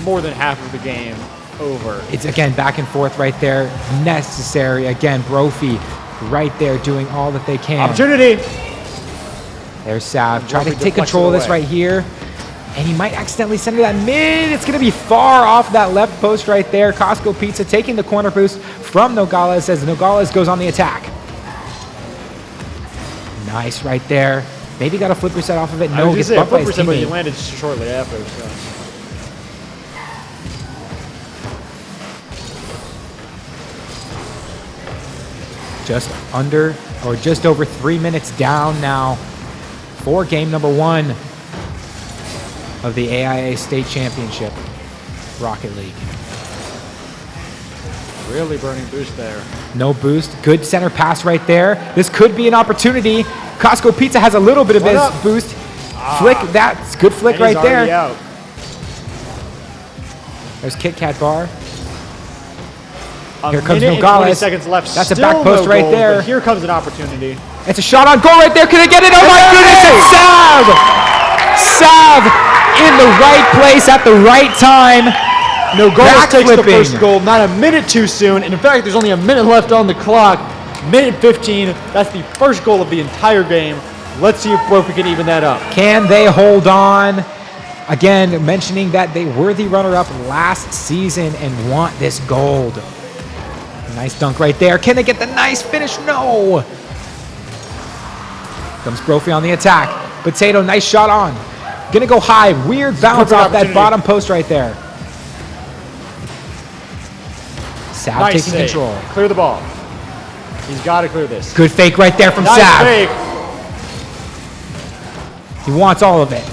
more than half of the game over. It's again back and forth right there. Necessary again. Brophy right there doing all that they can. Opportunity. There's Sav trying to take control of this right here. And he might accidentally send it that mid. It's going to be far off that left post right there. Costco Pizza taking the corner boost from Nogales as Nogales goes on the attack. Nice right there. Maybe got a flip reset off of it. No, gets bumped by his teammate. But he landed shortly after. So. Just over 3 minutes down now for game number 1 of the AIA State Championship Rocket League. Really burning boost there. No boost. Good center pass right there. This could be an opportunity. Costco Pizza has a little bit of What his up? boost. Flick, that's good flick And he's right there. already out. There's Kit Kat Bar. A Here comes minute and 20 Nogales. seconds left. That's a Still back post no right goal, there. but here comes an opportunity. It's a shot on goal right there. Can they get it? Oh my goodness, it's Sav! Sav in the right place at the right time. Nogales takes the Backflipping. first goal, not a minute too soon. And in fact, there's only a minute left on the clock. Minute 15. That's the first goal of the entire game. Let's see if Brophy can even that up. Can they hold on? Again, mentioning that they were the runner-up last season and want this gold. Nice dunk right there. Can they get the nice finish? No. Comes Brophy on the attack. Potato, nice shot on. Gonna go high. Weird bounce Perfect off that opportunity. bottom post right there. Sav Nice taking save. control. Clear the ball. He's got to clear this. Good fake right there from Nice Sav. fake. He wants all of it.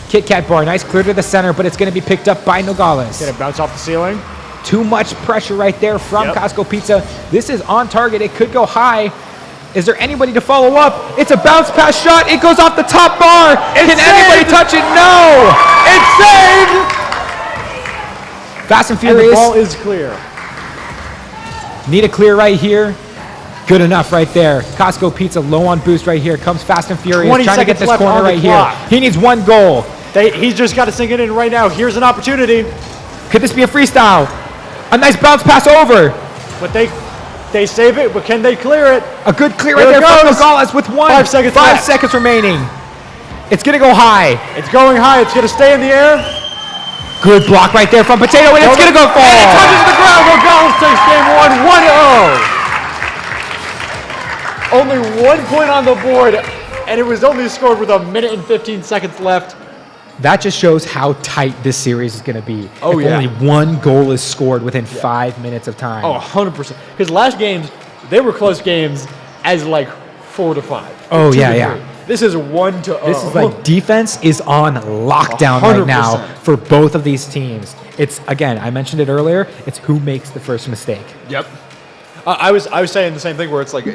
Kit Kat Bar, nice clear to the center, but it's going to be picked up by Nogales. Gonna bounce off the ceiling. Too much pressure right there from Yep. Costco Pizza. This is on target. It could go high. Is there anybody to follow up? It's a bounce pass shot. It goes off the top bar. Can anybody saved. touch it? No. It's saved! Fast and And the Furious. ball is clear. Need a clear right here. Good enough right there. Costco Pizza low on boost right here. Comes Fast and Furious 20 trying to get seconds this left corner on the right here. clock. He needs one goal. He's just got to sink it in right now. Here's an opportunity. Could this be a freestyle? A nice bounce pass over. But they save it, but can they clear it? A good clear Here right it there from goes. Nogales with 5 seconds five left. seconds remaining. It's going to go high. It's going high. It's going to stay in the air. Good block right there from Potato, and it's going to go far. And it touches the ground. Nogales takes game 1, 1-0. Only 1 point on the board, and it was only scored with a minute and 15 seconds left. That just shows how tight this series is going to be. Oh, if yeah. only one goal is scored within 5 minutes of time. Oh, 100%. Because last games, they were close games as like 4-5. Oh, 2-3. yeah. This is 1-0. This is like defense is on lockdown right 100%. now for both of these teams. It's, again, I mentioned it earlier, it's who makes the first mistake. Yep. I was saying the same thing where it's like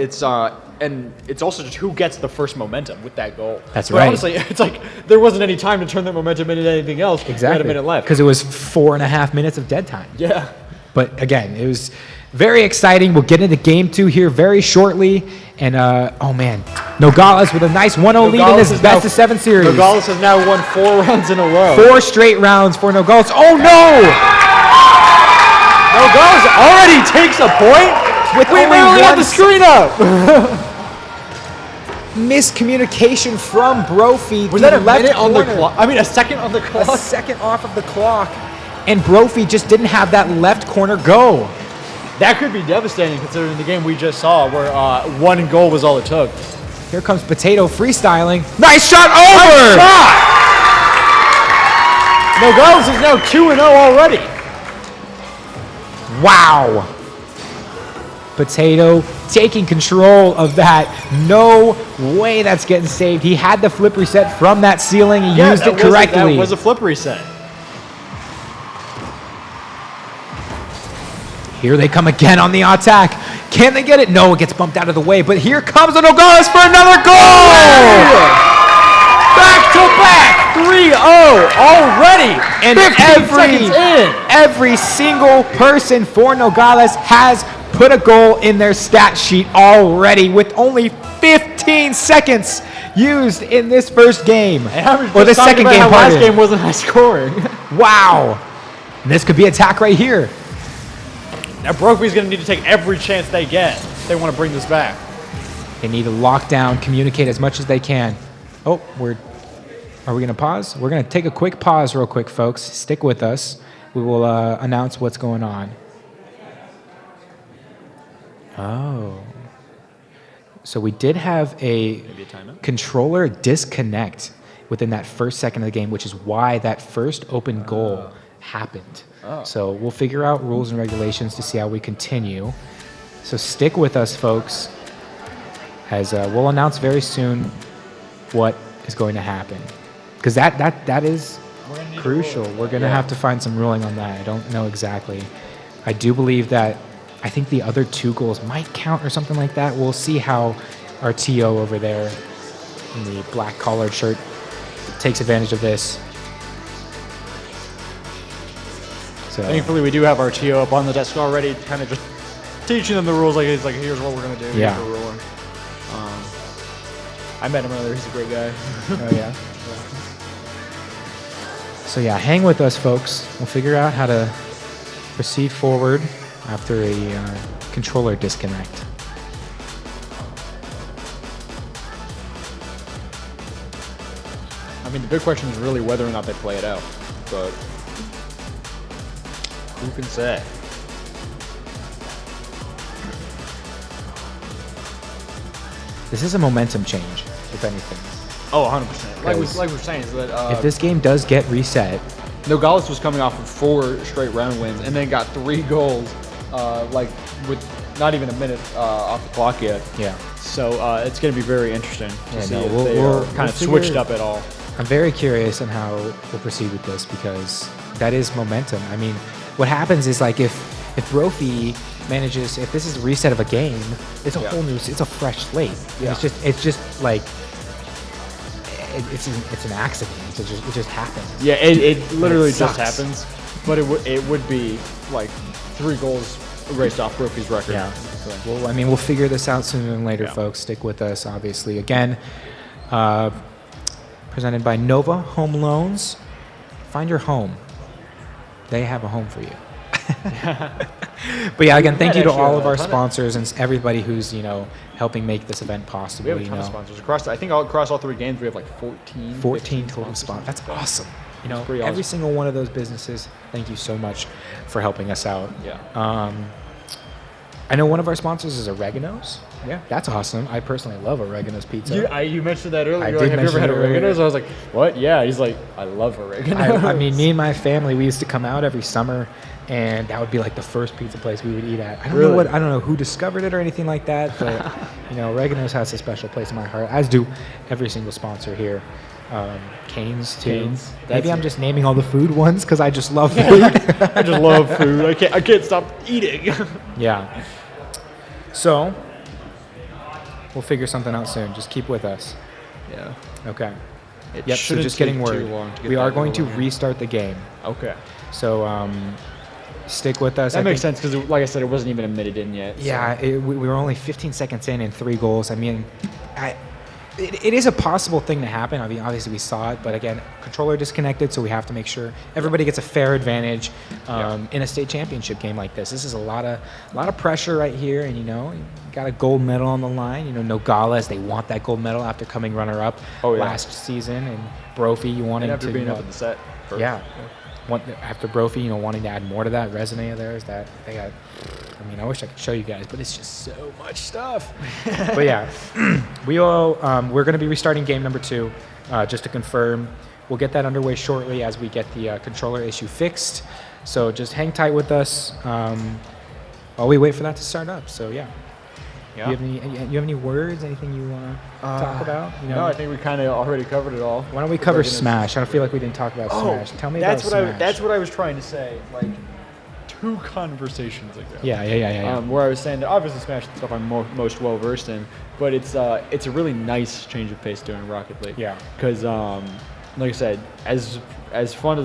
and it's also just who gets the first momentum with that goal. That's but right. Honestly, it's like there wasn't any time to turn that momentum into anything else. We had a minute left. Because it was 4.5 minutes of dead time. Yeah. But again, it was very exciting. We'll get into game 2 here very shortly. And, oh man, Nogales with a nice 1-0 lead in this best of 7 series. Nogales has now won 4 rounds in a row. 4 straight rounds for Nogales. Oh no! Nogales already takes a point? With We only literally have one the screen up. miscommunication from Brophy. Was the that a left minute on the corner. clock? I mean, a second on the A clock? second off of the clock. And Brophy just didn't have that left corner go. That could be devastating considering the game we just saw where 1 goal was all it took. Here comes Potato freestyling. Nice shot over! Nogales is now 2-0 already. Wow. Potato taking control of that. No way that's getting saved. He had the flip reset from that ceiling. He used it correctly. That was a flip reset. Here they come again on the attack. Can they get it? No, it gets bumped out of the way. But here comes a Nogales for another goal! Back to back, 3-0 already, and 15 seconds in. Every single person for Nogales has put a goal in their stat sheet already with only 15 seconds used in this first game. Or the second game, last pardon. game wasn't high scoring. Wow. And this could be attack right here. Now Brophy's going to need to take every chance they get if they want to bring this back. They need to lock down, communicate as much as they can. Oh, are we going to pause? We're going to take a quick pause real quick, folks. Stick with us. We will announce what's going on. Oh. So we did have a controller disconnect within that first second of the game, which is why that first open goal happened. So we'll figure out rules and regulations to see how we continue. So stick with us, folks, as we'll announce very soon what is going to happen. Because that is crucial. We're going to have to find some ruling on that. I don't know exactly. I do believe that I think the other 2 goals might count or something like that. We'll see how our TO over there in the black collared shirt takes advantage of this. So Thankfully, we do have our TO up on the desk already, kind of just teaching them the rules. Like he's like, here's what we're gonna do. Yeah. Here's the rule. I met him earlier. He's a great guy. Oh yeah. So yeah, hang with us, folks. We'll figure out how to proceed forward after a controller disconnect. I mean, the big question is really whether or not they play it out. But who can say? This is a momentum change, if anything. Oh, 100%. Like we're saying, is that If this game does get reset, Nogales was coming off of 4 straight round wins and then got 3 goals, with not even a minute off the clock yet. yeah. So it's going to be very interesting to see if we'll they kind of switched figure- up at all. I'm very curious on how we'll proceed with this because that is momentum. I mean, what happens is like if Brophy manages, if this is a reset of a game, it's a whole new, it's a fresh slate. Yeah. It's just like it's an accident. It just happens. Yeah, it literally It just sucks. happens. But it would be like 3 goals erased off Brophy's record. Yeah. So, Well, I mean, we'll figure this out sooner than later, Yeah. folks. Stick with us, obviously. Again, presented by Nova Home Loans. Find your home. They have a home for you. But yeah, again, thank you to all of our sponsors and everybody who's, helping make this event possible. we have a ton of sponsors across. I think across all 3 games we have like 14. 14 total sponsors. That's awesome. pretty Every awesome. single one of those businesses, thank you so much for helping us out. Yeah. I know one of our sponsors is Oregano's. Yeah. That's awesome. I personally love Oregano's pizza. You mentioned that earlier. I You're did like, have you ever mention had it earlier. oregano's? I was like, what? Yeah. He's like, I love oregano. I mean, me and my family, we used to come out every summer, and that would be like the first pizza place we would eat at. I don't know who discovered it or anything like that, but Oregano's has a special place in my heart, as do every single sponsor here. Cane's too. Cane's. Maybe I'm just naming all the food ones because I just love food. I just love food. I can't stop eating. Yeah. So we'll figure something out soon. Just keep with us. Yeah. Okay. It Yep. So shouldn't just getting take word. too long to get We are that going to rolling. restart the game. Okay. So stick with us. That I makes think- sense because, like I said, it wasn't even a minute in yet. so- Yeah, we were only 15 seconds in and 3 goals. I mean, it is a possible thing to happen. I mean, obviously we saw it, but again, controller disconnected, so we have to make sure everybody gets a fair advantage in a state championship game like this. This is a lot of pressure right here, and you got a gold medal on the line. Nogales, they want that gold medal after coming runner-up last season, and Brophy, you wanted And after to being up in the set. first. yeah. After Brophy, wanting to add more to that resume of theirs, that they got. I mean, I wish I could show you guys, but it's just so much stuff. But yeah, we're going to be restarting game number 2, just to confirm. We'll get that underway shortly as we get the controller issue fixed. So just hang tight with us while we wait for that to start up. So yeah. Yeah. Do you have any words? Anything you want to talk about? No, I think we kind of already covered it all. Why don't we cover Smash? I don't feel like we didn't talk about Smash. Tell me about Smash. That's what I was trying to say. Like 2 conversations ago. Yeah. Where I was saying that obviously Smash is the stuff I'm most well versed in, but it's a really nice change of pace doing Rocket League. Yeah. Because like I said, as much fun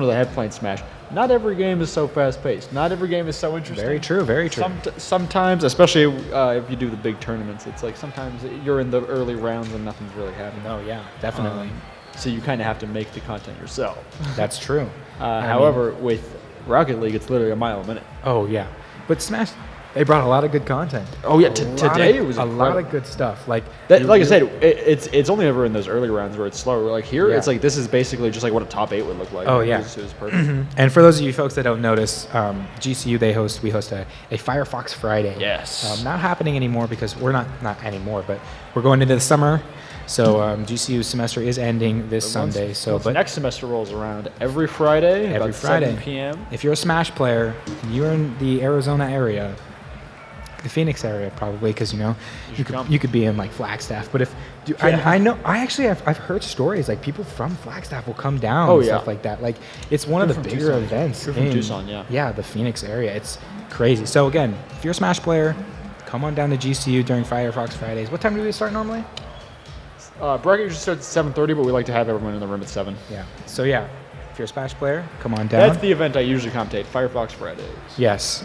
as I had playing Smash, not every game is so fast paced. Not every game is so interesting. Very true. Very true. Sometimes, especially if you do the big tournaments, it's like sometimes you're in the early rounds and nothing's really happening. Oh yeah, definitely. So you kind of have to make the content yourself. That's true. However, with Rocket League, it's literally a mile a minute. Oh yeah, but Smash, they brought a lot of good content. Oh yeah, today it was a lot incredible. of good stuff. Like Like I said, it's only ever in those early rounds where it's slower. Like here, Yeah. it's like this is basically just like what a top 8 would look like. Oh, yeah. It was perfect. And for those of you folks that don't notice, GCU we host a Firefox Friday. Yes. Not happening anymore because we're not anymore, but we're going into the summer. So GCU's semester is ending this Sunday. Once next semester rolls around, every Friday, Every about Friday. 7 p.m. If you're a Smash player and you're in the Arizona area, the Phoenix area probably, because you could be in like Flagstaff. But I've heard stories like people from Flagstaff will come down and stuff like that. Like it's one of the bigger events in Tucson, the Phoenix area. It's crazy. So again, if you're a Smash player, come on down to GCU during Firefox Fridays. What time do we start normally? Bracket usually starts at 7:30, but we like to have everyone in the room at 7. Yeah. So yeah, if you're a Smash player, come on down. That's the event I usually commentate, Firefox Fridays. Yes.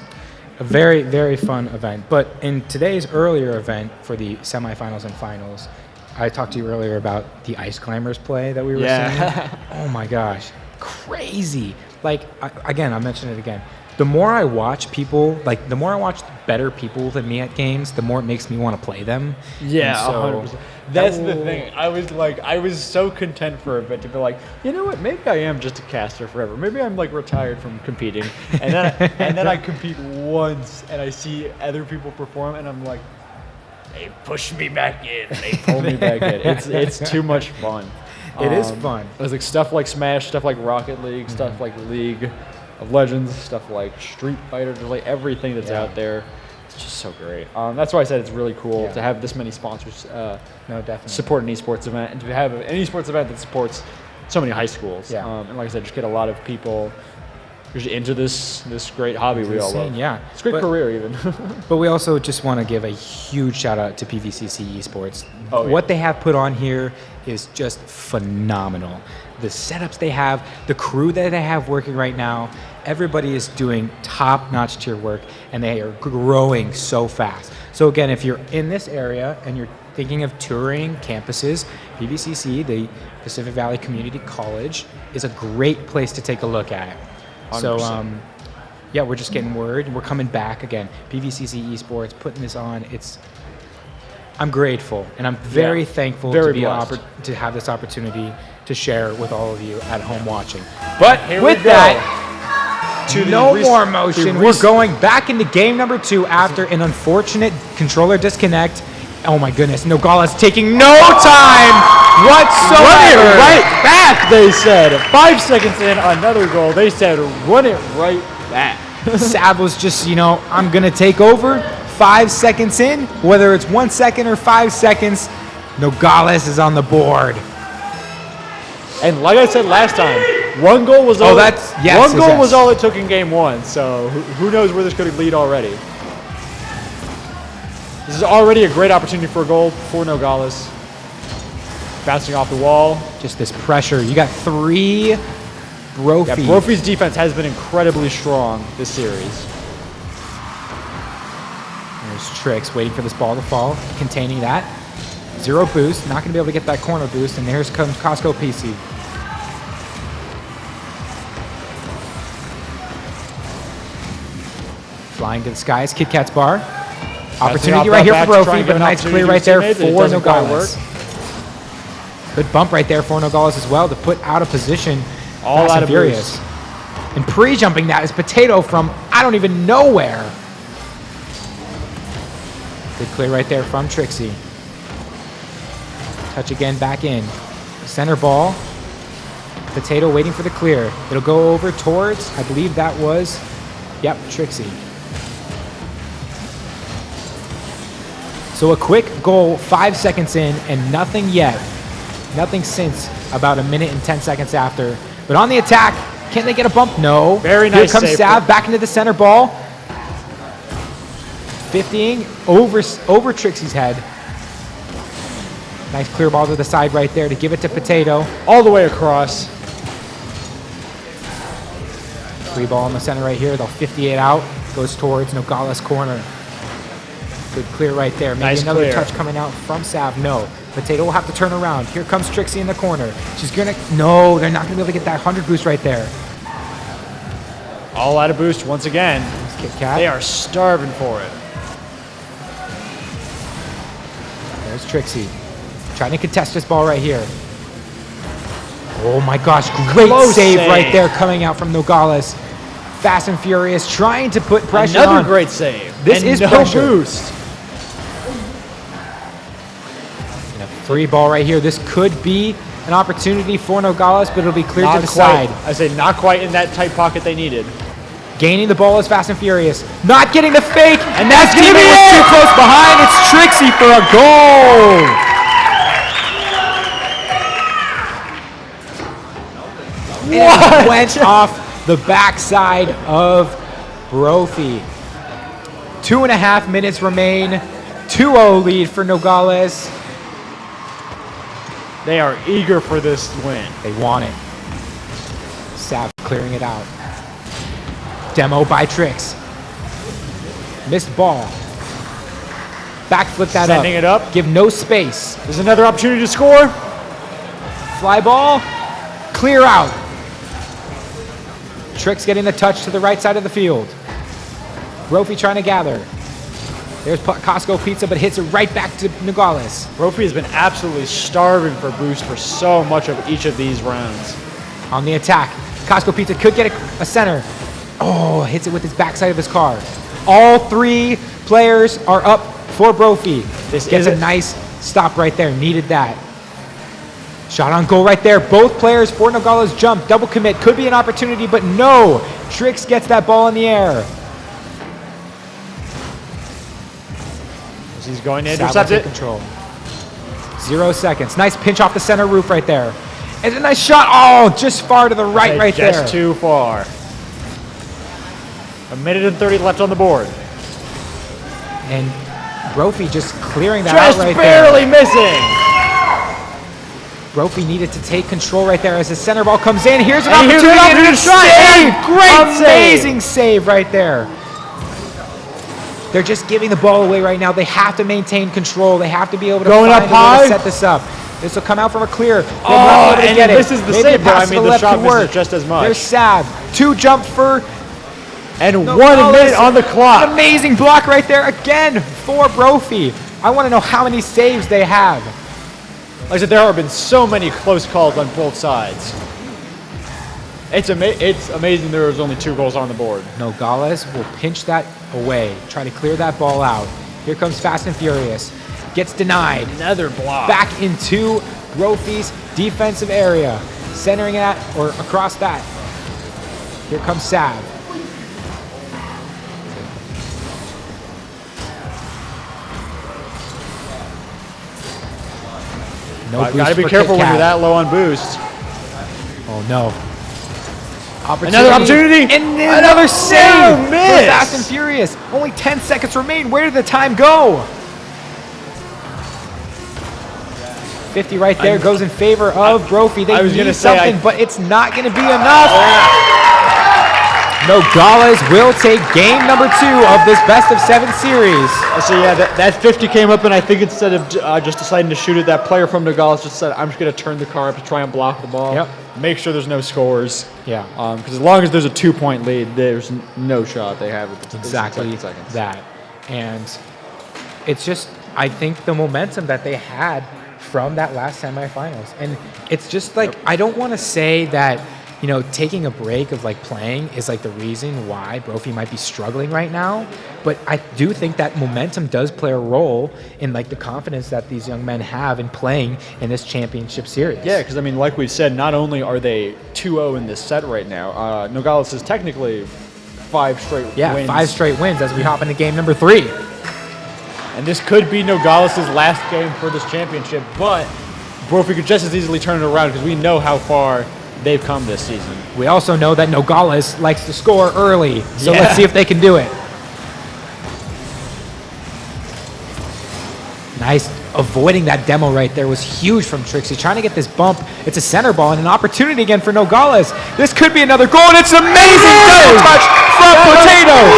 A very, very fun event. But in today's earlier event for the semifinals and finals, I talked to you earlier about the Ice Climbers play that we were seeing. Oh my gosh. Crazy. Like, I mentioned it again. The more I watch people, like the more I watch better people than me at games, the more it makes me want to play them. Yeah, so, 100%. That's the thing. I was so content for a bit to be like, you know what? Maybe I am just a caster forever. Maybe I'm like retired from competing, and then I compete once, and I see other people perform, and I'm like, they push me back in, they pull me back in. It's too much fun. It is fun. It's like stuff like Smash, stuff like Rocket League, stuff like League of Legends, stuff like Street Fighter, just like everything that's out there. It's just so great. That's why I said it's really cool to have this many sponsors support an esports event, and to have an esports event that supports so many high schools. And like I said, just get a lot of people who's into this great hobby we all love. Yeah, it's a great career even. But we also just want to give a huge shout out to PVCC Esports. What they have put on here is just phenomenal. The setups they have, the crew that they have working right now, everybody is doing top-notch tier work, and they are growing so fast. So again, if you're in this area and you're thinking of touring campuses, PVCC, the Pacific Valley Community College, is a great place to take a look at. 100%. So yeah, we're just getting word. We're coming back again. PVCC Esports, putting this on. I'm grateful, and I'm very thankful to have this opportunity to share with all of you at home watching. But with that, no more motion. We're going back into game number 2 after an unfortunate controller disconnect. Oh my goodness, Nogala's taking no time whatsoever. Run it right back, they said. 5 seconds in, another goal. They said, run it right back. Sav was just, I'm going to take over. 5 seconds in, whether it's 1 second or 5 seconds, Nogales is on the board. And like I said last time, one goal was all. Was all it took in game 1. So who knows where this could lead already. This is already a great opportunity for a goal for Nogales. Bouncing off the wall. Just this pressure. You got 3 Brophy. Yeah, Brophy's defense has been incredibly strong this series. There's Trix waiting for this ball to fall, containing that. 0 boost, not going to be able to get that corner boost, and here comes Costco PC. Flying to the skies, Kit Kat's bar. Opportunity right here for Brophy, but a nice clear right there for Nogales. Good bump right there for Nogales as well to put out of position. All out of Furious. And pre-jumping that is Potato from I don't even know where. Good clear right there from Trixie. Touch again, back in. Center ball. Potato waiting for the clear. It'll go over towards, I believe that was, Trixie. So a quick goal, 5 seconds in, and nothing yet. Nothing since about 1 minute and 10 seconds after. But on the attack, can they get a bump? No. Very nice. Here comes Sav back into the center ball. 50ing over Trixie's head. Nice clear ball to the side right there to give it to Potato. All the way across. Free ball in the center right here. They'll 58 out. Goes towards Nogales' corner. Good clear right there. Maybe nice another clear. touch coming out from Sav. No. Potato will have to turn around. Here comes Trixie in the corner. She's gonna, no, they're not gonna be able to get that 100 boost right there. All out of boost once again. Kit Kat. They are starving for it. There's Trixie. Trying to contest this ball right here. Oh my gosh, great save right there coming out from Nogales. Fast and Furious, trying to put pressure on. Another great save. This is no pressure. Boost. And a free ball right here. This could be an opportunity for Nogales, but it'll be cleared to the side. I say not quite in that tight pocket they needed. Gaining the ball is Fast and Furious. Not getting the fake, and that's gonna be it! Too close behind. It's Trixie for a goal. It went off the backside of Brophy. 2.5 minutes remain. 2-0 lead for Nogales. They are eager for this win. They want it. Sav clearing it out. Demo by Trix. Missed ball. Backflip that up. Sending it up. Give no space. There's another opportunity to score. Fly ball. Clear out. Trix getting the touch to the right side of the field. Brophy trying to gather. There's Costco Pizza, but hits it right back to Nogales. Brophy has been absolutely starving for boost for so much of each of these rounds. On the attack. Costco Pizza could get a center. Oh, hits it with his backside of his car. All three players are up for Brophy. This gets a nice stop right there. Needed that. Shot on goal right there. Both players for Nogales jump. Double commit. Could be an opportunity, but no. Trix gets that ball in the air. He's going to intercept it. Control. 0 seconds. Nice pinch off the center roof right there. And a nice shot. Oh, just far to the right there. Just too far. 1 minute and 30 left on the board. And Brophy just clearing that out right there. Just barely missing. Brophy needed to take control right there as the center ball comes in. Here's an opportunity to shot. Great amazing save right there. They're just giving the ball away right now. They have to maintain control. They have to be able to going find up a way high. to set this up. This will come out from a clear. Oh, and this is the save, but I mean the shot misses just as much. There's Sav. 2 jump for and 1 minute on the clock. An amazing block right there again for Brophy. I want to know how many saves they have. Like I said, there have been so many close calls on both sides. It's amazing there was only 2 goals on the board. Nogales will pinch that away, try to clear that ball out. Here comes Fast and Furious. Gets denied. Another block. Back into Brophy's defensive area. Centering it or across that. Here comes Sav. Gotta be careful when you're that low on boost. Oh no. Another opportunity. And another save for miss. Fast and Furious. Only 10 seconds remain. Where did the time go? 50 right there goes in favor of Brophy. They need something, but it's not going to be enough. Nogales will take game number 2 of this best of 7 series. So yeah, that 50 came up, and I think instead of just deciding to shoot it, that player from Nogales just said, I'm just going to turn the car up to try and block the ball. Yep. Make sure there's no scores. Yeah. Because as long as there's a 2-point lead, there's no shot they have with the exactly that. And it's just, I think the momentum that they had from that last semifinals. And it's just like, I don't want to say that, you know, taking a break of like playing is like the reason why Brophy might be struggling right now. But I do think that momentum does play a role in like the confidence that these young men have in playing in this championship series. Yeah, because I mean, like we said, not only are they 2-0 in this set right now, Nogales is technically 5 straight wins. Yeah, 5 straight wins as we hop into game number 3. And this could be Nogales' last game for this championship, but Brophy could just as easily turn it around because we know how far they've come this season. We also know that Nogales likes to score early, so let's see if they can do it. Nice, avoiding that demo right there was huge from Trixie. Trying to get this bump. It's a center ball and an opportunity again for Nogales. This could be another goal, and it's an amazing double touch from Potato.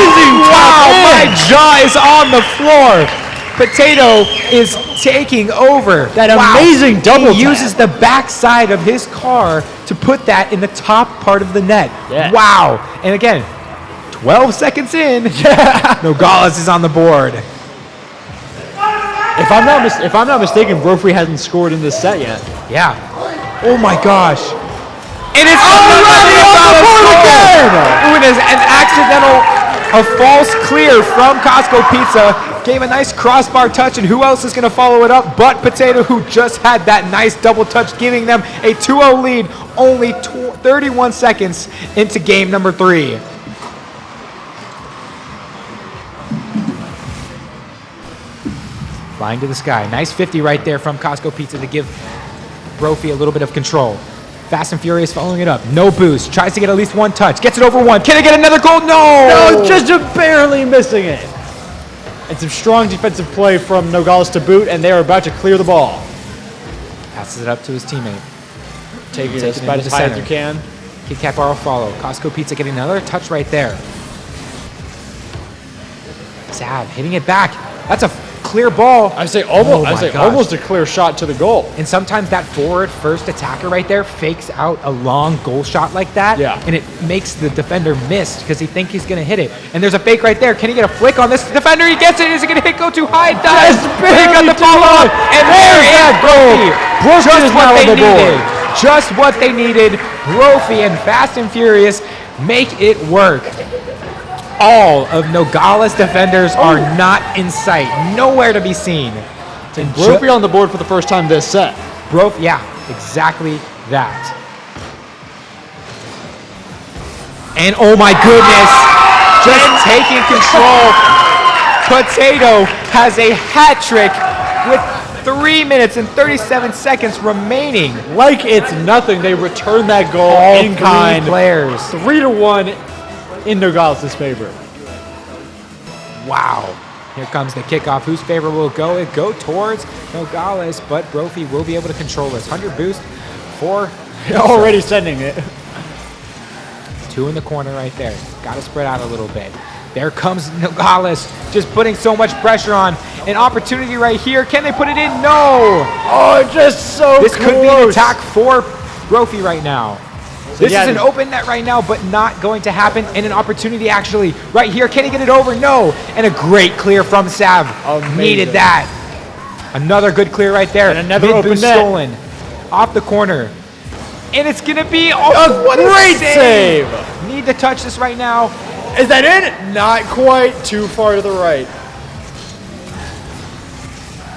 Wow, my jaw is on the floor. Potato is taking over. That amazing double tap. He uses the backside of his car to put that in the top part of the net. Yeah. Wow. And again, 12 seconds in, Nogales is on the board. If I'm not mistaken, Brophy hasn't scored in this set yet. Yeah. Oh my gosh. And it's already on the board again! Ooh, it is an accidental, a false clear from Costco Pizza. Gave a nice crossbar touch, and who else is going to follow it up but Potato, who just had that nice double touch, giving them a 2-0 lead only 31 seconds into game number 3. Flying to the sky. Nice 50 right there from Costco Pizza to give Brophy a little bit of control. Fast and Furious following it up. No boost. Tries to get at least one touch. Gets it over one. Can I get another goal? No! No, just barely missing it. And some strong defensive play from Nogales to boot, and they are about to clear the ball. Passes it up to his teammate. Taking it Take it about into as the high as center. you can. Kit Kat bar will follow. Costco Pizza getting another touch right there. Sav hitting it back. That's a clear ball. I say almost. Oh I my say gosh. almost a clear shot to the goal. And sometimes that forward first attacker right there fakes out a long goal shot like that. Yeah. And it makes the defender miss because he thinks he's going to hit it. And there's a fake right there. Can he get a flick on this defender? He gets it. Is it going to hit? Go too high. It does. He got the ball off. And there is Brophy. Just what they needed. Just what they needed. Brophy and Fast and Furious make it work. All of Nogales defenders are not in sight. Nowhere to be seen. And Brophy on the board for the first time this set. Brophy, yeah, exactly that. And oh my goodness, just taking control. Potato has a hat trick with 3 minutes and 37 seconds remaining. Like it's nothing, they return that goal All in kind. players. 3-1 in Nogales' favor. Wow. Here comes the kickoff. Whose favor will it go? It go towards Nogales, but Brophy will be able to control this. 100 boost for Already sending it. 2 in the corner right there. Got to spread out a little bit. There comes Nogales, just putting so much pressure on. An opportunity right here. Can they put it in? No. Oh, just so This close. could be an attack for Brophy right now. This yeah, is an open net right now, but not going to happen. And an opportunity actually right here. Can he get it over? No. And a great clear from Sav. Amazing. Needed that. Another good clear right there. And another Mid open boost net. stolen. Off the corner. And it's going to be what great save. Need to touch this right now. Is that in? Not quite. Too far to the right.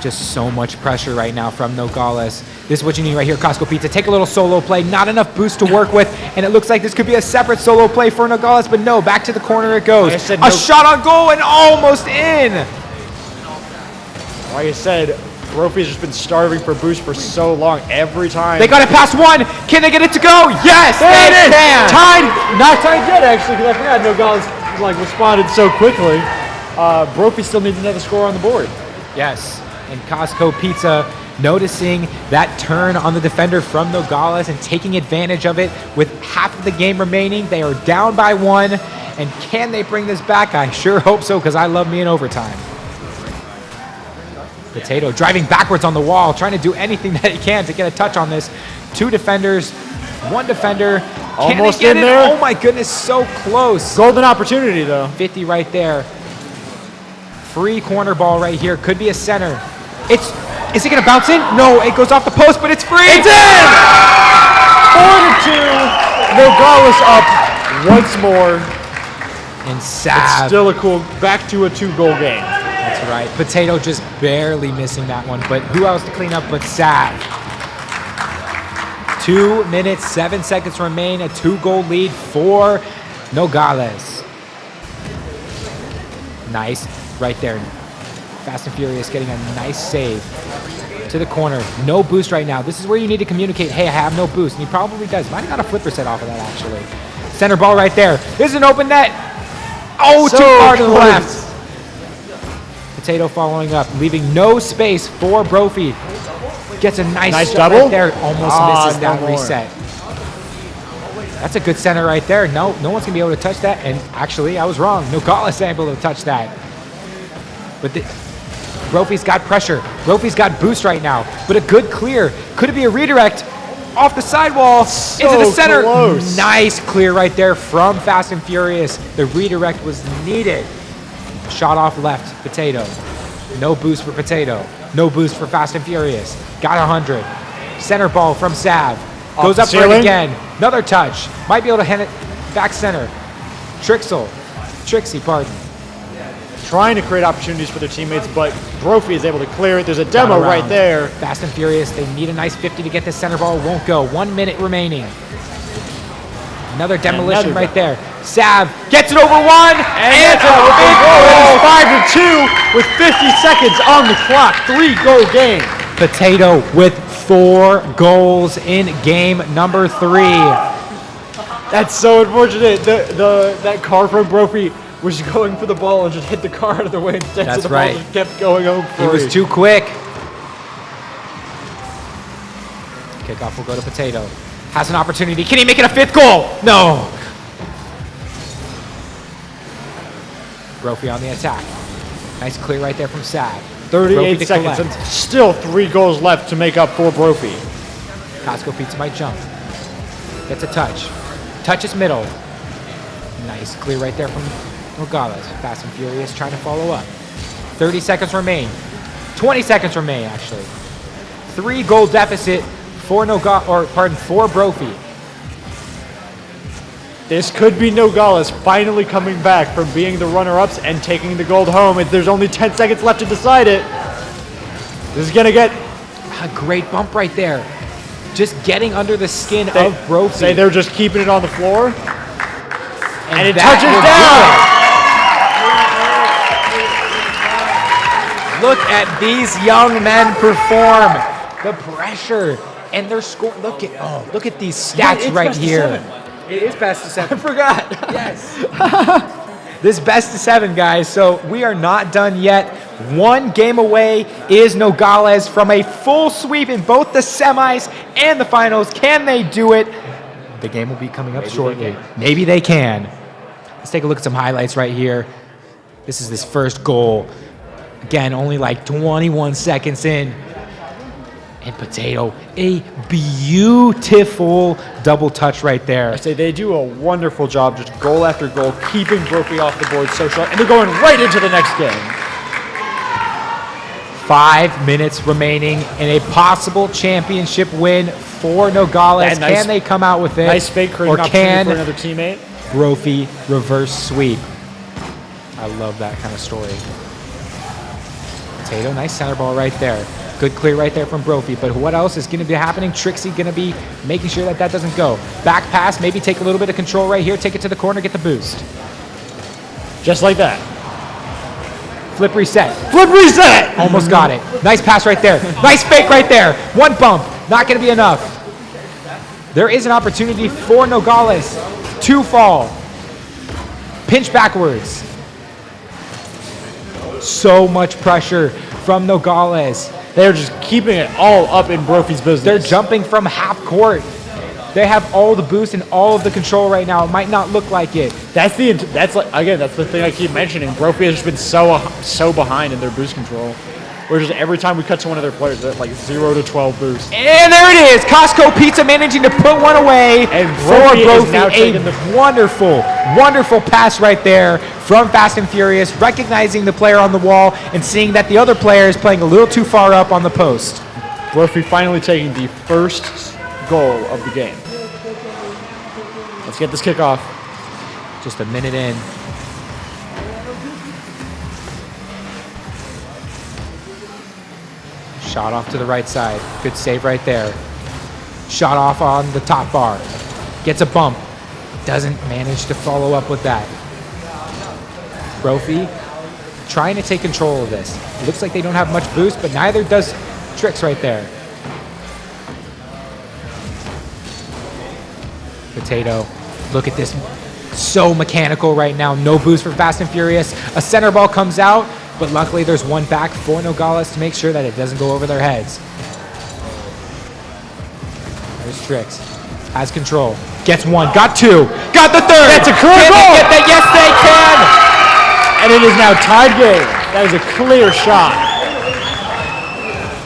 Just so much pressure right now from Nogales. This is what you need right here, Costco Pizza. Take a little solo play, not enough boost to work with, and it looks like this could be a separate solo play for Nogales, but no, back to the corner it goes. Like I said, a shot on goal and almost in. Like I said, Brophy's just been starving for boost for so long. Every time. They got it past one. Can they get it to go? Yes, There they it is. can. Tied. Not tied yet, actually, because I forgot Nogales responded so quickly. Brophy still needs another score on the board. Yes, and Costco Pizza noticing that turn on the defender from Nogales and taking advantage of it with half of the game remaining. They are down by 1, and can they bring this back? I sure hope so, because I love me in overtime. Potato driving backwards on the wall, trying to do anything that he can to get a touch on this. 2 defenders, 1 defender. Can Almost they get in it? there. Oh my goodness, so close. Golden opportunity, though. 50 right there. Free corner ball right here. Could be a center. Is it going to bounce in? No, it goes off the post, but it's free. It's in! 4-2. Nogales up once more. And Sav. Still a cool, back to a 2-goal game. That's right. Potato just barely missing that one, but who else to clean up but Sav? 2 minutes, 7 seconds remain. A 2-goal lead for Nogales. Nice. Right there. Fast and Furious getting a nice save to the corner. No boost right now. This is where you need to communicate, hey, I have no boost. And he probably does. Might have got a flipper set off of that, actually. Center ball right there. This is an open net. Oh, So too far to the close. left. Potato following up, leaving no space for Brophy. Gets a nice shot double. right there. Almost misses that no more. reset. That's a good center right there. No one's going to be able to touch that. And actually, I was wrong. Nogales able to touch that. But Brophy's got pressure. Brophy's got boost right now. But a good clear. Could it be a redirect? Off the sidewall. Into the center. Close. Nice clear right there from Fast and Furious. The redirect was needed. Shot off left. Potato. No boost for Potato. No boost for Fast and Furious. Got 100. Center ball from Sav. Goes the up for it ceiling. again. Another touch. Might be able to hand it back center. Trixie, pardon. Trying to create opportunities for their teammates, but Brophy is able to clear it. There's a demo Got right around. there. Fast and Furious, they need a nice 50 to get this center ball. Won't go. 1 minute remaining. Another demolition Another right there. Sav gets it over 1, and That's a a big goal. goal. 5-2 with 50 seconds on the clock. 3-goal game. Potato with 4 goals in game number 3. That's so unfortunate. That car from Brophy was going for the ball and just hit the car out of the way instead. That's so the right. ball just kept going home free. He was too quick. Kickoff will go to Potato. Has an opportunity. Can he make it a 5th goal? No. Brophy on the attack. Nice clear right there from Sav. 38 seconds and still 3 goals left to make up for Brophy. Costco Pizza might jump. Gets a touch. Touches middle. Nice clear right there from Nogales. Fast and Furious trying to follow up. 30 seconds remain. 20 seconds remain, actually. 3-goal deficit for for Brophy. This could be Nogales finally coming back from being the runner-ups and taking the gold home. If there's only 10 seconds left to decide it, this is gonna get a great bump right there. Just getting under the skin of Brophy. Say they're just keeping it on the floor. And it that touches down. Look at these young men perform. The pressure and their score. Look at these stats right here. It is best of 7. I forgot. Yes. This best of 7, guys. So we are not done yet. 1 game away is Nogales from a full sweep in both the semis and the finals. Can they do it? The game will be coming up shortly. Maybe they can. Let's take a look at some highlights right here. This is this first goal. Again, only like 21 seconds in. And Potato, a beautiful double touch right there. I say they do a wonderful job, just goal after goal, keeping Brophy off the board so sharp, and they're going right into the next game. 5 minutes remaining in a possible championship win for Nogales. Nice, can they come out with it? Nice fake creating or can for another teammate? Brophy reverse sweep? I love that kind of story. Potato, nice center ball right there. Good clear right there from Brophy, but what else is going to be happening? Trixie going to be making sure that doesn't go. Back pass, maybe take a little bit of control right here, take it to the corner, get the boost. Just like that. Flip reset. Flip reset! Almost got it. Nice pass right there. Nice fake right there. 1 bump, not going to be enough. There is an opportunity for Nogales to fall. Pinch backwards. So much pressure from Nogales. They're just keeping it all up in Brophy's business. They're jumping from half court. They have all the boost and all of the control right now. It might not look like it. That's the thing I keep mentioning. Brophy has just been so behind in their boost control. Where just every time we cut to one of their players, they're like 0 to 12 boost. And there it is. Costco Pizza managing to put one away. And Brophy for is now taking a wonderful, wonderful pass right there from Fast and Furious, recognizing the player on the wall and seeing that the other player is playing a little too far up on the post. Brophy finally taking the first goal of the game. Let's get this kickoff. Just a minute in. Shot off to the right side. Good save right there. Shot off on the top bar. Gets a bump. Doesn't manage to follow up with that. Brophy trying to take control of this. Looks like they don't have much boost, but neither does Trix right there. Potato. Look at this. So mechanical right now. No boost for Fast and Furious. A center ball comes out, but luckily there's one back for Nogales to make sure that it doesn't go over their heads. There's Trix. Has control. Gets 1. Got 2. Got the 3rd. That's a clear goal. Get that? Yes, they can. And it is now tied game. That is a clear shot.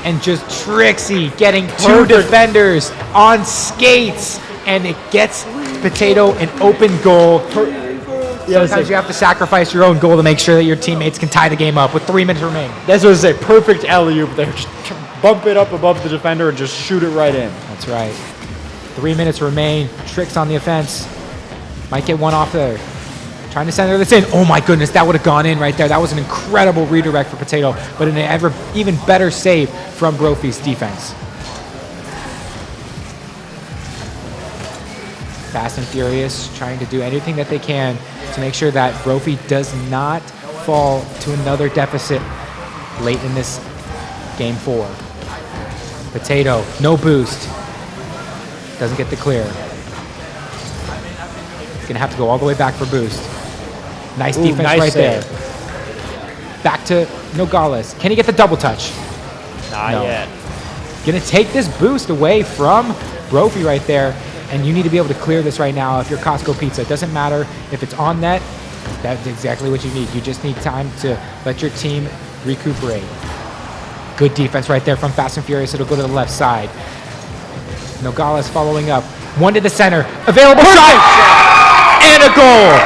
And just Trixie getting 2 defenders on skates. And it gets Potato an open goal. Sometimes you have to sacrifice your own goal to make sure that your teammates can tie the game up with 3 minutes remaining. That's what I say. Perfect alley-oop there. Just bump it up above the defender and just shoot it right in. That's right. 3 minutes remain. Trix on the offense. Might get one off there. Trying to center this in. Oh my goodness, that would have gone in right there. That was an incredible redirect for Potato, but an even better save from Brophy's defense. Fast and Furious trying to do anything that they can to make sure that Brophy does not fall to another deficit late in this game 4. Potato, no boost. Doesn't get the clear. He's gonna have to go all the way back for boost. Nice defense nice right save. there. Back to Nogales. Can he get the double touch? Not No. yet. Gonna take this boost away from Brophy right there, and you need to be able to clear this right now if you're Costco Pizza. It doesn't matter if it's on net, that's exactly what you need. You just need time to let your team recuperate. Good defense right there from Fast and Furious. It'll go to the left side. Nogales following up. One to the center. Available shot! And a goal!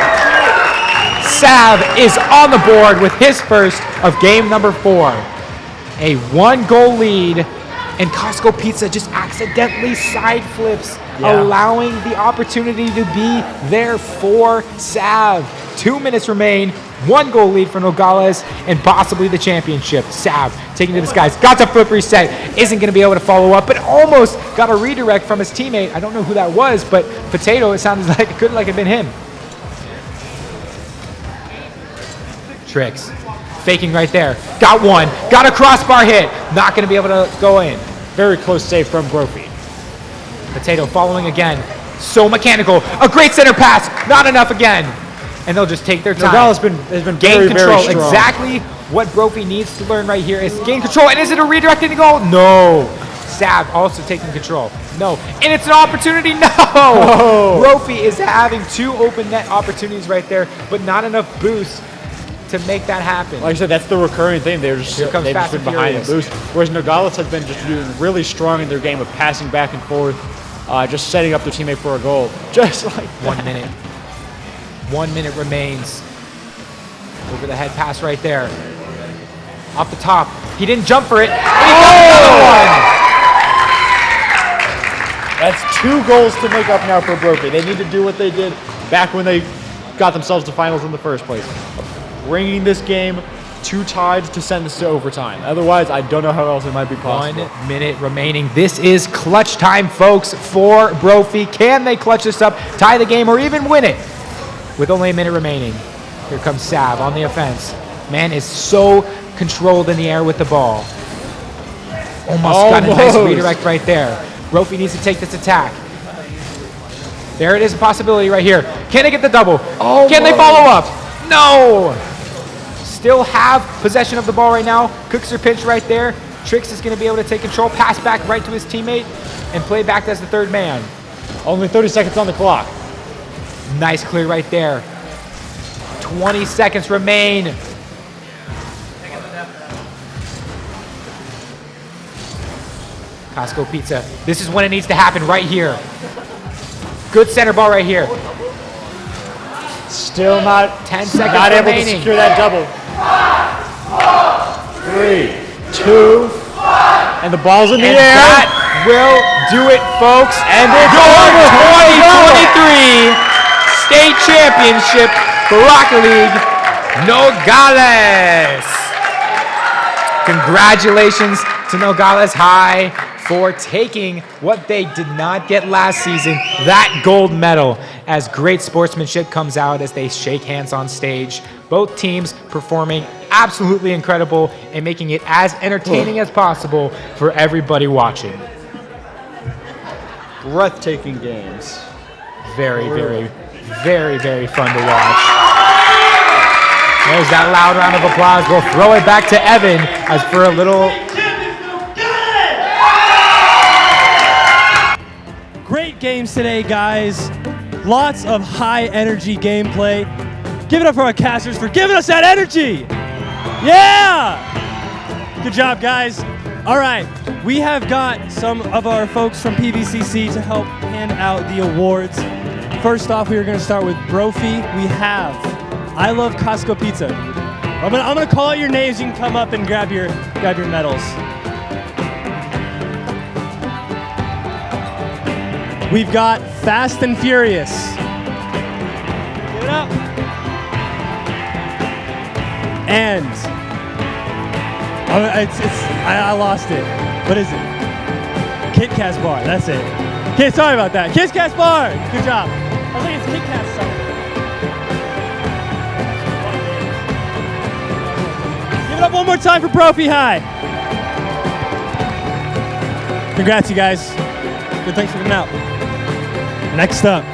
Sav is on the board with his first of game number 4. A 1-goal lead, and Costco Pizza just accidentally side flips, allowing the opportunity to be there for Sav. 2 minutes remain, 1-goal lead for Nogales, and possibly the championship. Sav taking to the skies, got to flip reset, isn't going to be able to follow up, but almost got a redirect from his teammate. I don't know who that was, but Potato, it sounded like it could have been him. Tricks. Faking right there. Got one. Got a crossbar hit. Not going to be able to go in. Very close save from Brophy. Potato following again. So mechanical. A great center pass. Not enough again. And they'll just take their time. Nogales has been gain very, control. very strong. Exactly what Brophy needs to learn right here is gain control. And is it a redirecting goal? No. Sav also taking control. No. And it's an opportunity. No. Oh. Brophy is having 2 open net opportunities right there, but not enough boost to make that happen. Like I said, that's the recurring thing. They've just Here comes been Fast and behind the Furious. boost. Whereas Nogales has been just doing really strong in their game of passing back and forth, just setting up their teammate for a goal. Just like 1 minute. 1 minute remains. Over the head pass right there. Off the top. He didn't jump for it. And he got another one. That's 2 goals to make up now for Brophy. They need to do what they did back when they got themselves to finals in the first place. Bringing this game 2 ties to send this to overtime. Otherwise, I don't know how else it might be possible. 1 minute remaining. This is clutch time, folks, for Brophy. Can they clutch this up, tie the game, or even win it? With only a minute remaining. Here comes Sav on the offense. Man is so controlled in the air with the ball. Almost got a nice redirect right there. Brophy needs to take this attack. There it is, a possibility right here. Can they get the double? Can they follow up? No! Still have possession of the ball right now. Cooks are pinched right there. Trix is going to be able to take control, pass back right to his teammate, and play back as the 3rd man. Only 30 seconds on the clock. Nice clear right there. 20 seconds remain. Costco Pizza. This is when it needs to happen right here. Good center ball right here. Still not 10 seconds not able remaining. to secure that double. 3, 2, and the ball's in the And air. that will do it, folks. And it's your over. 2023 state championship for Rocket League, Nogales. Congratulations to Nogales High for taking what they did not get last season, that gold medal, as great sportsmanship comes out as they shake hands on stage. Both teams performing absolutely incredible and making it as entertaining as possible for everybody watching. Breathtaking games. Very, very, very, very fun to watch. There's that loud round of applause. We'll throw it back to Evan as for a little. Great games today, guys. Lots of high energy gameplay. Give it up for our casters for giving us that energy. Yeah! Good job, guys. All right, we have got some of our folks from PVCC to help hand out the awards. First off, we are going to start with Brophy. We have I Love Costco Pizza. I'm gonna call out your names. You can come up and grab your medals. We've got Fast and Furious. Give it up. And I lost it. What is it? Kit Kat Bar. That's it. Okay, sorry about that. Kit Kat Bar. Good job. I was like, it's Kit Kat something. Give it up one more time for Brophy High. Congrats, you guys. Good, thanks for coming out. Next up,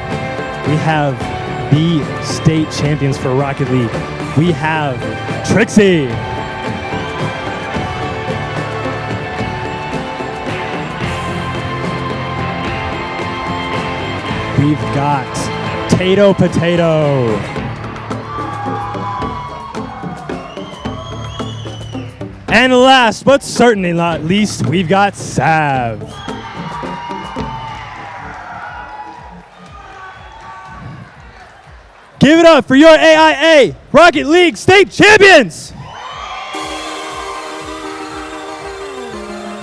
we have the state champions for Rocket League. We have Trixie. We've got Tato Potato. And last but certainly not least, we've got Sav. Give it up for your AIA Rocket League state champions!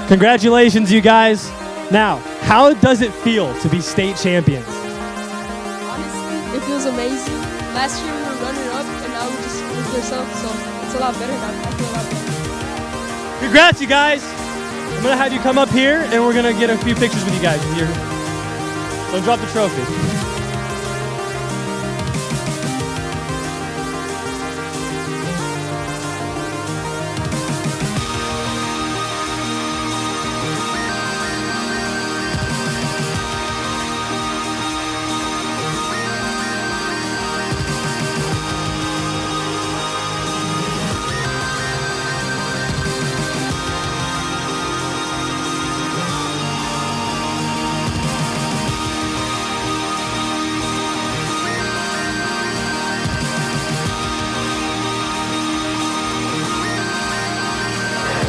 Congratulations, you guys. Now, how does it feel to be state champions? Honestly, it feels amazing. Last year we were runner-up, and now we just proved ourselves, so it's a lot better now. I feel a lot better. Congrats, you guys. I'm gonna have you come up here, and we're gonna get a few pictures with you guys. Don't drop the trophy.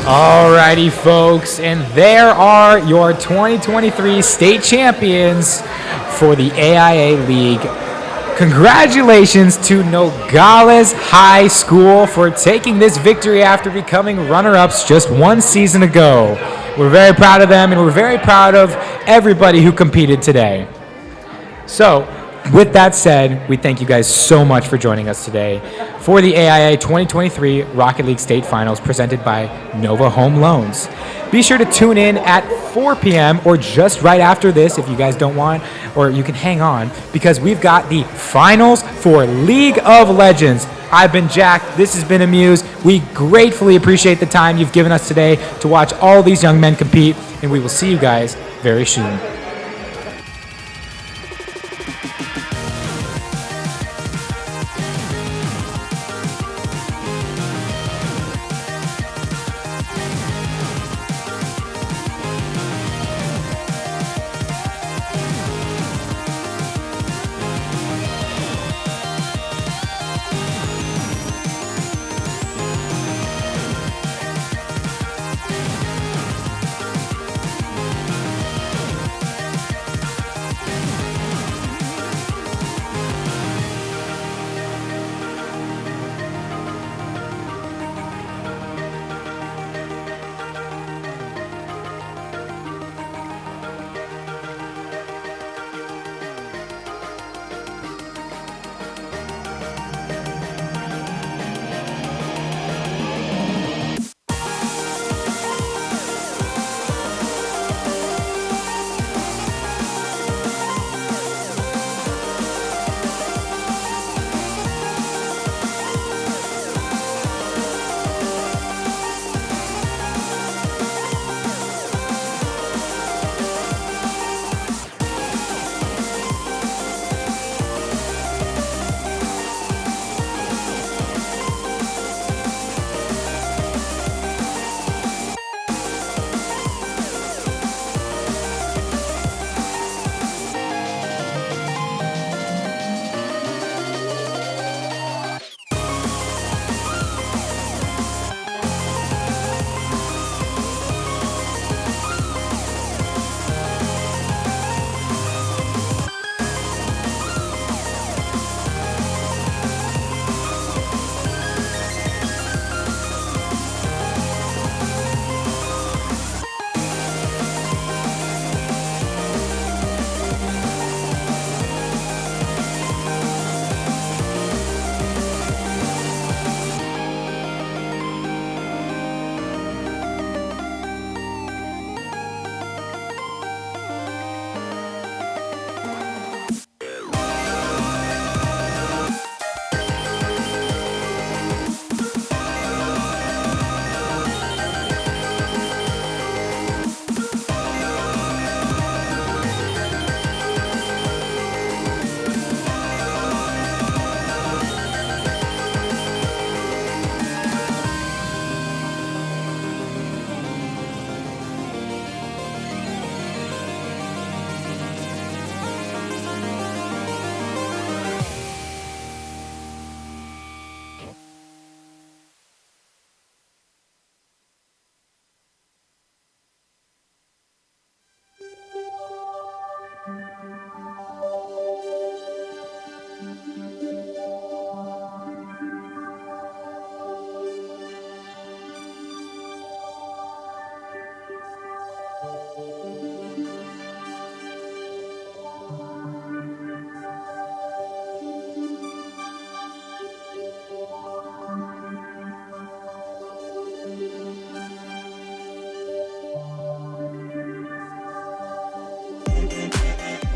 Alrighty, folks, and there are your 2023 state champions for the AIA League. Congratulations to Nogales High School for taking this victory after becoming runner-ups just one season ago. We're very proud of them, and we're very proud of everybody who competed today. So, with that said, we thank you guys so much for joining us today for the AIA 2023 Rocket League State Finals presented by Nova Home Loans. Be sure to tune in at 4 p.m. or just right after this if you guys don't want, or you can hang on, because we've got the finals for League of Legends. I've been Jack. This has been Amuse. We gratefully appreciate the time you've given us today to watch all these young men compete, and we will see you guys very soon.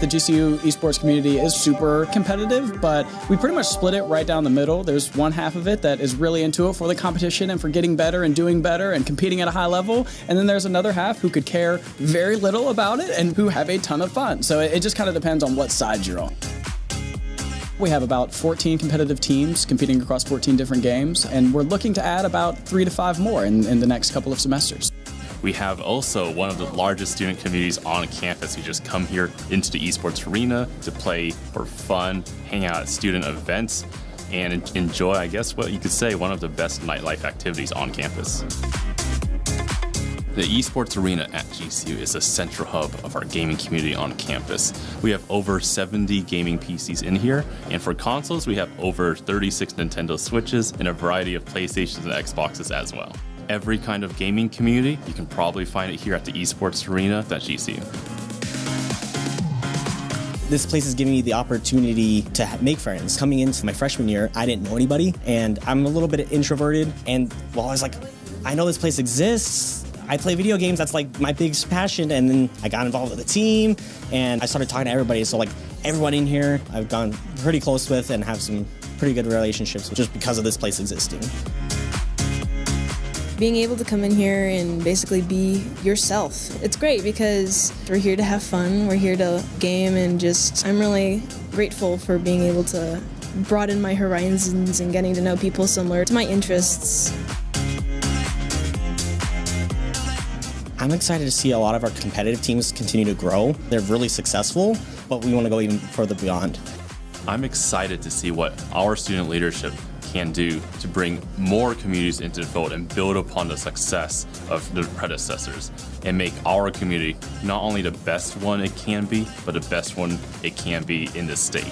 The GCU esports community is super competitive, but we pretty much split it right down the middle. There's one half of it that is really into it for the competition and for getting better and doing better and competing at a high level. And then there's another half who could care very little about it and who have a ton of fun. So it just kind of depends on what side you're on. We have about 14 competitive teams competing across 14 different games, and we're looking to add about 3 to 5 more in the next couple of semesters. We have also one of the largest student communities on campus who just come here into the esports arena to play for fun, hang out at student events, and enjoy, I guess what you could say, one of the best nightlife activities on campus. The esports arena at GCU is a central hub of our gaming community on campus. We have over 70 gaming PCs in here, and for consoles, we have over 36 Nintendo Switches and a variety of PlayStations and Xboxes as well. Every kind of gaming community, you can probably find it here at the esports arena at GCU. This place is giving me the opportunity to make friends. Coming into my freshman year, I didn't know anybody, and I'm a little bit introverted, and well, I was like, I know this place exists. I play video games, that's like my biggest passion, and then I got involved with the team, and I started talking to everybody, so like everyone in here I've gone pretty close with and have some pretty good relationships with just because of this place existing. Being able to come in here and basically be yourself, it's great because we're here to have fun, we're here to game, and just I'm really grateful for being able to broaden my horizons and getting to know people similar to my interests. I'm excited to see a lot of our competitive teams continue to grow. They're really successful, but we want to go even further beyond. I'm excited to see what our student leadership can do to bring more communities into the fold and build upon the success of the predecessors and make our community not only the best one it can be, but the best one it can be in the state.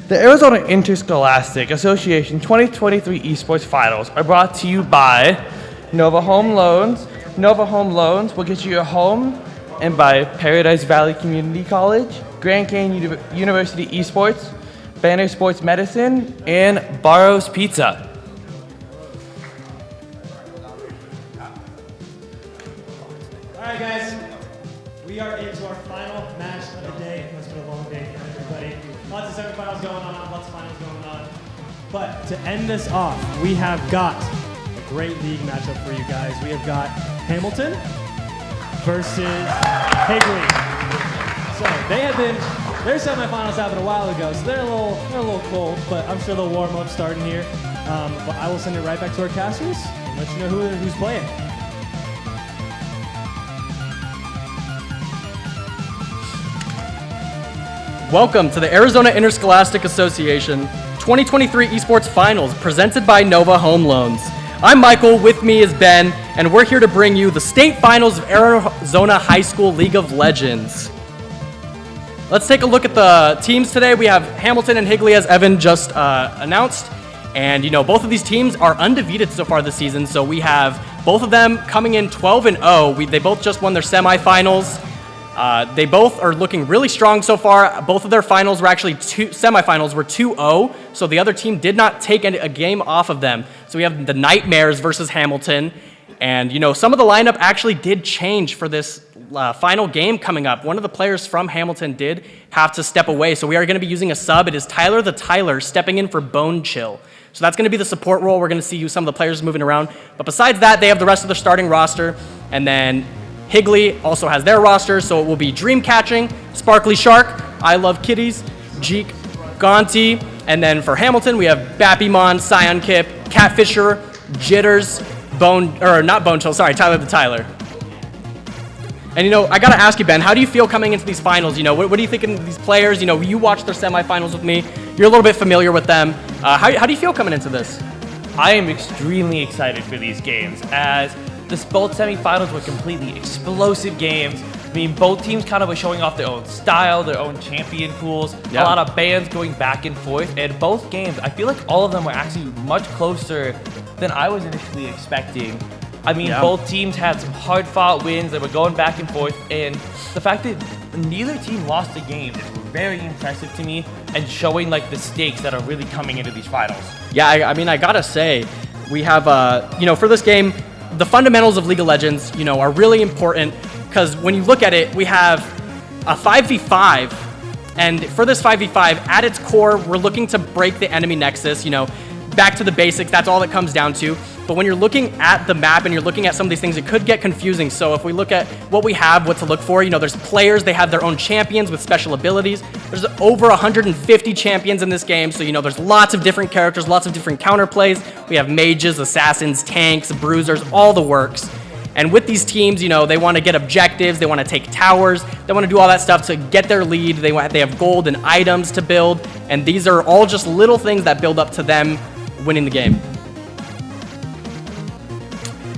The Arizona Interscholastic Association 2023 Esports Finals are brought to you by Nova Home Loans. Nova Home Loans will get you your home, and by Paradise Valley Community College, Grand Canyon University Esports, Banner Sports Medicine, and Barrow's Pizza. All right, guys, we are into our final match of the day. It's been a long day for everybody. Lots of semifinals going on, lots of finals going on. But to end this off, we have got a great league matchup for you guys. We have got Hamilton versus Higley. So their semifinals happened a while ago, so they're a little cold, but I'm sure they'll warm up starting here. But I will send it right back to our casters and let you know who's playing. Welcome to the Arizona Interscholastic Association 2023 Esports Finals presented by Nova Home Loans. I'm Michael, with me is Ben, and we're here to bring you the state finals of Arizona High School League of Legends. Let's take a look at the teams today. We have Hamilton and Higley, as Evan just announced. And both of these teams are undefeated so far this season. So we have both of them coming in 12-0. They both just won their semifinals. They both are looking really strong so far. Both of their finals were actually semifinals were 2-0, so the other team did not take a game off of them. So we have the Nightmares versus Hamilton, and some of the lineup actually did change for this final game coming up. One of the players from Hamilton did have to step away, so we are going to be using a sub. It is Tyler the Tyler stepping in for Bone Chill. So that's going to be the support role. We're going to see some of the players moving around. But besides that, they have the rest of their starting roster, and then Higley also has their roster, so it will be Dreamcatching, Sparkly Shark, I Love Kitties, Jeek, Gonti, and then for Hamilton, we have Bappymon, Scion Kip, Catfisher, Jitters, Tyler the Tyler. And I gotta ask you, Ben, how do you feel coming into these finals? What do you think of these players? You watched their semifinals with me. You're a little bit familiar with them. How do you feel coming into this? I am extremely excited for these games, as both semifinals were completely explosive games. I mean, both teams kind of were showing off their own style, their own champion pools, a lot of bands going back and forth. And both games, I feel like all of them were actually much closer than I was initially expecting. I mean, both teams had some hard-fought wins that were going back and forth. And the fact that neither team lost a game is very impressive to me, and showing the stakes that are really coming into these finals. Yeah, I gotta say, we have, for this game, the fundamentals of League of Legends, are really important, because when you look at it, we have a 5v5, and for this 5v5, at its core, we're looking to break the enemy nexus, back to the basics, that's all it comes down to. But when you're looking at the map and you're looking at some of these things, it could get confusing. So if we look at what we have, what to look for, there's players, they have their own champions with special abilities. There's over 150 champions in this game, so there's lots of different characters, lots of different counterplays. We have mages, assassins, tanks, bruisers, all the works. And with these teams, they want to get objectives, they want to take towers, they want to do all that stuff to get their lead. They have gold and items to build, and these are all just little things that build up to them winning the game.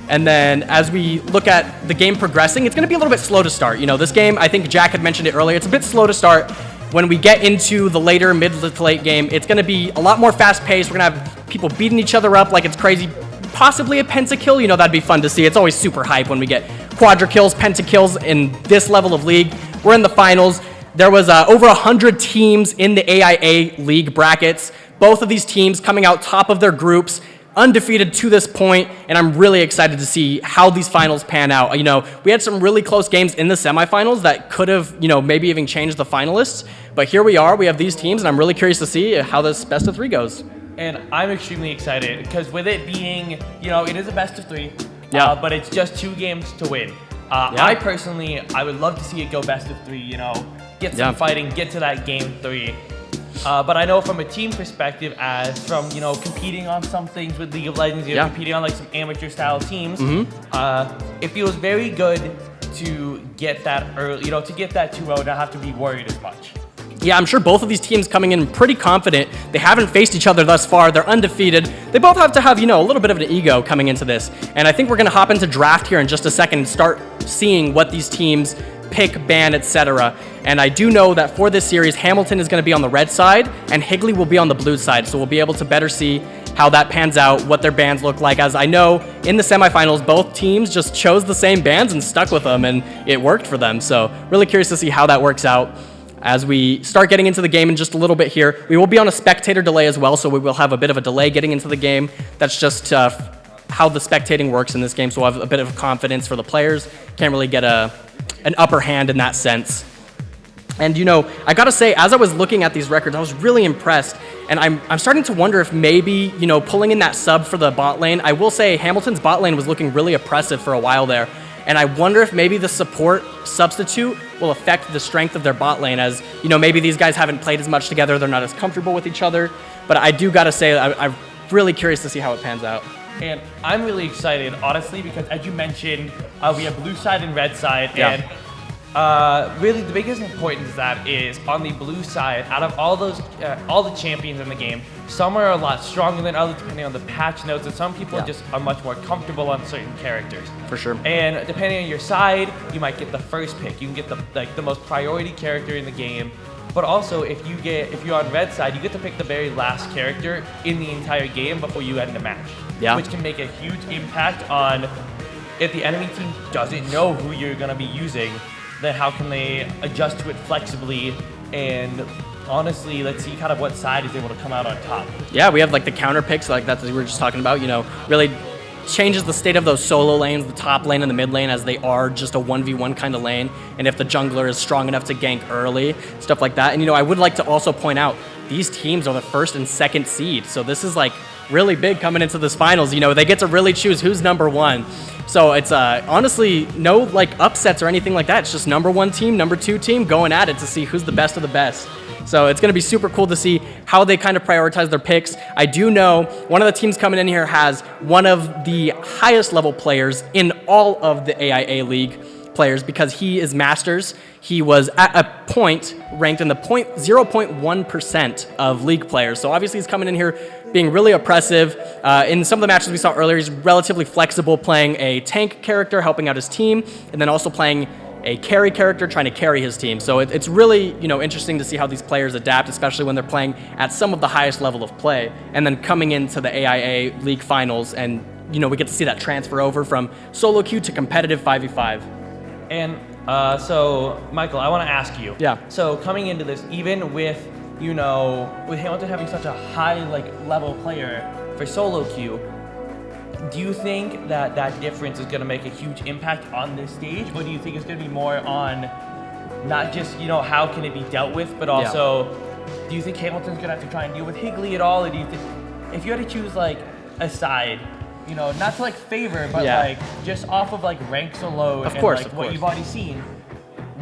And then as we look at the game progressing, it's going to be a little bit slow to start. This game, I think Jack had mentioned it earlier, it's a bit slow to start. When we get into the later mid to late game, it's going to be a lot more fast paced. We're going to have people beating each other up like it's crazy. Possibly a pentakill, that'd be fun to see. It's always super hype when we get quadra kills, pentakills in this level of league. We're in the finals. There was over 100 teams in the AIA league brackets. Both of these teams coming out top of their groups, undefeated to this point, and I'm really excited to see how these finals pan out. We had some really close games in the semifinals that could have, maybe even changed the finalists, but here we are, we have these teams, and I'm really curious to see how this best of three goes. And I'm extremely excited, because with it being, it is a best of three, but it's just 2 games to win. I would love to see it go best of 3, get some fighting, get to that game 3. But I know from a team perspective, as from, competing on some things with League of Legends, competing on some amateur style teams, it feels very good to get that early, to get that 2-0, not have to be worried as much. yeah, I'm sure both of these teams coming in pretty confident. They haven't faced each other thus far. They're undefeated. They both have to have, a little bit of an ego coming into this. And I think we're going to hop into draft here in just a second and start seeing what these teams pick, ban, etc. And I do know that for this series, Hamilton is going to be on the red side and Higley will be on the blue side. So we'll be able to better see how that pans out, what their bans look like. As I know, in the semifinals, both teams just chose the same bans and stuck with them, and it worked for them. So really curious to see how that works out. As we start getting into the game in just a little bit here, we will be on a spectator delay as well, so we will have a bit of a delay getting into the game. That's just how the spectating works in this game, so we'll have a bit of confidence for the players. Can't really get an upper hand in that sense. And I gotta say, as I was looking at these records, I was really impressed. And I'm starting to wonder if maybe, pulling in that sub for the bot lane, I will say Hamilton's bot lane was looking really oppressive for a while there. And I wonder if maybe the support substitute will affect the strength of their bot lane, as, maybe these guys haven't played as much together, they're not as comfortable with each other. But I do gotta say, I'm really curious to see how it pans out. And I'm really excited, honestly, because as you mentioned, we have blue side and red side, Yeah. and really the biggest importance of that is on the blue side, out of all the champions in the game, some are a lot stronger than others depending on the patch notes, and some people just are much more comfortable on certain characters. For sure. And depending on your side, you might get the first pick. You can get the most priority character in the game. But also, if you're on red side, you get to pick the very last character in the entire game before you end the match. Yeah. Which can make a huge impact on if the enemy team doesn't know who you're going to be using, then how can they adjust to it flexibly? And honestly, let's see kind of what side is able to come out on top. Yeah, we have the counter picks like that we were just talking about, really changes the state of those solo lanes, the top lane and the mid lane, as they are just a 1v1 kind of lane. And if the jungler is strong enough to gank early, stuff like that. And I would like to also point out, these teams are the first and second seed. So this is really big coming into this finals. They get to really choose who's number one. So it's honestly no upsets or anything like that. It's just number one team, number two team going at it to see who's the best of the best. So it's going to be super cool to see how they kind of prioritize their picks. I do know one of the teams coming in here has one of the highest level players in all of the AIA League players, because he is Masters. He was at a point ranked in the 0.1% of league players. So obviously he's coming in here being really oppressive. In some of the matches we saw earlier, he's relatively flexible, playing a tank character, helping out his team, and then also playing a carry character, trying to carry his team. So it's really, interesting to see how these players adapt, especially when they're playing at some of the highest level of play. And then coming into the AIA League Finals, and, we get to see that transfer over from solo queue to competitive 5v5. And so, Michael, I want to ask you. Yeah. So coming into this, even with, with Hamilton having such a high level player for solo queue, do you think that difference is going to make a huge impact on this stage, or do you think it's going to be more on not just how can it be dealt with, but also do you think Hamilton's going to have to try and deal with Higley at all, or do you think if you had to choose a side, not to favor, but just off of ranks alone, of course, what you've already seen,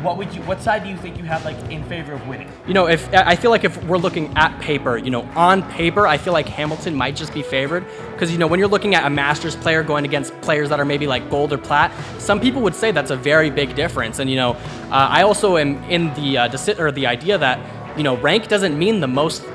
what side do you think you have in favor of winning? If I feel if we're looking at paper, on paper, I feel like Hamilton might just be favored, because when you're looking at a Masters player going against players that are maybe gold or plat, some people would say that's a very big difference. And I also am in the idea that rank doesn't mean the most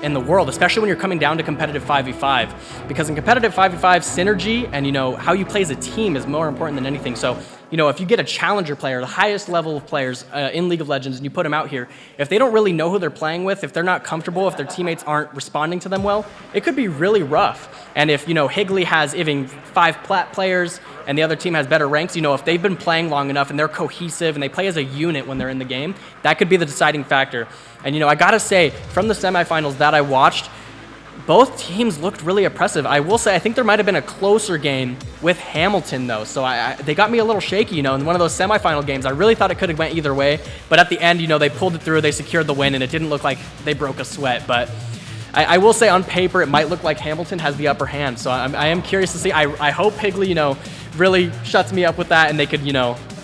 in the world, especially when you're coming down to competitive 5v5, because in competitive 5v5, synergy and how you play as a team is more important than anything. So if you get a challenger player, the highest level of players in League of Legends, and you put them out here, if they don't really know who they're playing with, if they're not comfortable, if their teammates aren't responding to them well, it could be really rough. And if Higley has even 5 plat players and the other team has better ranks, if they've been playing long enough and they're cohesive and they play as a unit when they're in the game, that could be the deciding factor. And I gotta say, from the semifinals that I watched, both teams looked really impressive. I will say, I think there might have been a closer game with Hamilton, though. So they got me a little shaky, in one of those semifinal games. I really thought it could have went either way. But at the end, they pulled it through, they secured the win, and it didn't look like they broke a sweat. But I will say, on paper, it might look like Hamilton has the upper hand. So I am curious to see. I hope Higley, really shuts me up with that, and they could,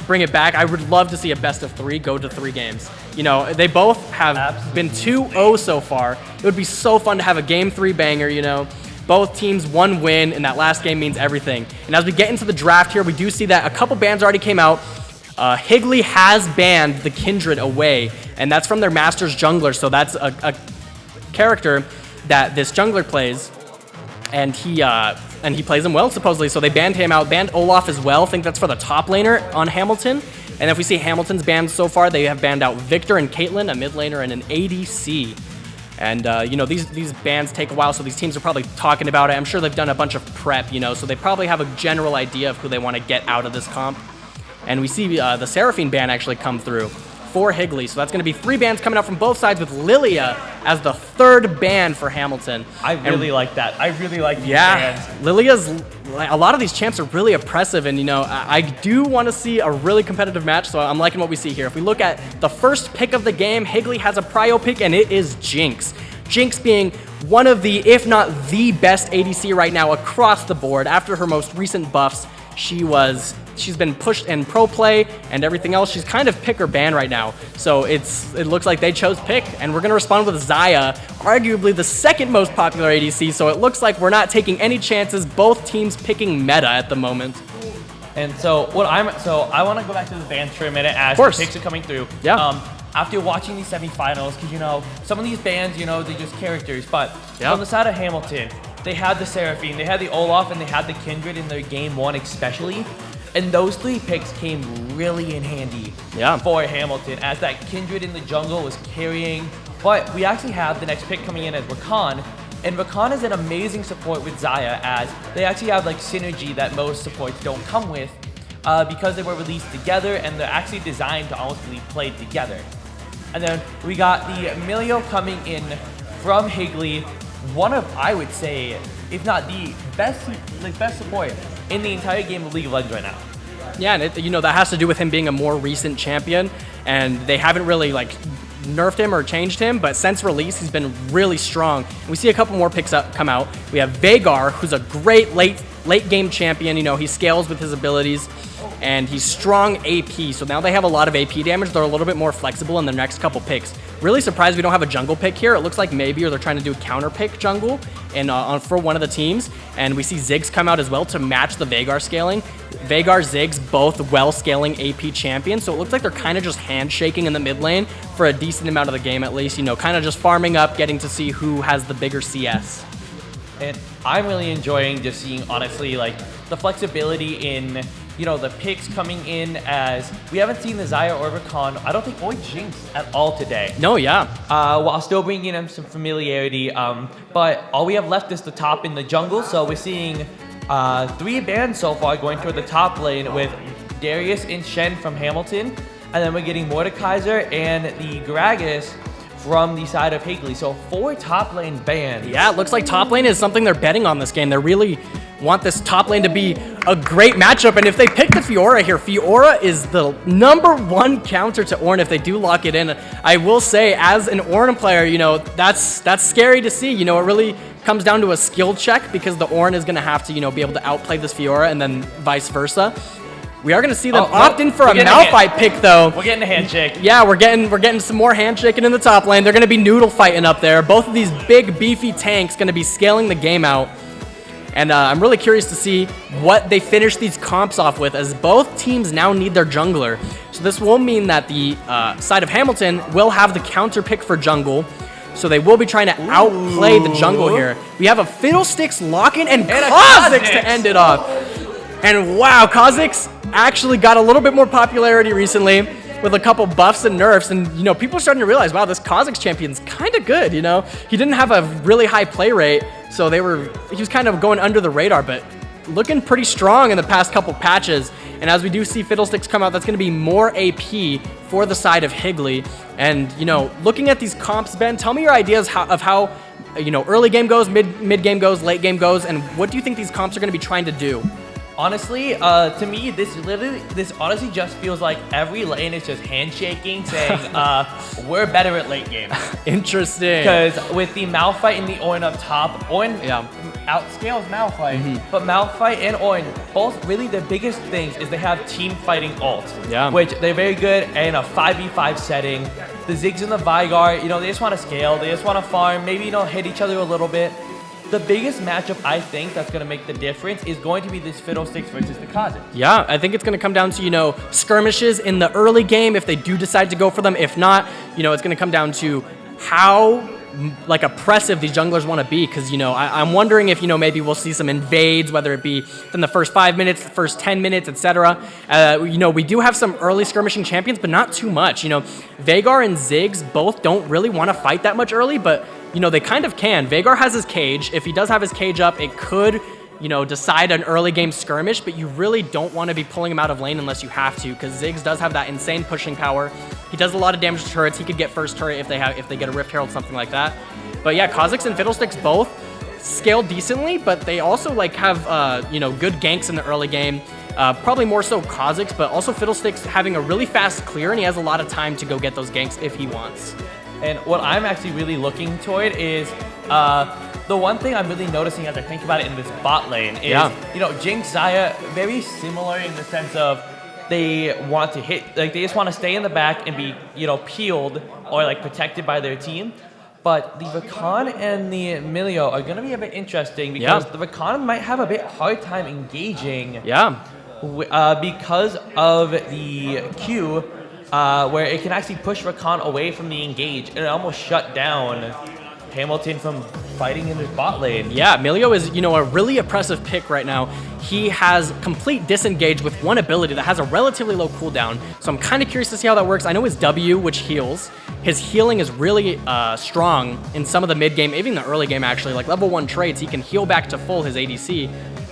bring it back. I would love to see a best of 3 go to 3 games. They both have been 2-0 so far. It would be so fun to have a game 3 banger, Both teams 1 win, and that last game means everything. And as we get into the draft here, we do see that a couple bans already came out. Higley has banned the Kindred away, and that's from their Masters jungler, so that's a character that this jungler plays, and he plays him well, supposedly, so they banned him out, banned Olaf as well. I think that's for the top laner on Hamilton. And if we see Hamilton's banned so far, they have banned out Victor and Caitlyn, a mid laner, and an ADC. And, you know, these bans take a while, so these teams are probably talking about it. I'm sure they've done a bunch of prep, you know, so they probably have a general idea of who they want to get out of this comp. And we see the Seraphine ban actually come through for Higley. So that's going to be 3 bans coming out from both sides, with Lilia as the 3rd ban for Hamilton. I really like that. I really like these bans. bans. Lilia's, a lot of these champs are really oppressive, and you know, I do want to see a really competitive match, so I'm liking what we see here. If we look at the first pick of the game, Higley has a prio pick, and it is Jinx. Jinx being one of the, if not the best ADC right now across the board. After her most recent buffs, she's been pushed in pro play and everything else. She's kind of pick or ban right now. So it looks like they chose pick, and we're going to respond with Xayah, arguably the 2nd most popular ADC. So it looks like we're not taking any chances. Both teams picking meta at the moment. And so I want to go back to the bans for a minute as the picks are coming through. Yeah. After watching these semifinals, because you know some of these bans, you know, they're just characters. But on the side of Hamilton, they had the Seraphine, they had the Olaf, and they had the Kindred in their game 1 especially. And those 3 picks came really in handy for Hamilton, as that Kindred in the jungle was carrying. But we actually have the next pick coming in as Rakan. And Rakan is an amazing support with Xayah, as they actually have like synergy that most supports don't come with, because they were released together and they're actually designed to almost be played together. And then we got the Emilio coming in from Higley, one of, I would say, if not the best support in the entire game of League of Legends right now. Yeah, and you know, that has to do with him being a more recent champion, and they haven't really like nerfed him or changed him, but since release, he's been really strong. And we see a couple more picks come out. We have Veigar, who's a great late game champion. You know, he scales with his abilities, and he's strong AP. So now they have a lot of AP damage. They're a little bit more flexible in their next couple picks. Really surprised we don't have a jungle pick here. It looks like maybe, or they're trying to do a counter pick jungle and for one of the teams. And we see Ziggs come out as well to match the Veigar scaling. Veigar, Ziggs, both well scaling AP champions. So it looks like they're kind of just handshaking in the mid lane for a decent amount of the game at least. You know, kind of just farming up, getting to see who has the bigger CS. And I'm really enjoying just seeing, honestly, like the flexibility in, you know, the picks coming in, as we haven't seen the Xayah or Rakan, I don't think, or Jinx at all today. No, yeah. While still bringing in some familiarity, but all we have left is the top in the jungle, so we're seeing 3 bans so far going toward the top lane with Darius and Shen from Hamilton, and then we're getting Mordekaiser and the Gragas from the side of Higley. So 4 top lane bans. Yeah, it looks like top lane is something they're betting on this game. They really want this top lane to be a great matchup, and if they pick the Fiora here, Fiora is the #1 counter to Ornn if they do lock it in. I will say, as an Ornn player, you know, that's scary to see. You know, it really comes down to a skill check, because the Ornn is going to have to, you know, be able to outplay this Fiora, and then vice versa. We are going to see them opt in for a Malphite pick, though. We're getting a handshake. Yeah, we're getting some more handshaking in the top lane. They're going to be noodle fighting up there. Both of these big, beefy tanks going to be scaling the game out. And I'm really curious to see what they finish these comps off with, as both teams now need their jungler. So this will mean that the side of Hamilton will have the counter pick for jungle. So they will be trying to outplay the jungle here. We have a Fiddlesticks lock-in and Kha'Zix to end it off. And wow, Kha'Zix actually got a little bit more popularity recently with a couple buffs and nerfs, and you know, people are starting to realize, wow, this Kha'Zix champion's kind of good. You know, he didn't have a really high play rate, so he was kind of going under the radar, but looking pretty strong in the past couple patches. And as we do see Fiddlesticks come out, that's going to be more AP for the side of Higley. And you know, looking at these comps, Ben, tell me your ideas of how you know, early game goes, mid game goes, late game goes, and what do you think these comps are going to be trying to do? Honestly, to me, this honestly just feels like every lane is just handshaking, saying, we're better at late game. Interesting. Because with the Malphite and the Ornn up top, Ornn outscales Malphite, but Malphite and Ornn, both really the biggest things is they have team fighting ult, which they're very good in a 5v5 setting. The Ziggs and the Veigar, you know, they just want to scale, they just want to farm, maybe, you know, hit each other a little bit. the biggest matchup I think that's going to make the difference is going to be this Fiddlesticks versus the Kazakhs. Yeah, I think it's going to come down to, skirmishes in the early game if they do decide to go for them. If not, it's going to come down to how oppressive these junglers want to be, because I'm wondering if maybe we'll see some invades, whether it be in the first 5 minutes, the first 10 minutes, etc. We do have some early skirmishing champions, but not too much. Veigar and Ziggs both don't really want to fight that much early, but they kind of can. Veigar has his cage. If he does have his cage up, it could decide an early game skirmish, but you really don't want to be pulling him out of lane unless you have to, because Ziggs does have that insane pushing power. He does a lot of damage to turrets. He could get first turret if they get a Rift Herald, something like that. But yeah, Kazakhs and Fiddlesticks both scale decently, but they also have good ganks in the early game. Probably more so Kazakhs, but also Fiddlesticks having a really fast clear, and he has a lot of time to go get those ganks if he wants. And what I'm actually really looking toward is the one thing I'm really noticing as I think about it in this bot lane is, Jinx, Xayah, very similar in the sense of they want to hit, they just want to stay in the back and be, peeled or protected by their team. But the Rakan and the Emilio are going to be a bit interesting because the Rakan might have a bit hard time engaging. Yeah. Because of the Q, where it can actually push Rakan away from the engage and it almost shut down Hamilton from fighting in his bot lane. Yeah, Emilio is, a really oppressive pick right now. He has complete disengage with one ability that has a relatively low cooldown, so I'm kind of curious to see how that works. I know his W, which heals. His healing is really strong in some of the mid game, even the early game actually. Level 1 trades, he can heal back to full his ADC,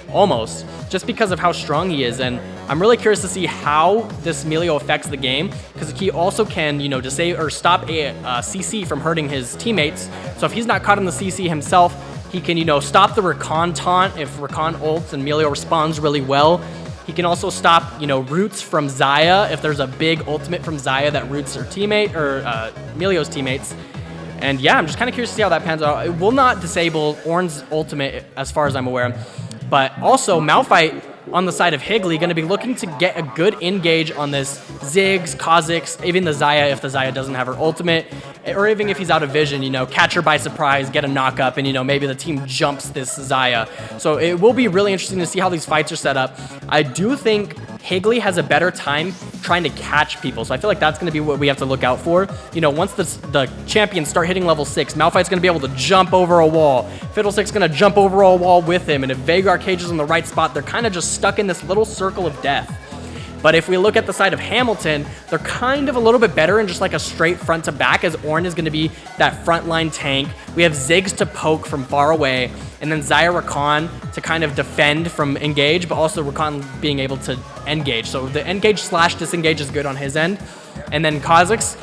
almost, just because of how strong he is. And I'm really curious to see how this Emilio affects the game, because he also can, disable or stop a CC from hurting his teammates. So if he's not caught in the CC himself, he can, stop the Rakan taunt if Rakan ults and Emilio responds really well. He can also stop, roots from Xayah if there's a big ultimate from Xayah that roots her teammate or Emilio's teammates. And yeah, I'm just kind of curious to see how that pans out. It will not disable Ornn's ultimate as far as I'm aware. But also, Malphite on the side of Higley going to be looking to get a good engage on this Ziggs, Kazakhs, even the Xayah if the Xayah doesn't have her ultimate, or even if he's out of vision, catch her by surprise, get a knock up, and maybe the team jumps this Xayah. So it will be really interesting to see how these fights are set up. I do think Higley has a better time trying to catch people, so I feel like that's going to be what we have to look out for. Once the champions start hitting level 6, Malphite's going to be able to jump over a wall. Fiddlestick's going to jump over a wall with him, and if Veigar cages in the right spot, they're kind of just stuck in this little circle of death. But if we look at the side of Hamilton, they're kind of a little bit better in just a straight front to back, as Ornn is going to be that frontline tank. We have Ziggs to poke from far away, and then Xayah Rakan to kind of defend from engage, but also Rakan being able to engage. So the engage / disengage is good on his end. And then Kazakhs,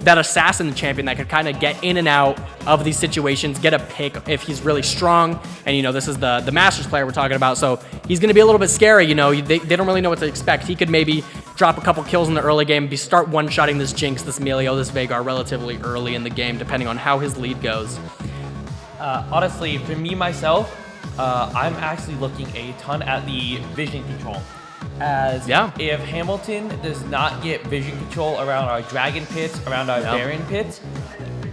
that assassin champion that could kind of get in and out of these situations, get a pick if he's really strong. And, this is the Masters player we're talking about, so he's going to be a little bit scary. They don't really know what to expect. He could maybe drop a couple kills in the early game, start one-shotting this Jinx, this Emilio, this Veigar relatively early in the game, depending on how his lead goes. Honestly, for me, myself, I'm actually looking a ton at the vision control. As if Hamilton does not get vision control around our Dragon pits, around our Baron pits,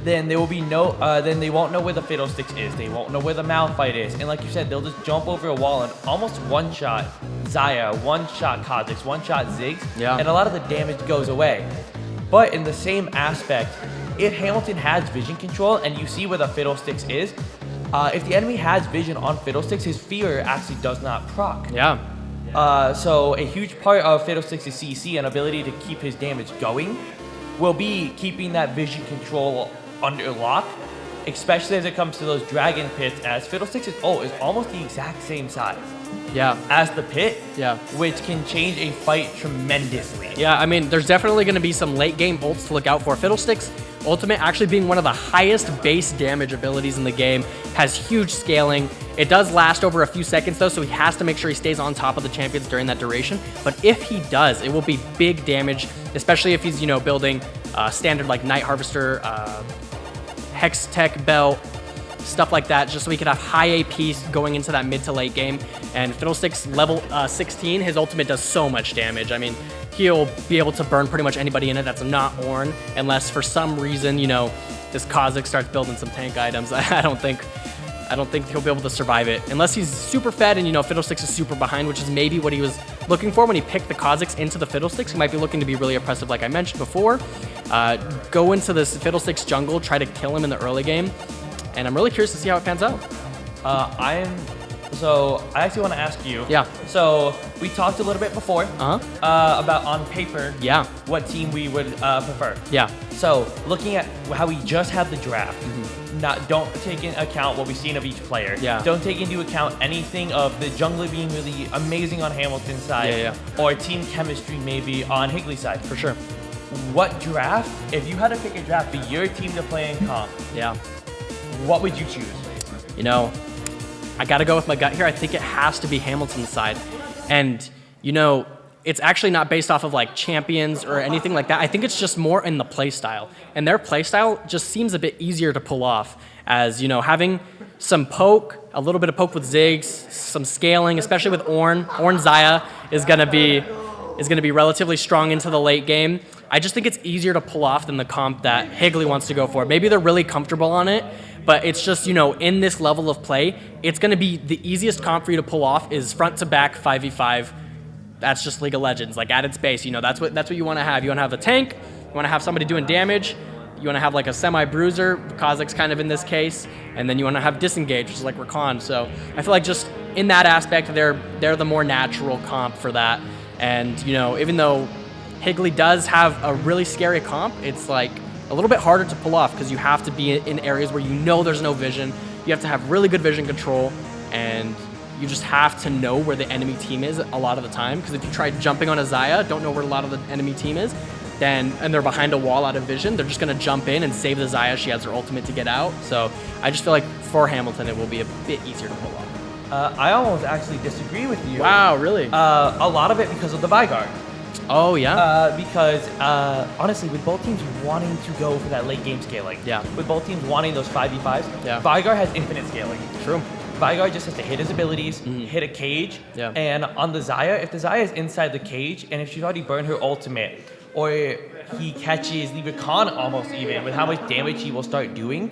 then there will be then they won't know where the Fiddlesticks is. They won't know where the Malphite is. And like you said, they'll just jump over a wall and almost one-shot Xayah, one-shot Kazakhs, one-shot Ziggs, and a lot of the damage goes away. But in the same aspect, if Hamilton has vision control and you see where the Fiddlesticks is, if the enemy has vision on Fiddlesticks, his fear actually does not proc. So a huge part of Fiddlesticks' CC and ability to keep his damage going will be keeping that vision control under lock, especially as it comes to those Dragon pits, as Fiddlesticks' ult is almost the exact same size as the pit, which can change a fight tremendously. Yeah, I mean, there's definitely going to be some late game ults to look out for. Fiddlesticks' ultimate actually being one of the highest base damage abilities in the game, has huge scaling. It does last over a few seconds though, so he has to make sure he stays on top of the champions during that duration. But if he does, it will be big damage, especially if he's, building standard like Night Harvester, Hex Tech Belt, stuff like that, just so we could have high AP going into that mid to late game. And Fiddlesticks level 16, his ultimate does so much damage. I mean, he'll be able to burn pretty much anybody in it that's not Ornn, unless for some reason, this Kazakh starts building some tank items. I don't think I don't think he'll be able to survive it unless he's super fed and, Fiddlesticks is super behind, which is maybe what he was looking for when he picked the Kha'Zix into the Fiddlesticks. He might be looking to be really oppressive, like I mentioned before. Go into this Fiddlesticks jungle, try to kill him in the early game, and I'm really curious to see how it pans out. So I actually want to ask you. Yeah. So we talked a little bit before about on paper. Yeah. What team we would prefer. Yeah. So looking at how we just had the draft, don't take into account what we've seen of each player. Yeah. Don't take into account anything of the jungler being really amazing on Hamilton's side, or team chemistry maybe on Higley's side. For sure. What draft? If you had to pick a draft for your team to play in comp, what would you choose? I got to go with my gut here. I think it has to be Hamilton's side. And, it's actually not based off of like champions or anything like that. I think it's just more in the play style. And their play style just seems a bit easier to pull off as, having some poke, a little bit of poke with Ziggs, some scaling, especially with Ornn. Ornn Xayah is going to be relatively strong into the late game. I just think it's easier to pull off than the comp that Higley wants to go for. Maybe they're really comfortable on it, but it's just, in this level of play, it's going to be the easiest comp for you to pull off is front to back 5v5. That's just League of Legends, like at its base. That's what you want to have. You want to have a tank, you want to have somebody doing damage, you want to have like a semi-bruiser, Kha'Zix kind of in this case, and then you want to have disengage, which is like Rakan. So I feel like just in that aspect, they're the more natural comp for that. And, even though Higley does have a really scary comp, it's like a little bit harder to pull off because you have to be in areas where there's no vision. You have to have really good vision control, and you just have to know where the enemy team is a lot of the time. Because if you try jumping on a Xayah, don't know where a lot of the enemy team is, and they're behind a wall out of vision, they're just going to jump in and save the Xayah. She has her ultimate to get out. So I just feel like for Hamilton, it will be a bit easier to pull off. I almost actually disagree with you. Wow, really? A lot of it because of the Vigard. Oh, yeah? Because, honestly, with both teams wanting to go for that late game scaling, with both teams wanting those 5v5s, Vigard has infinite scaling. True. Vigard just has to hit his abilities, hit a cage, and on the Xayah, if the Xayah is inside the cage, and if she's already burned her ultimate, or he catches the Rakan almost even, with how much damage he will start doing,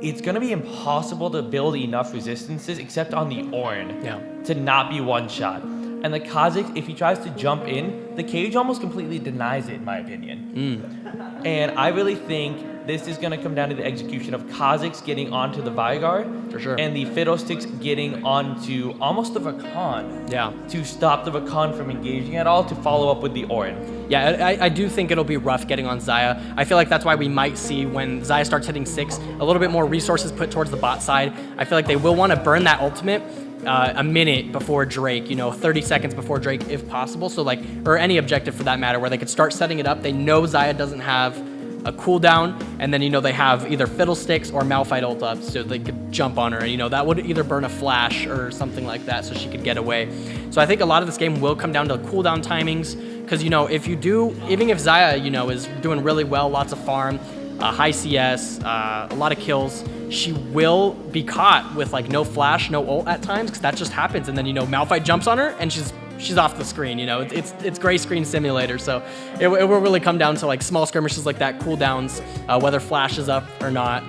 it's going to be impossible to build enough resistances, except on the Ornn, to not be one-shot. And the Kha'Zix, if he tries to jump in, the cage almost completely denies it, in my opinion. And I really think this is going to come down to the execution of Kha'Zix getting onto the Vigard. For sure. And the Fiddlesticks getting onto almost the Rakan. To stop the Rakan from engaging at all, to follow up with the Ornn. Yeah, I do think it'll be rough getting on Xayah. I feel like that's why we might see when Xayah starts hitting 6, a little bit more resources put towards the bot side. I feel like they will want to burn that ultimate a minute before Drake, 30 seconds before Drake if possible. So or any objective for that matter, where they could start setting it up. They know Xayah doesn't have a cooldown, and then, they have either Fiddlesticks or Malphite ult up, so they could jump on her, and, that would either burn a flash or something like that so she could get away. So I think a lot of this game will come down to cooldown timings, because, if you do, even if Xayah, is doing really well, lots of farm, high CS, a lot of kills, she will be caught with no flash, no ult at times, because that just happens. And then Malphite jumps on her and she's off the screen. It's gray screen simulator, so it will really come down to small skirmishes like that, cooldowns, whether flash is up or not.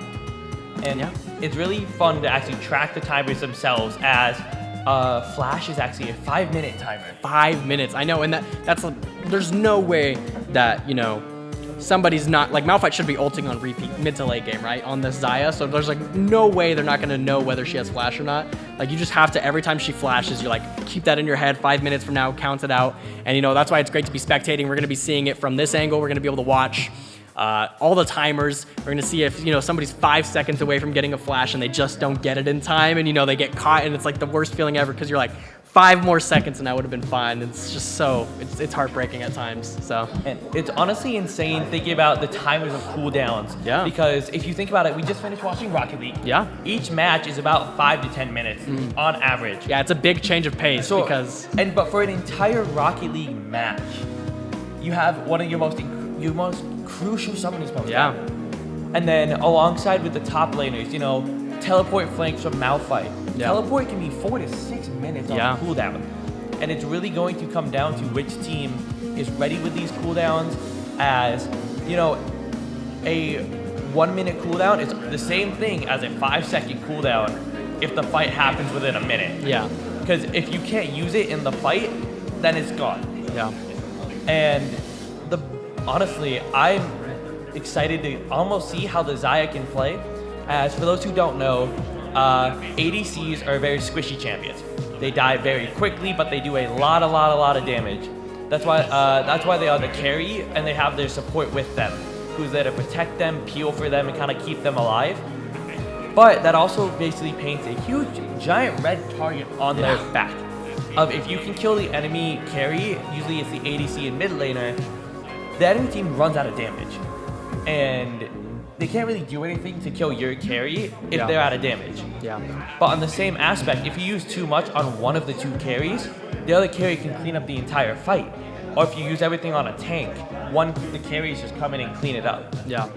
And it's really fun to actually track the timers themselves, as flash is actually a 5-minute timer. 5 minutes, I know, and that's there's no way that somebody's not, Malphite should be ulting on repeat mid to late game, right, on this Xayah, so there's no way they're not going to know whether she has flash or not. You just have to, every time she flashes, you keep that in your head. 5 minutes from now, count it out, and that's why it's great to be spectating. We're going to be seeing it from this angle. We're going to be able to watch all the timers. We're going to see if somebody's 5 seconds away from getting a flash and they just don't get it in time, and they get caught, and it's the worst feeling ever, because you're 5 more seconds and I would have been fine. It's just it's heartbreaking at times. So, and it's honestly insane thinking about the timers of cooldowns. Yeah. Because if you think about it, we just finished watching Rocket League. Yeah. Each match is about 5 to 10 minutes on average. Yeah, it's a big change of pace but for an entire Rocket League match, you have one of your most crucial summoning spells. Yeah. And then alongside with the top laners, teleport flanks from Malphite. Yeah. Teleport can be 4 to 6 minutes on cooldown. And it's really going to come down to which team is ready with these cooldowns, as, a 1 minute cooldown is the same thing as a 5-second cooldown if the fight happens within a minute. Yeah. Because if you can't use it in the fight, then it's gone. Yeah. And honestly, I'm excited to almost see how the Xayah can play. As for those who don't know, ADCs are very squishy champions. They die very quickly, but they do a lot of damage. That's why they are the carry, and they have their support with them, who's there to protect them, peel for them, and kind of keep them alive. But that also basically paints a huge, giant red target on their back. Of if you can kill the enemy carry, usually it's the ADC and mid laner, the enemy team runs out of damage. And they can't really do anything to kill your carry if they're out of damage. Yeah. But on the same aspect, if you use too much on one of the two carries, the other carry can clean up the entire fight. Or if you use everything on a tank, the carries just come in and clean it up. Yeah.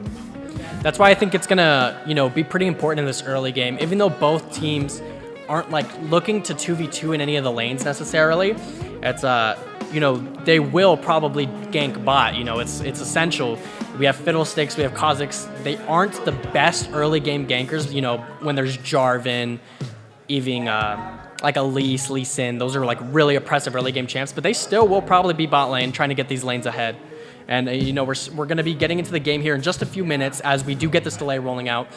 That's why I think it's gonna, be pretty important in this early game. Even though both teams aren't like looking to 2v2 in any of the lanes necessarily, it's they will probably gank bot. It's essential. We have Fiddlesticks, we have Kha'Zix. They aren't the best early game gankers. When there's Jarvan, even like Elise, Lee Sin, those are like really oppressive early game champs. But they still will probably be bot lane trying to get these lanes ahead. And we're going to be getting into the game here in just a few minutes as we do get this delay rolling out.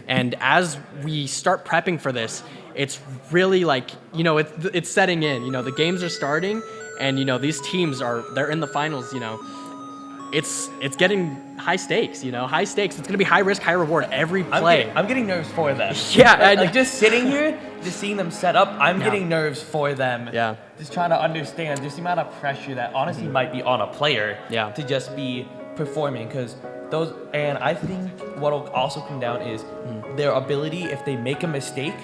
And as we start prepping for this, it's really like, it's setting in. The games are starting, and these teams they're in the finals. It's getting high stakes. High stakes. It's gonna be high risk, high reward every play. I'm getting nerves for them. Yeah, like just sitting here, just seeing them set up, I'm getting nerves for them. Yeah. Just trying to understand just the amount of pressure that honestly might be on a player. Yeah. To just be performing, because and I think what'll also come down is their ability, if they make a mistake,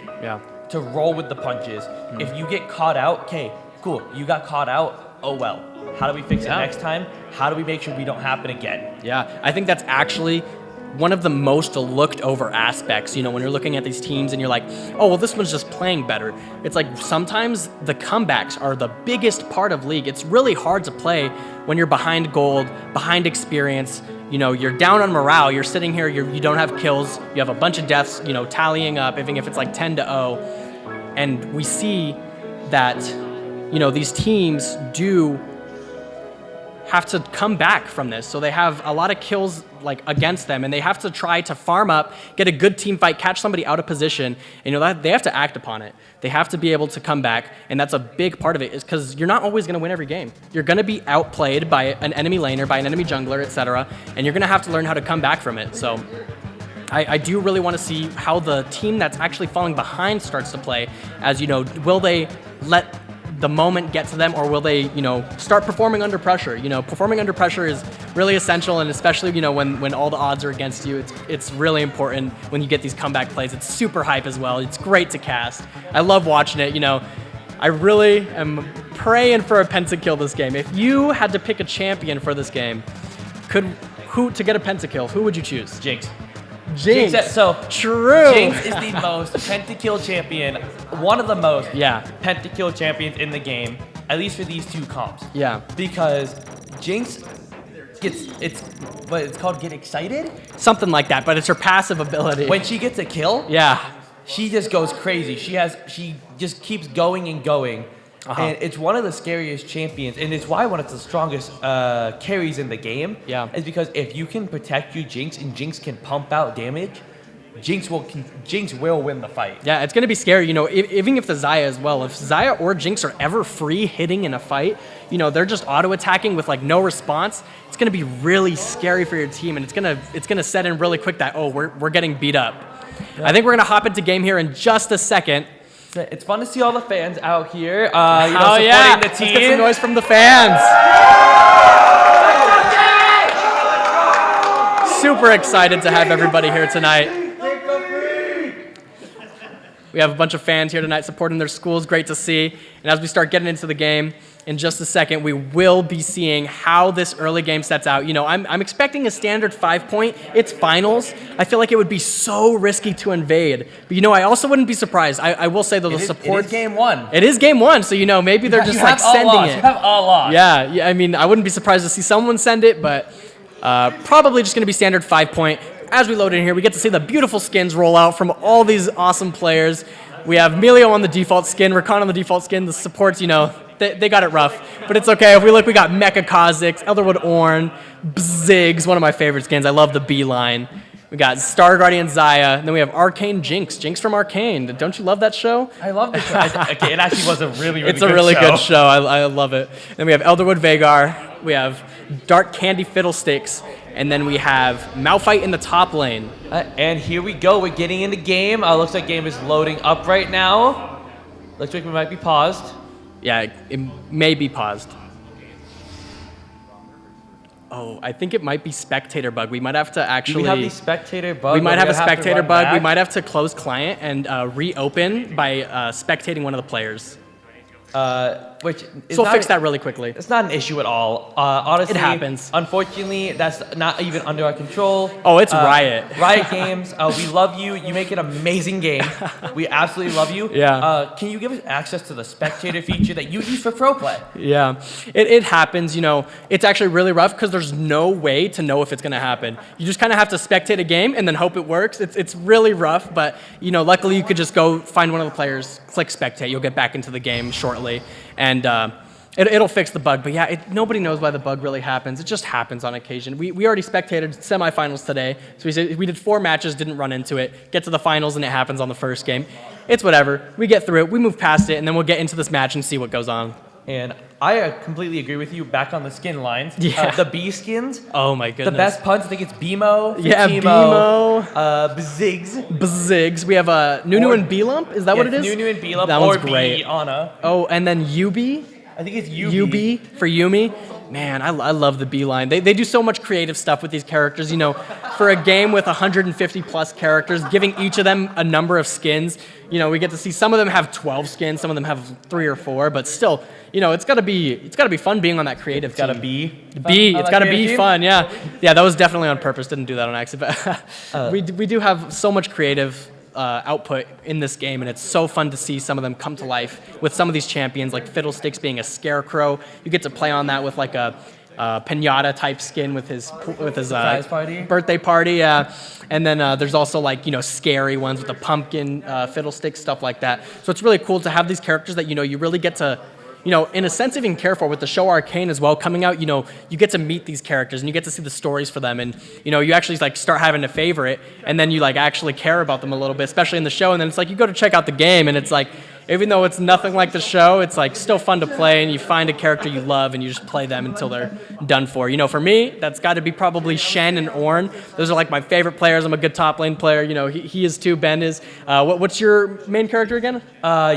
to roll with the punches. If you get caught out, okay, cool, you got caught out, oh well. How do we fix it next time? How do we make sure we don't happen again? Yeah, I think that's actually one of the most looked over aspects, when you're looking at these teams and you're like, oh, well, this one's just playing better. It's like sometimes the comebacks are the biggest part of League. It's really hard to play when you're behind gold, behind experience, you're down on morale, you're sitting here, you don't have kills, you have a bunch of deaths, tallying up, even if it's like 10-0. And we see that, these teams do have to come back from this. So they have a lot of kills like against them, and they have to try to farm up, get a good team fight, catch somebody out of position, and that they have to act upon it. They have to be able to come back, and that's a big part of it, is because you're not always going to win every game. You're going to be outplayed by an enemy laner, by an enemy jungler, etc., and you're going to have to learn how to come back from it. So I do really want to see how the team that's actually falling behind starts to play, as will they let the moment get to them, or will they, start performing under pressure? Performing under pressure is really essential, and especially, when all the odds are against you, it's really important when you get these comeback plays. It's super hype as well. It's great to cast. I love watching it. I really am praying for a pentakill this game. If you had to pick a champion for this game, to get a pentakill, who would you choose? Jinx. Jinx. So true. Jinx is the most pentakill champion, one of the most pentakill champions in the game, at least for these two comps. Yeah. Because Jinx it's called get excited? Something like that, but it's her passive ability. When she gets a kill, she just goes crazy. She just keeps going and going. And it's one of the scariest champions, and it's why one of the strongest carries in the game. Yeah. Is because if you can protect your Jinx and Jinx can pump out damage, Jinx will win the fight. Yeah, it's gonna be scary. Even if the Xayah as well, if Xayah or Jinx are ever free hitting in a fight, they're just auto attacking with like no response. It's gonna be really scary for your team, and it's gonna set in really quick that we're getting beat up. Yeah. I think we're gonna hop into game here in just a second. It's fun to see all the fans out here, supporting the team. Let's get some noise from the fans. Super excited to have everybody here tonight. We have a bunch of fans here tonight supporting their schools. Great to see. And as we start getting into the game, in just a second, we will be seeing how this early game sets out. I'm expecting a standard 5-point. It's finals. I feel like it would be so risky to invade. But, I also wouldn't be surprised. I will say, though, the support... It is game one. It is game one, so, maybe they're just, like, sending it. You have all lost. Yeah, I mean, I wouldn't be surprised to see someone send it, but probably just going to be standard 5-point. as we load in here, we get to see the beautiful skins roll out from all these awesome players. We have Melio on the default skin, Rakan on the default skin. The supports, they got it rough, but it's okay. If we look, we got Mecha Kha'Zix, Elderwood Ornn, Bziggs, one of my favorite skins. I love the beeline. We got Star Guardian Xayah, and then we have Arcane Jinx from Arcane. Don't you love that show? I love the show. Okay, it actually was a really good show. It's a really good show. I love it. Then we have Elderwood Veigar. We have Dark Candy Fiddlesticks. And then we have Malphite in the top lane. And here we go. We're getting in the game. Looks like game is loading up right now. Looks like we might be paused. Yeah, it may be paused. Oh, I think it might be spectator bug. We might have to actually... Do we have the spectator bug? We might have a spectator bug. We might have to close client and reopen by spectating one of the players. Which is so we'll fix that really quickly. It's not an issue at all. Honestly, it happens. Unfortunately, that's not even under our control. Oh, it's Riot. Riot Games. We love you. You make an amazing game. We absolutely love you. Yeah. Can you give us access to the spectator feature that you use for pro play? Yeah, it happens. It's actually really rough because there's no way to know if it's going to happen. You just kind of have to spectate a game and then hope it works. It's really rough, but luckily you could just go find one of the players, click spectate. You'll get back into the game shortly. And it'll fix the bug. But yeah, nobody knows why the bug really happens. It just happens on occasion. We already spectated semifinals today. So we did 4 matches, didn't run into it. Get to the finals and it happens on the first game. It's whatever. We get through it. We move past it. And then we'll get into this match and see what goes on. And I completely agree with you. Back on the skin lines. Yeah. The B skins. Oh my goodness. The best puns. I think it's BMO. Yeah, BMO. Bziggs. Bziggs. We have Nunu and B-Lump. Is that what it is? Nunu and B-Lump. That one's great. Anna. Oh, and then Yubi. I think it's Yubi. Yubi for Yumi. Man, I love the beeline. They do so much creative stuff with these characters. For a game with 150 plus characters, giving each of them a number of skins. We get to see some of them have 12 skins, some of them have 3 or 4, but still, it's gotta be fun being on that creative team. It's gotta be fun. Yeah, that was definitely on purpose. Didn't do that on accident. We do have so much creative output in this game, and it's so fun to see some of them come to life with some of these champions, like Fiddlesticks being a scarecrow. You get to play on that with like a pinata type skin with his birthday party. Yeah, and then there's also scary ones with the pumpkin Fiddlesticks, stuff like that. So it's really cool to have these characters that you really get to in a sense, even care for. With the show Arcane as well coming out, you get to meet these characters and you get to see the stories for them, and you actually start having to favor it, and then you actually care about them a little bit, especially in the show. And then it's you go to check out the game, and it's even though it's nothing like the show, it's still fun to play, and you find a character you love and you just play them until they're done for. For me, that's got to be probably Shen and Ornn. Those are my favorite players. I'm a good top lane player. He is too. Ben is. What's your main character again?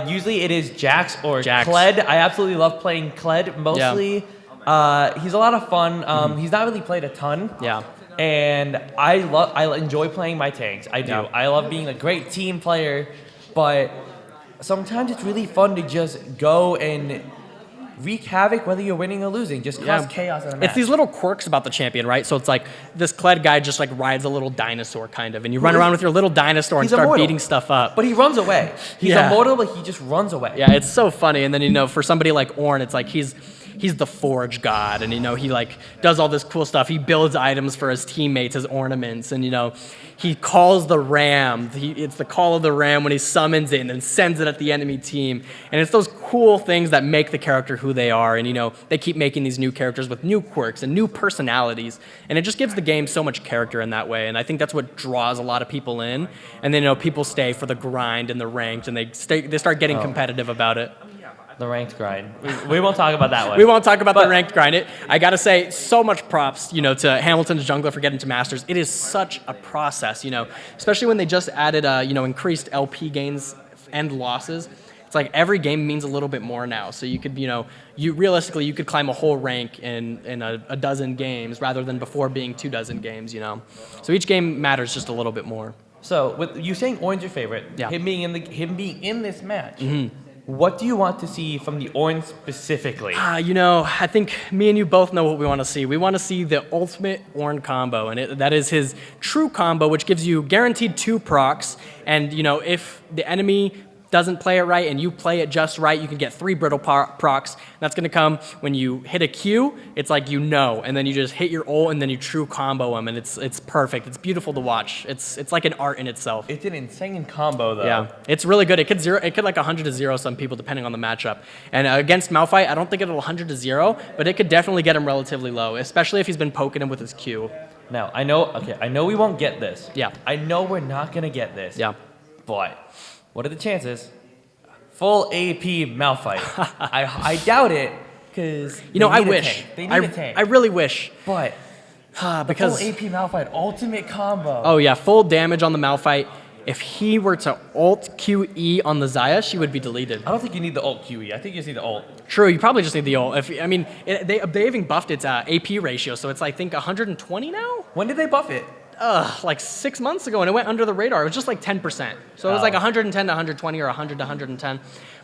Usually it is Jax or Kled. I absolutely love playing Kled mostly. Yeah. He's a lot of fun. He's not really played a ton. Yeah. And I enjoy playing my tanks. I do. Yeah. I love being a great team player, but sometimes it's really fun to just go and wreak havoc whether you're winning or losing. Just cause chaos in a match. It's these little quirks about the champion, right? So it's this Kled guy just rides a little dinosaur kind of, and you run around with your little dinosaur and start beating stuff up. But he runs away. He's immortal, but he just runs away. Yeah, it's so funny. And then for somebody like Ornn, it's he's the forge god, and he does all this cool stuff. He builds items for his teammates as ornaments, and he calls the ram. It's the call of the ram when he summons it and then sends it at the enemy team. And it's those cool things that make the character who they are. And they keep making these new characters with new quirks and new personalities, and it just gives the game so much character in that way. And I think that's what draws a lot of people in. And then people stay for the grind and the ranked, and they start getting competitive about it. The ranked grind. We won't talk about that one. We won't talk about the ranked grind. I gotta say, so much props, to Hamilton's Jungler for getting to Masters. It is such a process, especially when they just added, increased LP gains and losses. It's every game means a little bit more now. So you could, realistically, you could climb a whole rank in a dozen games rather than before being 24 games, So each game matters just a little bit more. So with you saying Ornn's your favorite, him being in this match. Mm-hmm. What do you want to see from the Ornn specifically? I think me and you both know what we want to see. We want to see the ultimate Ornn combo, and that is his true combo, which gives you guaranteed 2 procs. And if the enemy doesn't play it right and you play it just right, you can get 3 brittle procs. That's going to come when you hit a Q, it's like and then you just hit your ult and then you true combo them, and it's perfect. It's beautiful to watch. It's like an art in itself. It's an insane combo, though. Yeah, it's really good. It could like 100 to 0 some people depending on the matchup. And against Malphite, I don't think it'll 100 to 0, but it could definitely get him relatively low, especially if he's been poking him with his Q. Now, I know we won't get this. Yeah. I know we're not going to get this. Yeah. But what are the chances? Full AP Malphite. I doubt it, because I wish. They need a tank. I really wish. But because the full AP Malphite ultimate combo. Oh yeah, full damage on the Malphite. If he were to ult QE on the Xayah, she would be deleted. I don't think you need the ult QE. I think you just need the ult. True, you probably just need the ult. They even buffed its AP ratio, so it's I think 120 now. When did they buff it? Like 6 months ago, and it went under the radar. It was just like 10%. So it was like 110 to 120 or 100 to 110.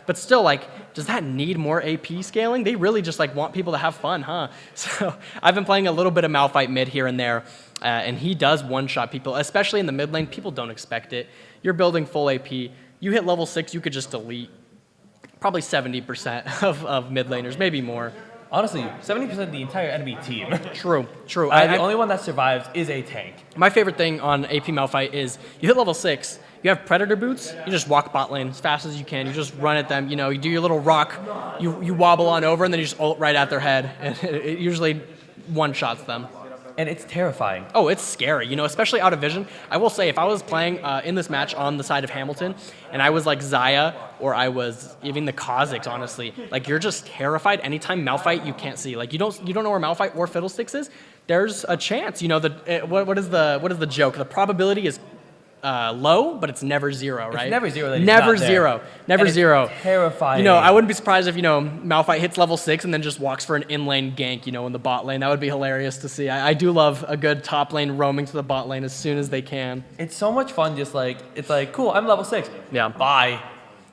But still, like, does that need more AP scaling? They really just like want people to have fun, huh? So I've been playing a little bit of Malphite mid here and there, and he does one-shot people, especially in the mid lane. People don't expect it. You're building full AP. You hit level 6, you could just delete probably 70% of mid laners, maybe more. Honestly, 70% of the entire enemy team. True. The only one that survives is a tank. My favorite thing on AP Malphite is you hit level 6, you have Predator boots, you just walk bot lane as fast as you can, you just run at them, you do your little rock, you wobble on over, and then you just ult right at their head, and it usually one-shots them. And it's terrifying. Oh, it's scary, especially out of vision. I will say, if I was playing in this match on the side of Hamilton, and I was like Xayah, or I was even the Kha'Zix, honestly, like you're just terrified. Anytime Malphite, you can't see. Like you don't know where Malphite or Fiddlesticks is. There's a chance. What is the joke? The probability is low, but it's never 0, right? It's never 0. That he's never not there. 0. Never and 0. It's terrifying. I wouldn't be surprised if Malphite hits level 6 and then just walks for an in-lane gank, in the bot lane. That would be hilarious to see. I do love a good top lane roaming to the bot lane as soon as they can. It's so much fun. It's like cool. I'm level 6. Yeah. Bye.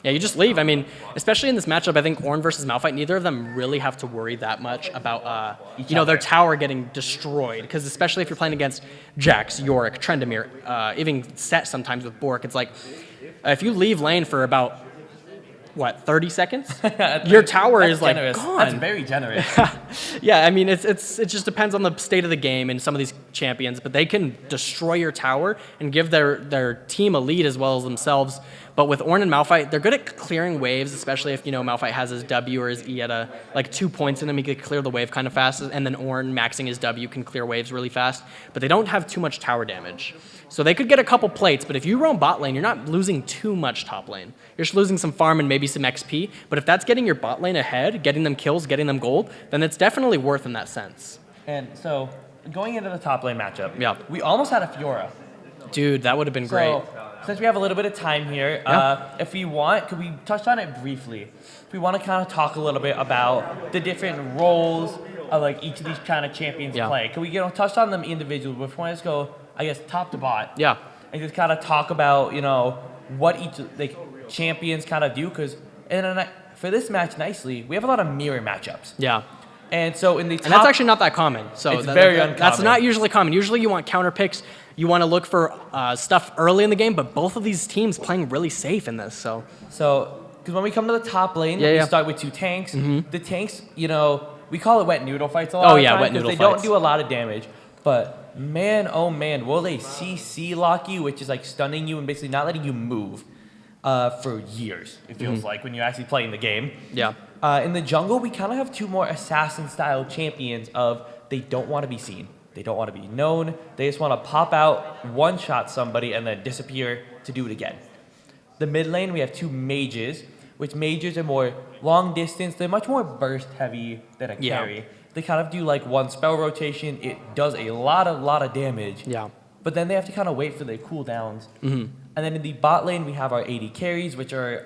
Yeah, you just leave. I mean, especially in this matchup, I think Ornn versus Malphite, neither of them really have to worry that much about, their tower getting destroyed. Because especially if you're playing against Jax, Yorick, Tryndamere, even Set sometimes with Bork, it's like, if you leave lane for about, 30 seconds? Your tower is like generous. gone. That's very generous. Yeah, I mean, it just depends on the state of the game and some of these champions, but they can destroy your tower and give their team a lead as well as themselves. But with Ornn and Malphite, they're good at clearing waves, especially if, Malphite has his W or his E at 2 points in him. He could clear the wave kind of fast, and then Ornn, maxing his W, can clear waves really fast. But they don't have too much tower damage. So they could get a couple plates, but if you roam bot lane, you're not losing too much top lane. You're just losing some farm and maybe some XP. But if that's getting your bot lane ahead, getting them kills, getting them gold, then it's definitely worth in that sense. And so, going into the top lane matchup, yeah, we almost had a Fiora. Dude, that would have been great. Since we have a little bit of time here, if we want, could we touch on it briefly? If we want to kind of talk a little bit about the different roles of each of these kind of champions play. Can we touch on them individually before I just go, I guess, top to bot? Yeah. And just kind of talk about, what each champions kind of do, because for this match, nicely, we have a lot of mirror matchups. Yeah. And so in the top, and that's actually not that common. So it's very uncommon. That's not usually common. Usually you want counter picks. You want to look for stuff early in the game, but both of these teams playing really safe in this. So because when we come to the top lane, we start with 2 tanks. Mm-hmm. The tanks, we call it wet noodle fights a lot of times, wet noodle they fights. don't do a lot of damage. But man, oh man, will they CC lock you, which is stunning you and basically not letting you move for years, it feels like, when you're actually playing the game. Yeah. In the jungle, we kind of have 2 more assassin-style champions of they don't want to be seen. They don't want to be known. They just want to pop out, one-shot somebody, and then disappear to do it again. The mid lane, we have 2 mages, which mages are more long distance. They're much more burst heavy than a carry. They kind of do 1 spell rotation. It does a lot of damage. Yeah. But then they have to kind of wait for their cooldowns. Mm-hmm. And then in the bot lane, we have our AD carries, which are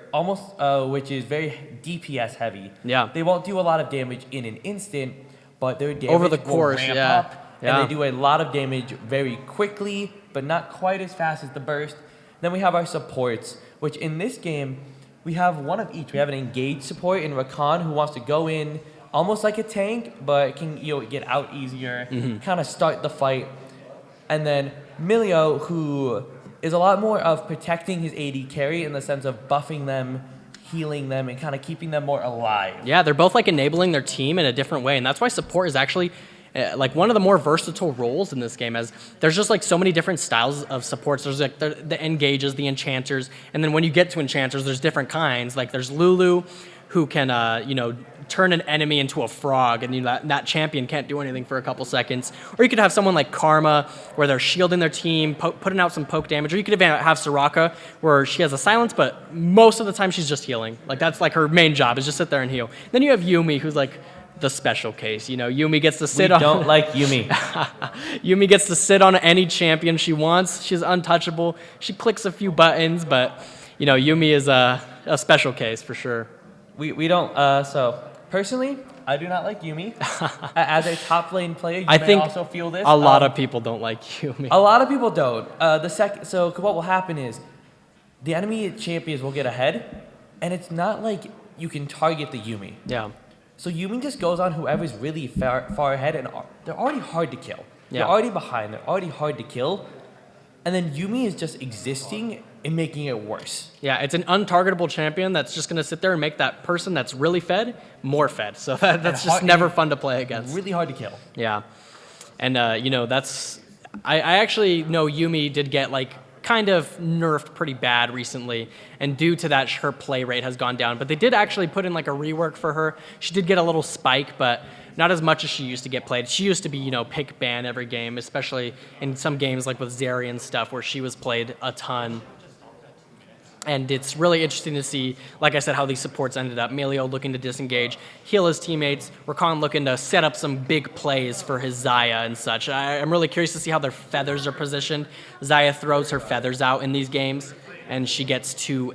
which is very DPS heavy. Yeah. They won't do a lot of damage in an instant, but their damage over the will course, ramp yeah. up. And they do a lot of damage very quickly, but not quite as fast as the burst. Then we have our supports, which in this game, we have one of each. We have an engaged support in Rakan who wants to go in almost like a tank, but can get out easier, kind of start the fight. And then Milio, who is a lot more of protecting his AD carry in the sense of buffing them, healing them, and kind of keeping them more alive. Yeah, they're both like enabling their team in a different way, and that's why support is actually like one of the more versatile roles in this game, as there's just like so many different styles of supports. There's like the engages, the enchanters, and then when you get to enchanters, there's different kinds. Like there's Lulu, who can turn an enemy into a frog, and that champion can't do anything for a couple seconds. Or you could have someone like Karma, where they're shielding their team, putting out some poke damage. Or you could even have Soraka, where she has a silence, but most of the time she's just healing. Like that's like her main job, is just sit there and heal. Then you have Yuumi, who's like the special case. Yuumi gets to sit on... We don't like Yuumi. Yuumi gets to sit on any champion she wants. She's untouchable. She clicks a few buttons, but Yuumi is a special case for sure. We don't, so personally, I do not like Yuumi. As a top lane player, you I may think also feel this. A lot of people don't like Yuumi. A lot of people don't. So what will happen is the enemy champions will get ahead, and it's not like you can target the Yuumi. Yeah. So Yuumi just goes on whoever's really far ahead, and they're already hard to kill. Yeah. They're already behind. They're already hard to kill. And then Yuumi is just existing and making it worse. Yeah, it's an untargetable champion that's just going to sit there and make that person that's really fed more fed. So that's just never fun to play against. Really hard to kill. Yeah. And, that's... I actually know Yuumi did get, kind of nerfed pretty bad recently, and due to that, her play rate has gone down. But they did actually put in, a rework for her. She did get a little spike, but not as much as she used to get played. She used to be, pick ban every game, especially in some games like with Zeri and stuff, where she was played a ton. And it's really interesting to see, like I said, how these supports ended up. Melio looking to disengage, heal his teammates. Rakan looking to set up some big plays for his Xayah and such. I'm really curious to see how their feathers are positioned. Xayah throws her feathers out in these games, and she gets to,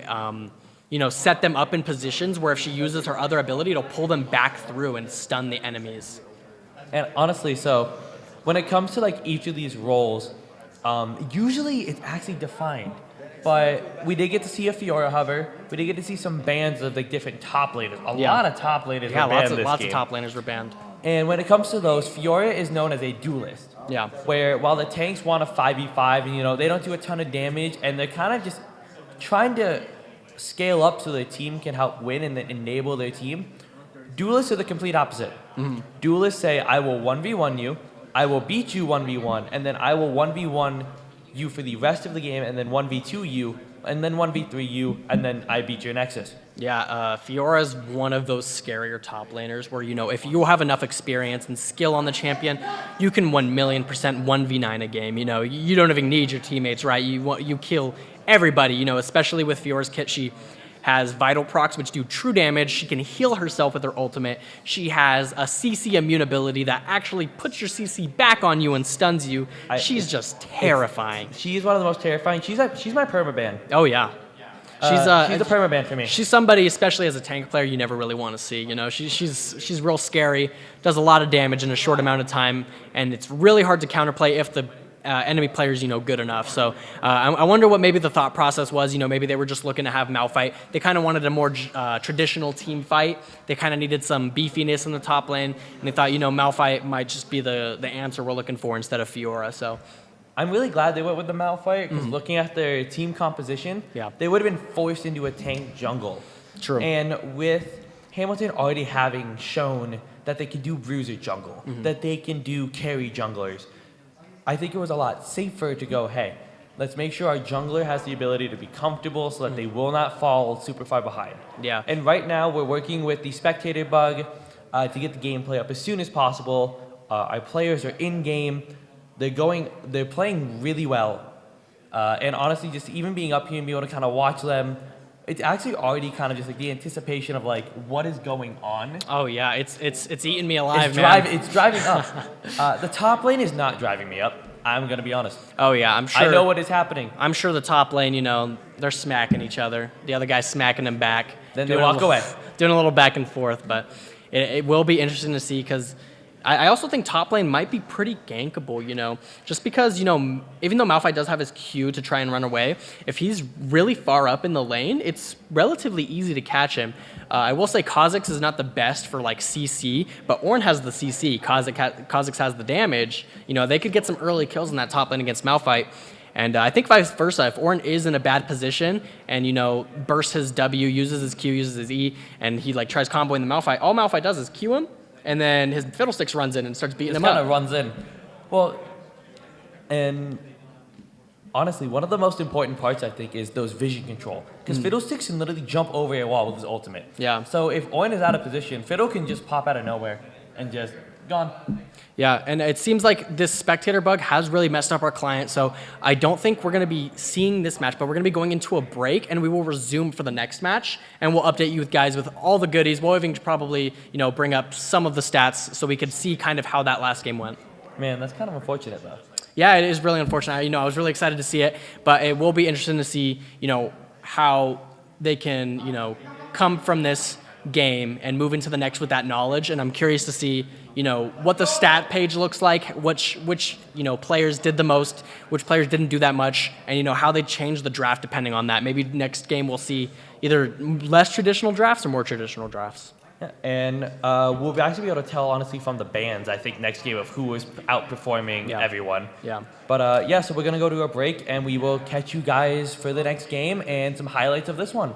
set them up in positions where if she uses her other ability, it'll pull them back through and stun the enemies. And honestly, so when it comes to each of these roles, usually it's actually defined. But we did get to see a Fiora hover. We did get to see some bans of different top laners. A lot of top laners were banned this game. Lots of top laners were banned. And when it comes to those, Fiora is known as a duelist. Yeah. Where while the tanks want a 5v5, and they don't do a ton of damage, and they're kind of just trying to scale up so their team can help win and then enable their team, duelists are the complete opposite. Mm-hmm. Duelists say, I will 1v1 you, I will beat you 1v1, and then I will 1v1 you for the rest of the game, and then 1v2 you, and then 1v3 you, and then I beat your Nexus. Yeah, Fiora is one of those scarier top laners where, if you have enough experience and skill on the champion, you can 1,000,000% 1v9 a game. You don't even need your teammates, right? You kill everybody, especially with Fiora's kit. She has vital procs, which do true damage. She can heal herself with her ultimate. She has a CC immune ability that actually puts your CC back on you and stuns you. She's just terrifying. She's one of the most terrifying. She's my permaban. Oh, yeah. She's a permaban for me. She's somebody, especially as a tank player, you never really want to see. She's real scary, does a lot of damage in a short amount of time, and it's really hard to counterplay if the enemy players, good enough. So I wonder what maybe the thought process was. Maybe they were just looking to have Malphite. They kind of wanted a more traditional team fight. They kind of needed some beefiness in the top lane, and they thought, Malphite might just be the answer we're looking for instead of Fiora. So I'm really glad they went with the Malphite, because looking at their team composition, they would have been forced into a tank jungle. True. And with Hamilton already having shown that they can do bruiser jungle, that they can do carry junglers, I think it was a lot safer to go, hey, let's make sure our jungler has the ability to be comfortable so that they will not fall super far behind. Yeah. And right now, we're working with the spectator bug to get the gameplay up as soon as possible. Our players are in-game. They're playing really well. And honestly, just even being up here and being able to kind of watch them, it's actually already kind of just the anticipation of what is going on. Oh yeah, it's eating me alive, man. It's driving up. The top lane is not driving me up. I'm gonna be honest. Oh yeah, I'm sure. I know what is happening. I'm sure the top lane, they're smacking each other. The other guy's smacking them back. Then they walk away. Doing a little back and forth, but it will be interesting to see, because I also think top lane might be pretty gankable, just because, even though Malphite does have his Q to try and run away, if he's really far up in the lane, it's relatively easy to catch him. I will say Kha'Zix is not the best for CC, but Ornn has the CC. Kha'Zix has the damage. They could get some early kills in that top lane against Malphite. And I think vice versa, if Orin is in a bad position and, you know, bursts his W, uses his Q, uses his E, and he like tries comboing the Malphite, all Malphite does is Q him, and then his Fiddlesticks runs in and starts beating him up. Just kind of runs in. Well, and honestly, one of the most important parts, I think, is those vision control. Because Fiddlesticks can literally jump over a wall with his ultimate. Yeah. So if Owen is out of position, Fiddle can just pop out of nowhere and just gone. Yeah, and it seems like this spectator bug has really messed up our client, so I don't think we're going to be seeing this match, but we're going to be going into a break, and we will resume for the next match, and we'll update you guys with all the goodies. We'll even probably, you know, bring up some of the stats so we could see kind of how that last game went. Man, that's kind of unfortunate, though. Yeah, it is really unfortunate. You know, I was really excited to see it, but it will be interesting to see, you know, how they can, you know, come from this game and move into the next with that knowledge. And I'm curious to see, you know, what the stat page looks like, which you know, players did the most, which players didn't do that much, and, you know, how they change the draft depending on that. Maybe next game we'll see either less traditional drafts or more traditional drafts. Yeah, and we'll actually be able to tell, honestly, from the bands, I think, next game of who is outperforming everyone. Yeah. But yeah, so we're going to go to a break, and we will catch you guys for the next game and some highlights of this one.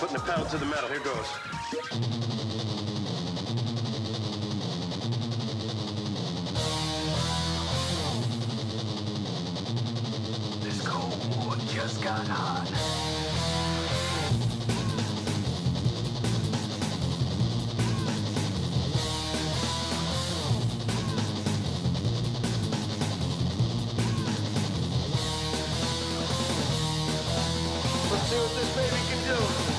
putting the pedal to the metal. Here goes. This Cold War just got hot. Let's see what this baby can do.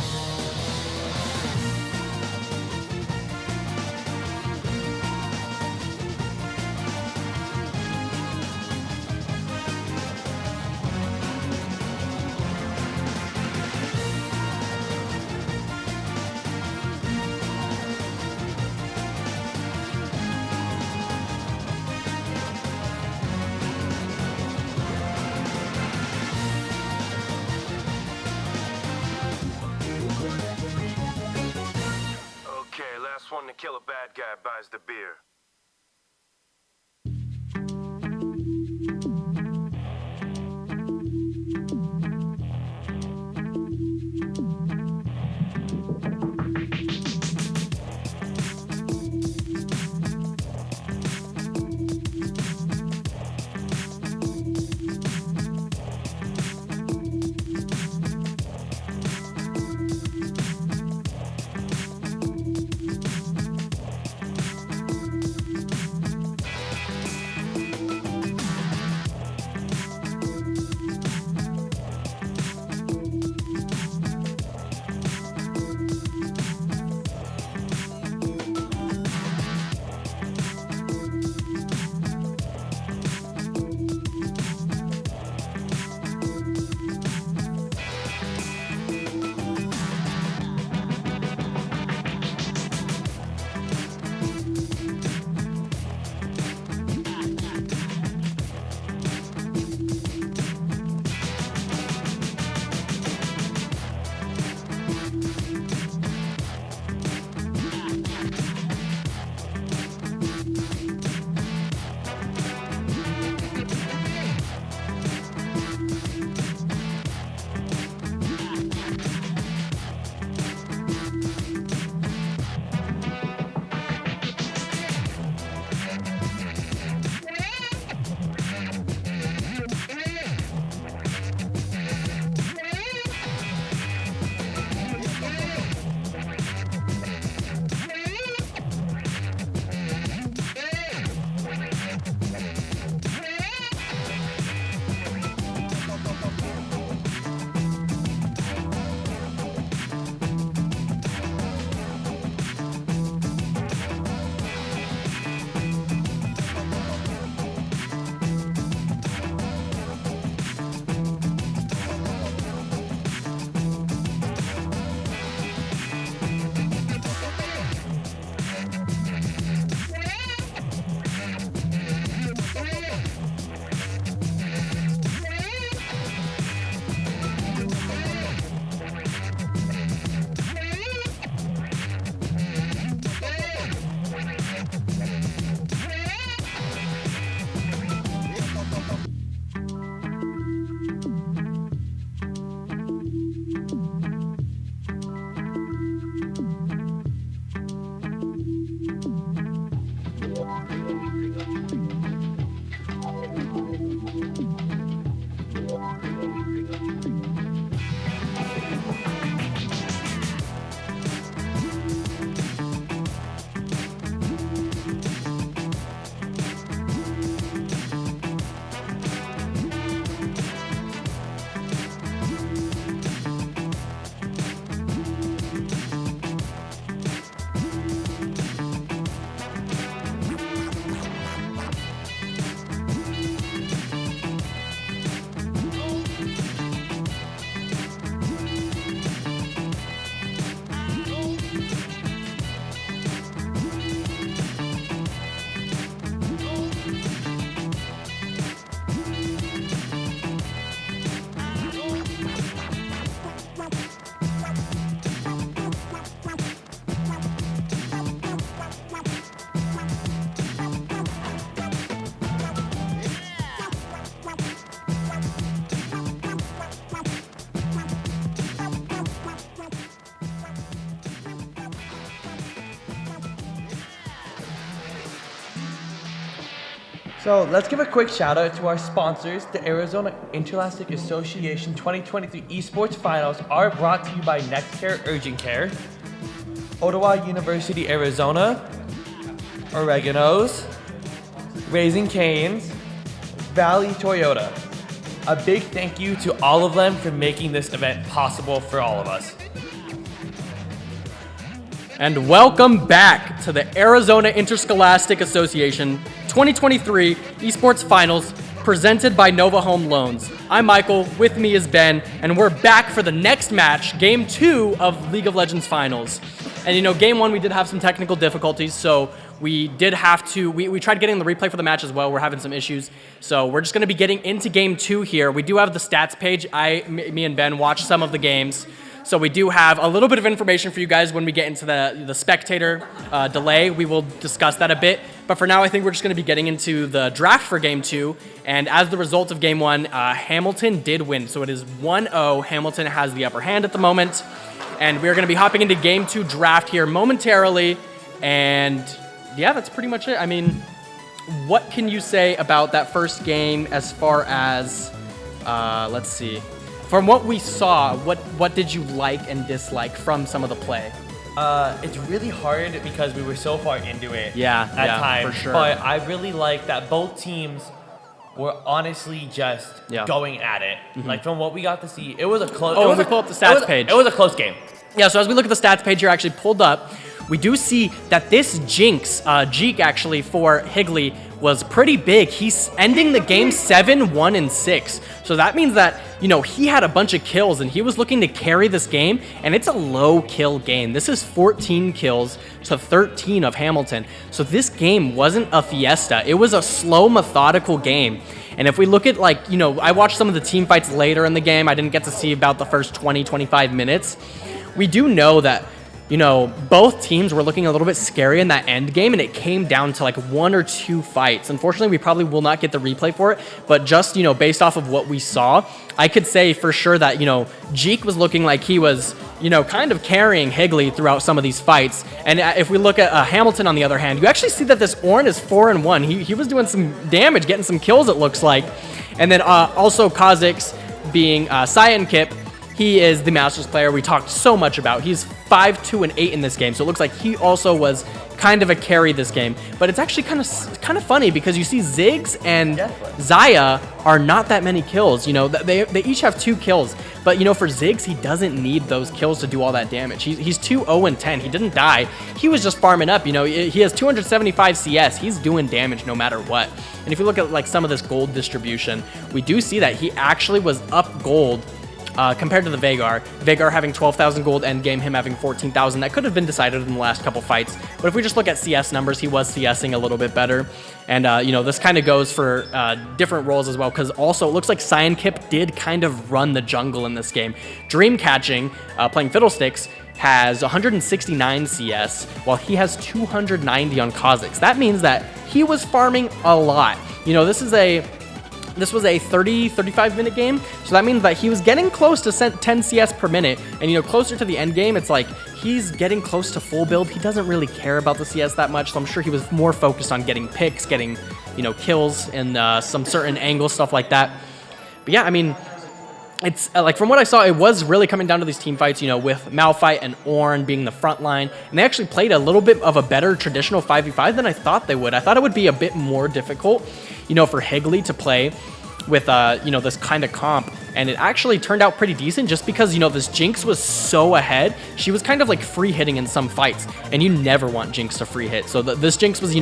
Okay, last one to kill a bad guy buys the beer. So let's give a quick shout out to our sponsors. The Arizona Interscholastic Association 2023 Esports Finals are brought to you by NextCare Urgent Care, Ottawa University, Arizona, Oregano's, Raising Cane's, Valley Toyota. A big thank you to all of them for making this event possible for all of us. And welcome back to the Arizona Interscholastic Association 2023 Esports Finals presented by Nova Home Loans. I'm Michael, with me is Ben, and we're back for the next match, Game 2 of League of Legends Finals. And Game 1 we did have some technical difficulties, so we did have to, we tried getting the replay for the match as well. We're having some issues. So we're just gonna be getting into Game 2 here. We do have the stats page. Me and Ben watched some of the games. So we do have a little bit of information for you guys when we get into the spectator delay. We will discuss that a bit. But for now, I think we're just going to be getting into the draft for Game 2. And as the result of Game 1, Hamilton did win. So it is 1-0. Hamilton has the upper hand at the moment. And we're going to be hopping into Game 2 draft here momentarily. And yeah, that's pretty much it. I mean, what can you say about that first game as far as, let's see. From what we saw, what did you like and dislike from some of the play? It's really hard because we were so far into it at times. For sure. But I really like that both teams were honestly just going at it. Mm-hmm. Like from what we got to see, it was a close. Oh, we pull up the stats page. It was a close game. Yeah. So as we look at the stats page here, actually pulled up, we do see that this Jeek actually for Higley was pretty big. He's ending the game 7-1-6. So that means that, he had a bunch of kills and he was looking to carry this game, and it's a low kill game. This is 14 kills to 13 of Hamilton. So this game wasn't a fiesta. It was a slow, methodical game. And if we look at I watched some of the team fights later in the game. I didn't get to see about the first 20, 25 minutes. We do know that both teams were looking a little bit scary in that end game, and it came down to like 1 or 2 fights. Unfortunately, we probably will not get the replay for it, but just, based off of what we saw, I could say for sure that, Jeek was looking like he was, kind of carrying Higley throughout some of these fights. And if we look at Hamilton, on the other hand, you actually see that this Ornn is 4-1. He was doing some damage, getting some kills, it looks like. And then also Kha'Zix being Cyan Kip. He is the Masters player we talked so much about. He's 5-2-8 in this game, so it looks like he also was kind of a carry this game. But it's actually kind of funny because you see Ziggs and Xayah are not that many kills. They each have 2 kills. But for Ziggs, he doesn't need those kills to do all that damage. He's 2-0-10. He didn't die. He was just farming up. He has 275 CS. He's doing damage no matter what. And if you look at some of this gold distribution, we do see that he actually was up gold. Compared to the Veigar having 12,000 gold endgame, him having 14,000. That could have been decided in the last couple fights. But if we just look at CS numbers, he was CSing a little bit better. And, this kind of goes for different roles as well, because also it looks like Cyan Kip did kind of run the jungle in this game. Dreamcatching, playing Fiddlesticks, has 169 CS, while he has 290 on Kha'Zix. That means that he was farming a lot. This was a 35 minute game, so that means that he was getting close to 10 CS per minute, and closer to the end game, it's like he's getting close to full build. He doesn't really care about the CS that much, so I'm sure he was more focused on getting picks, getting kills, and some certain angle stuff like that. But yeah, I mean, it's from what I saw, it was really coming down to these team fights, with Malphite and Ornn being the front line, and they actually played a little bit of a better traditional 5v5 than I thought they would. I thought it would be a bit more difficult, for Higley to play with, this kind of comp, and it actually turned out pretty decent just because, this Jinx was so ahead. She was kind of like free hitting in some fights, and you never want Jinx to free hit. So this Jinx was,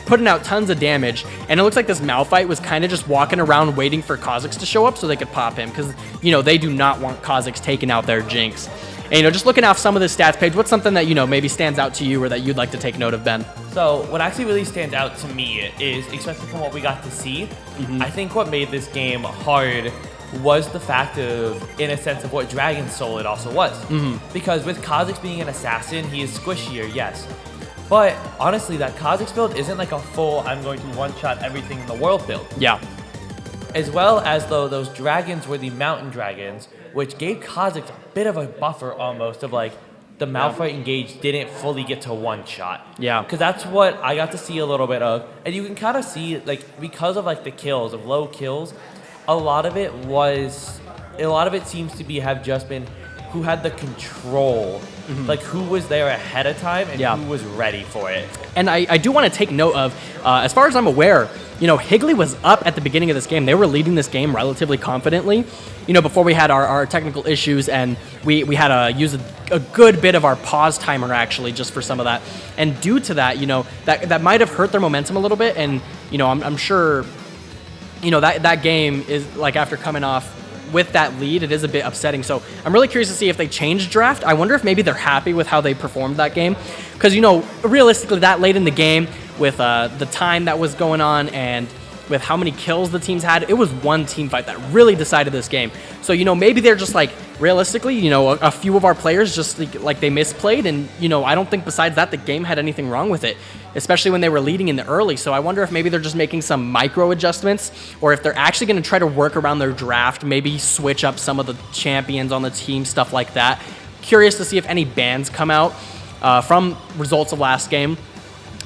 putting out tons of damage, and it looks like this Malphite was kind of just walking around waiting for Kha'Zix to show up so they could pop him, because, they do not want Kha'Zix taking out their Jinx. And, just looking off some of the stats page, what's something that, maybe stands out to you or that you'd like to take note of, Ben? So what actually really stands out to me is, especially from what we got to see, I think what made this game hard was the fact of, in a sense, of what Dragon Soul it also was. Because with Kha'Zix being an assassin, he is squishier, yes. But honestly, that Kha'Zix build isn't like a full, I'm going to one-shot everything in the world build. Yeah. As well as though those dragons were the mountain dragons, which gave Kha'Zix a bit of a buffer almost of like, the Malphite engage didn't fully get to one shot. Yeah. Because that's what I got to see a little bit of. And you can kind of see, like, because of, like, the kills, of low kills, a lot of it seems to have just been who had the control, like who was there ahead of time and who was ready for it. And I do want to take note of, as far as I'm aware, Higley was up at the beginning of this game. They were leading this game relatively confidently, before we had our technical issues, and we had to use a good bit of our pause timer actually just for some of that. And due to that, that might have hurt their momentum a little bit. And, I'm sure, that game is like after coming off with that lead, it is a bit upsetting. So I'm really curious to see if they change draft. I wonder if maybe they're happy with how they performed that game. Because, realistically, that late in the game, with the time that was going on and with how many kills the teams had, it was one team fight that really decided this game. So, maybe they're just like, realistically, a few of our players just like they misplayed. And, I don't think besides that, the game had anything wrong with it, especially when they were leading in the early. So I wonder if maybe they're just making some micro adjustments, or if they're actually going to try to work around their draft, maybe switch up some of the champions on the team, stuff like that. Curious to see if any bans come out from results of last game,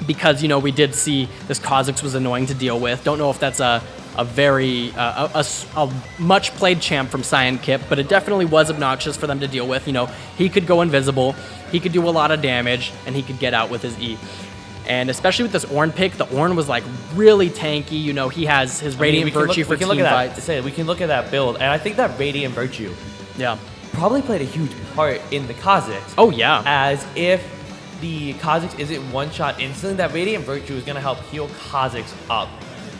because, we did see this Kha'Zix was annoying to deal with. Don't know if that's a very much played champ from Cyan Kip, but it definitely was obnoxious for them to deal with. He could go invisible, he could do a lot of damage, and he could get out with his E. And especially with this Ornn pick, the Ornn was like really tanky. He has his Radiant Virtue for team fights. We can look at that build, and I think that Radiant Virtue probably played a huge part in the Kha'Zix. Oh yeah. As if the Kha'Zix isn't one shot instantly, that Radiant Virtue is going to help heal Kha'Zix up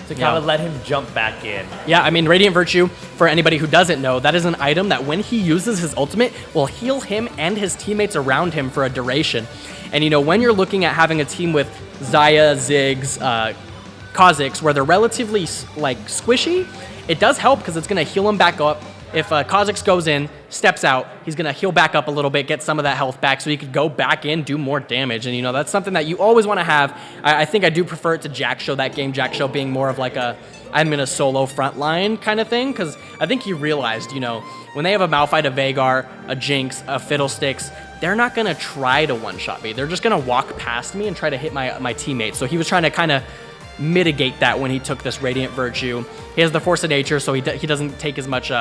to kind of let him jump back in. Yeah, I mean, Radiant Virtue, for anybody who doesn't know, that is an item that when he uses his ultimate will heal him and his teammates around him for a duration. And when you're looking at having a team with Xayah, Ziggs, Kha'Zix, where they're relatively like squishy, it does help because it's going to heal him back up. If Kha'Zix goes in, steps out, he's going to heal back up a little bit, get some of that health back so he could go back in, do more damage. And, that's something that you always want to have. I think I do prefer it to Jaxo, that game. Jaxo being more of like I'm in a solo front line kind of thing, because I think he realized, when they have a Malphite, a Veigar, a Jinx, a Fiddlesticks, they're not going to try to one-shot me. They're just going to walk past me and try to hit my teammates. So he was trying to kind of mitigate that when he took this Radiant Virtue. He has the Force of Nature, so he doesn't take as much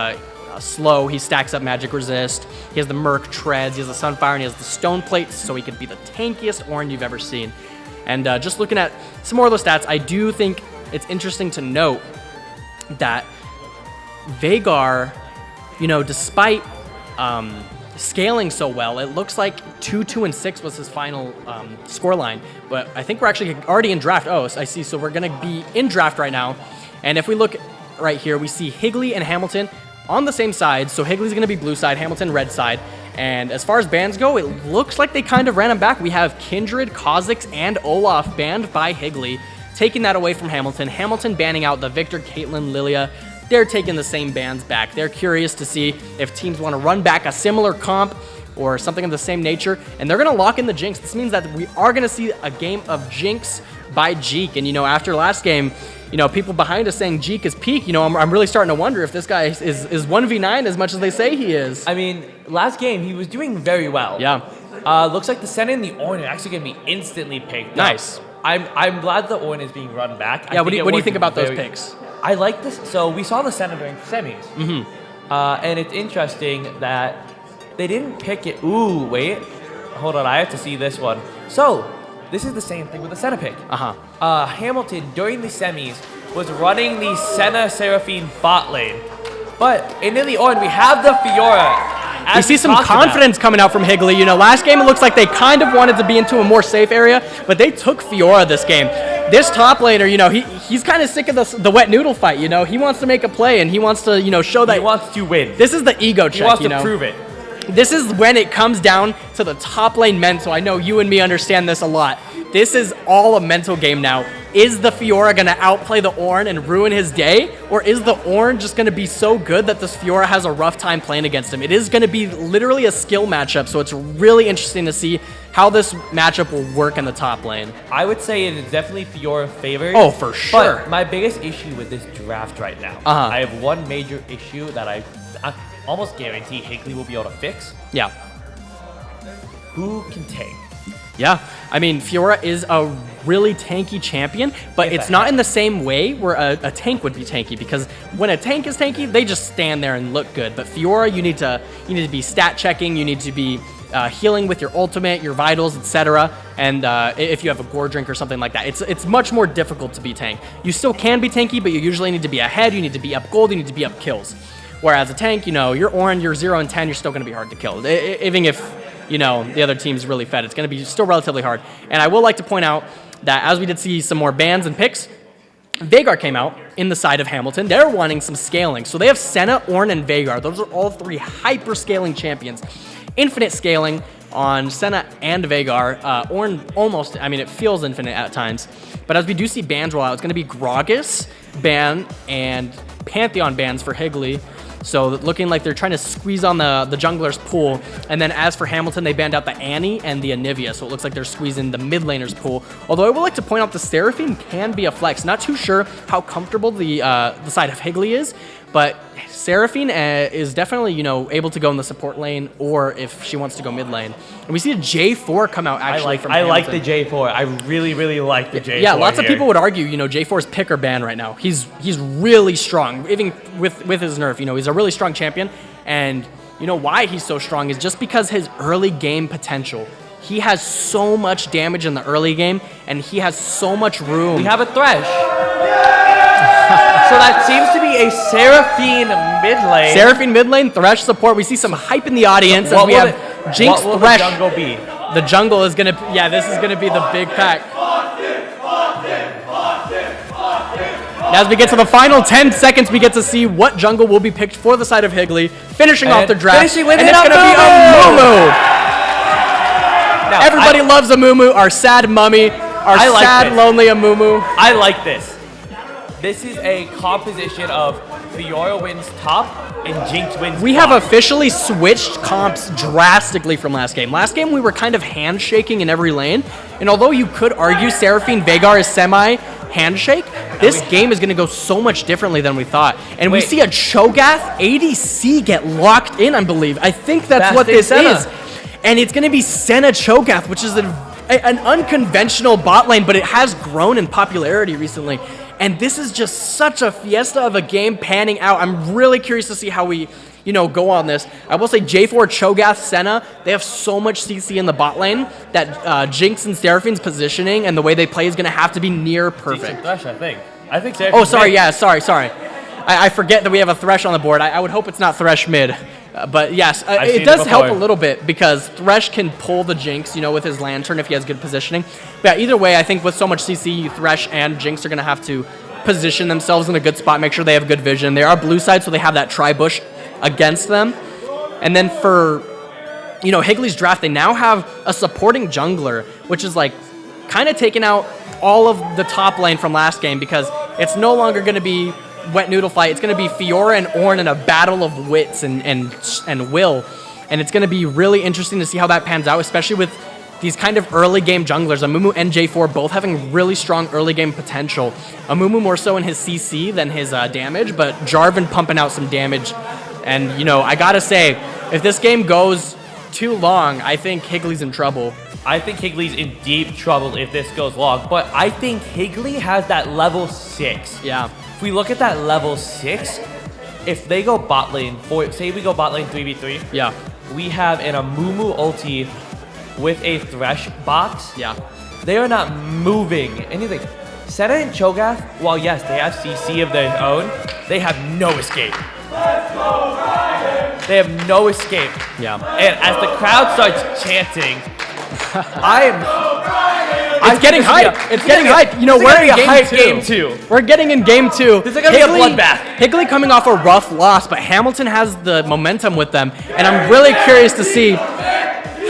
slow. He stacks up Magic Resist. He has the Merc Treads. He has the Sunfire, and he has the Stone Plates, so he could be the tankiest Ornn you've ever seen. And just looking at some more of those stats, I do think it's interesting to note that Veigar, despite scaling so well, it looks like 2, 2, and 6 was his final scoreline. But I think we're actually already in draft. Oh, I see. So we're going to be in draft right now. And if we look right here, we see Higley and Hamilton on the same side. So Higley's going to be blue side, Hamilton red side. And as far as bans go, it looks like they kind of ran him back. We have Kindred, Kha'Zix, and Olaf banned by Higley, taking that away from Hamilton. Hamilton banning out the Victor, Caitlyn, Lilia. They're taking the same bans back. They're curious to see if teams want to run back a similar comp or something of the same nature, and they're going to lock in the Jinx. This means that we are going to see a game of Jinx by Jeek. And, after last game, people behind us saying Jeek is peak, I'm really starting to wonder if this guy is 1v9 as much as they say he is. I mean, last game, he was doing very well. Yeah. Looks like the Senna and the Ornn are actually going to be instantly picked. Nice. I'm glad the Ornn is being run back. Yeah, what do you think about those picks? I like this. So we saw the Senna during semis. And it's interesting that they didn't pick it. Ooh, wait. Hold on, I have to see this one. So, this is the same thing with the Senna pick. Hamilton, during the semis, was running the Senna Seraphine bot lane. But in the Ornn, we have the Fiora. We see some confidence coming out from Higley. Last game it looks like they kind of wanted to be into a more safe area, but they took Fiora this game. This top laner, he's kind of sick of the wet noodle fight. He wants to make a play and he wants to, show that he wants to win. This is the ego check. He wants to prove it. This is when it comes down to the top lane mental. I know you and me understand this a lot. This is all a mental game now. Is the Fiora going to outplay the Ornn and ruin his day? Or is the Ornn just going to be so good that this Fiora has a rough time playing against him? It is going to be literally a skill matchup, so it's really interesting to see how this matchup will work in the top lane. I would say it is definitely Fiora favored. Oh, for sure. But my biggest issue with this draft right now, I have one major issue that I almost guarantee Higley will be able to fix. Yeah. who can tank? Yeah, I mean, Fiora is a really tanky champion, but it's not in the same way where a tank would be tanky, because when a tank is tanky, they just stand there and look good. But Fiora, you need to be stat checking, you need to be healing with your ultimate, your vitals, etc. And if you have a gore drink or something like that, it's much more difficult to be tank. You still can be tanky, but you usually need to be ahead, you need to be up gold, you need to be up kills. Whereas a tank, you're Orin, you're 0 and 10, you're still going to be hard to kill. Even if, the other team's really fed, it's going to be still relatively hard. And I will like to point out that as we did see some more bans and picks, Veigar came out in the side of Hamilton. They're wanting some scaling. So they have Senna, Ornn, and Veigar. Those are all three hyper-scaling champions. Infinite scaling on Senna and Veigar. Ornn almost, it feels infinite at times. But as we do see bans roll out, it's going to be Gragas ban and Pantheon bans for Higley. So looking like they're trying to squeeze on the jungler's pool. And then as for Hamilton, they banned out the Annie and the Anivia. So it looks like they're squeezing the mid laner's pool. Although I would like to point out the Seraphine can be a flex. Not too sure how comfortable the side of Higley is. But Seraphine is definitely, able to go in the support lane, or if she wants to go mid lane. And we see a J4 come out actually from Hamilton. I like the J4. I really, really like the J4. Yeah, lots of people would argue, J4's pick or ban right now. He's really strong, even with his nerf. He's a really strong champion. And why he's so strong is just because his early game potential. He has so much damage in the early game, and he has so much room. We have a Thresh. So that seems to be a Seraphine mid lane. Seraphine mid lane, Thresh support. We see some hype in the audience as we have Jinx, what will Thresh. the jungle be? The jungle is gonna, this is gonna be the big pack. As we get to the final 10 seconds, we get to see what jungle will be picked for the side of Higley, finishing off the draft. Finishing with and it's gonna be a Mumu. Now, Everybody loves a Mumu, our sad mummy, sad, lonely Amumu. I like this. This is a composition of Fiora wins top and Jinx wins We bottom. have officially switched comps drastically from last game. Last game, we were kind of handshaking in every lane. And although you could argue Seraphine Veigar is semi-handshake, this game is going to go so much differently than we thought. And we see a Cho'Gath ADC get locked in, I believe. I think that's what this is. And it's going to be Senna Cho'Gath, which is an unconventional bot lane, but it has grown in popularity recently. And this is just such a fiesta of a game panning out. I'm really curious to see how we, go on this. I will say J4, Cho'Gath, Senna, they have so much CC in the bot lane that Jinx and Seraphine's positioning and the way they play is going to have to be near perfect. Thresh, I think Seraphine. Oh, sorry, sorry. I forget that we have a Thresh on the board. I would hope it's not Thresh mid. But yes, it does help a little bit because Thresh can pull the Jinx, with his Lantern if he has good positioning. But either way, I think with so much CC, Thresh and Jinx are going to have to position themselves in a good spot, make sure they have good vision. They are blue side, so they have that tri-bush against them. And then for, Higley's draft, they now have a supporting jungler, which is like kind of taking out all of the top lane from last game because it's no longer going to be wet noodle fight. It's going to be Fiora and Ornn in a battle of wits and will. And it's going to be really interesting to see how that pans out, especially with these kind of early game junglers. Amumu and J4 both having really strong early game potential. Amumu more so in his CC than his damage, but Jarvan pumping out some damage. And, I got to say, if this game goes too long, I think Higley's in trouble. I think Higley's in deep trouble if this goes long, but I think Higley has that level 6. Yeah. If we look at that level 6, if they go bot lane, say we go bot lane 3v3, yeah, we have an Amumu ulti with a Thresh box. Yeah. They are not moving anything. Senna and Cho'Gath, while yes, they have CC of their own, they have no escape. They have no escape. Yeah. And as the crowd starts chanting, It's getting hype. It's getting hype. We're in game 2. We're getting in game 2. This is going to be a bloodbath. Higley coming off a rough loss, but Hamilton has the momentum with them. And I'm really curious to see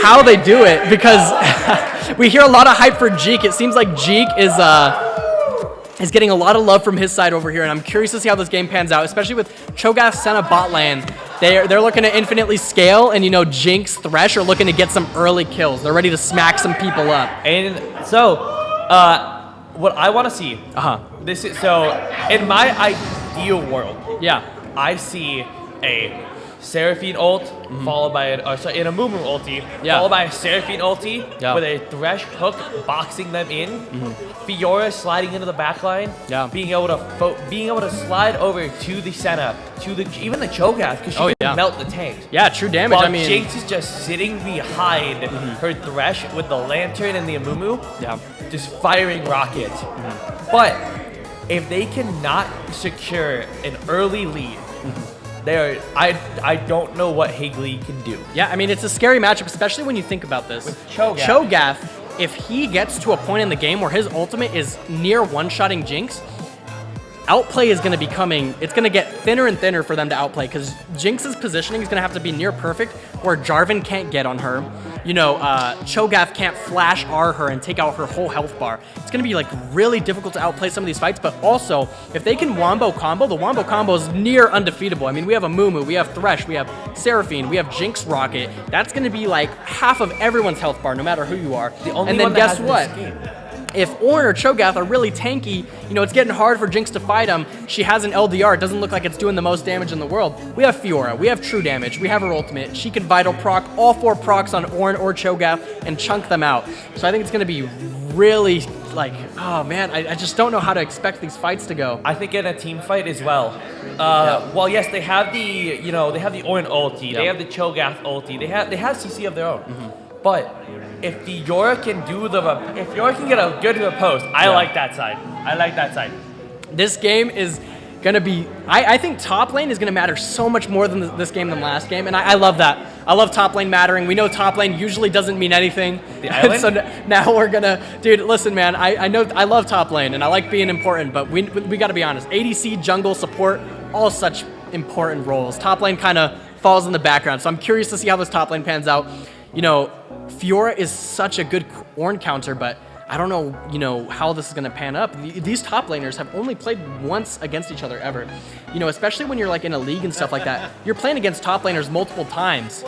how they do it because we hear a lot of hype for Jeek. It seems like Jeek is getting a lot of love from his side over here, and I'm curious to see how this game pans out, especially with Cho'Gath, Senna, bot lane. They're looking to infinitely scale, and Jinx, Thresh are looking to get some early kills. They're ready to smack some people up. And so, what I want to see, this is so in my ideal world, yeah, I see a Seraphine ult, followed by an Amumu ulti, followed by a Seraphine ulti with a Thresh hook boxing them in. Fiora sliding into the backline, being able to slide over to the Senna, to even the Cho'Gath, because she can melt the tanks. Yeah, true damage. While I mean, Jinx is just sitting behind her Thresh with the Lantern and the Amumu, just firing rockets. But if they cannot secure an early lead, I don't know what Higley can do. Yeah, I mean, it's a scary matchup, especially when you think about this. With Cho'Gath. Cho'Gath, if he gets to a point in the game where his ultimate is near one-shotting Jinx, outplay is going to be coming. It's going to get thinner and thinner for them to outplay because Jinx's positioning is going to have to be near perfect where Jarvan can't get on her. You know, Cho'Gath can't flash R her and take out her whole health bar. It's going to be like really difficult to outplay some of these fights, but also if they can Wombo combo, the Wombo combo is near undefeatable. I mean, we have Amumu, we have Thresh, we have Seraphine, we have Jinx Rocket. That's going to be like half of everyone's health bar, no matter who you are. And then guess what? If Ornn or Cho'Gath are really tanky, you know, it's getting hard for Jinx to fight him. She has an LDR. It doesn't look like it's doing the most damage in the world. We have Fiora. We have true damage. We have her ultimate. She can Vital proc all 4 procs on Ornn or Cho'Gath and chunk them out. So I think it's going to be really like, oh man, I just don't know how to expect these fights to go. I think in a team fight as well. Well, yes, they have the Ornn ulti. They have the Cho'Gath ulti. They have CC of their own. But if Fiora can get a good to the post, I like that side. I like that side. This game is gonna be. I think top lane is gonna matter so much more than this game than last game, and I love that. I love top lane mattering. We know top lane usually doesn't mean anything. The island? So now we're gonna, dude. Listen, man. I know I love top lane and I like being important, but we got to be honest. ADC, jungle, support, all such important roles. Top lane kind of falls in the background. So I'm curious to see how this top lane pans out. You know, Fiora is such a good Ornn counter, but I don't know, you know, how this is going to pan up. These top laners have only played once against each other ever. You know, especially when you're like in a league and stuff like that, you're playing against top laners multiple times.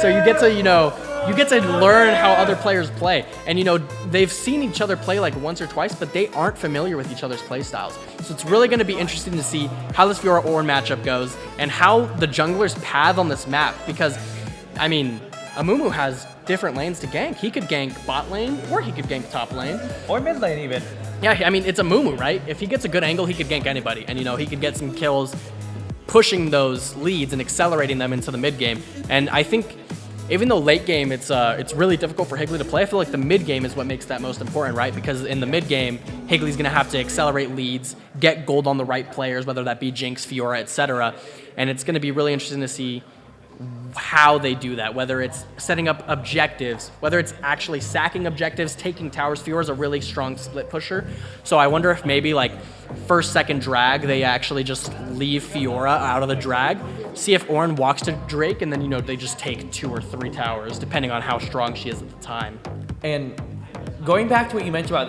So you get to, you know, learn how other players play. And, you know, they've seen each other play like once or twice, but they aren't familiar with each other's play styles. So it's really going to be interesting to see how this Fiora Ornn matchup goes and how the junglers path on this map. Because, I mean, Amumu has different lanes to gank. He could gank bot lane, or he could gank top lane. Or mid lane even. Yeah, I mean, it's Amumu, right? If he gets a good angle, he could gank anybody. And, you know, he could get some kills pushing those leads and accelerating them into the mid game. And I think even though late game it's really difficult for Higley to play, I feel like the mid game is what makes that most important, right? Because in the mid game, Higley's going to have to accelerate leads, get gold on the right players, whether that be Jinx, Fiora, etc. And it's going to be really interesting to see how they do that, whether it's setting up objectives, whether it's actually sacking objectives, taking towers. Fiora's a really strong split pusher. So I wonder if maybe like first, second drag, they actually just leave Fiora out of the drag, see if Ornn walks to Drake, and then, you know, they just take 2 or 3 towers, depending on how strong she is at the time. And going back to what you mentioned about,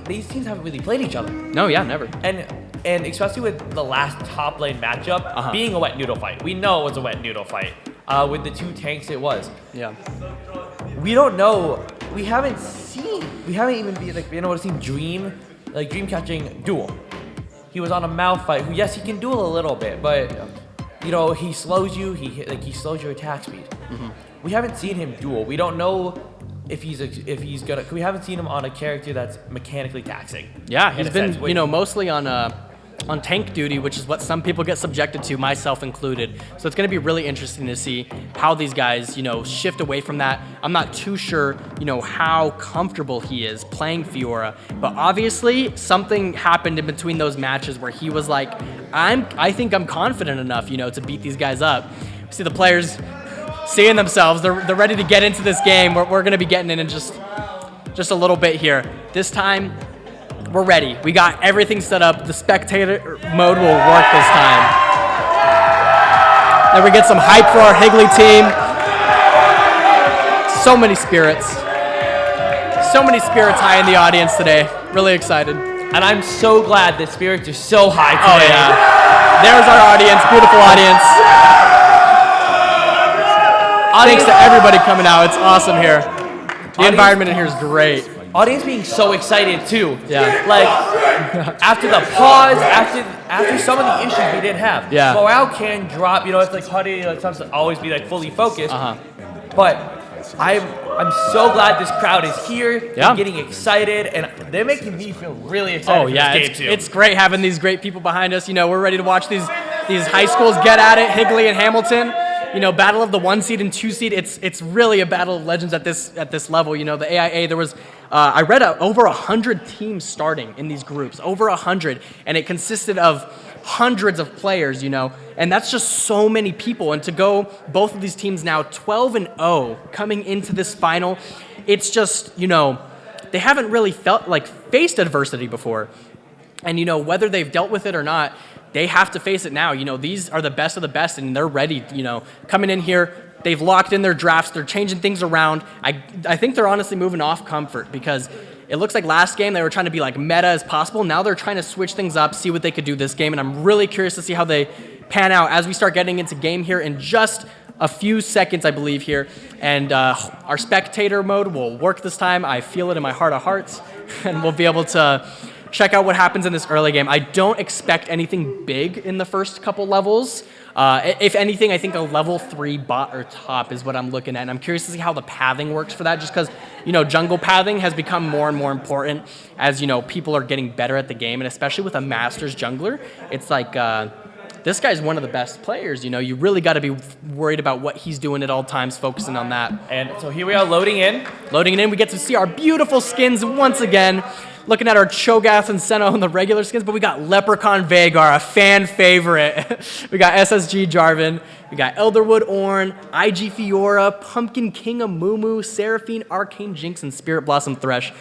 these teams haven't really played each other. No, yeah, never. And especially with the last top lane matchup being a wet noodle fight. We know it was a wet noodle fight. With the 2 tanks it was. Yeah. We don't know. We haven't even been able to see Dream catching Duel. He was on a Mouth fight. Yes, he can duel a little bit, but you know, he slows you. He slows your attack speed. We haven't seen him duel. We don't know if he's gonna. We haven't seen him on a character that's mechanically taxing. Yeah, he's been, you know, mostly on tank duty, which is what some people get subjected to, myself included. So it's going to be really interesting to see how these guys, you know, shift away from that. I'm not too sure, you know, how comfortable he is playing Fiora, but obviously something happened in between those matches where he was like, I think I'm confident enough, you know, to beat these guys up. We see the players seeing themselves. They're ready to get into this game. We're going to be getting in just a little bit here. This time, we're ready. We got everything set up. The spectator mode will work this time. Then we get some hype for our Higley team. So many spirits. So many spirits high in the audience today. Really excited. And I'm so glad the spirits are so high today. Oh yeah. There's our audience. Beautiful audience. Thanks to everybody coming out. It's awesome here. The environment in here is great. audience being so excited too. Yeah. Like after the pause, after some of the issues we did have. Yeah. Morale can drop. You know, it's like hard to always be like fully focused. But I'm so glad this crowd is here. Yeah. They're getting excited, and they're making me feel really excited for this game too. It's great having these great people behind us. You know, we're ready to watch these high schools get at it. Higley and Hamilton. You know, battle of the 1 seed and 2 seed. It's really a battle of legends at this level. You know, the AIA, there was I read over 100 teams starting in these groups, over 100, and it consisted of hundreds of players. You know, and that's just so many people. And to go both of these teams now 12-0 coming into this final, it's just, you know, they haven't really faced adversity before, and you know, whether they've dealt with it or not, they have to face it now. You know, these are the best of the best, and they're ready, you know, coming in here. They've locked in their drafts. They're changing things around. I think they're honestly moving off comfort, because it looks like last game they were trying to be like meta as possible. Now they're trying to switch things up, see what they could do this game, and I'm really curious to see how they pan out as we start getting into game here in just a few seconds, I believe, here. And our spectator mode will work this time. I feel it in my heart of hearts, and we'll be able to check out what happens in this early game. I don't expect anything big in the first couple levels. If anything, I think a level 3 bot or top is what I'm looking at. And I'm curious to see how the pathing works for that, just because, you know, jungle pathing has become more and more important as, you know, people are getting better at the game. And especially with a Masters jungler, it's like this guy's one of the best players. You know, you really got to be worried about what he's doing at all times, focusing on that. And so here we are loading in. Loading in, we get to see our beautiful skins once again. Looking at our Cho'Gath and Senna on the regular skins, but we got Leprechaun Vhagar, a fan favorite. We got SSG Jarvan. We got Elderwood Ornn, IG Fiora, Pumpkin King Amumu, Seraphine, Arcane Jinx, and Spirit Blossom Thresh.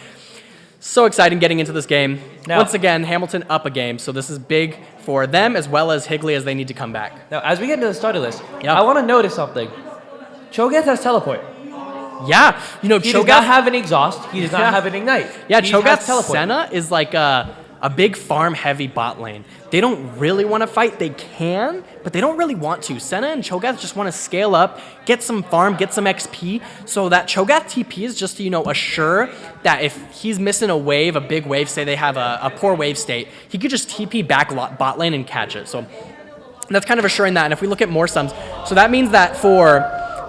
So exciting getting into this game. Now, once again, Hamilton up a game, so this is big for them as well as Higley as they need to come back. Now, as we get into the starter list, I want to notice something. Cho'Gath has teleport. Yeah, you know, he does not have an exhaust. He does not have an ignite. Yeah, he Cho'Gath Senna is like a big farm-heavy bot lane. They don't really want to fight. They can, but they don't really want to. Senna and Cho'Gath just want to scale up, get some farm, get some XP, so that Cho'Gath TP is just to, you know, assure that if he's missing a wave, a big wave, say they have a poor wave state, he could just TP back bot lane and catch it. So that's kind of assuring that. And if we look at more sums, so that means that for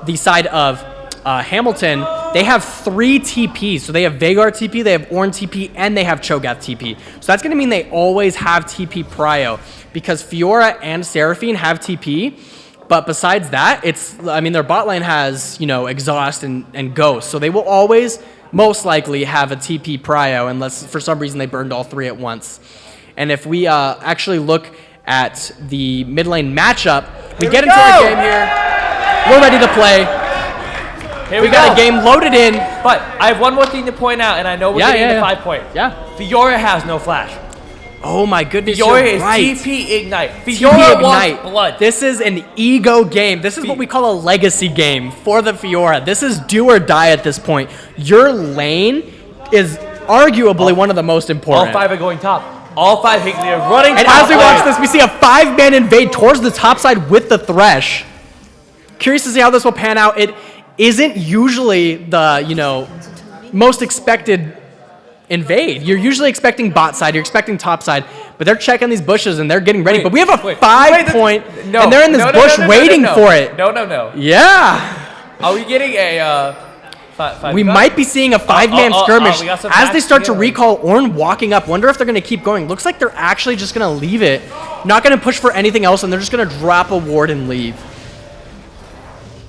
the side of Hamilton, they have 3 TPs. So they have Vhagar TP, they have Ornn TP, and they have Cho'Gath TP. So that's going to mean they always have TP prio, because Fiora and Seraphine have TP. But besides that, their bot lane has, you know, exhaust and ghost. So they will always most likely have a TP prio unless for some reason they burned all 3 at once. And if we actually look at the mid lane matchup, we get into our game here. We're ready to play. Here we got a game loaded in. But I have one more thing to point out, and I know we're getting into 5 points. Yeah. Fiora has no flash. Oh my goodness, Fiora you're is right. TP Ignite. TP Fiora Ignite. wants blood. This is an ego game. This is what we call a legacy game for the Fiora. This is do or die at this point. Your lane is arguably one of the most important. All 5 are going top. All 5 Higley are running and top. as we watch this, we see a 5-man invade towards the top side with the Thresh. Curious to see how this will pan out. It isn't usually the, you know, most expected invade. You're usually expecting bot side, you're expecting top side, but they're checking these bushes and they're getting ready. But we have a 5-point, and they're in this bush waiting for it. No. Yeah. Are we getting a... we might be seeing a 5-man skirmish as they start to recall Ornn walking up. Wonder if they're going to keep going. Looks like they're actually just going to leave it. Not going to push for anything else, and they're just going to drop a ward and leave.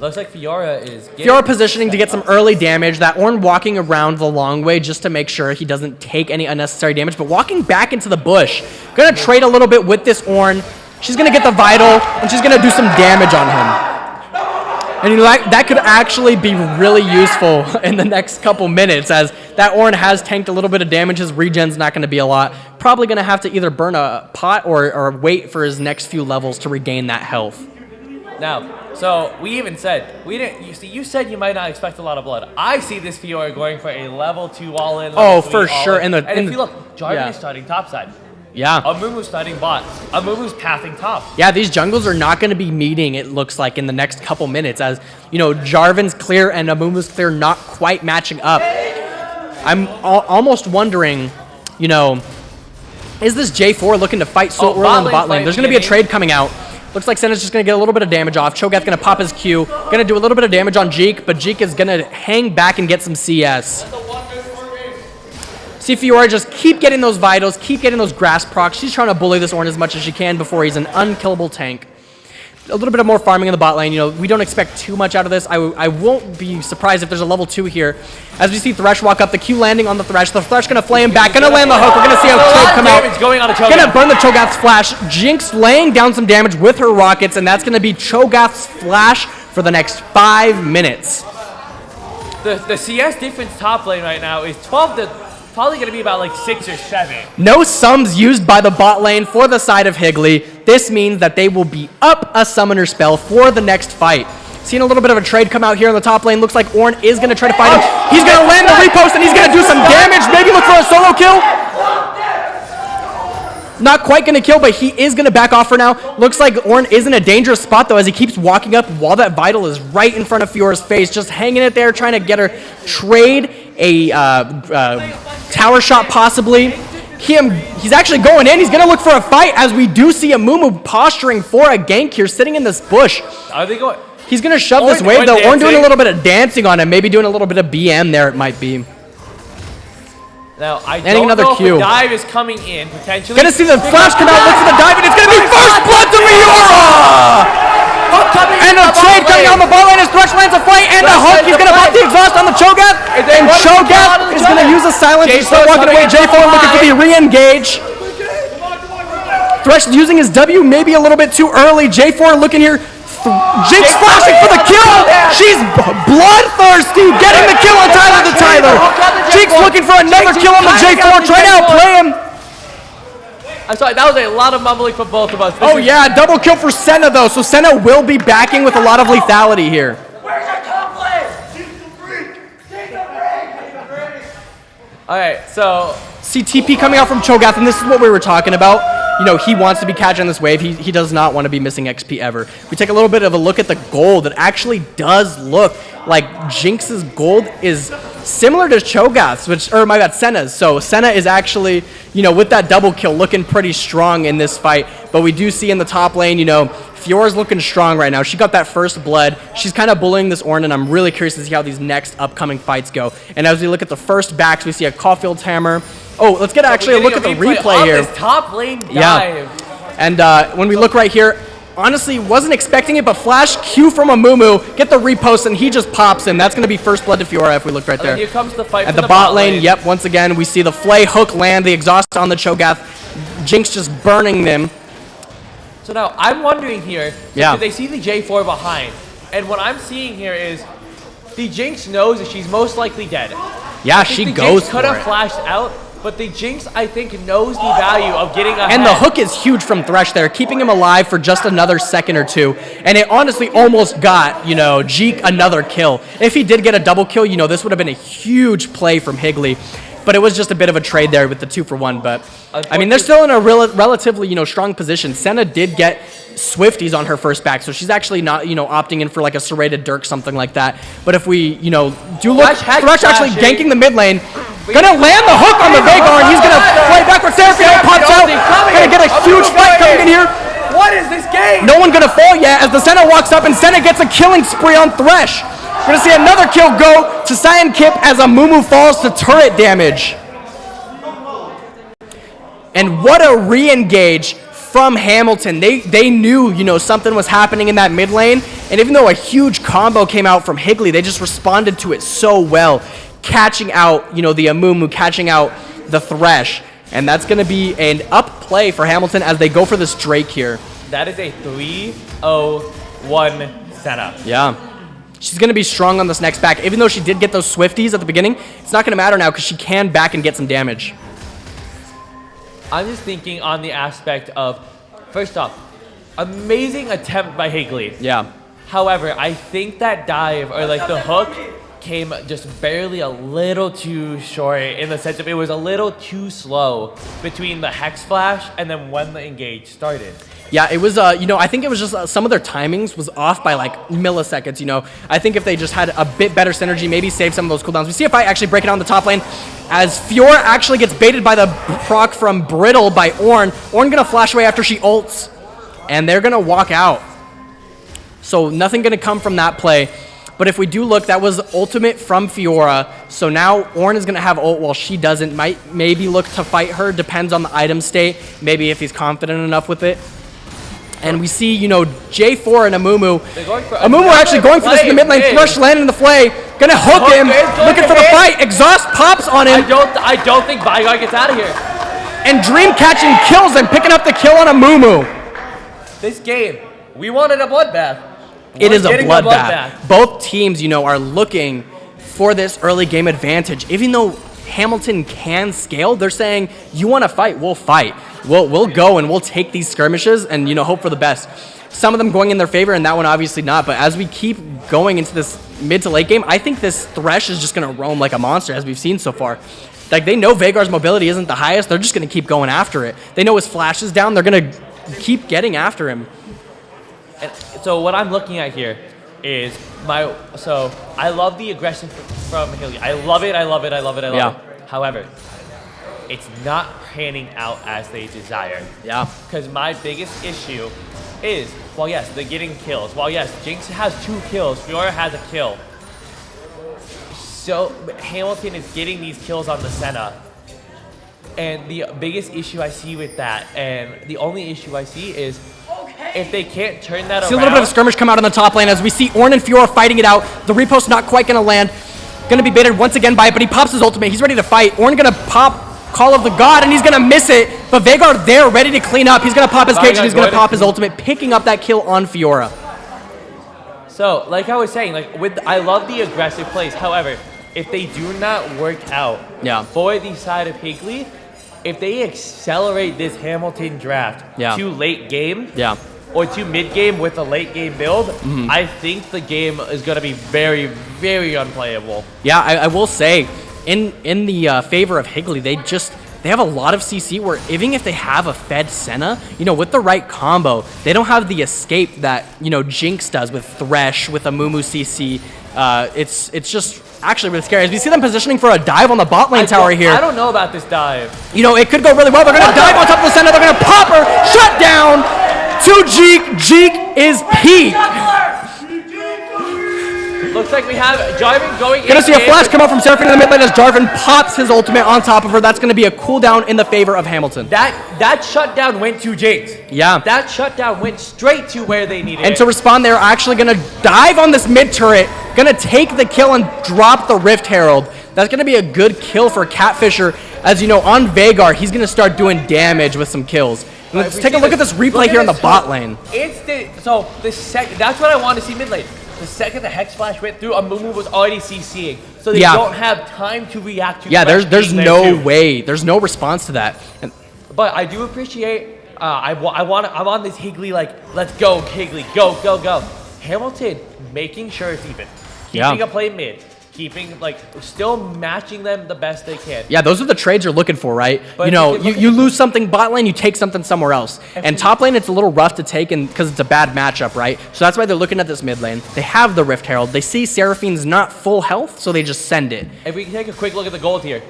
Looks like Fiora is Fiora positioning to get some early damage. That Ornn walking around the long way just to make sure he doesn't take any unnecessary damage, but walking back into the bush. Going to trade a little bit with this Ornn. She's going to get the Vital, and she's going to do some damage on him. And that could actually be really useful in the next couple minutes, as that Ornn has tanked a little bit of damage. His regen's not going to be a lot. Probably going to have to either burn a pot or wait for his next few levels to regain that health. Now, so we even said, you said you might not expect a lot of blood. I see this Fiora going for a level 2 all-in. Oh, for sure. And if you look, Jarvan is starting topside. Yeah. Amumu's starting bot. Amumu's pathing top. Yeah, these jungles are not going to be meeting, it looks like, in the next couple minutes, as, you know, Jarvan's clear and Amumu's clear not quite matching up. I'm almost wondering, you know, is this J4 looking to fight so early in the bot lane? There's going to be a trade coming out. Looks like Senna's just going to get a little bit of damage off. Cho'Gath's going to pop his Q. Going to do a little bit of damage on Jeek, but Jeek is going to hang back and get some CS. See Fiora just keep getting those vitals, keep getting those grass procs. She's trying to bully this Ornn as much as she can before he's an unkillable tank. A little bit of more farming in the bot lane. You know, we don't expect too much out of this. I won't be surprised if there's a level 2 here. As we see Thresh walk up, the Q landing on the Thresh. The Thresh gonna flay him back, gonna land the hook. We're gonna see a trade come out. Gonna burn the Cho'Gath's flash. Jinx laying down some damage with her rockets, and that's gonna be Cho'Gath's flash for the next 5 minutes. The CS difference top lane right now is 12 to probably going to be about like 6 or 7. No sums used by the bot lane for the side of Higley. This means that they will be up a summoner spell for the next fight. Seeing a little bit of a trade come out here in the top lane. Looks like Ornn is going to try to fight him. He's going to land the repost and he's going to do some damage. Maybe look for a solo kill. Not quite going to kill, but he is going to back off for now. Looks like Ornn is in a dangerous spot, though, as he keeps walking up while that Vital is right in front of Fiora's face, just hanging it there, trying to get her trade a tower shot, possibly. He's actually going in. He's going to look for a fight, as we do see a Mumu posturing for a gank here, sitting in this bush. Are they going? He's going to shove this wave, though. Ornn doing a little bit of dancing on him, maybe doing a little bit of BM there, it might be. Now, I don't know if the dive is coming in, potentially. Gonna see the flash come out, look for the dive, and it's gonna be first blood to Fiora! And a trade coming out on the ball lane as Thresh lands a fight, and a hook. He's gonna pop the exhaust on the Cho'Gath, and Cho'Gath is gonna use a silence to start walking away. J4 looking for the re-engage. Thresh using his W maybe a little bit too early. J4 looking here. Jinx flashing for the kill. She's bloodthirsty, getting the kill on Tyler the Tyler. Jinx looking for another kill on the J4, trying to outplay him. I'm sorry, that was a lot of mumbling for both of us. Oh yeah, double kill for Senna though, so Senna will be backing with a lot of lethality here. Where's your top lane? Alright, so see TP coming out from Cho'Gath, and this is what we were talking about. You know, he wants to be catching this wave. He does not want to be missing XP ever. We take a little bit of a look at the gold. It actually does look like Jinx's gold is similar to Cho'Gath's, or my bad, Senna's. So Senna is actually, you know, with that double kill, looking pretty strong in this fight. But we do see in the top lane, you know, Fiora's looking strong right now. She got that first blood. She's kind of bullying this Ornn, and I'm really curious to see how these next upcoming fights go. And as we look at the first backs, we see a Caulfield's hammer. Oh, let's get actually a look at the replay here. This top lane dive. Yeah. And when we look right here, honestly, wasn't expecting it, but flash Q from a Mumu, get the repost, and he just pops in. That's going to be first blood to Fiora if we look right there. Here comes the fight at the bot lane. Yep, once again, we see the flay hook land, the exhaust on the Cho'Gath. Jinx just burning them. So now, I'm wondering here, yeah. They see the J4 behind, and what I'm seeing here is the Jinx knows that she's most likely dead. Yeah, she goes for it. Jinx could have flashed out, but the Jinx, I think, knows the value of getting ahead. And the hook is huge from Thresh there, keeping him alive for just another second or two. And it honestly almost got, you know, Jeek another kill. If he did get a double kill, you know, this would have been a huge play from Higley. But it was just a bit of a trade there with the 2-for-1. But, I mean, they're still in a relatively, you know, strong position. Senna did get Swifties on her first back, so she's actually not, you know, opting in for like a serrated Dirk, something like that. But if we, you know, do look, Thresh actually ganking the mid lane. Gonna land the hook on the Veigar, and he's gonna play backwards. Seraphine pops out. Gonna get a huge fight coming in here. What is this game? No one gonna fall yet as the Senna walks up, and Senna gets a killing spree on Thresh. We're gonna see another kill go to Cyan Kip as a Mumu falls to turret damage. And what a re-engage from Hamilton. They knew, you know, something was happening in that mid lane, and even though a huge combo came out from Higley, they just responded to it so well, catching out, you know, the Amumu, catching out the Thresh, and that's going to be an up play for Hamilton as they go for this Drake here. That is a 3-0-1 Senna. Yeah. She's going to be strong on this next back. Even though she did get those Swifties at the beginning, it's not going to matter now because she can back and get some damage. I'm just thinking on the aspect of, first off, amazing attempt by Higley. Yeah. However, I think that dive, or like the hook, came just barely a little too short in the sense of it was a little too slow between the Hex Flash and then when the engage started. Yeah, it was, I think it was just some of their timings was off by like milliseconds, I think if they just had a bit better synergy, maybe save some of those cooldowns. We see a fight actually breaking down the top lane as Fiora actually gets baited by the proc from Brittle by Ornn. Ornn gonna flash away after she ults, and they're gonna walk out. So nothing gonna come from that play. But if we do look, that was ultimate from Fiora. So now Ornn is gonna have ult while she doesn't. Might maybe look to fight her, depends on the item state, maybe if he's confident enough with it. And we see, J4 and Amumu. Amumu actually going for this in the mid lane. Thresh landing the flay. Gonna hook him. Looking for the fight. Exhaust pops on him. I don't think Vygar gets out of here. And Dream catching kills and picking up the kill on Amumu. This game, we wanted a bloodbath. It is a bloodbath. Both teams, are looking for this early game advantage. Even though Hamilton can scale, they're saying, you want to fight, we'll fight. We'll go and we'll take these skirmishes and, hope for the best. Some of them going in their favor and that one obviously not. But as we keep going into this mid to late game, I think this Thresh is just going to roam like a monster as we've seen so far. Like they know Veigar's mobility isn't the highest. They're just going to keep going after it. They know his flash is down. They're going to keep getting after him. And so what I'm looking at here is so I love the aggression from Hilly. I love it. However, it's not panning out as they desire. Yeah. Because my biggest issue is, well, yes, they're getting kills. Well, yes, Jinx has 2 kills. Fiora has a kill. So Hamilton is getting these kills on the Senna. And the biggest issue I see with that, and the only issue I see is if they can't turn that around. See a little bit of a skirmish come out on the top lane as we see Ornn and Fiora fighting it out. The repost not quite going to land. Going to be baited once again by it, but he pops his ultimate. He's ready to fight. Ornn going to pop Call of the God, and he's going to miss it. But Veigar there, ready to clean up. He's going to pop his cage, and he's going to pop his ultimate, picking up that kill on Fiora. So, like I was saying, I love the aggressive plays. However, if they do not work out for the side of Higley, if they accelerate this Hamilton draft to late game or to mid game with a late game build, I think the game is going to be very, very unplayable. Yeah, I will say, in the favor of Higley, they have a lot of CC where even if they have a fed Senna, with the right combo, they don't have the escape that, Jinx does with Thresh, with a Mumu CC. It's just actually really scary. As we see them positioning for a dive on the bot lane tower here. I don't know about this dive. It could go really well. They're going to dive on top of the Senna. They're going to pop her. Shut down to Jeek. Jeek is peak. Looks like we have Jarvan going in. Gonna see a flash come out from Seraphine in the mid lane as Jarvan pops his ultimate on top of her. That's gonna be a cooldown in the favor of Hamilton. That shutdown went to Jinx. Yeah. That shutdown went straight to where they needed it. And to respond, they're actually gonna dive on this mid turret, gonna take the kill and drop the Rift Herald. That's gonna be a good kill for Catfisher. As on Veigar, he's gonna start doing damage with some kills. And let's take a look at this replay here in the bot lane. That's what I want to see mid lane. The second the Hex Flash went through, Amumu was already CCing. So they don't have time to react to there's no way. There's no response to that. But I do appreciate, I'm on this Higley, let's go, Higley, go, go, go. Hamilton making sure it's even. Keeping a play mid. Still matching them the best they can. Yeah, those are the trades you're looking for, right? But you lose something bot lane, you take something somewhere else. And top lane, it's a little rough to take because it's a bad matchup, right? So that's why they're looking at this mid lane. They have the Rift Herald. They see Seraphine's not full health, so they just send it. If we can take a quick look at the gold here,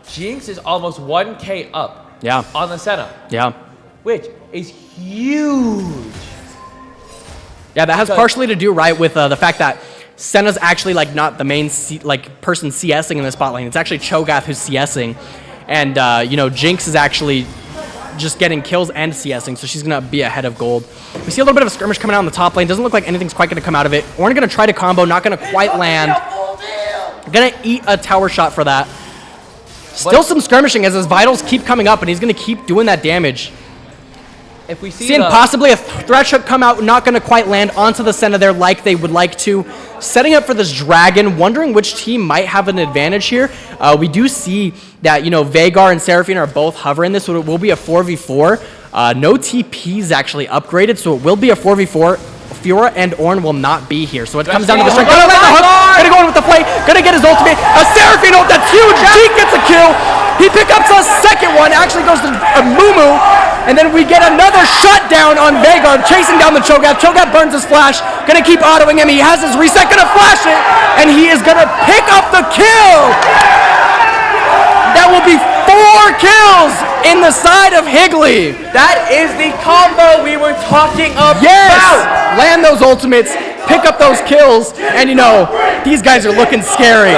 Jinx is almost 1k up on the Senna. Yeah. Which is huge. Yeah, that has partially to do, right, with the fact that Senna's actually not the main person CSing in the spot lane. It's actually Cho'Gath who's CSing, and Jinx is actually just getting kills and CSing, so she's gonna be ahead of gold. We see a little bit of a skirmish coming out on the top lane. Doesn't look like anything's quite gonna come out of it. Ornn gonna try to combo, not gonna quite land. Gonna eat a tower shot for that. Still some skirmishing as his vitals keep coming up, and he's gonna keep doing that damage. If we see Seeing possibly a Thresh hook come out, not going to quite land onto the Senna there like they would like to. Setting up for this Dragon, wondering which team might have an advantage here. We do see that, Veigar and Seraphine are both hovering this, so it will be a 4v4. No TPs actually upgraded, so it will be a 4v4. Fiora and Ornn will not be here, so it comes down to this. Gonna go in with the play, gonna get his ultimate. A Seraphine ult, that's huge. Jeek gets a kill. He picks up a second one, actually goes to Mumu, and then we get another shutdown on Veigar, chasing down the Cho'Gath. Cho'Gath burns his flash, gonna keep autoing him. He has his reset, gonna flash it, and he is gonna pick up the kill. That will be 4 kills in the side of Higley. That is the combo we were talking about. Yes! Land those ultimates, pick up those kills, and you know, these guys are looking scary.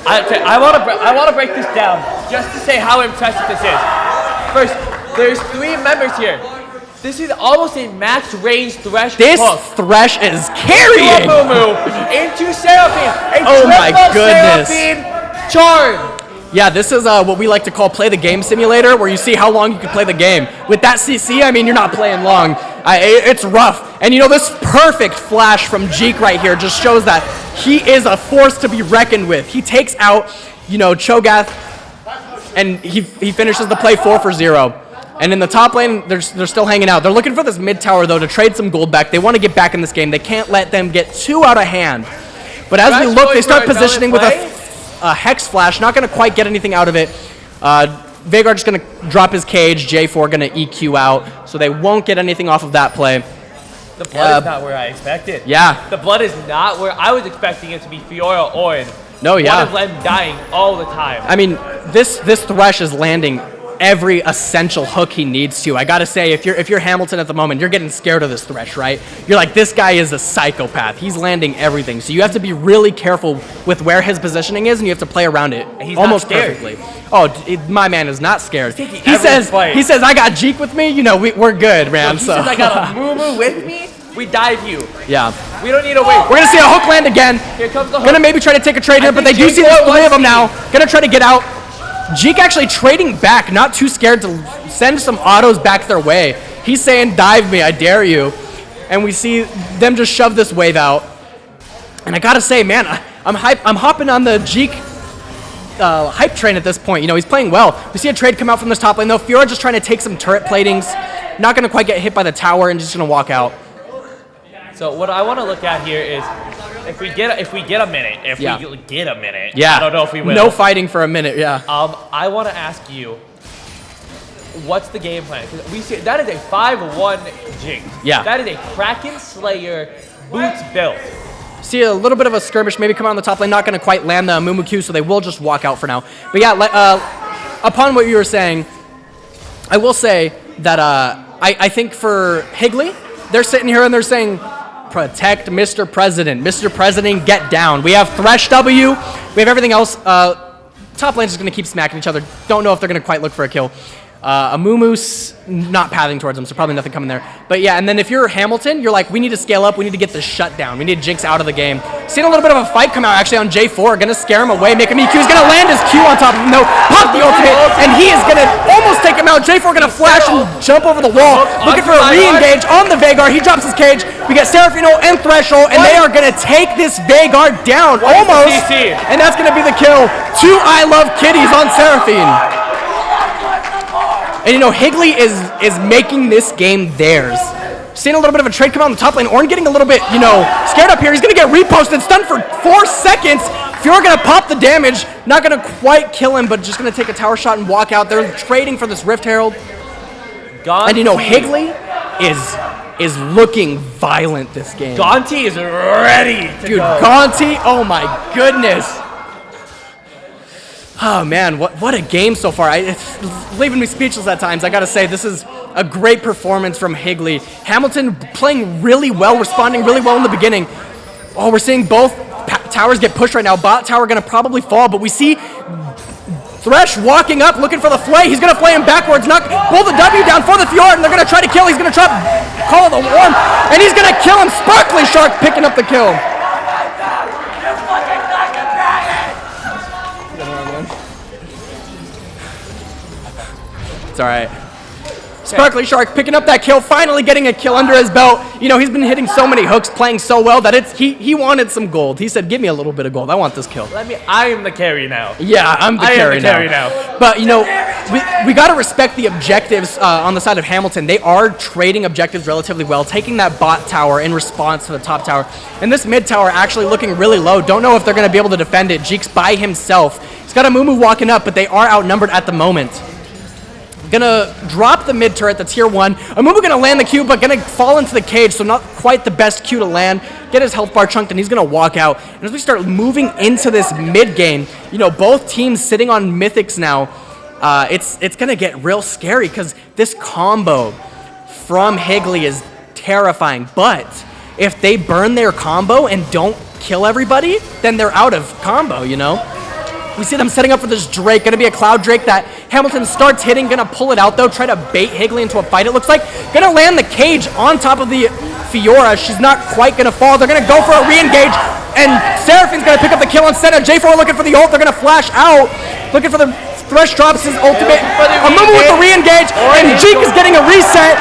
I want to break this down just to say how impressive this is. First, there's 3 members here. This is almost a max range Thresh. This hook. Thresh is carrying. Mumu into Seraphine. Oh my goodness. Seraphine charge. Yeah, this is what we like to call play the game simulator, where you see how long you can play the game. With that CC, I mean, you're not playing long. It's rough. And you know, this perfect flash from Jeek right here just shows that he is a force to be reckoned with. He takes out, you know, Cho'Gath, and he finishes the play 4 for 0. And in the top lane, they're still hanging out. They're looking for this mid tower, though, to trade some gold back. They want to get back in this game. They can't let them get too out of hand. But as we look, they start positioning with a Hex Flash. Not going to quite get anything out of it. Veigar just going to drop his cage. J4 going to EQ out. So they won't get anything off of that play. The blood is not where I expected. Yeah. The blood is not where I was expecting it to be. Fiora Orin. No, yeah. One of them dying all the time. I mean, this Thresh is landing every essential hook he needs to. I gotta say, if you're Hamilton at the moment, you're getting scared of this Thresh, right? You're like, this guy is a psychopath. He's landing everything. So you have to be really careful with where his positioning is, and you have to play around it almost perfectly. Oh, my man is not scared. He says, I got Jeek with me. You know, we're good, man. He says, I got a Mumu with me. We dive you. Yeah. We don't need to wait. We're gonna see a hook land again. Here comes the hook. Gonna maybe try to take a trade here, but they do see there's 3 of them now. Gonna try to get out. Jeek actually trading back, not too scared to send some autos back their way. He's saying, dive me, I dare you. And we see them just shove this wave out. And I gotta say, man, I'm hopping on the Jeek hype train at this point. You know, he's playing well. We see a trade come out from this top lane, though. Fiora just trying to take some turret platings. Not gonna quite get hit by the tower and just gonna walk out. So what I want to look at here is if we get a minute, I don't know if we will. No fighting for a minute, yeah. I want to ask you, what's the game plan? Because we see that is a 5-1 Jinx. Yeah. That is a Kraken Slayer boots build. See a little bit of a skirmish maybe come out on the top lane. Not going to quite land the Mumu Q, so they will just walk out for now. But yeah, upon what you were saying, I will say that I think for Higley, they're sitting here and they're saying, protect Mr. President. Mr. President, get down. We have Thresh W. We have everything else. Top lane's just going to keep smacking each other. Don't know if they're going to quite look for a kill. Amumu's not pathing towards them, so probably nothing coming there. But yeah, and then if you're Hamilton, you're like, we need to scale up. We need to get this shut down. We need Jinx out of the game. Seeing a little bit of a fight come out actually on J4. Going to scare him away, make him EQ. He's going to land his Q on top of him. No, pop the ultimate, and he is going to almost take him out. J4 going to flash and jump over the wall. Looking for a re-engage on the Veigar. He drops his cage. We get Seraphino and Threshold, and they are going to take this Veigar down almost. And that's going to be the kill. 2 I Love Kitties on Seraphine. And you know, Higley is making this game theirs. Seeing a little bit of a trade come out on the top lane. Ornn getting a little bit, you know, scared up here. He's going to get reposted, stunned for 4 seconds. Fiora going to pop the damage. Not going to quite kill him, but just going to take a tower shot and walk out. They're trading for this Rift Herald. And you know, Higley is looking violent this game. Gonti is ready to Dude, go. Gonti, oh my goodness. Oh man, what a game so far. It's leaving me speechless at times. I gotta say, this is a great performance from Higley. Hamilton playing really well, responding really well in the beginning. Oh, we're seeing both towers get pushed right now. Bot tower gonna probably fall, but we see Thresh walking up, looking for the flay. He's gonna flay him backwards, pull the W down for the Fjord, and they're gonna try to kill. He's gonna try to call the one, and he's gonna kill him. Sparkly Shark picking up the kill. It's all right. Sparkly Shark picking up that kill, finally getting a kill under his belt. You know, he's been hitting so many hooks, playing so well that he wanted some gold. He said, give me a little bit of gold. I want this kill. I am the carry now. Yeah, I'm the carry now. But, you know, we got to respect the objectives on the side of Hamilton. They are trading objectives relatively well, taking that bot tower in response to the top tower. And this mid tower actually looking really low. Don't know if they're going to be able to defend it. Jeek's by himself. He's got a Mumu walking up, but they are outnumbered at the moment. Gonna drop the mid turret, the tier 1. Amumu gonna land the Q, but gonna fall into the cage, so not quite the best Q to land. Get his health bar chunked, and he's gonna walk out. And as we start moving into this mid game, you know, both teams sitting on mythics now, it's gonna get real scary because this combo from Higley is terrifying. But if they burn their combo and don't kill everybody, then they're out of combo, you know? We see them setting up for this Drake. Gonna be a Cloud Drake that Hamilton starts hitting. Gonna pull it out though. Try to bait Higley into a fight, it looks like. Gonna land the cage on top of the Fiora. She's not quite gonna fall. They're gonna go for a re-engage. And Seraphine's gonna pick up the kill on center. J4 looking for the ult. They're gonna flash out. Looking for the Thresh drops his ultimate. Amumu with the re-engage. And Jeek is getting a reset.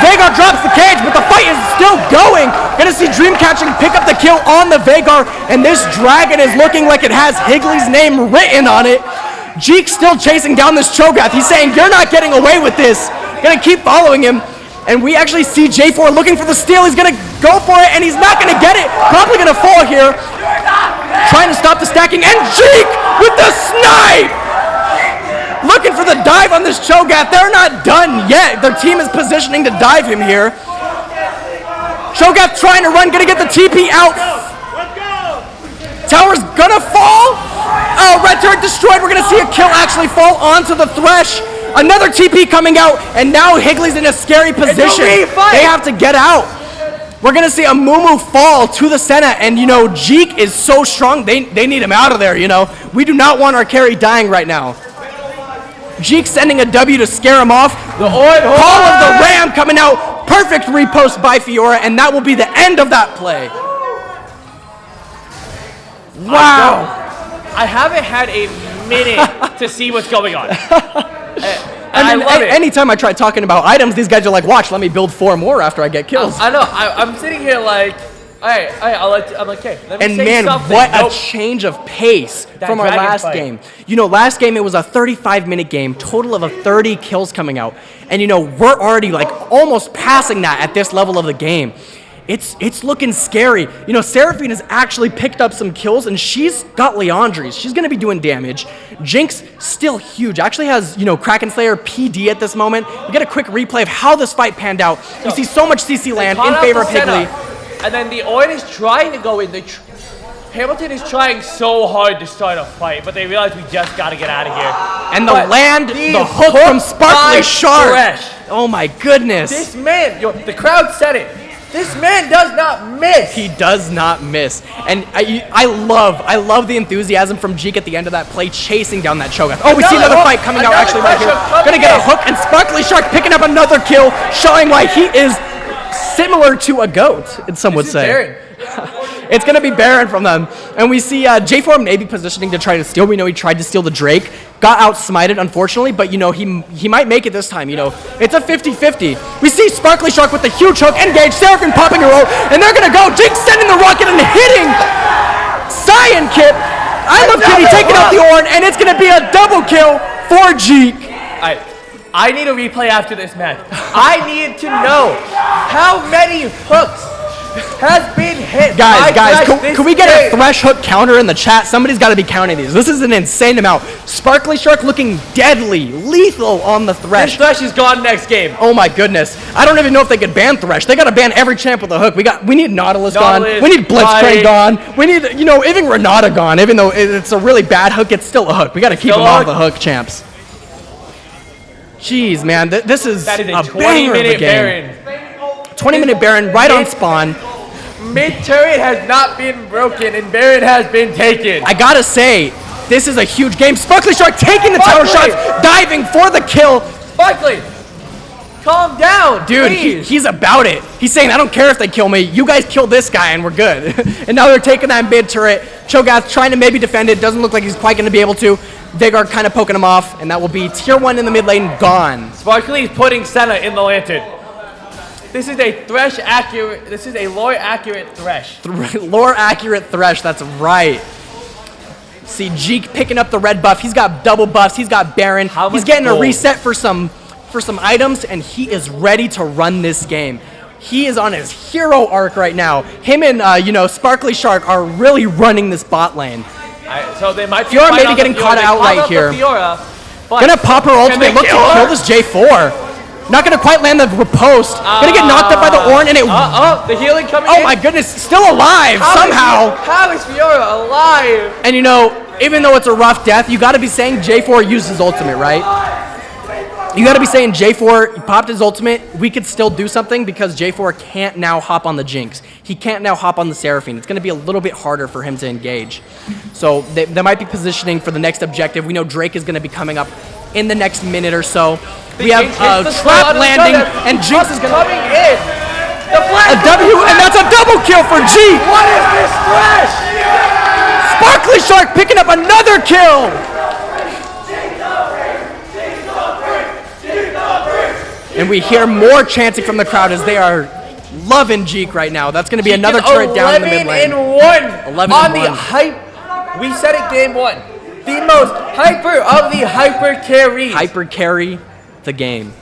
Veigar drops the cage, but the fight is still going. Gonna see Dreamcatching pick up the kill on the Veigar, and this dragon is looking like it has Higley's name written on it. Jeek still chasing down this Cho'Gath. He's saying, you're not getting away with this. Gonna keep following him. And we actually see J4 looking for the steal. He's gonna go for it, and he's not gonna get it. Probably gonna fall here. Trying to stop the stacking, and Jeek with the snipe! Looking for the dive on this Cho'Gath. They're not done yet. Their team is positioning to dive him here. Cho'Gath trying to run, gonna get the TP out. Tower's gonna fall. Oh, red turret destroyed. We're gonna see a kill actually fall onto the Thresh. Another TP coming out, and now Higley's in a scary position. They have to get out. We're gonna see a Mumu fall to the Senna, and you know, Jeek is so strong, they need him out of there, you know. We do not want our carry dying right now. Jeek sending a W to scare him off. The Call of the Ram coming out. Perfect repost by Fiora, and that will be the end of that play. Wow. I haven't had a minute to see what's going on. I love it. Anytime I try talking about items, these guys are like, watch, let me build 4 more after I get kills. I know. I'm sitting here like, all right, I'm like, okay, let me and say man, something. what a change of pace from our last game. You know, last game it was a 35-minute game, total of 30 kills coming out. And you know, we're already like almost passing that at this level of the game. It's looking scary. You know, Seraphine has actually picked up some kills, and she's got Leandries. She's going to be doing damage. Jinx, still huge. Actually has, you know, Kraken Slayer PD at this moment. We get a quick replay of how this fight panned out. We see so much CC land in favor of Higley. And then the Oin is trying to go in. Hamilton is trying so hard to start a fight, but they realize we just got to get out of here. And the hook from Sparkly Shark. Oh my goodness. This man, the crowd said it. This man does not miss. He does not miss. And I love the enthusiasm from Jeek at the end of that play, chasing down that Cho'Gath. Oh, we see another fight coming out actually right here. Gonna get a hook, and Sparkly Shark picking up another kill, showing why he is similar to a goat, some would say. It's going to be Baron from them. And we see J4 maybe positioning to try to steal. We know he tried to steal the Drake. Got out-smited, unfortunately, but, you know, he might make it this time, you know. It's a 50-50. We see Sparkly Shark with the huge hook, engage, Seraphine popping her ult, and they're going to go. Jinx sending the rocket and hitting Cyan Kip. I love Kitty taking out the Ornn, and it's going to be a double kill for Jeek. I need a replay after this match. I need to know how many hooks has been hit. Guys, can we get a Thresh hook counter in the chat? Somebody's got to be counting these. This is an insane amount. Sparkly Shark looking deadly, lethal on the Thresh. This Thresh is gone next game. Oh my goodness. I don't even know if they could ban Thresh. They got to ban every champ with a hook. We need Nautilus gone. We need Blitzcrank gone. We need, you know, even Renata gone. Even though it's a really bad hook, it's still a hook. We got to keep them off the hook, champs. Jeez, man, this is a 20-minute Baron. 20-minute Baron right on spawn. Mid-turret has not been broken, and Baron has been taken. I gotta say, this is a huge game. Sparkly Shark taking the tower shots, diving for the kill. Sparkly, calm down, dude. He's about it. He's saying, I don't care if they kill me. You guys kill this guy, and we're good. And now they're taking that mid-turret. Cho'Gath trying to maybe defend it. Doesn't look like he's quite going to be able to. Vigor kind of poking him off, and that will be tier 1 in the mid lane gone. Sparkly is putting Senna in the lantern. This is a Thresh accurate. This is a lore accurate Thresh. Lore accurate Thresh, that's right. See Jeek picking up the red buff. He's got double buffs. He's got Baron. He's getting a reset for some items, and he is ready to run this game. He is on his hero arc right now. Him and Sparkly Shark are really running this bot lane. So they might Fiora maybe getting caught out right here. Gonna pop her ultimate. Look to kill this J4. Not gonna quite land the riposte. Gonna get knocked up by the Ornn, and it. The healing coming in. Oh my goodness, still alive somehow. How is Fiora alive? And even though it's a rough death, you gotta be saying J4 used his ultimate, right? You gotta be saying J4 popped his ultimate. We could still do something because J4 can't now hop on the Jinx. He can't now hop on the Seraphine. It's gonna be a little bit harder for him to engage. So they might be positioning for the next objective. We know Drake is gonna be coming up in the next minute or so. We have a trap landing, and Jinx is gonna coming in. A W, and that's a double kill for G. What is this Thresh? Sparkly Shark picking up another kill. And we hear more chanting from the crowd as they are loving Jeek right now. That's going to be another turret down in the mid lane. 11-1 on the hype. We said it game 1. The most hyper of the hyper carries. Hyper carry the game.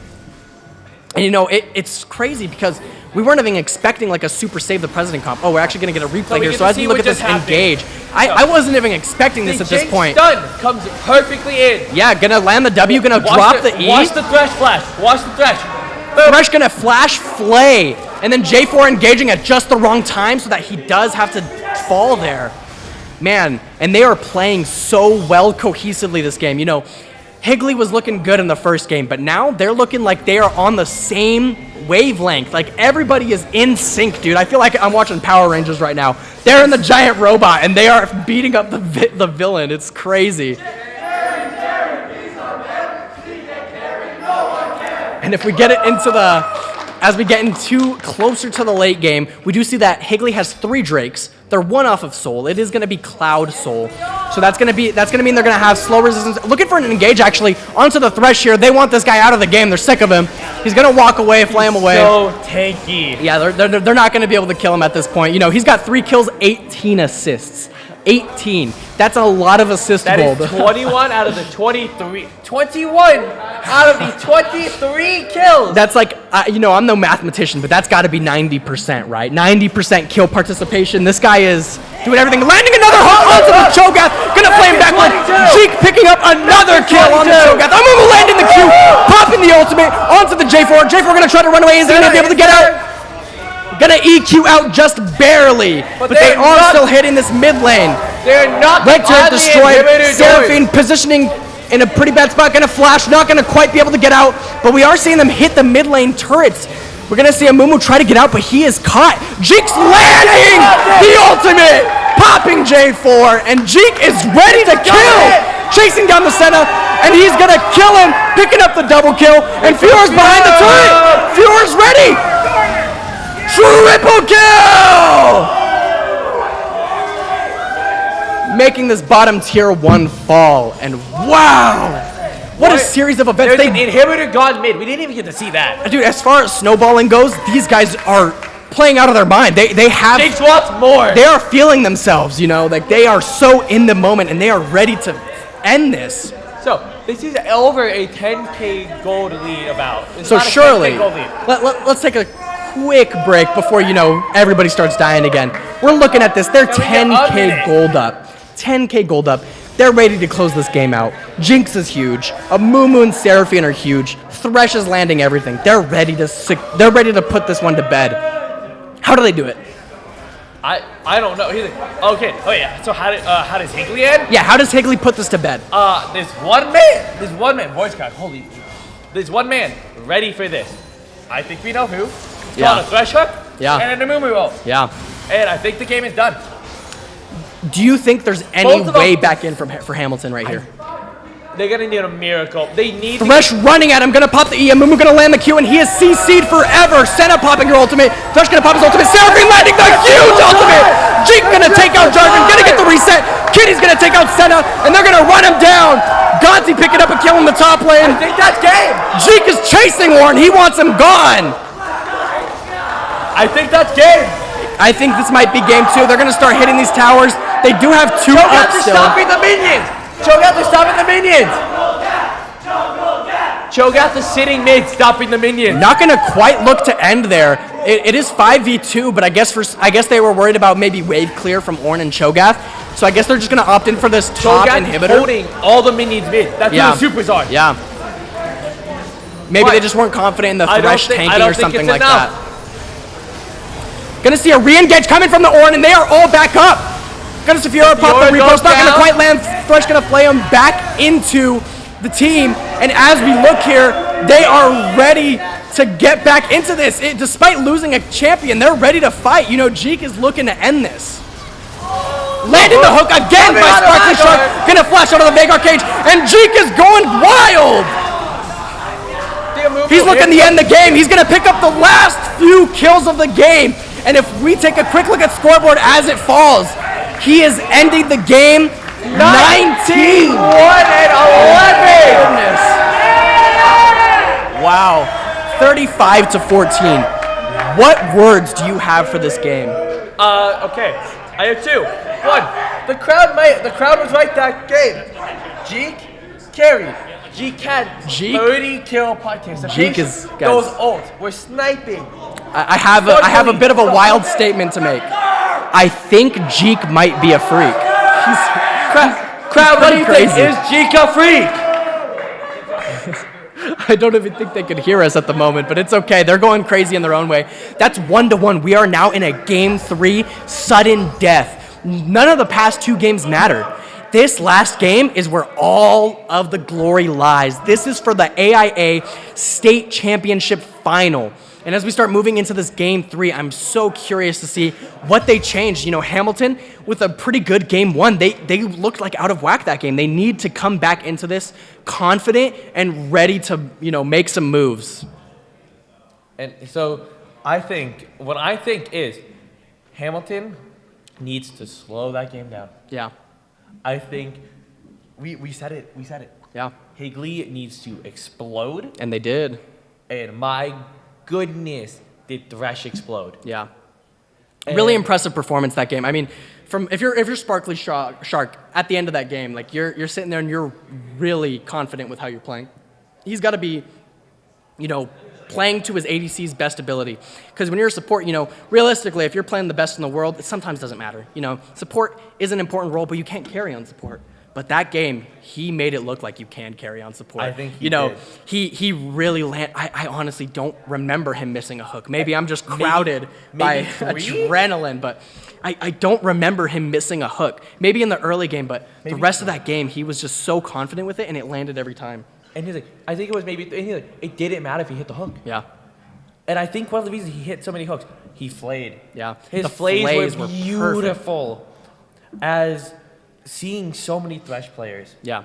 And it's crazy because we weren't even expecting like a super save the president comp. Oh, we're actually going to get a replay here. So as we look at this engage, I wasn't even expecting this at this point. Stun comes perfectly in. Yeah, gonna land the W, gonna drop the E. Watch the Thresh flash. Watch the Thresh. Thresh gonna flash Flay, and then J4 engaging at just the wrong time so that he does have to fall there. Man, and they are playing so well cohesively this game. Higley was looking good in the first game, but now they're looking like they are on the same wavelength. Like everybody is in sync, dude. I feel like I'm watching Power Rangers right now. They're in the giant robot and they are beating up the villain. It's crazy. And if we get it as we get into closer to the late game, we do see that Higley has 3 Drakes. They're 1 off of Soul. It is going to be Cloud Soul. So that's going to mean they're going to have slow resistance. Looking for an engage actually onto the Thresh here. They want this guy out of the game. They're sick of him. He's going to walk away, flay him away. So tanky. Yeah, they're not going to be able to kill him at this point. He's got 3 kills, 18 assists. 18. That's a lot of assist gold. That is 21 out of the 23. 21 out of the 23 kills. That's like, I'm no mathematician, but that's got to be 90%, right? 90% kill participation. This guy is doing everything. Landing another hook onto the Cho'Gath. Gonna play him backward. Jeek picking up another kill on the Cho'Gath. I'm gonna land in the Q, popping the ultimate onto the J4. J4 gonna try to run away. Is he gonna be able to get out? Gonna EQ out just barely, but they are still hitting this mid lane. They're not red turret destroyed. Seraphine positioning in a pretty bad spot. Gonna flash, not gonna quite be able to get out, but we are seeing them hit the mid lane turrets. We're gonna see Amumu try to get out, but he is caught. Jeek's landing the ultimate, popping J4, and Jeek is ready to kill. Chasing down the Senna, and he's gonna kill him, picking up the double kill, and Fiora's behind the turret. Fiora's ready. Triple kill! Making this bottom tier 1 fall, and wow! What a series of events. There's an inhibitor gone mid. We didn't even get to see that. Dude, as far as snowballing goes, these guys are playing out of their mind. They have... Jinx wants more. They are feeling themselves, like they are so in the moment, and they are ready to end this. So, this is over a 10k gold lead about. It's so not a surely, 10K gold lead. let's take a quick break before everybody starts dying again. We're looking at this. They're 10k gold up. 10k gold up. They're ready to close this game out. Jinx is huge. Amumu and Seraphine are huge. Thresh is landing everything. They're ready to put this one to bed. How do they do it? I don't know. Okay. Oh yeah. So how does Higley end? Yeah. How does Higley put this to bed? There's one man. Voice crack. Holy. There's one man ready for this. I think we know who. It's on a Thresh hook. Yeah. And a Amumu ult. Yeah. And I think the game is done. Do you think there's any way back in for Hamilton right here? They're gonna need a miracle. They need Thresh running at him, gonna pop the E. Amumu gonna land the Q, and he is CC'd forever. Senna popping her ultimate. Thresh gonna pop his ultimate. Seraphine landing the huge ultimate. Jeek gonna take out Jarvan, gonna get the reset. Kitty's gonna take out Senna, and they're gonna run him down. Gonzi picking up and killing the top lane. I think that's game. Jeek is chasing Ornn. He wants him gone. I think that's game. I think this might be game 2. They're gonna start hitting these towers. They do have 2 up Cho'Gath is still. stopping the minions. Cho'Gath is stopping the minions. Cho'Gath is sitting mid, stopping the minions. Not gonna quite look to end there. It is 5v2, but I guess they were worried about maybe wave clear from Ornn and Cho'Gath. So I guess they're just gonna opt in for this top Cho'Gath inhibitor. is holding all the minions mid. That's who the supers are. Yeah. Maybe they just weren't confident in the Thresh tanking or something like that. Gonna see a re-engage coming from the Ornn, and they are all back up. Gonna Sephiroth pop the repost, not gonna quite land. Thresh gonna play him back into the team, and as we look here, they are ready to get back into this. Despite losing a champion, they're ready to fight. You know, Jeek is looking to end this. Landing the hook again by Sparkly Shark. Gonna flash out of the Vagar cage, and Jeek is going wild. He's looking to end the game. He's gonna pick up the last few kills of the game. And if we take a quick look at scoreboard as it falls, he is ending the game 19. 1-11. Goodness. Wow. 35-14. What words do you have for this game? Okay. I have 2. 1. The crowd was right that game. Jeek carried. Jeek had 30 kill participation. Jeek is those ults were sniping. I have a bit of a wild statement to make. I think Jeek might be a freak. Crowd, what do you think? Is Jeek a freak? I don't even think they could hear us at the moment, but it's okay. They're going crazy in their own way. That's 1-1. We are now in a game 3, sudden death. None of the past 2 games mattered. This last game is where all of the glory lies. This is for the AIA State Championship Final. And as we start moving into this game 3, I'm so curious to see what they changed. You know, Hamilton, with a pretty good game 1, they looked like out of whack that game. They need to come back into this confident and ready to, you know, make some moves. And so what I think is Hamilton needs to slow that game down. Yeah. I think we said it. Yeah. Higley needs to explode. And they did. And my goodness, did Thresh explode. Yeah. Really impressive performance that game. I mean, if you're Sparkly Shark at the end of that game, like you're sitting there and you're really confident with how you're playing. He's got to be, you know, playing to his ADC's best ability. Because when you're a support, you know, realistically, if you're playing the best in the world, it sometimes doesn't matter. You know, support is an important role, but you can't carry on support. But that game, he made it look like you can carry on support. I think he you know, did. he really I honestly don't remember him missing a hook. Maybe I'm just crowded by adrenaline, but I don't remember him missing a hook. Maybe in the early game, but the rest of that game, he was just so confident with it, and it landed every time. And he's like, I think it was maybe, and he's like, it didn't matter if he hit the hook. Yeah. And I think one of the reasons he hit so many hooks, he flayed. Yeah. His The flays were perfect. beautiful. As seeing so many Thresh players. Yeah.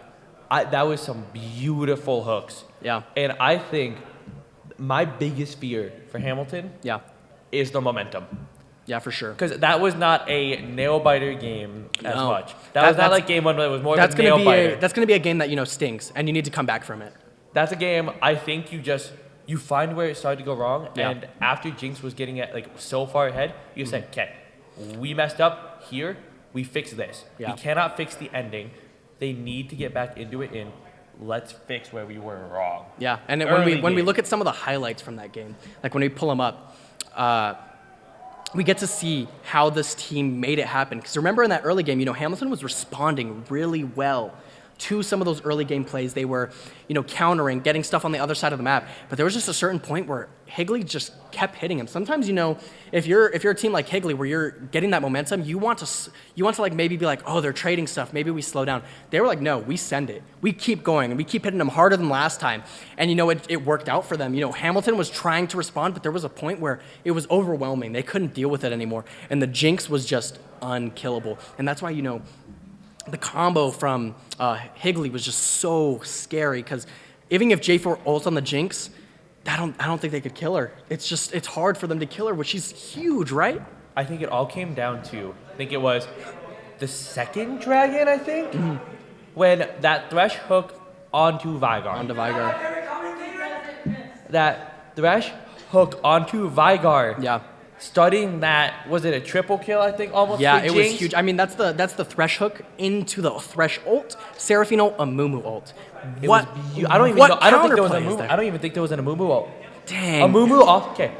That was some beautiful hooks. Yeah. And I think my biggest fear for Hamilton is the momentum. Yeah, for sure. Because that was not a nail-biter game as No. much. That was not like game 1, but it was more of a nail-biter. That's going to be a game that, you know, stings, and you need to come back from it. That's a game I think you find where it started to go wrong, Yeah. and after Jinx was getting like so far ahead, you said, okay, we messed up here, we fix this. Yeah. We cannot fix the ending. They need to get back into it, and let's fix where we were wrong. Yeah, and Early when we game. look at some of the highlights from that game, like when we pull them up, we get to see how this team made it happen. Because remember in that early game, you know, Hamilton was responding really well to some of those early game plays. They were, you know, countering, getting stuff on the other side of the map. But there was just a certain point where Higley just kept hitting him. Sometimes, you know, if you're a team like Higley where you're getting that momentum, you want to like maybe be like, oh, they're trading stuff. Maybe we slow down. They were like, no, we send it. We keep going, and we keep hitting them harder than last time. And, you know, it worked out for them. You know, Hamilton was trying to respond, but there was a point where it was overwhelming. They couldn't deal with it anymore. And the Jinx was just unkillable. And that's why, you know, the combo from Higley was just so scary, because even if J4 ults on the Jinx, I don't think they could kill her. It's hard for them to kill her, which is huge, right? I think it all came down to, I think it was the second dragon, I think, when that Thresh hooked onto Vigar. That Thresh hooked onto Vigar. Yeah. Starting that, was it a triple kill, I think, almost? Yeah, for it was Jinx? huge. I mean, that's the Thresh hook into the Thresh ult, Seraphine ult, Amumu ult. I don't even know. I don't think there was a Amumu. I don't even think there was an Amumu ult. Dang. Amumu off. Okay,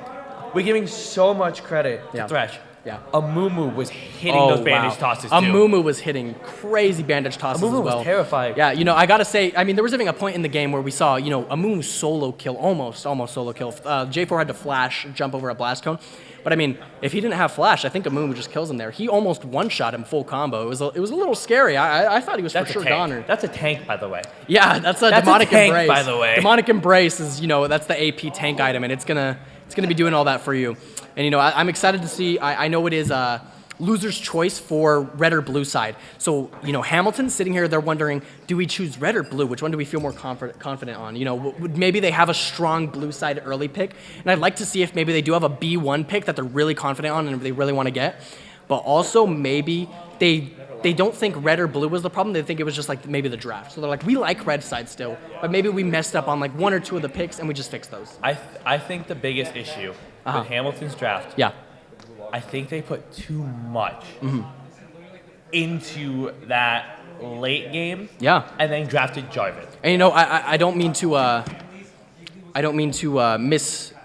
we're giving so much credit to Thresh. Yeah. Amumu was hitting those bandage tosses too. Amumu was hitting crazy bandage tosses Amumu as well. was terrifying. Yeah, I gotta say, I mean, there was even a point in the game where we saw, Amumu solo kill, almost solo kill. J4 had to flash, jump over a blast cone. But I mean, if he didn't have flash, I think Amumu just kills him there. He almost one-shot him full combo. It was a little scary. I thought he was for sure goner. That's a tank, by the way. Yeah, that's a demonic tank, embrace. by the way. Demonic embrace is, that's the AP tank item, and it's gonna be doing all that for you. And I'm excited to see. I know it is loser's choice for red or blue side. So Hamilton's sitting here. They're wondering, do we choose red or blue? Which one do we feel more confident on? Maybe they have a strong blue side early pick, and I'd like to see if maybe they do have a B1 pick that they're really confident on and they really want to get. But also maybe they don't think red or blue was the problem. They think it was just like maybe the draft. So they're like, we like red side still, but maybe we messed up on like one or two of the picks and we just fixed those. I think the biggest issue with Hamilton's draft. Yeah. I think they put too much into that late game. Yeah. And then drafted Jarvan. And I don't mean to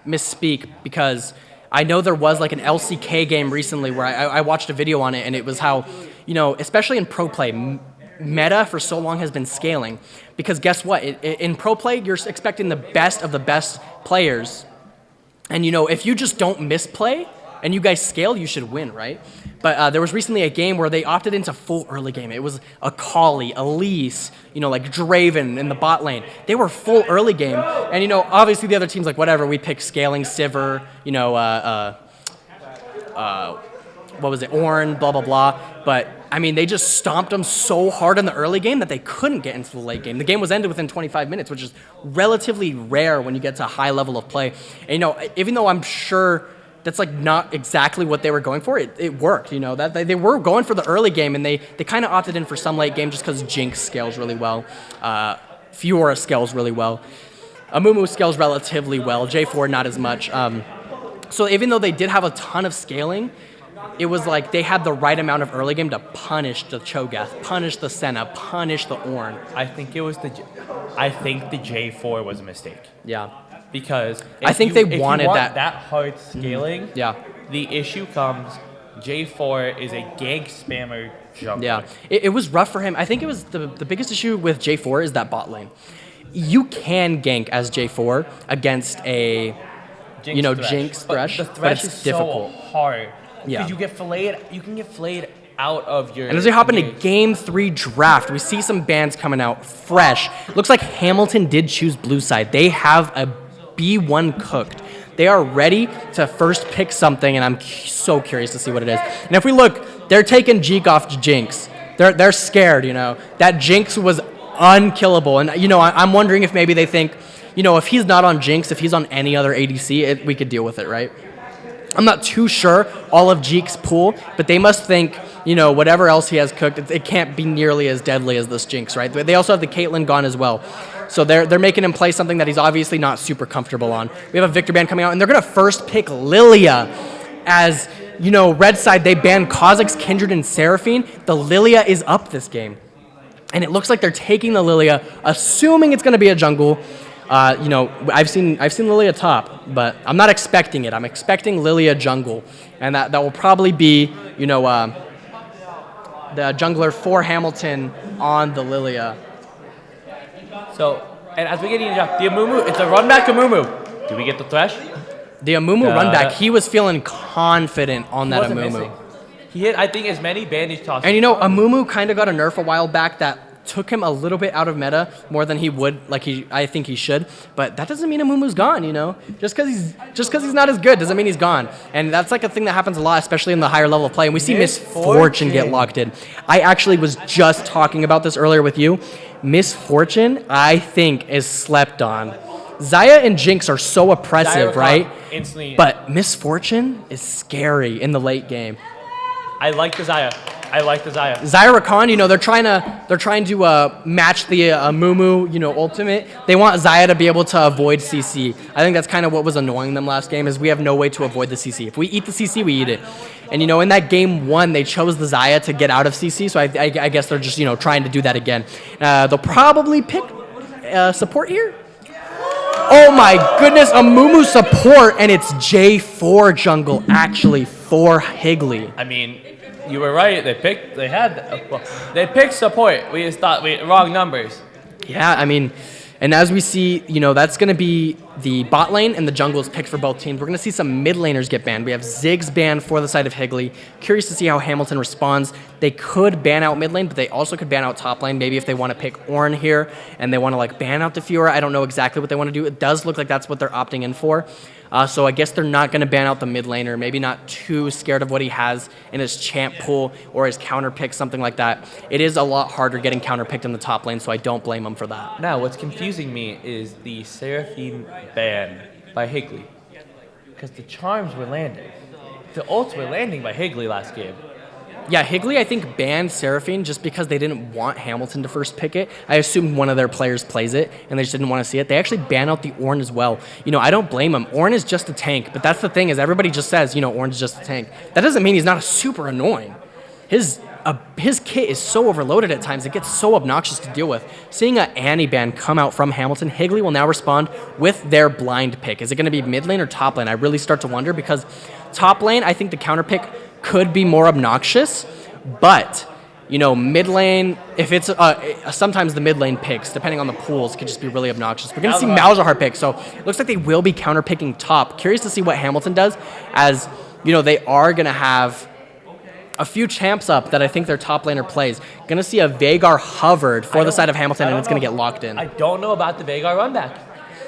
misspeak because I know there was like an LCK game recently where I watched a video on it, and it was how, especially in pro play, meta for so long has been scaling. Because guess what? In pro play, you're expecting the best of the best players. And if you just don't misplay and you guys scale, you should win, right? But there was recently a game where they opted into full early game. It was Akali, Elise, like Draven in the bot lane. They were full early game. And, obviously the other team's like, whatever, we pick scaling, Sivir, what was it, Ornn, blah, blah, blah. But, I mean, they just stomped them so hard in the early game that they couldn't get into the late game. The game was ended within 25 minutes, which is relatively rare when you get to a high level of play. And, even though I'm sure that's like not exactly what they were going for, it worked, that they were going for the early game, and they kind of opted in for some late game just because Jinx scales really well. Fiora scales really well. Amumu scales relatively well. J4 not as much. So even though they did have a ton of scaling, it was like they had the right amount of early game to punish the Cho'Gath, punish the Senna, punish the Ornn. I think the J4 was a mistake. Yeah. Because I think they wanted that hard scaling. Yeah. The issue comes, J4 is a gank spammer jungler. Yeah. It was rough for him. I think it was the biggest issue with J4 is that bot lane. You can gank as J4 against a Jinx Thresh, but it's difficult. So hard. Yeah. Because you can get filleted out of your... And as we hop into Game 3 draft, we see some bans coming out fresh. Looks like Hamilton did choose blue side. They have a B1 cooked. They are ready to first pick something, and I'm so curious to see what it is. And if we look, they're taking Jeek off Jinx. They're scared, That Jinx was unkillable. And, I'm wondering if maybe they think, if he's not on Jinx, if he's on any other ADC, we could deal with it, right? I'm not too sure all of Jeek's pool, but they must think, whatever else he has cooked, it can't be nearly as deadly as this Jinx, right? They also have the Caitlyn gone as well. So they're making him play something that he's obviously not super comfortable on. We have a Victor ban coming out, and they're going to first pick Lilia as, red side, they banned Kha'Zix, Kindred, and Seraphine. The Lilia is up this game. And it looks like they're taking the Lilia, assuming it's going to be a jungle. I've seen Lilia top, but I'm not expecting it. I'm expecting Lilia jungle, and that will probably be, the jungler for Hamilton on the Lilia. So, and as we get into the Amumu, it's a run back Amumu. Do we get the Thresh? The Amumu run back, he was feeling confident on that Amumu. Missing. He hit, I think, as many bandage tosses. And Amumu kind of got a nerf a while back that took him a little bit out of meta more than he would, I think he should. But that doesn't mean Amumu's gone, Just because he's not as good doesn't mean he's gone. And that's like a thing that happens a lot, especially in the higher level of play. And we see Misfortune get locked in. I actually was just talking about this earlier with you. Misfortune, I think, is slept on. Xayah and Jinx are so oppressive, right? Instantly. But Misfortune is scary in the late game. I like the Zaya. Zaya Rakan, you know, they're trying to match the Mumu, you know, ultimate. They want Zaya to be able to avoid CC. I think that's kind of what was annoying them last game, is we have no way to avoid the CC. If we eat the CC, we eat it. And, you know, in that game 1, they chose the Zaya to get out of CC, so I guess they're just, you know, trying to do that again. They'll probably pick support here. Oh my goodness, a Mumu support, and it's J4 jungle actually for Higley. I mean, you were right. They picked support. We just thought wrong numbers. Yeah, I mean, and as we see, you know, that's going to be the bot lane and the jungle is picked for both teams. We're going to see some mid laners get banned. We have Ziggs banned for the side of Higley. Curious to see how Hamilton responds. They could ban out mid lane, but they also could ban out top lane. Maybe if they want to pick Ornn here and they want to like ban out the Fiora. I don't know exactly what they want to do. It does look like that's what they're opting in for. So I guess they're not going to ban out the mid laner. Maybe not too scared of what he has in his champ pool or his counter pick, something like that. It is a lot harder getting counter picked in the top lane, so I don't blame him for that. Now, what's confusing me is the Seraphine ban by Higley, because the charms were landing. The ults were landing by Higley last game. Yeah, Higley, I think, banned Seraphine just because they didn't want Hamilton to first pick it. I assumed one of their players plays it, and they just didn't want to see it. They actually ban out the Ornn as well. You know, I don't blame him. Ornn is just a tank, but that's the thing, is everybody just says, you know, Ornn's just a tank. That doesn't mean he's not super annoying. His kit is so overloaded at times, it gets so obnoxious to deal with. Seeing an Annie ban come out from Hamilton, Higley will now respond with their blind pick. Is it going to be mid lane or top lane? I really start to wonder, because top lane, I think the counter pick could be more obnoxious, but, you know, mid lane, if it's, sometimes the mid lane picks, depending on the pools, could just be really obnoxious. We're going to see Malzahar pick, so it looks like they will be counter picking top. Curious to see what Hamilton does, as, you know, they are going to have a few champs up that I think their top laner plays. Going to see a Veigar hovered for the side of Hamilton, and it's going to get locked in. I don't know about the Veigar run back.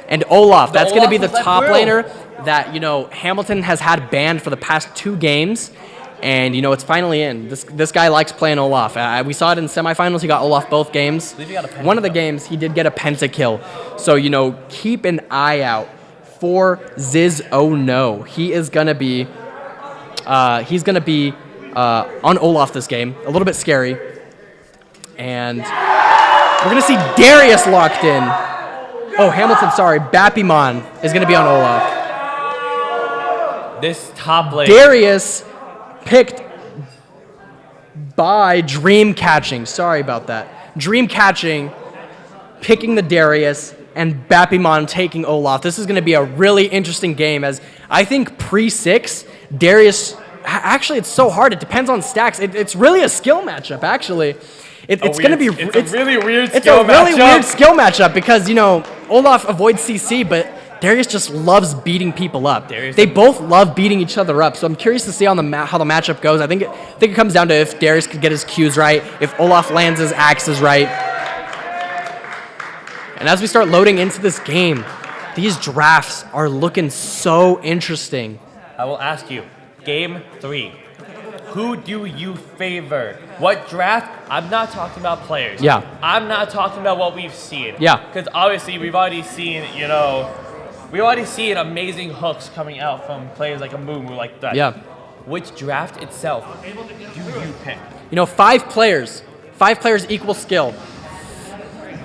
And Olaf, that's going to be the top laner that, you know, Hamilton has had banned for the past 2 games. And, you know, it's finally in. This guy likes playing Olaf. We saw it in semifinals. He got Olaf both games. One of the games, he did get a pentakill. So, you know, keep an eye out for Ziz Oh No. He is going to be, on Olaf this game. A little bit scary. And we're going to see Darius locked in. Oh, Hamilton, sorry. Bappimon is going to be on Olaf. This top lane. Darius picked by Dream Catching. Sorry about that. Dream Catching picking the Darius and Bappimon taking Olaf. This is going to be a really interesting game, as I think pre-6, Darius... Actually, it's so hard. It depends on stacks. It's really a skill matchup, actually. It's going to be... It's a really weird It's skill a really matchup. weird skill matchup because, you know, Olaf avoids CC, but Darius just loves beating people up. They both love beating each other up, so I'm curious to see on how the matchup goes. I think it comes down to if Darius could get his Qs right, if Olaf lands his axes right. And as we start loading into this game, these drafts are looking so interesting. I will ask you, Game 3. Who do you favor? What draft? I'm not talking about players. Yeah. I'm not talking about what we've seen. Yeah. Because obviously we've already seen, you know, amazing hooks coming out from players like a Mumu like that. Yeah. Which draft itself do you pick? You know, 5 players. 5 players equal skill.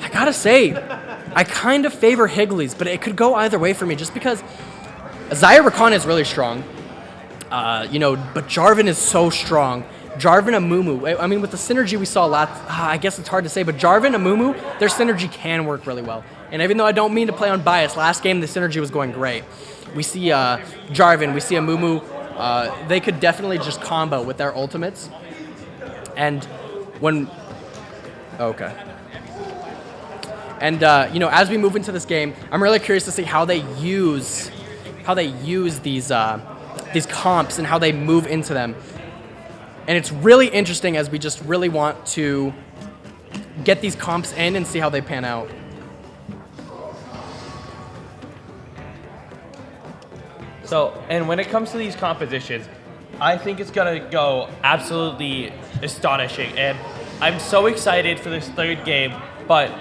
I gotta say, I kind of favor Higley's, but it could go either way for me just because Zaya Rakan is really strong. You know, but Jarvan is so strong. Jarvan and Mumu, I mean, with the synergy we saw last, I guess it's hard to say, but Jarvan and Mumu, their synergy can work really well. And even though I don't mean to play on bias, last game the synergy was going great. We see Jarvan, we see a Mumu, they could definitely just combo with their ultimates. And when, okay. And, you know, as we move into this game, I'm really curious to see how they use these comps and how they move into them. And it's really interesting as we just really want to get these comps in and see how they pan out. So, and when it comes to these compositions, I think it's gonna go absolutely astonishing. And I'm so excited for this third game, but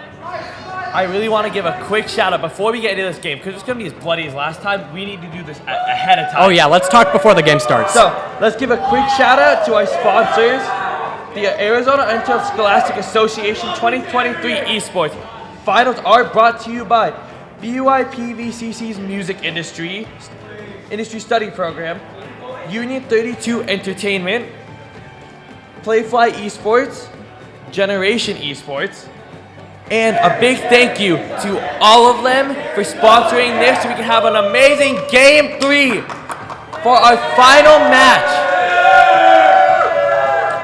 I really want to give a quick shout out before we get into this game, because it's going to be as bloody as last time. We need to do this ahead of time. Oh yeah, let's talk before the game starts. So let's give a quick shout out to our sponsors. The Arizona Interscholastic Association 2023 Esports Finals are brought to you by BYPVCC's Music Industry Study Program, Union 32 Entertainment, Playfly Esports, Generation Esports, and a big thank you to all of them for sponsoring this so we can have an amazing Game 3 for our final match.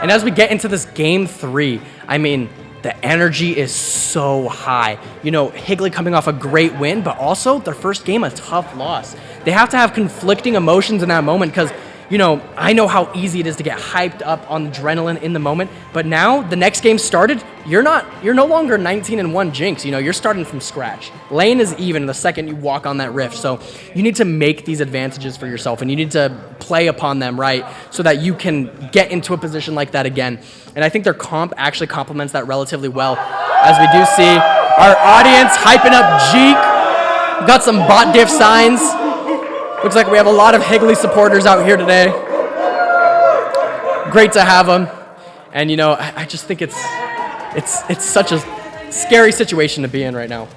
And as we get into this Game 3, I mean, the energy is so high. You know, Higley coming off a great win, but also their first game, a tough loss. They have to have conflicting emotions in that moment because, you know, I know how easy it is to get hyped up on adrenaline in the moment, but now the next game started, you're no longer 19-1 Jinx, you know, you're starting from scratch. Lane is even the second you walk on that rift, so you need to make these advantages for yourself and you need to play upon them right so that you can get into a position like that again. And I think their comp actually complements that relatively well, as we do see our audience hyping up Jeek. We've got some bot diff signs. Looks like we have a lot of Higley supporters out here today. Great to have them. And you know, I just think it's such a scary situation to be in right now.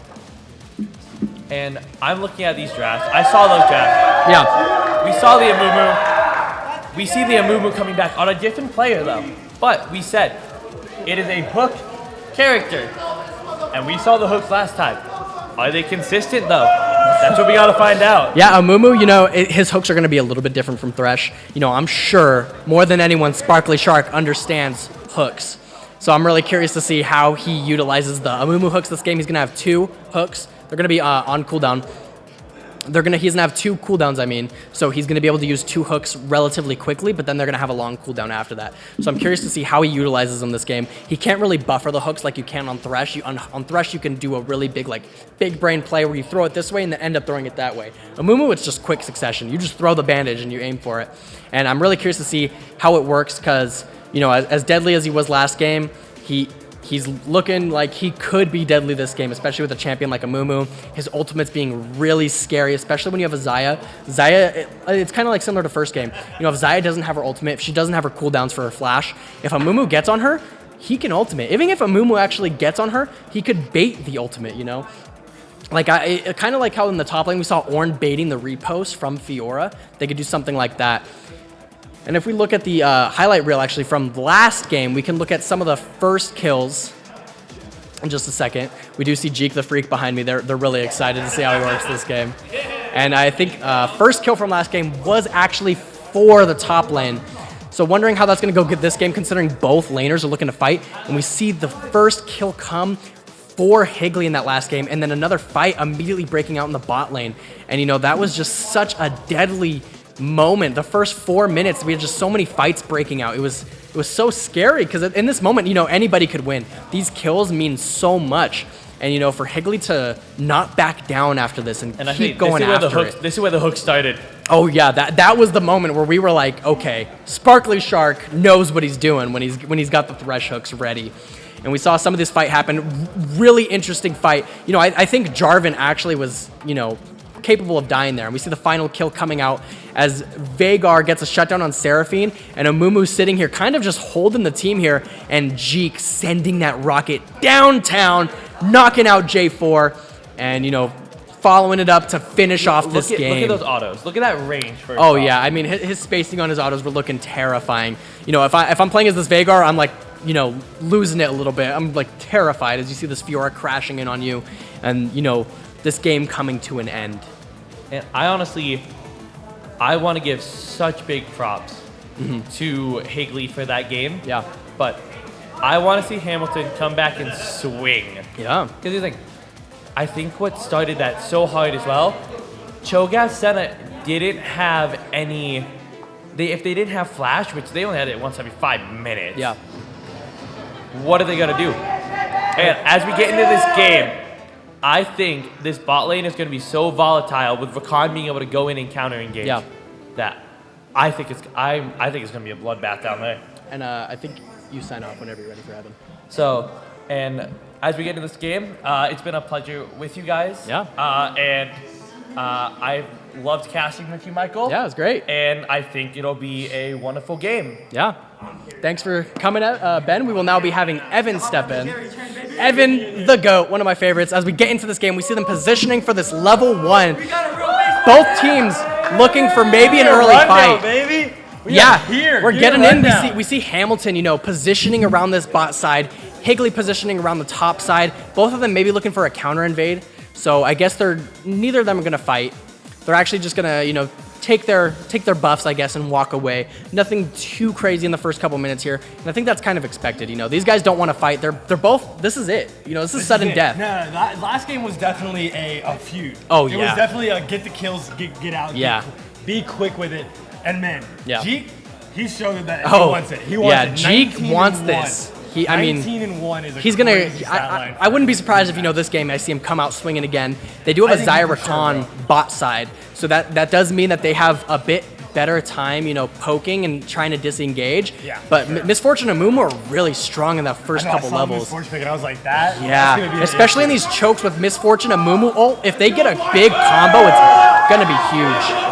And I'm looking at these drafts. I saw those drafts. Yeah. We saw the Amumu. We see the Amumu coming back on a different player though. But we said it is a hook character. And we saw the hooks last time. Are they consistent though? That's what we gotta find out. Yeah, Amumu, you know, his hooks are gonna be a little bit different from Thresh. You know, I'm sure more than anyone, Sparkly Shark understands hooks. So I'm really curious to see how he utilizes the Amumu hooks this game. He's gonna have 2 hooks. They're gonna be on cooldown. He's gonna have 2 cooldowns, I mean. So he's gonna be able to use 2 hooks relatively quickly, but then they're gonna have a long cooldown after that. So I'm curious to see how he utilizes them this game. He can't really buffer the hooks like you can on Thresh. On Thresh, you can do a really big brain play where you throw it this way and then end up throwing it that way. Amumu, it's just quick succession. You just throw the bandage and you aim for it. And I'm really curious to see how it works because, you know, as deadly as he was last game, he's looking like he could be deadly this game, especially with a champion like Amumu. His ultimate's being really scary, especially when you have a Xayah. Xayah, it's kind of like similar to first game. You know, if Xayah doesn't have her ultimate, if she doesn't have her cooldowns for her flash, if Amumu gets on her, he can ultimate. Even if Amumu actually gets on her, he could bait the ultimate, you know? Like, kind of like how in the top lane we saw Ornn baiting the repost from Fiora. They could do something like that. And if we look at the highlight reel actually from last game, we can look at some of the first kills in just a second. We do see Jeek the Freak behind me. They're really excited to see how he works this game. And I think first kill from last game was actually for the top lane. So wondering how that's going to go get this game considering both laners are looking to fight. And we see the first kill come for Higley in that last game. And then another fight immediately breaking out in the bot lane. And you know, that was just such a deadly moment. The first 4 minutes, we had just so many fights breaking out. It was so scary because in this moment, you know, anybody could win. These kills mean so much. And you know, for Higley to not back down after this and keep going after it. This is where the hook started. Oh yeah, that was the moment where we were like, okay, Sparkly Shark knows what he's doing when he's got the Thresh hooks ready. And we saw some of this fight happen. Really interesting fight. You know, I think Jarvan actually was, you know, capable of dying there. And we see the final kill coming out as Veigar gets a shutdown on Seraphine and Amumu sitting here kind of just holding the team here and Jeek sending that rocket downtown, knocking out J4 and, you know, following it up to finish off this game. Look at those autos. Look at that range. Oh yeah, I mean his spacing on his autos were looking terrifying. You know, if I'm playing as this Veigar, I'm like, you know, losing it a little bit. I'm like terrified as you see this Fiora crashing in on you and, you know, this game coming to an end. And I want to give such big props to Higley for that game. Yeah. But I want to see Hamilton come back and swing. Yeah. Because he's like, I think what started that so hard as well, Cho'Gath Senna didn't have any, if they didn't have flash, which they only had it once every 5 minutes. Yeah. What are they going to do? And as we get into this game, I think this bot lane is going to be so volatile with Rakan being able to go in and counter engage. Yeah. That I think it's going to be a bloodbath down there. And I think you sign off whenever you're ready for Evan. So And as we get into this game, it's been a pleasure with you guys. Yeah. And I've loved casting with you, Michael. Yeah, it was great. And I think it'll be a wonderful game. Yeah. Thanks for coming out, Ben. We will now be having Evan step in. Evan, the GOAT, one of my favorites. As we get into this game, we see them positioning for this level 1. Both teams looking for maybe an early fight. Baby. We're getting in. We see Hamilton, positioning around this bot side. Higley positioning around the top side. Both of them maybe looking for a counter invade. So I guess neither of them are going to fight. They're actually just going to, take their buffs, I guess, and walk away. Nothing too crazy in the first couple minutes here. And I think that's kind of expected. These guys don't want to fight. They're both, this is it. This is sudden death. No, last game was definitely a feud. Oh, It yeah. was definitely a get the kills, get out. Yeah. Be quick with it. And man, Yeah. Jeek, he showed that he Oh, wants it. He wants it. Jeek wants 19-1. this. 19-1 is a he's gonna. crazy stat line. I wouldn't be surprised if this game I see him come out swinging again. They do have a Zyra Khan bot side, so that does mean that they have a bit better time, poking and trying to disengage. Yeah, but Misfortune and Mumu are really strong in that first couple levels. Misfortune pick, and I was like, that's gonna be Yeah, an especially in issue. these chokes with Misfortune and Mumu. Oh, if they get a big combo, it's gonna be huge.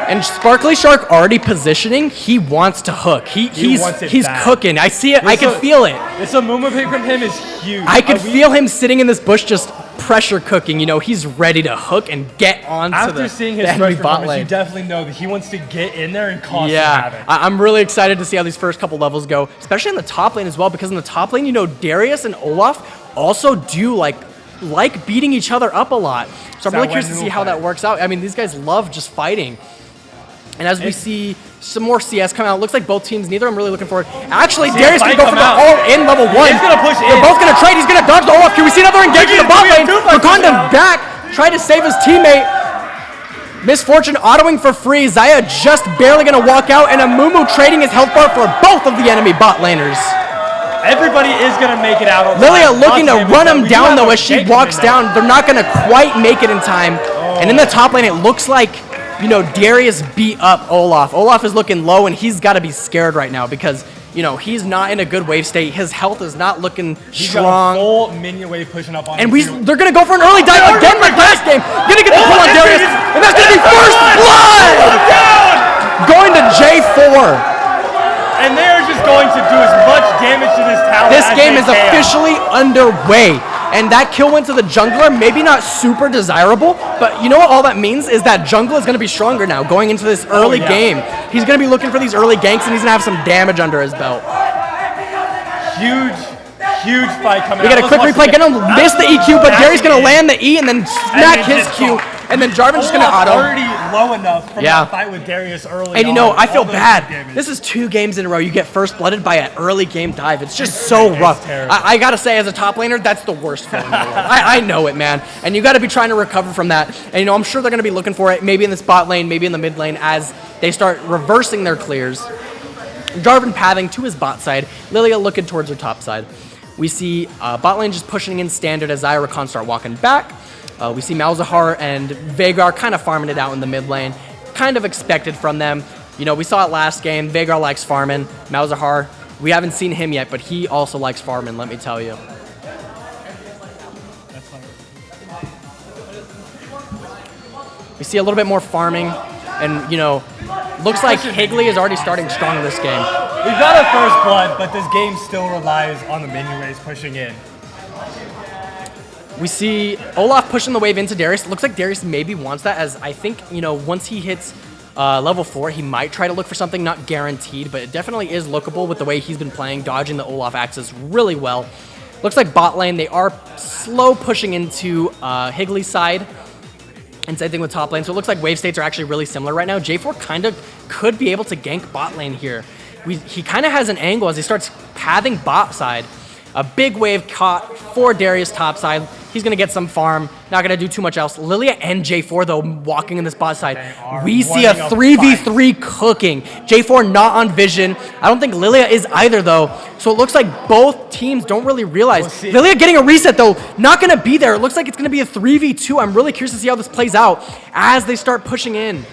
And Sparkly Shark already positioning. He wants to hook. He's bad. cooking. I see it. I can feel it. This Mumu pick from him is huge. I could feel him sitting in this bush just pressure cooking. He's ready to hook and get onto After seeing his the enemy first bot performance, lane. you definitely know that he wants to get in there and cause some Yeah, havoc. I'm really excited to see how these first couple levels go, especially in the top lane as well, because in the top lane, Darius and Olaf also do like beating each other up a lot. So I'm really curious to see how that works out. I mean, these guys love just fighting. And as we see some more CS come out, it looks like both teams, neither of them really looking for it. Actually, Darius going to go for the all-in level 1. He's gonna push They're in. both going to trade. He's going to dodge the Olaf. Can we see another engagement in the bot lane? Wakanda back, trying to save his teammate. Misfortune autoing for free. Zaya just barely going to walk out, and Amumu trading his health bar for both of the enemy bot laners. Everybody is going to make it out. Lilia looking to run him down, though, as she walks down. They're not going to quite make it in time. And in the top lane, it looks like Darius beat up Olaf. Olaf is looking low, and he's got to be scared right now because, he's not in a good wave state. His health is not looking He's strong. got a full minion wave pushing up on And him. they're going to go for an early dive again like last game. Going to get the pull on Darius, and that's going to be first blood! Going to J4. And they're just going to do as much damage to this tower This as game they is can. officially underway. And that kill went to the jungler, maybe not super desirable, but you know what all that means is that jungler is going to be stronger now going into this early game. He's going to be looking for these early ganks, and he's going to have some damage under his belt. Huge fight coming We out. got a quick replay. Gonna miss the EQ, but Gary's going to land the E and then smack his Q. And then Jarvan's just going to Olaf's auto. already low enough from that fight with Darius early And on. I feel All those bad. damage. This is 2 games in a row. You get first blooded by an early game dive. It's just so rough. I got to say, as a top laner, that's the worst feeling in the world. I know it, man. And you got to be trying to recover from that. And, I'm sure they're going to be looking for it maybe in the spot lane, maybe in the mid lane as they start reversing their clears. Jarvan pathing to his bot side. Lilia looking towards her top side. We see bot lane just pushing in standard as Zyra Khan start walking back. We see Malzahar and Veigar kind of farming it out in the mid lane. Kind of expected from them. We saw it last game. Veigar likes farming. Malzahar, we haven't seen him yet, but he also likes farming, let me tell you. We see a little bit more farming, and, looks like Higley is already starting strong in this game. We've got a first blood, but this game still relies on the minion waves pushing in. We see Olaf pushing the wave into Darius. It looks like Darius maybe wants that, as I think, once he hits level 4, he might try to look for something, not guaranteed, but it definitely is lookable with the way he's been playing, dodging the Olaf axes really well. Looks like bot lane, they are slow pushing into Higley's side, and same thing with top lane. So it looks like wave states are actually really similar right now. J4 kind of could be able to gank bot lane here. He kind of has an angle as he starts pathing bot side. A big wave caught for Darius top side. He's going to get some farm. Not going to do too much else. Lilia and J4, though, walking in this bot side. We see a 3v3 cooking. J4 not on vision. I don't think Lilia is either, though. So it looks like both teams don't really realize. Lilia getting a reset, though. Not going to be there. It looks like it's going to be a 3v2. I'm really curious to see how this plays out as they start pushing in.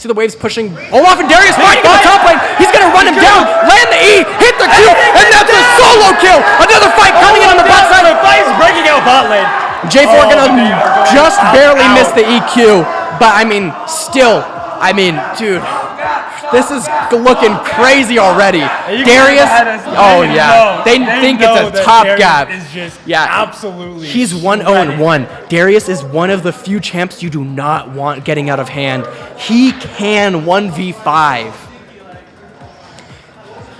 See the waves pushing. Olaf and Darius fighting on top lane. He's going to run him down, land the E, hit the Q, and that's a solo kill. Another fight coming in on the bot side. The fight is breaking out bot lane. J4 going to just barely miss the EQ. But, I mean, still, I mean, dude, this is looking crazy already. Darius, oh yeah, they think it's a top gap. Is just Yeah, absolutely. he's 1-0-1. Darius is one of the few champs you do not want getting out of hand. He can 1v5.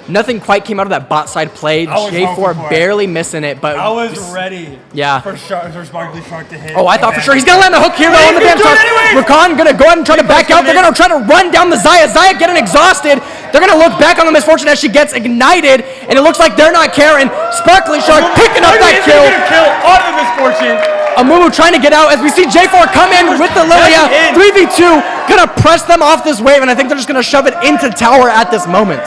Nothing quite came out of that bot side play. J4 barely missing it, but I was ready. Yeah. For Sparkly Shark to hit. Oh, I thought for sure he's gonna land the hook here though on the bam toss. Rakan gonna go ahead and try to back out. They're gonna try to run down the Xayah. Xayah getting exhausted. They're gonna look back on the Misfortune as she gets ignited, and it looks like they're not caring. Sparkly Shark picking up that kill. Kill on the Misfortune. Amumu trying to get out as we see J4 come in with the Lilia. 3v2, gonna press them off this wave, and I think they're just gonna shove it into tower at this moment.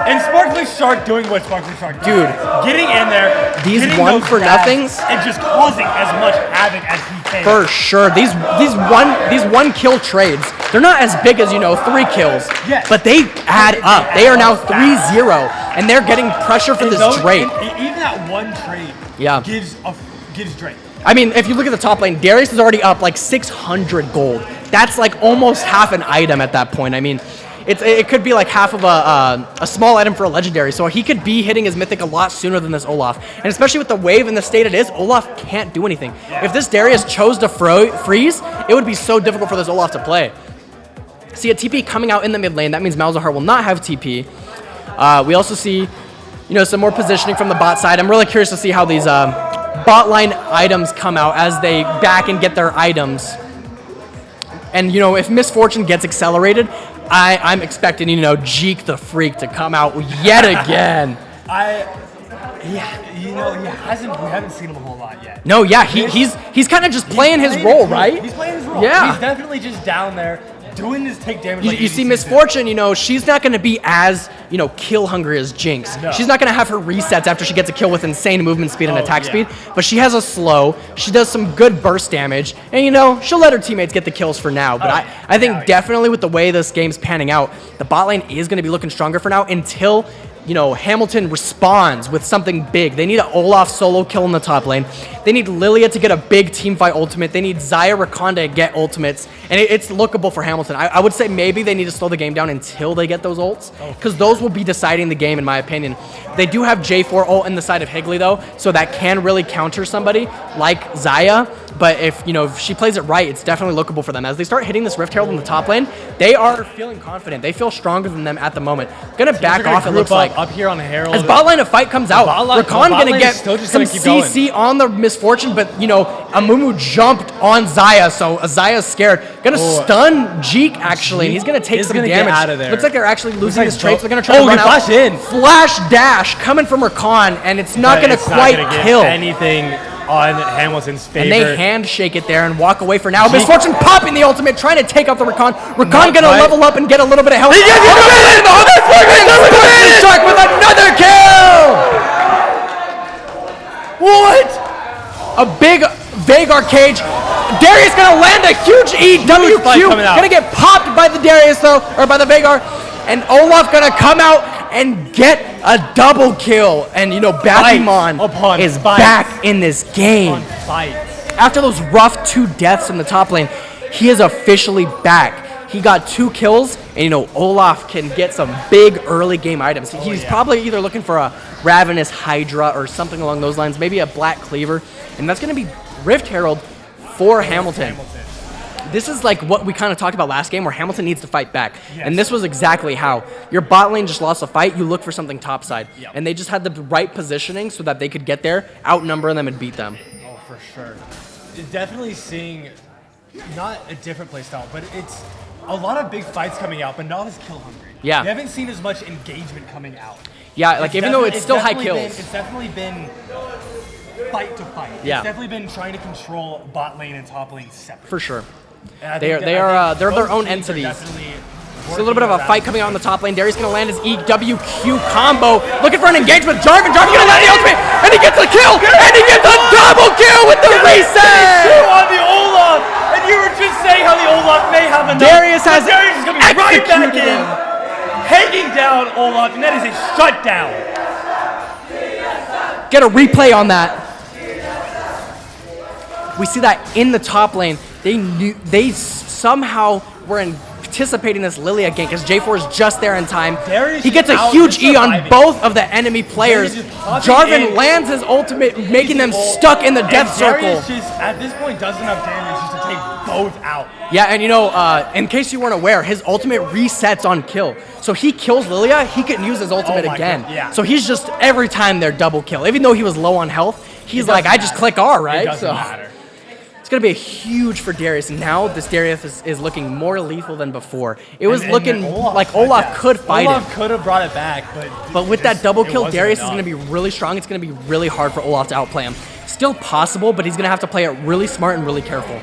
And Sparkly Shark doing what Sparkly Shark does. Dude. Getting in there. These getting one those for grabs, nothings? And just causing as much havoc as he can. For sure. These one kill trades, they're not as big as, 3 kills. Yes. But they add up. They are now 3-0, and they're getting pressure for this Drake. Even that one trade gives Drake. I mean, if you look at the top lane, Darius is already up like 600 gold. That's like almost half an item at that point. I mean, it could be like half of a small item for a legendary, so he could be hitting his mythic a lot sooner than this Olaf. And especially with the wave and the state it is, Olaf can't do anything. If this Darius chose to freeze, it would be so difficult for this Olaf to play. See a TP coming out in the mid lane. That means Malzahar will not have TP. We also see, some more positioning from the bot side. I'm really curious to see how these bot line items come out as they back and get their items. And, if Misfortune gets accelerated, I'm expecting, Jeek the Freak to come out yet again. We haven't seen him a whole lot yet. No, yeah, he's kind of just playing his role, right? He's playing his role. Yeah. He's definitely just down there doing his take damage. You see Misfortune, she's not going to be as, kill hungry as Jinx. No. She's not going to have her resets after she gets a kill with insane movement speed and attack speed, but she has a slow, she does some good burst damage, and she'll let her teammates get the kills for now. But I think definitely with the way this game's panning out, the bot lane is going to be looking stronger for now until Hamilton responds with something big. They need an Olaf solo kill in the top lane. They need Lilia to get a big teamfight ultimate. They need Xayah Rakan to get ultimates. And it's lookable for Hamilton. I would say maybe they need to slow the game down until they get those ults, because those will be deciding the game in my opinion. They do have J4 ult in the side of Higley though, so that can really counter somebody like Xayah. But if she plays it right, it's definitely lookable for them. As they start hitting this Rift Herald in the top lane, they are feeling confident. They feel stronger than them at the moment. Gonna back off, it looks like. Up here on Herald. As bot line of fight comes out, Rakan gonna get some CC on the Misfortune, but Amumu jumped on Xayah, so Xayah's scared. Gonna stun Jeek actually, and he's gonna take some damage. Get out of there. Looks like they're actually losing his traits. They're gonna try to run out. Flash in. Flash dash coming from Rakan, and it's not gonna quite kill anything on Hamilton's favor. And they handshake it there and walk away for now. Misfortune popping the ultimate, trying to take out the Rakan. Rakan gonna level up and get a little bit of health. Shark with another kill! What? A big Vagar cage. Darius gonna land a huge EWQ. Gonna get popped by the Darius though, or by the Vagar. And Olaf gonna come out and get a double kill. And Batimon is back in this game. After those rough 2 deaths in the top lane, he is officially back. He got 2 kills, and Olaf can get some big early game items. He's probably either looking for a Ravenous Hydra or something along those lines, maybe a Black Cleaver, and that's going to be Rift Herald for Hamilton. This is like what we kind of talked about last game, where Hamilton needs to fight back. Yes. And this was exactly how. Your bot lane just lost a fight, you look for something topside. Yep. And they just had the right positioning so that they could get there, outnumber them, and beat them. Oh, for sure. Definitely seeing not a different play style, but it's a lot of big fights coming out, but not as kill hungry. Yeah. You haven't seen as much engagement coming out. Yeah, like even though it's still high kills. It's definitely been fight to fight. Yeah. It's definitely been trying to control bot lane and top lane separately. For sure. They're their own entities. So a little bit of a fight coming out on the top lane. Darius gonna land his EWQ combo, looking for an engagement. Jarvan gonna land the ultimate, and he gets a kill, and he gets a double kill with the reset. On the Olaf, and You were just saying how the Olaf may have enough. Darius has Darius is going to be right back in, hanging down Olaf, and that is a shutdown. Get a replay on that. We see that in the top lane. They somehow were anticipating this Lilia gank because J4 is just there in time. Darius He gets a is huge E on surviving. both of the enemy players. Darius is popping Jarvan in. lands his ultimate, making them stuck in the death circle. Darius just, at this point, does enough damage just to take both out. Yeah, and you know, in case you weren't aware, his ultimate resets on kill. So he kills Lilia, he can use his ultimate my again. God, yeah. So he's just, every time they're double kill, even though he was low on health, he's like, I just click R, right? It doesn't matter. It's going to be huge for Darius. And now this Darius is looking more lethal than before. It was looking like Olaf could fight Olaf it. could have brought it back, But with that double kill, wasn't Darius is enough. going to be really strong. It's going to be really hard for Olaf to outplay him. Still possible, but he's going to have to play it really smart and really careful.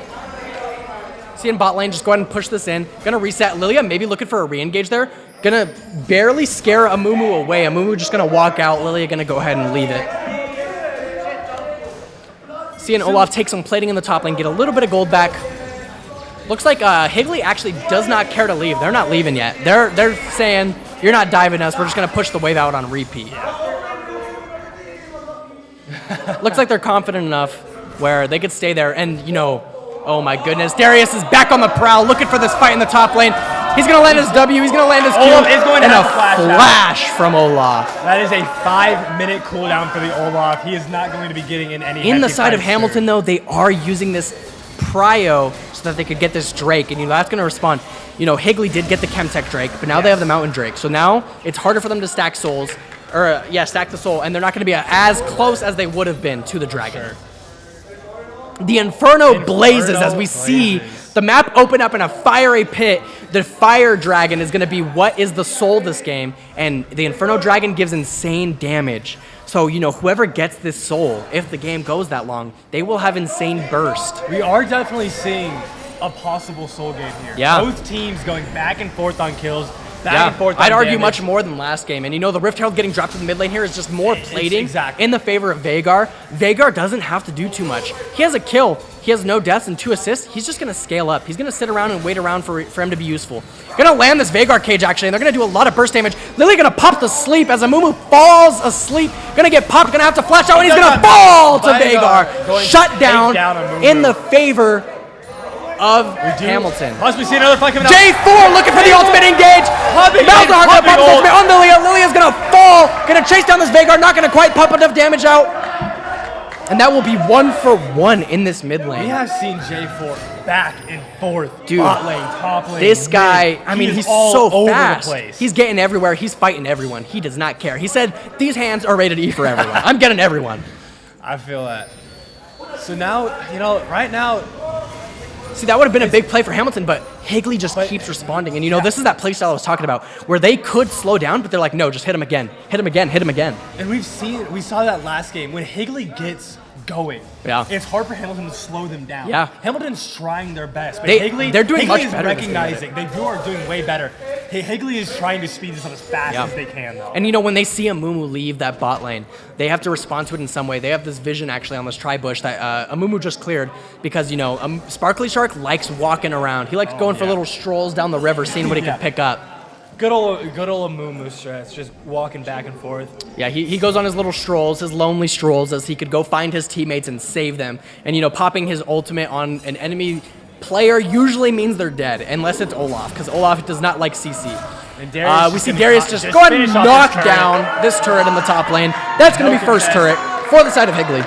See in bot lane, just go ahead and push this in. Gonna reset Lilia, maybe looking for a re-engage there. Gonna barely scare Amumu away. Amumu just gonna walk out. Lilia gonna go ahead and leave it. Seeing Olaf take some plating in the top lane, get a little bit of gold back. Looks like Higley actually does not care to leave. They're not leaving yet. They're saying, you're not diving us, we're just gonna push the wave out on repeat. Looks like they're confident enough where they could stay there and, you know, oh my goodness, Darius is back on the prowl, looking for this fight in the top lane. He's gonna land his W, he's gonna land his Q, Olaf is going to and have a to flash out. flash from Olaf. That is a 5-minute cooldown for the Olaf. He is not going to be getting in any In the hefty side of fights Hamilton, though, they are using this prio so that they could get this Drake, and you know that's gonna respond. You know, Higley did get the Chemtech Drake, but now they have the Mountain Drake, so now it's harder for them to stack souls, or stack the soul, and they're not gonna be as close as they would have been to the dragon. Sure. The Inferno blazes as we see the map open up in a fiery pit. The Fire Dragon is going to be what is the soul this game, and the Inferno Dragon gives insane damage. So, you know, whoever gets this soul, if the game goes that long, they will have insane burst. We are definitely seeing a possible soul game here. Yeah. Both teams going back and forth on kills, back and forth on I'd argue damage. much more than last game. And you know, the Rift Herald getting dropped to the mid lane here is just more plating exactly. in the favor of Veigar. Veigar doesn't have to do too much. He has a kill, he has no deaths and 2 assists. He's just gonna scale up. He's gonna sit around and wait around for him to be useful. Gonna land this Veigar cage actually, and they're gonna do a lot of burst damage. Lily gonna pop to sleep as Amumu falls asleep. Gonna get popped, gonna have to flash out, and he's gonna fall to Veigar. Shut down in the favor of Hamilton. Plus, we see another fight coming out. J4 looking for the ultimate engage. Malzahar gonna pop his ultimate on Lilia. Lilia's gonna fall. Gonna chase down this Veigar. Not gonna quite pump enough damage out. And that will be 1-for-1 in this mid lane. We have seen J4 back and forth. Dude, bot lane, top lane. this guy, mid. I mean, He is he's all so over fast. the place. He's getting everywhere. He's fighting everyone. He does not care. He said, these hands are rated E for everyone. I'm getting everyone. I feel that. So now, you know, right now, see, that would have been a big play for Hamilton, but Higley just keeps responding. And, you know, this is that play style I was talking about, where they could slow down, but they're like, no, just hit him again. Hit him again. Hit him again. and we saw that last game when Higley gets going. Yeah. It's hard for Hamilton to slow them down. Yeah. Hamilton's trying their best, but They're doing much is better this game. recognizing they are doing way better. Higley is trying to speed this up as fast as they can, though. And you know, when they see Amumu leave that bot lane, they have to respond to it in some way. They have this vision actually on this tri-bush that Amumu just cleared because, you know, Sparkly Shark likes walking around. He likes going for little strolls down the river, seeing what he can pick up. Good old Amumu stress, just walking back and forth. Yeah, he goes on his little strolls, his lonely strolls, as he could go find his teammates and save them. And, you know, popping his ultimate on an enemy player usually means they're dead, unless it's Olaf, because Olaf does not like CC. And Darius We see Darius just go ahead and finish off knock this down this turret in the top lane. That's going to be first turret for the side of Higley.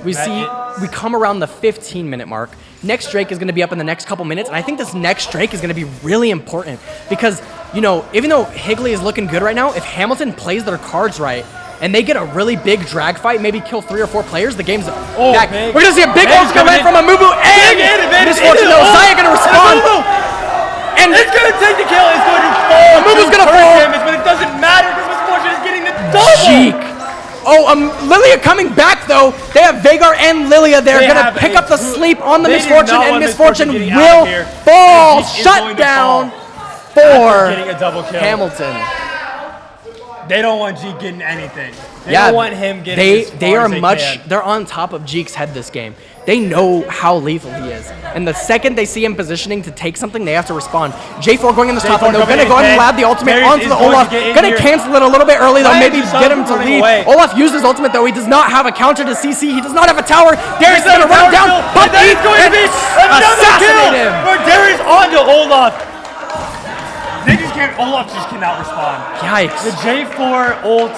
We come around the 15-minute mark. Next Drake is going to be up in the next couple minutes, and I think this next Drake is going to be really important because, you know, even though Higley is looking good right now, if Hamilton plays their cards right and they get a really big drag fight, maybe kill 3 or 4 players, the game's back. Big. We're going to see a big ult come in from Amumu and Misfortune though. Zaya going to respond. And it's going to take the kill. It's going to fall. Amubu's going to fall. Damage, but it doesn't matter because Misfortune is getting the double. Jeek. Oh, Lilia coming back though. They have Veigar and Lilia. They're gonna pick up the sleep on the Misfortune, and Misfortune will fall. Shut down for getting a double kill. Hamilton. They don't want Jeek getting anything. They don't want him getting as far they are as they much can. they're on top of Jeek's head this game. They know how lethal he is. And the second they see him positioning to take something, they have to respond. J4 going in this top lane, though. Gonna go ahead and lab the ultimate onto the Olaf. Gonna cancel it a little bit early, though. Maybe get him to lead. Olaf used his ultimate, though. He does not have a counter to CC. He does not have a tower. Darius is gonna run down. But he's going to assassinate him. For Darius onto Olaf. Olaf just cannot respond. Yikes. The J4 ult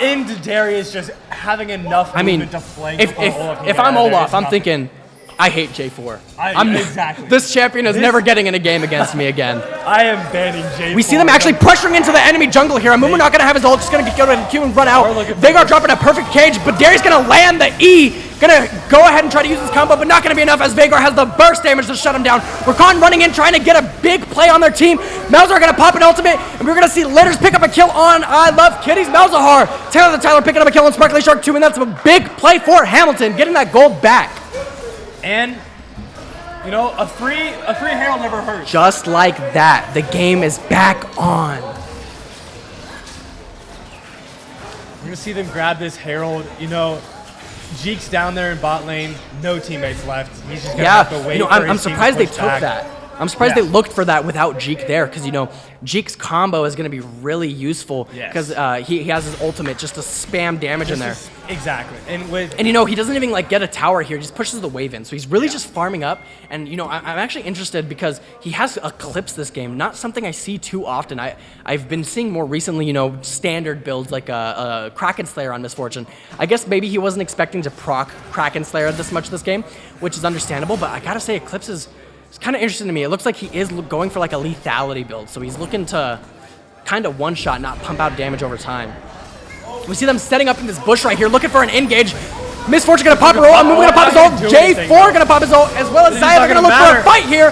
into Darius just having enough movement to flank. If I'm Olaf, I'm thinking, I hate J4. Exactly. This champion is never getting in a game against me again. I am banning J4. We see them actually pressuring into the enemy jungle here. Amumu not going to have his ult, just going to go to the Q and run out. Veigar dropping a perfect cage, but Darius going to land the E. Going to go ahead and try to use his combo, but not going to be enough as Veigar has the burst damage to shut him down. Rakan running in, trying to get a big play on their team. Malzahar going to pop an ultimate, and we're going to see Litters pick up a kill on I Love Kitties Malzahar. Taylor the Tyler picking up a kill on Sparkly Shark 2, and that's a big play for Hamilton, getting that gold back. And you know, a free Herald never hurts. Just like that, the game is back on. We're gonna see them grab this Herald. You know, Jeek's down there in bot lane, no teammates left. He's just gonna have to wait. You know, for I'm his team surprised to they push took back. that. I'm surprised they looked for that without Jeek there, because you know Jeek's combo is going to be really useful because he has his ultimate just to spam damage in there. Exactly, and you know he doesn't even like get a tower here; he just pushes the wave in. So he's really just farming up. And you know I'm actually interested because he has Eclipse this game, not something I see too often. I've been seeing more recently, you know, standard builds like a Kraken Slayer on Misfortune. I guess maybe he wasn't expecting to proc Kraken Slayer this much this game, which is understandable. But I gotta say, Eclipse is. It's kind of interesting to me. It looks like he is going for like a lethality build, so he's looking to kind of one-shot, not pump out damage over time. We see them setting up in this bush right here, looking for an engage. Misfortune gonna pop her ult, Amumu gonna pop his ult, J4 gonna pop his ult, as well as Zaya. They're gonna look for a fight here.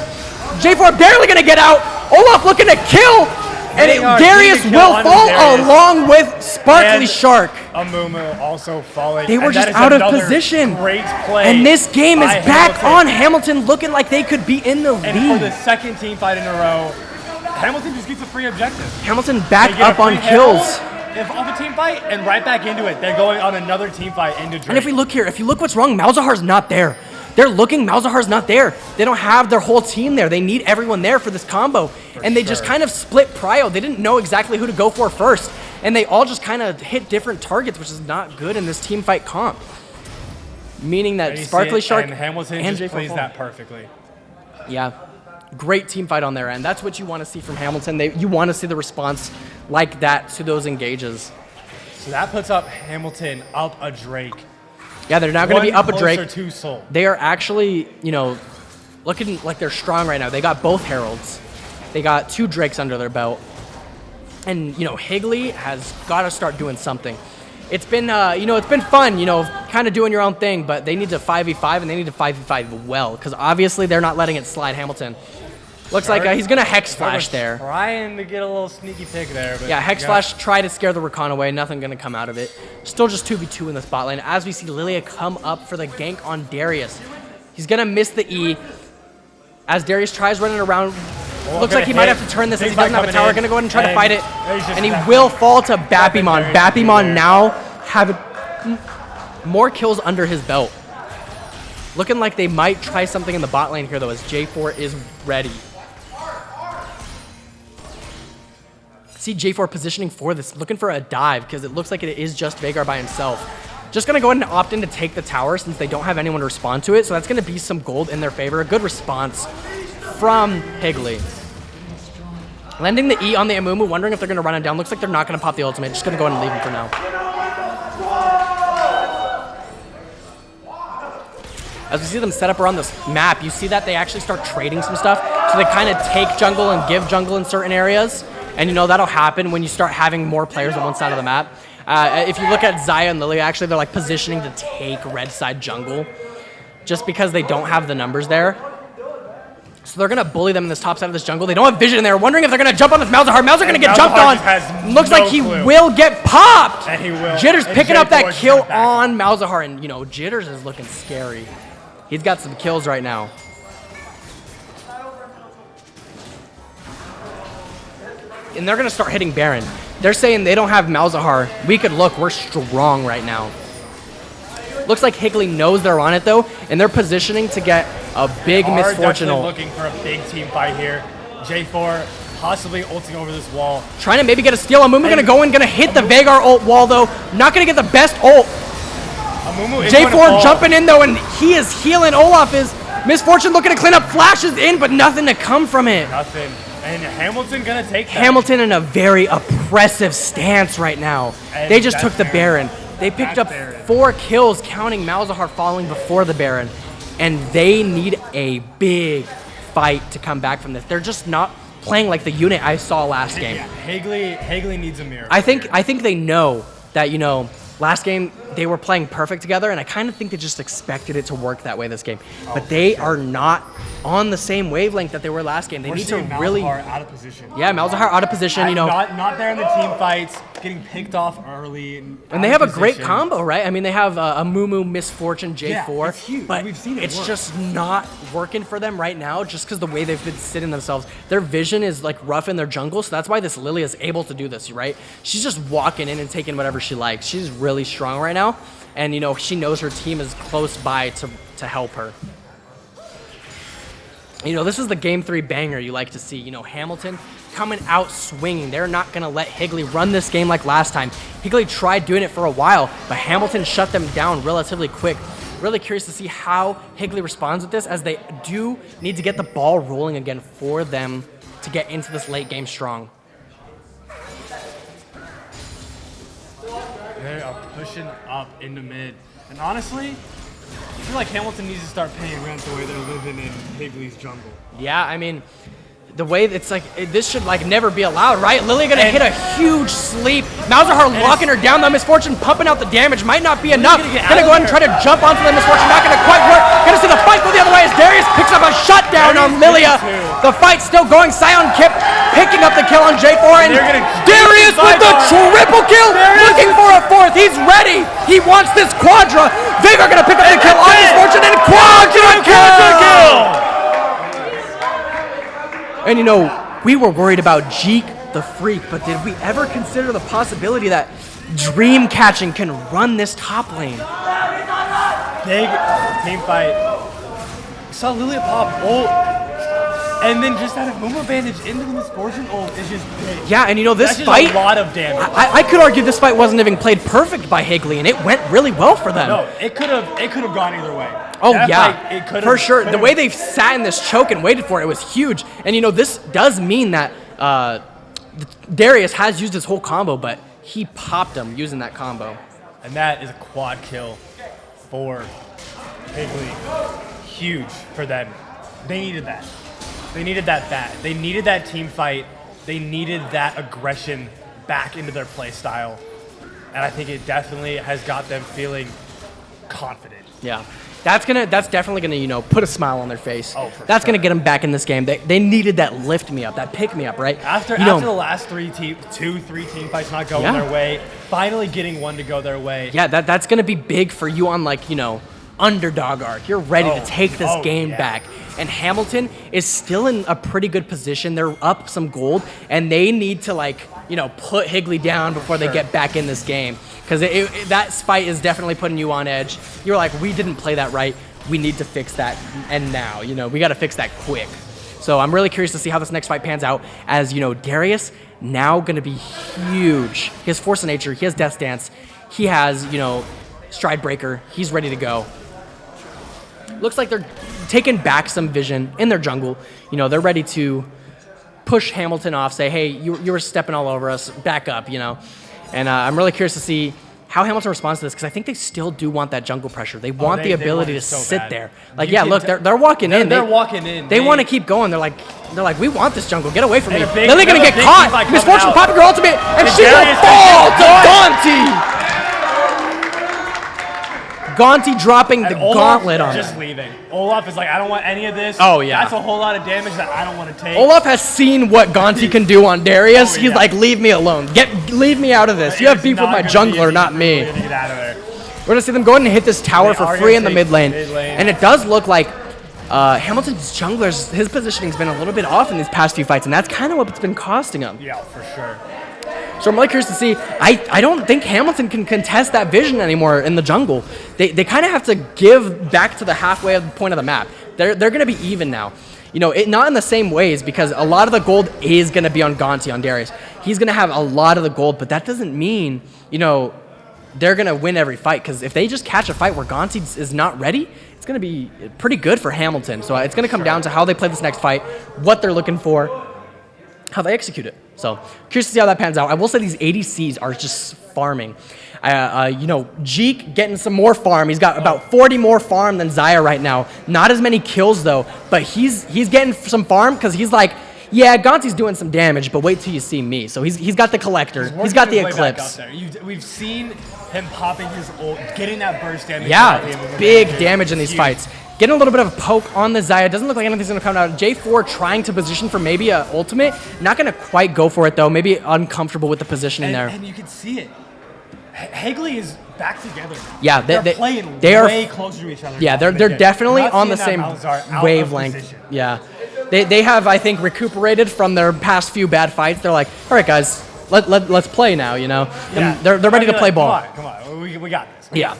J4 barely gonna get out. Olaf looking to kill, and Darius will fall along with Sparkly Shark. Amumu also falling. They were just out of position. Great play. And this game is back on Hamilton, looking like they could be in the lead. And for the second team fight in a row, Hamilton just gets a free objective. Hamilton back up on kills. If off a team fight and right back into it, they're going on another team fight into Drake. And if we look here, if you look what's wrong, Malzahar's not there. They're looking, Malzahar's not there. They don't have their whole team there. They need everyone there for this combo. And they just kind of split prio. They didn't know exactly who to go for first. And they all just kind of hit different targets, which is not good in this team fight comp. Meaning that Sparkly Shark and Hamilton just plays that perfectly. Yeah. Great team fight on their end. That's what you want to see from Hamilton. You want to see the response like that to those engages. So that puts up Hamilton up a Drake. Yeah, they're now going to be up a Drake. To Soul. They are actually, you know, looking like they're strong right now. They got both Heralds. They got 2 Drakes under their belt. And, you know, Higley has got to start doing something. It's been, you know, it's been fun, you know, kind of doing your own thing, but they need to 5v5, and they need to 5v5 well, because obviously they're not letting it slide. Hamilton looks like he's going to Hex Flash there. Trying to get a little sneaky pick there. But yeah, Hex Flash tried to scare the Rakan away. Nothing going to come out of it. Still just 2v2 in the spot lane as we see Lilia come up for the gank on Darius. He's going to miss the E as Darius tries running around. Looks like he might have to turn this as he doesn't have a tower. Going to go ahead and try to fight it. And he will fall to Bappymon. Bappymon now having more kills under his belt. Looking like they might try something in the bot lane here, though, as J4 is ready. See J4 positioning for this, looking for a dive, because it looks like it is just Veigar by himself. Just going to go ahead and opt in to take the tower since they don't have anyone to respond to it, so that's going to be some gold in their favor. A good response from Higley. Landing the E on the Amumu, wondering if they're going to run him down. Looks like they're not going to pop the ultimate. Just going to go ahead and leave him for now. As we see them set up around this map, you see that they actually start trading some stuff. So they kind of take jungle and give jungle in certain areas. And you know, that'll happen when you start having more players on one side of the map. If you look at Zaya and Lilia, actually they're like positioning to take red side jungle just because they don't have the numbers there. So they're going to bully them in this top side of this jungle. They don't have vision in there. Wondering if they're going to jump on this Malzahar. Malzahar going to get jumped on. Looks like he will get popped. And he will. Jitters picking up that kill on Malzahar. And, you know, Jitters is looking scary. He's got some kills right now. And they're going to start hitting Baron. They're saying they don't have Malzahar. We could look. We're strong right now. Looks like Higley knows they're on it, though, and they're positioning to get a big misfortune ult. Looking for a big team fight here. J4 possibly ulting over this wall. Trying to maybe get a steal. Amumu going to go in, going to hit the Veigar ult wall, though. Not going to get the best ult. J4 jumping in, though, and he is healing. Olaf is misfortune looking to clean up. Flashes in, but nothing to come from it. Nothing. And Hamilton going to take that. Hamilton in a very oppressive stance right now. And they just took the Baron. They picked up 4 kills, counting Malzahar falling before the Baron. And they need a big fight to come back from this. They're just not playing like the unit I saw last game. Yeah, Higley needs a mirror. I think they know that, last game they were playing perfect together, and I kind of think they just expected it to work that way this game. But they are not on the same wavelength that they were last game. They need to really out of position. Yeah, Malzahar out of position. Not there in the team fights, getting picked off early. And they have a great combo, right? I mean, they have a Mumu, Misfortune, J4. Yeah, it's huge. But we've seen it work. just not working for them right now just because the way they've been sitting themselves. Their vision is like rough in their jungle, so that's why this Lily is able to do this, right? She's just walking in and taking whatever she likes. She's really strong right now, and she knows her team is close by to help her. This is the game 3 banger you like to see. Hamilton coming out swinging. They're not going to let Higley run this game like last time. Higley tried doing it for a while, but Hamilton shut them down relatively quick. Really curious to see how Higley responds with this, as they do need to get the ball rolling again for them to get into this late game strong. They are pushing up into mid. And honestly, I feel like Hamilton needs to start paying rent the way they're living in Higley's jungle. Yeah, I mean, the way it's like, this should never be allowed, right? Lily gonna hit a huge sleep. Malzahar locking her down. The Misfortune pumping out the damage. Might not be enough. Gonna go ahead and try to jump onto the Misfortune. Not gonna quite work. Gonna see the fight go the other way as Darius picks up a shutdown on Lilia. The fight's still going. Sion Kip picking up the kill on J4. And Darius with the triple kill. Looking for a 4th. He's ready. He wants this quadra. Veigar gonna pick up the kill on Misfortune and quadra kill. And we were worried about Jeek the Freak, but did we ever consider the possibility that Dream Catching can run this top lane? Big team fight. You saw Lilia pop ult, and then just that Mumu bandage into the Misfortune ult is just big. Yeah, and this That's fight, just a lot of damage. I could argue this fight wasn't even played perfect by Higley, and it went really well for them. No, it could have gone either way. Oh, that yeah, fight, for sure. The way they've sat in this choke and waited for it was huge. And, this does mean that Darius has used his whole combo, but he popped him using that combo. And that is a quad kill for Higley. Huge for them. They needed that. They needed that bat. They needed that team fight. They needed that aggression back into their play style. And I think it definitely has got them feeling confident. Yeah. That's definitely gonna, put a smile on their face. Oh, that's gonna get them back in this game. They needed that lift me up, that pick me up, right? After the last 3 team fights not going their way, finally getting one to go their way. Yeah, that's gonna be big for you on underdog arc. You're ready to take this game back. And Hamilton is still in a pretty good position. They're up some gold, and they need to put Higley down before they get back in this game. Because that fight is definitely putting you on edge. You're like, we didn't play that right. We need to fix that, and now, we got to fix that quick. So I'm really curious to see how this next fight pans out, as, Darius now going to be huge. He has Force of Nature. He has Death Dance. He has, Stride Breaker. He's ready to go. Looks like they're taking back some vision in their jungle. They're ready to push Hamilton off, say, hey, you were stepping all over us, back up, And I'm really curious to see how Hamilton responds to this, because I think they still do want that jungle pressure. They want the ability to sit there. Look, they're walking in. They're walking in. They want to keep going. They're like, we want this jungle. Get away from me. Lily gonna get caught. Misfortune popping her ultimate, and she will fall to Gonti. Gonti dropping the gauntlet on just him. leaving. Olaf is like, I don't want any of this. Oh, yeah. That's a whole lot of damage that I don't want to take. Olaf has seen what Gonti can do on Darius. He's like, leave me alone. Leave me out of this. You have beef with my jungler, not me. Get out of there. We're going to see them go ahead and hit this tower for free in the mid lane. And it does look like Hamilton's junglers, his positioning's been a little bit off in these past few fights, and that's kind of what's been costing him. Yeah, for sure. So I'm really curious to see. I don't think Hamilton can contest that vision anymore in the jungle. They kind of have to give back to the halfway point of the map. They're going to be even now. You know, not in the same ways, because a lot of the gold is going to be on Gonti, on Darius. He's going to have a lot of the gold, but that doesn't mean, you know, they're going to win every fight, because if they just catch a fight where Gonti is not ready, it's going to be pretty good for Hamilton. So it's going to come down to how they play this next fight, what they're looking for, how they execute it. So curious to see how that pans out. I will say these ADCs are just farming. You know, Jeek getting some more farm. He's got about 40 more farm than Xayah right now. Not as many kills though, but he's getting some farm because he's like, yeah, Gonti's doing some damage, but wait till you see me. So he's got the collector. He's got the eclipse. We've seen him popping his ult, getting that burst damage. Yeah, it's big damage in these fights. Getting a little bit of a poke on the Xayah. Doesn't look like anything's going to come out. J4 trying to position for maybe an ultimate. Not going to quite go for it, though. Maybe uncomfortable with the positioning there. And you can see it. Higley is back together now. Yeah, they're playing way closer to each other. Yeah, they're definitely on the same wavelength. Yeah. They have, I think, recuperated from their past few bad fights. They're like, all right, guys, let's play now, you know? Yeah. And they're ready to play ball. Come on. We got this. Yeah.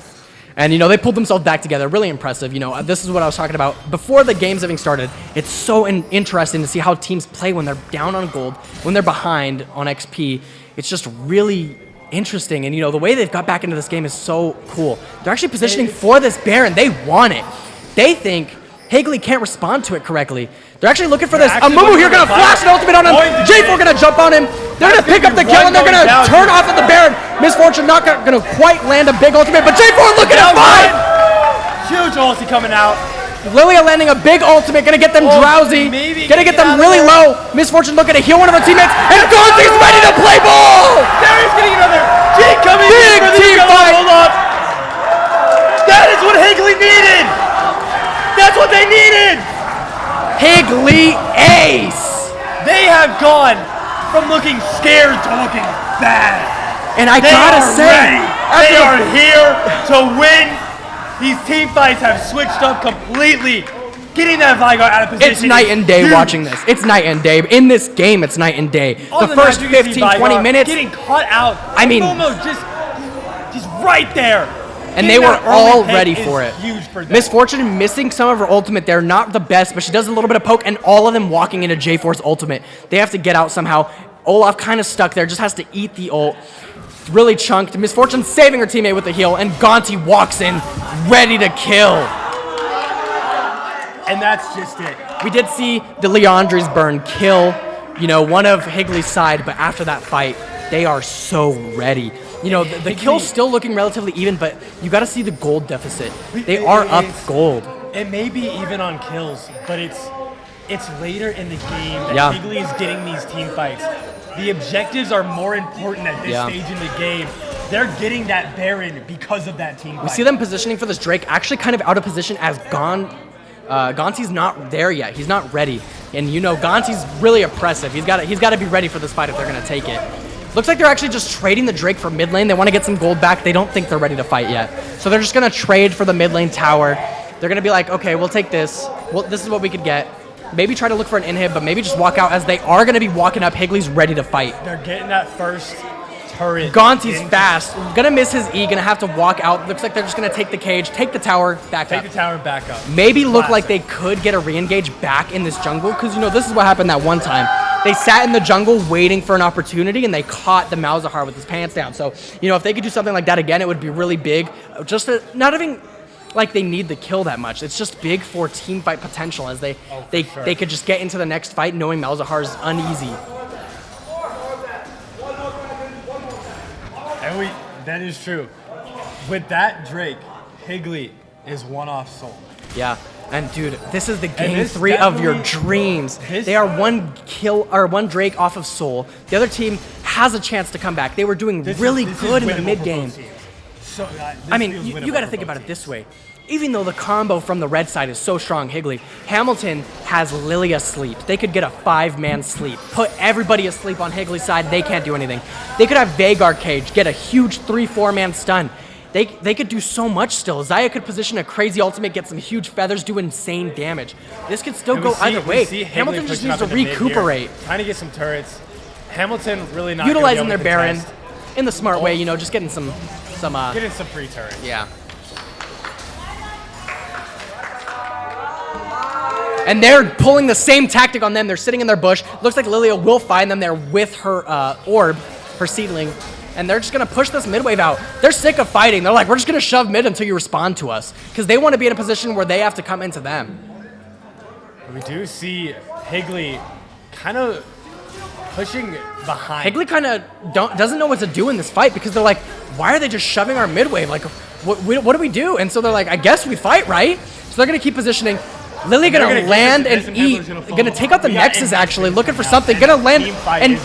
And, you know, they pulled themselves back together. Really impressive. You know, this is what I was talking about. Before the games having started, it's so interesting to see how teams play when they're down on gold, when they're behind on XP. It's just really interesting. And, you know, the way they've got back into this game is so cool. They're actually positioning for this Baron. They want it. They think Higley can't respond to it correctly. They're actually looking for this. Amumu here going to flash an ultimate on him. J4 going to jump on him. They're going to pick up the kill, and they're going to turn off at the Baron. Misfortune not going to quite land a big ultimate, but J4 looking at 5! Huge ulti coming out. Lilia landing a big ultimate, going to get them drowsy. Going to get them really low. Misfortune looking to heal one of their teammates, and Gonti's ready to play ball! Darius getting another. G coming big in for team fight. Hold up. That is what Higley needed. That's what they needed. Higley ace. They have gone from looking scared to looking bad. And I gotta say, they are here to win. These team fights have switched up completely. Getting that Vanguard out of position. It's night and day watching this. It's night and day. In this game, it's night and day. The first 15, 20 minutes. Getting caught out. I mean, just right there. And they were all ready for it. Misfortune missing some of her ultimate there. Not the best, but she does a little bit of poke, and all of them walking into J4's ultimate. They have to get out somehow. Olaf kind of stuck there, just has to eat the ult. Really chunked. Misfortune saving her teammate with the heal, and Gonti walks in, ready to kill. And that's just it. We did see the Leandri's burn kill, you know, one of Higley's side, but after that fight, they are so ready. You know, the kill's still looking relatively even, but you got to see the gold deficit. They are up gold. It may be even on kills, but it's later in the game that Higley is getting these team fights. The objectives are more important at this stage in the game. They're getting that Baron because of that team fight. We see them positioning for this Drake actually kind of out of position as Gonti's not there yet. He's not ready. And you know, Gonti's really oppressive. He's got to be ready for this fight if they're going to take it. Looks like they're actually just trading the Drake for mid lane. They want to get some gold back. They don't think they're ready to fight yet. So they're just going to trade for the mid lane tower. They're going to be like, okay, we'll take this. Well, this is what we could get. Maybe try to look for an inhib, but maybe just walk out as they are going to be walking up. Higley's ready to fight. They're getting that first turret. Gonti's fast. Going to miss his E. Going to have to walk out. Looks like they're just going to take the cage, take the tower, back up. Take the tower back up. Maybe look like they could get a re-engage back in this jungle, because, you know, this is what happened that one time. They sat in the jungle waiting for an opportunity, and they caught the Malzahar with his pants down. So, you know, if they could do something like that again, it would be really big. Just not even like they need the kill that much. It's just big for team fight potential, as they could just get into the next fight knowing Malzahar's uneasy. And that is true. With that Drake, Higley is one-off soul. Yeah. And dude, this is the game 3 of your dreams. They are one kill or one Drake off of Soul. The other team has a chance to come back. They were doing really good in the mid game. So, I mean, you got to think about it this way. Even though the combo from the red side is so strong, Higley, Hamilton has Lilia asleep. They could get a 5-man sleep. Put everybody asleep on Higley's side. They can't do anything. They could have Veigar cage, get a huge 3-4-man stun. They could do so much still. Xayah could position a crazy ultimate, get some huge feathers, do insane damage. This could still go either way. Hamilton just needs to recuperate. Trying to get some turrets. Hamilton really not utilizing gonna their be able to Baron contest. in the smart way, just getting some Getting some free turret. Yeah. And they're pulling the same tactic on them. They're sitting in their bush. Looks like Lilia will find them there with her orb, her seedling. And they're just going to push this mid wave out. They're sick of fighting. They're like, we're just going to shove mid until you respond to us. Because they want to be in a position where they have to come into them. We do see Higley kind of pushing behind. Higley kind of doesn't know what to do in this fight because they're like, why are they just shoving our mid wave? Like, what do we do? And so they're like, I guess we fight, right? So they're going to keep positioning. Lily gonna land and eat. Gonna take out the Nexus actually, looking for something. Gonna land and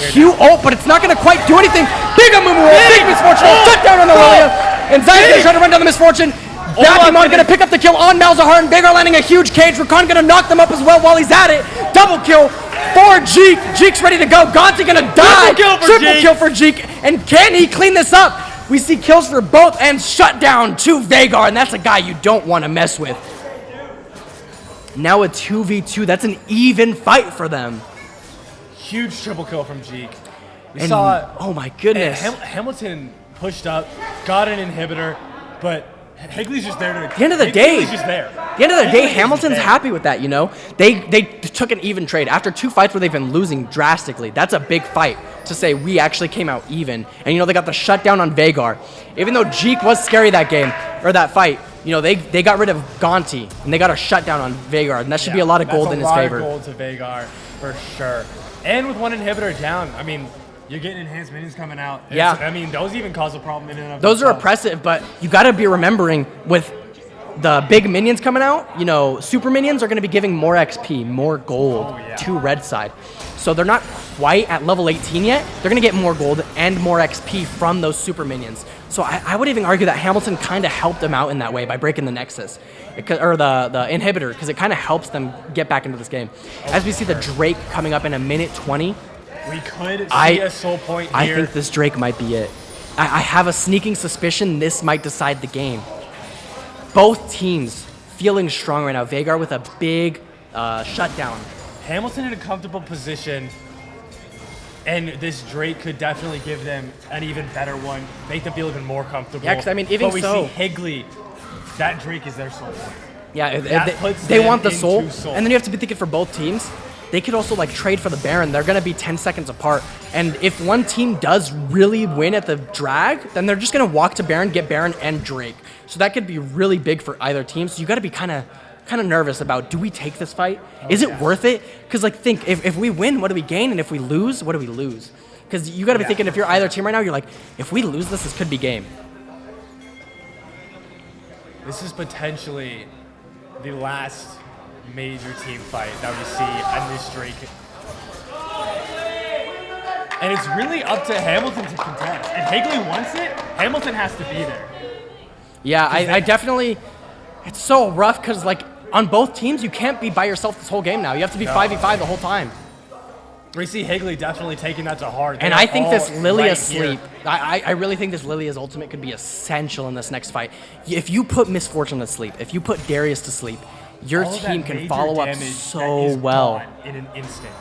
Q ult, but it's not gonna quite do anything. Big Amumu roll, big Misfortune roll, shut down on the Lilia. And Zion's gonna try to run down the Misfortune. Bakimon gonna pick up the kill on Malzahar, and Vagar landing a huge cage. Rakan gonna knock them up as well while he's at it. Double kill for Jeek. Jeek's ready to go. Gonti gonna die. Triple kill for Jeek. And can he clean this up? We see kills for both and shut down to Vagar, and that's a guy you don't want to mess with. Now a 2v2, that's an even fight for them. Huge triple kill from Jeek. We And- saw. oh my goodness. Hamilton pushed up, got an inhibitor, but Higley's just there to. At the end of the day, Higley's just there. At the end of the day, Hamilton's happy with that, They took an even trade. After 2 fights where they've been losing drastically, that's a big fight to say we actually came out even. And, they got the shutdown on Vagar. Even though Jeek was scary that game, or that fight, they got rid of Gonti, and they got a shutdown on Vagar, and that should be a lot of gold in his favor. A lot of gold to Vagar, for sure. And with one inhibitor down, I mean, you're getting enhanced minions coming out. Yeah. I mean, those even cause a problem in and of Those are themselves. oppressive, but you got to be remembering with the big minions coming out, super minions are going to be giving more XP, more gold to red side. So they're not quite at level 18 yet. They're going to get more gold and more XP from those super minions. So I would even argue that Hamilton kind of helped them out in that way by breaking the Nexus, or the inhibitor, because it kind of helps them get back into this game. As we see the Drake coming up in a minute 20. We could see a soul point here. I think this Drake might be it. I have a sneaking suspicion this might decide the game. Both teams feeling strong right now. Vagar with a big shutdown. Hamilton in a comfortable position, and this Drake could definitely give them an even better one, make them feel even more comfortable. Yeah, 'cause I mean, even but we so- see Higley, that Drake is their soul point. Yeah, That puts they them want the into soul, soul. and then you have to be thinking for both teams. They could also trade for the Baron. They're gonna be 10 seconds apart, and if one team does really win at the drag, then they're just gonna walk to Baron, get Baron and Drake. So that could be really big for either team. So you got to be kind of nervous about, do we take this fight? Is it worth it? Because think, if we win, what do we gain? And if we lose, what do we lose? Because you got to be thinking, if you're either team right now, you're like, if we lose this could be game. This is potentially the last major team fight that we see on this Drake. And it's really up to Hamilton to contest. If Higley wants it, Hamilton has to be there. Yeah, I definitely, it's so rough because on both teams, you can't be by yourself this whole game now. You have to be 5v5 the whole time. We see Higley definitely taking that to heart. And They're I think all this Lilia right sleep, here. I really think this Lilia's ultimate could be essential in this next fight. If you put Misfortune to sleep, if you put Darius to sleep, your All of team that can major follow up damage that so is well. gone in an instant.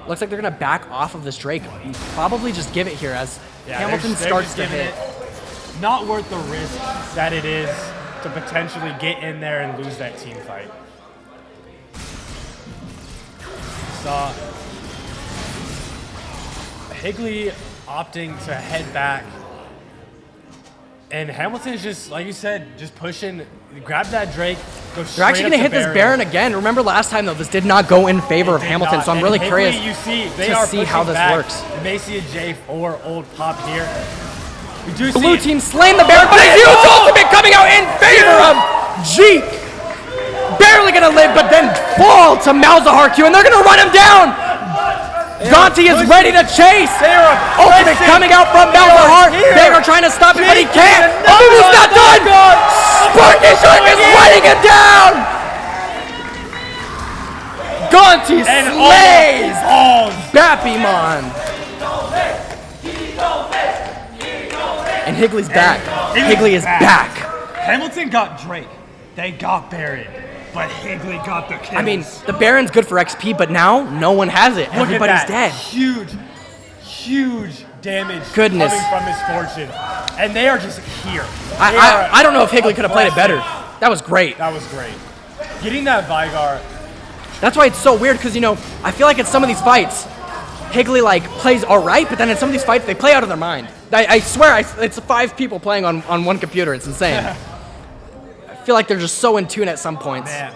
Looks like they're going to back off of this Drake. Probably just give it here as Yeah, Hamilton they're starts just to giving hit. it. Not worth the risk that it is to potentially get in there and lose that team fight. Saw Higley opting to head back. And Hamilton is just, like you said, just pushing, grab that Drake, go straight They're actually up going to to hit this Baron again. Remember last time, though, this did not go in favor of Hamilton, so I'm really Higley, curious you see, they to are see how pushing this back. works. You may see a J4 old pop here. We do Blue see team slaying the Baron, but a huge ultimate coming out in favor of Jeek. Barely gonna live, but then fall to Malzahar Q, and they're gonna run him down. Gonti is ready to chase. Ultimate coming out from Malzahar. They are trying to stop it, but he can't. Almost not done. Sparky Shark is running it down. Gonti slays Bappymon. And Higley's back. Higley is back. Hamilton got Drake. They got Baron. but Higley got the kills. I mean, the Baron's good for XP, but now no one has it. Look Everybody's at that. dead. Huge damage Goodness. coming from Misfortune. And they are just here. I don't know if Higley could have played it better. That was great. That was great. Getting that Vygar. That's why it's so weird, because, you know, I feel like in some of these fights, Higley, like, plays all right, but then in some of these fights, they play out of their mind. I swear, it's 5 people playing on one computer. It's insane. I feel like they're just so in tune at some points. Man.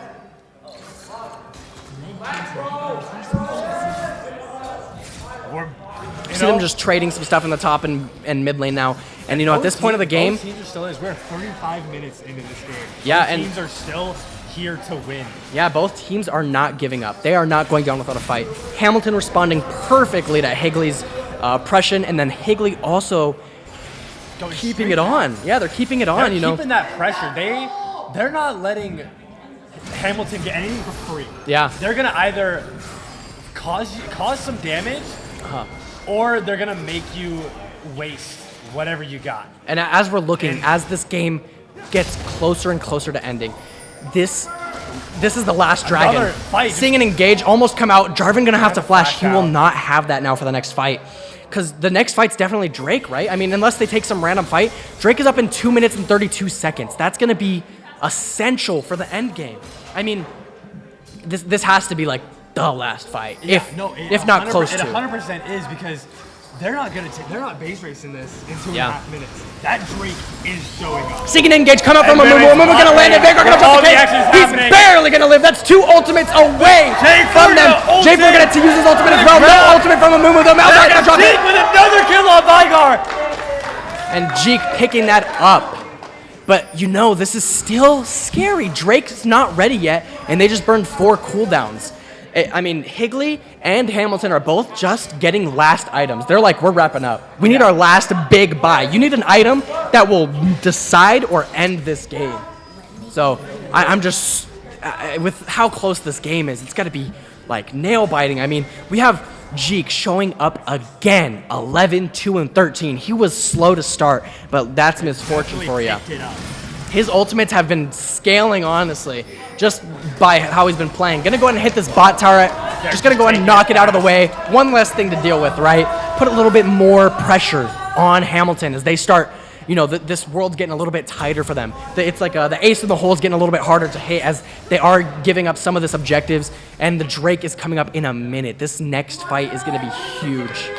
See them just trading some stuff in the top and mid lane now. And, you know, at this point of the game... Both teams are still we're 35 minutes into this game. Yeah, both and teams are still here to win. Yeah, both teams are not giving up. They are not going down without a fight. Hamilton responding perfectly to Higley's oppression, and then Higley also keeping it on. Yeah, they're keeping it on, you know. Keeping that pressure. They're not letting Hamilton get anything for free. Yeah. They're going to either cause some damage, or they're going to make you waste whatever you got. And as we're looking, as this game gets closer and closer to ending, this is the last dragon. Seeing an engage almost come out, Jarvan gonna have to flash. He will not have that now for the next fight. Because the next fight's definitely Drake, right? I mean, unless they take some random fight, Drake is up in 2 minutes and 32 seconds. That's gonna be essential for the end game. I mean, this has to be like the last fight, if not close to. It 100% is, because they're not base racing this in 2.5 minutes. That Drake is showing up. Seeking an engage, come out from Amumu. Amumu gonna land it, Veigar gonna jump the cake. He's barely gonna live. That's 2 ultimates away from them. J4 gonna use his ultimate as well. No ultimate from Amumu though. Malzahar gonna drop it. With another kill on Vygar. And Jeek picking that up. But you know, this is still scary. Drake's not ready yet, and they just burned 4 cooldowns. I mean, Higley and Hamilton are both just getting last items. They're like, we're wrapping up. We need our last big buy. You need an item that will decide or end this game. So I'm just, with how close this game is, it's got to be like nail biting. I mean, we have Jeek showing up again, 11, 2, and 13. He was slow to start, but that's misfortune for you. His ultimates have been scaling, honestly, just by how he's been playing. Gonna go ahead and hit this bot turret. Just gonna go ahead and knock it out of the way. One less thing to deal with, right? Put a little bit more pressure on Hamilton as they start, you know, this world's getting a little bit tighter for them. It's like the ace in the hole is getting a little bit harder to hit as they are giving up some of this objectives, and the Drake is coming up in a minute. This next fight is gonna be huge.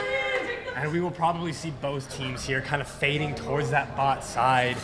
And we will probably see both teams here kind of fading towards that bot side,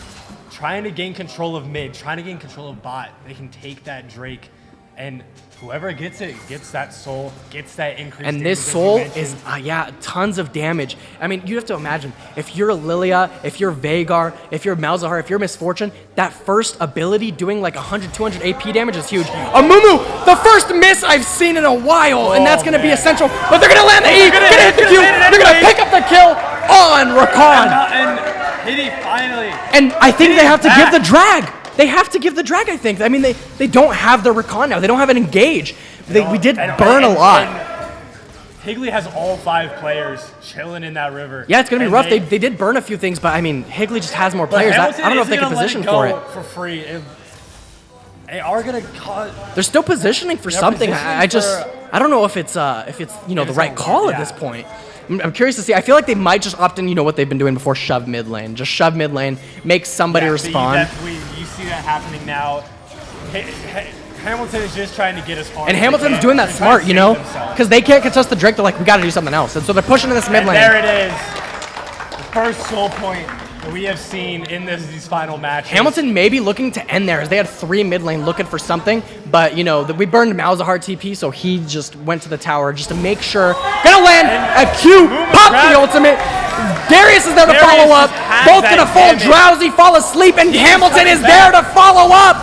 trying to gain control of mid, trying to gain control of bot. They can take that Drake, and whoever gets it gets that soul, gets that increase. And this soul is, yeah, tons of damage. I mean, you have to imagine, if you're Lilia, if you're Veigar, if you're Malzahar, if you're Misfortune, that first ability doing like 100, 200 AP damage is huge. Amumu, the first miss I've seen in a while, and that's gonna be essential. But they're gonna land the E, gonna hit the Q, they're gonna pick up the kill on Rakan. And Hitty finally. And I think they have to give the drag. They have to give the drag, I think. I mean, they don't have the Rakan now. They don't have an engage. We did burn a lot. Higley has all 5 players chilling in that river. Yeah, it's going to be rough. They did burn a few things, but I mean, Higley just has more players. I don't know if they can position for it. For free. They are going to cause... They're still positioning for something. I don't know if it's you know, the right call at this point. I'm curious to see. I feel like they might just opt in, you know, what they've been doing before, shove mid lane. Just shove mid lane, make somebody respond. You see that happening now. Hamilton is just trying to get as far. And Hamilton's doing that smart, you know, because they can't contest the Drake. They're like, we got to do something else. And so they're pushing in this mid lane. There it is. The first soul point that we have seen in these final matches. Hamilton may be looking to end there, as they had 3 mid lane looking for something, but you know, we burned Malzahar TP, so he just went to the tower just to make sure. Gonna land a Q, pop the ultimate. Darius is there to follow up. Both gonna fall drowsy, fall asleep, and Hamilton is there to follow up.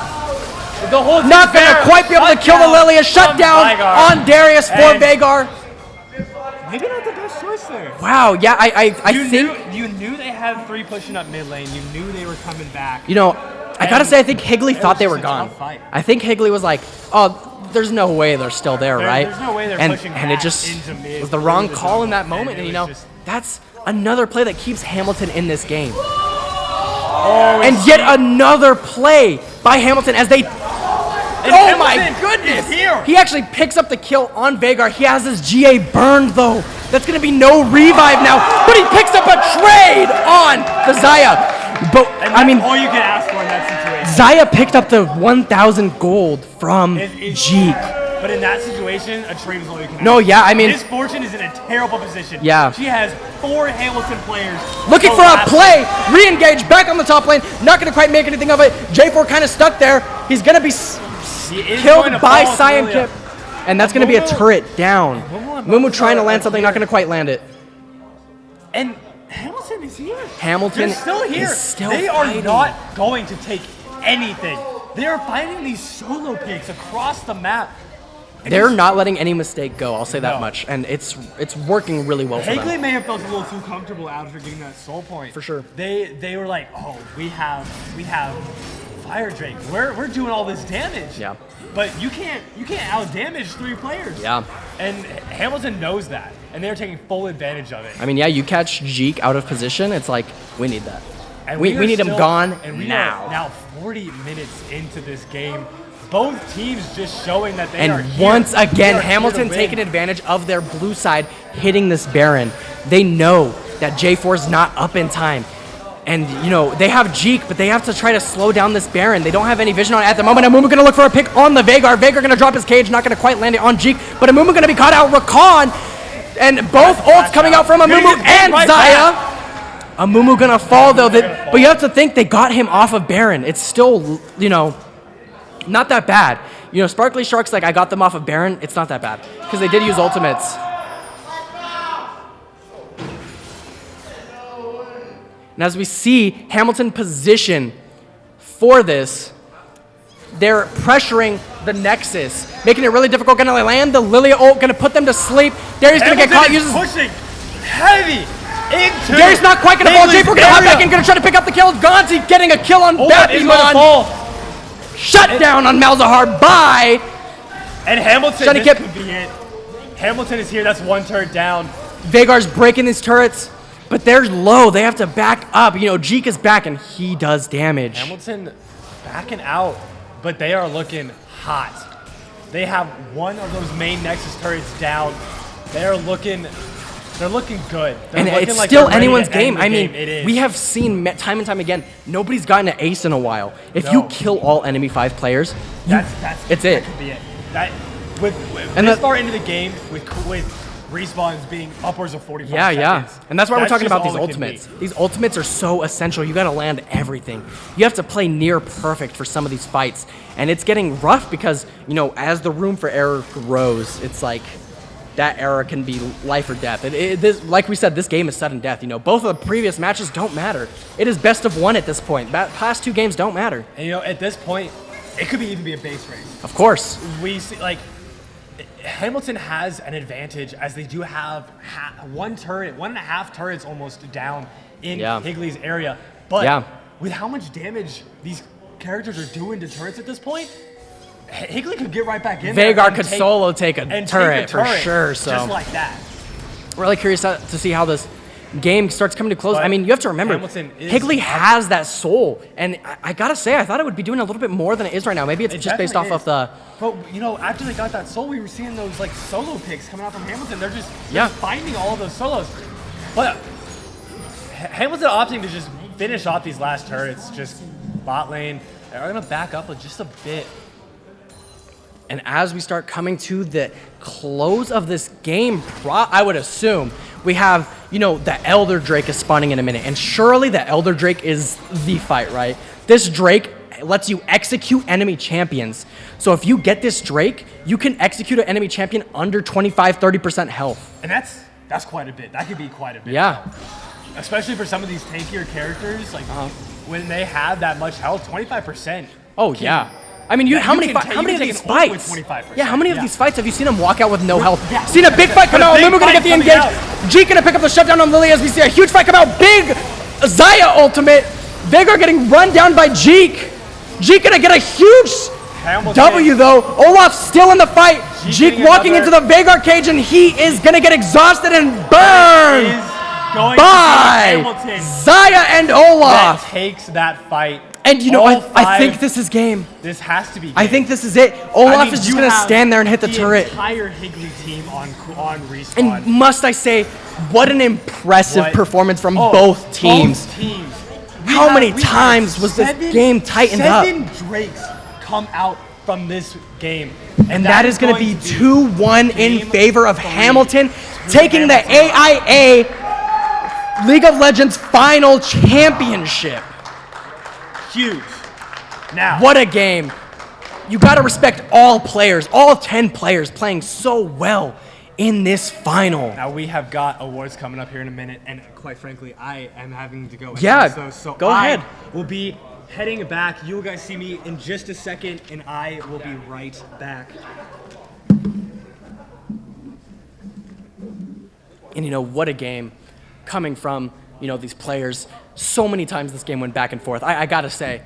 Not gonna quite be able to kill the Lilia. Shut down on Darius for Veigar. Maybe not the best choice there. Wow, yeah, I think... You knew they had 3 pushing up mid lane. You knew they were coming back. You know, I gotta say, I think Higley thought they were gone. I think Higley was like, oh, there's no way they're still there, right? There's no way they're pushing and it just was the wrong call in that moment. And you know, that's another play that keeps Hamilton in this game. And yet another play by Hamilton as they Oh my Hamilton goodness! is here. He actually picks up the kill on Veigar. He has his GA burned though. That's gonna be no revive now, but he picks up a trade on the Xayah. But I mean, all you can ask for in that situation. Xayah picked up the 1,000 gold from Jeek. But in that situation, a trade is all you can ask. No, yeah, I mean, His fortune is in a terrible position. Yeah. She has 4 Hamilton players. looking go for a last- play, re-engage back on the top lane. Not gonna quite make anything of it. J4 kind of stuck there. He's gonna be He is killed going to by fall, Cyan Lilia. Kip, and that's gonna be a Mumu- turret down. Mumu trying to land something, not gonna quite land it. And Hamilton is here. Hamilton They're still here. is still they fighting. are not going to take anything. They are finding these solo picks across the map. They're not letting any mistake go. I'll say that No. much, and it's working really well for Higley them. may have felt a little too comfortable after getting that soul point. For sure. They were like, oh, we have Fire Drake. We're doing all this damage. Yeah. But you can't out damage 3 players. Yeah. And Hamilton knows that, and they're taking full advantage of it. I mean, yeah, you catch Jeek out of position, it's like we need that. And We are need him still- gone and we now. Are now 40 minutes into this game. Both teams just showing that they are And here. once They again, are here Hamilton to win. taking advantage of their blue side, hitting this Baron. They know that J4 is not up in time. And, you know, they have Jeek, but they have to try to slow down this Baron. They don't have any vision on it at the moment. Amumu going to look for a pick on the Veigar. Veigar going to drop his cage, not going to quite land it on Jeek, but Amumu going to be caught out. Rakan, and both ults coming out from Amumu and Xayah. Amumu going to fall, though. But you have to think they got him off of Baron. It's still, you know, not that bad. You know, Sparkly Shark's like, I got them off of Baron. It's not that bad because they did use ultimates. And as we see Hamilton position for this, they're pressuring the Nexus, making it really difficult. Gonna land the Lilia ult, gonna put them to sleep. Darius gonna get caught. Hamilton is pushing heavy into Darius not quite gonna fall. Higley's J4 gonna hop area. back in, gonna try to pick up the kill. Gonzi getting a kill on Ult is gonna Bapimon. fall. Shut down on Malzahar by And Hamilton, Johnny this Kip. could be it. Hamilton is here. That's 1 turret down. Veigar's breaking these turrets, but they're low. They have to back up. You know, Jeek is back and he does damage. Hamilton backing out, but they are looking hot. They have one of those main Nexus turrets down. They're looking good. They're And looking it's like still they're ready anyone's to end game. the I mean, It is. we have seen time and time again, nobody's gotten an ace in a while. If you No. kill all enemy 5 players, That's it's that it. could be it. That with And this the- far into the game, with respawns being upwards of 45 Yeah, yeah. seconds. And that's why we're talking just about these all it can be. ultimates. These ultimates are so essential. You got to land everything. You have to play near perfect for some of these fights. And it's getting rough because, you know, as the room for error grows, it's like that error can be life or death. Like we said, this game is sudden death. You know, both of the previous matches don't matter. It is best of 1 at this point. Past 2 games don't matter. And you know, at this point, it could even be a base race. Of course. We see like Hamilton has an advantage as they do have 1.5 turrets almost down in Yeah. Higley's area. But Yeah. with how much damage these characters are doing to turrets at this point, Higley could get right back in there Veigar and could take- solo take a and turret, take a for sure. So just like that. really curious to see how this game starts coming to close. But I mean, you have to remember, Hamilton is Higley up. has that soul, and I gotta say, I thought it would be doing a little bit more than it is right now. Maybe it's It just based off definitely of the. But you know, after they got that soul, we were seeing those like solo picks coming out from Hamilton. They're just finding all of those solos. But Hamilton opting to just finish off these last turrets, just bot lane. They're gonna back up just a bit. And as we start coming to the close of this game, I would assume we have, you know, the Elder Drake is spawning in a minute, and surely the Elder Drake is the fight, right? This Drake lets you execute enemy champions. So if you get this Drake, you can execute an enemy champion under 25-30% health. And that's quite a bit. That could be quite a bit. Yeah. Especially for some of these tankier characters, like when they have that much health, 25%. Oh yeah. I mean, how many of these fights? Yeah, how many of these fights have you seen him walk out with no health? Yeah. Seen a big fight come out, Big Mumu gonna get fight the coming engage. out. Jeek gonna pick up the shutdown on Lily as we see a huge fight come out. Big Xayah ultimate. Veigar getting run down by Jeek. Jeek gonna get a huge W though. Olaf's still in the fight. Jeek walking into the Veigar cage and he is gonna get exhausted and burned Going by to be Hamilton Xayah and Olaf. that takes that fight And you know, All I think five- this is game. This has to be game. I think this is it. Olaf I mean, is just you going to have stand there and hit the turret. entire Higley team on respawn. And must I say, what an impressive What? performance from Oh, both teams. Both teams. How many times was this game tightened up? 7 Drakes come out from this game. And that is going to be 2-1 in favor of Hamilton, taking the AIA League of Legends Final Championship. Huge. Now. What a game. You got to respect all players, all 10 players playing so well in this final. Now we have got awards coming up here in a minute, and quite frankly, I am having to go. Yeah, so go ahead. We'll be heading back. You guys see me in just a second, and I will be right back. And you know, what a game coming from, you know, these players. So many times this game went back and forth. I gotta say,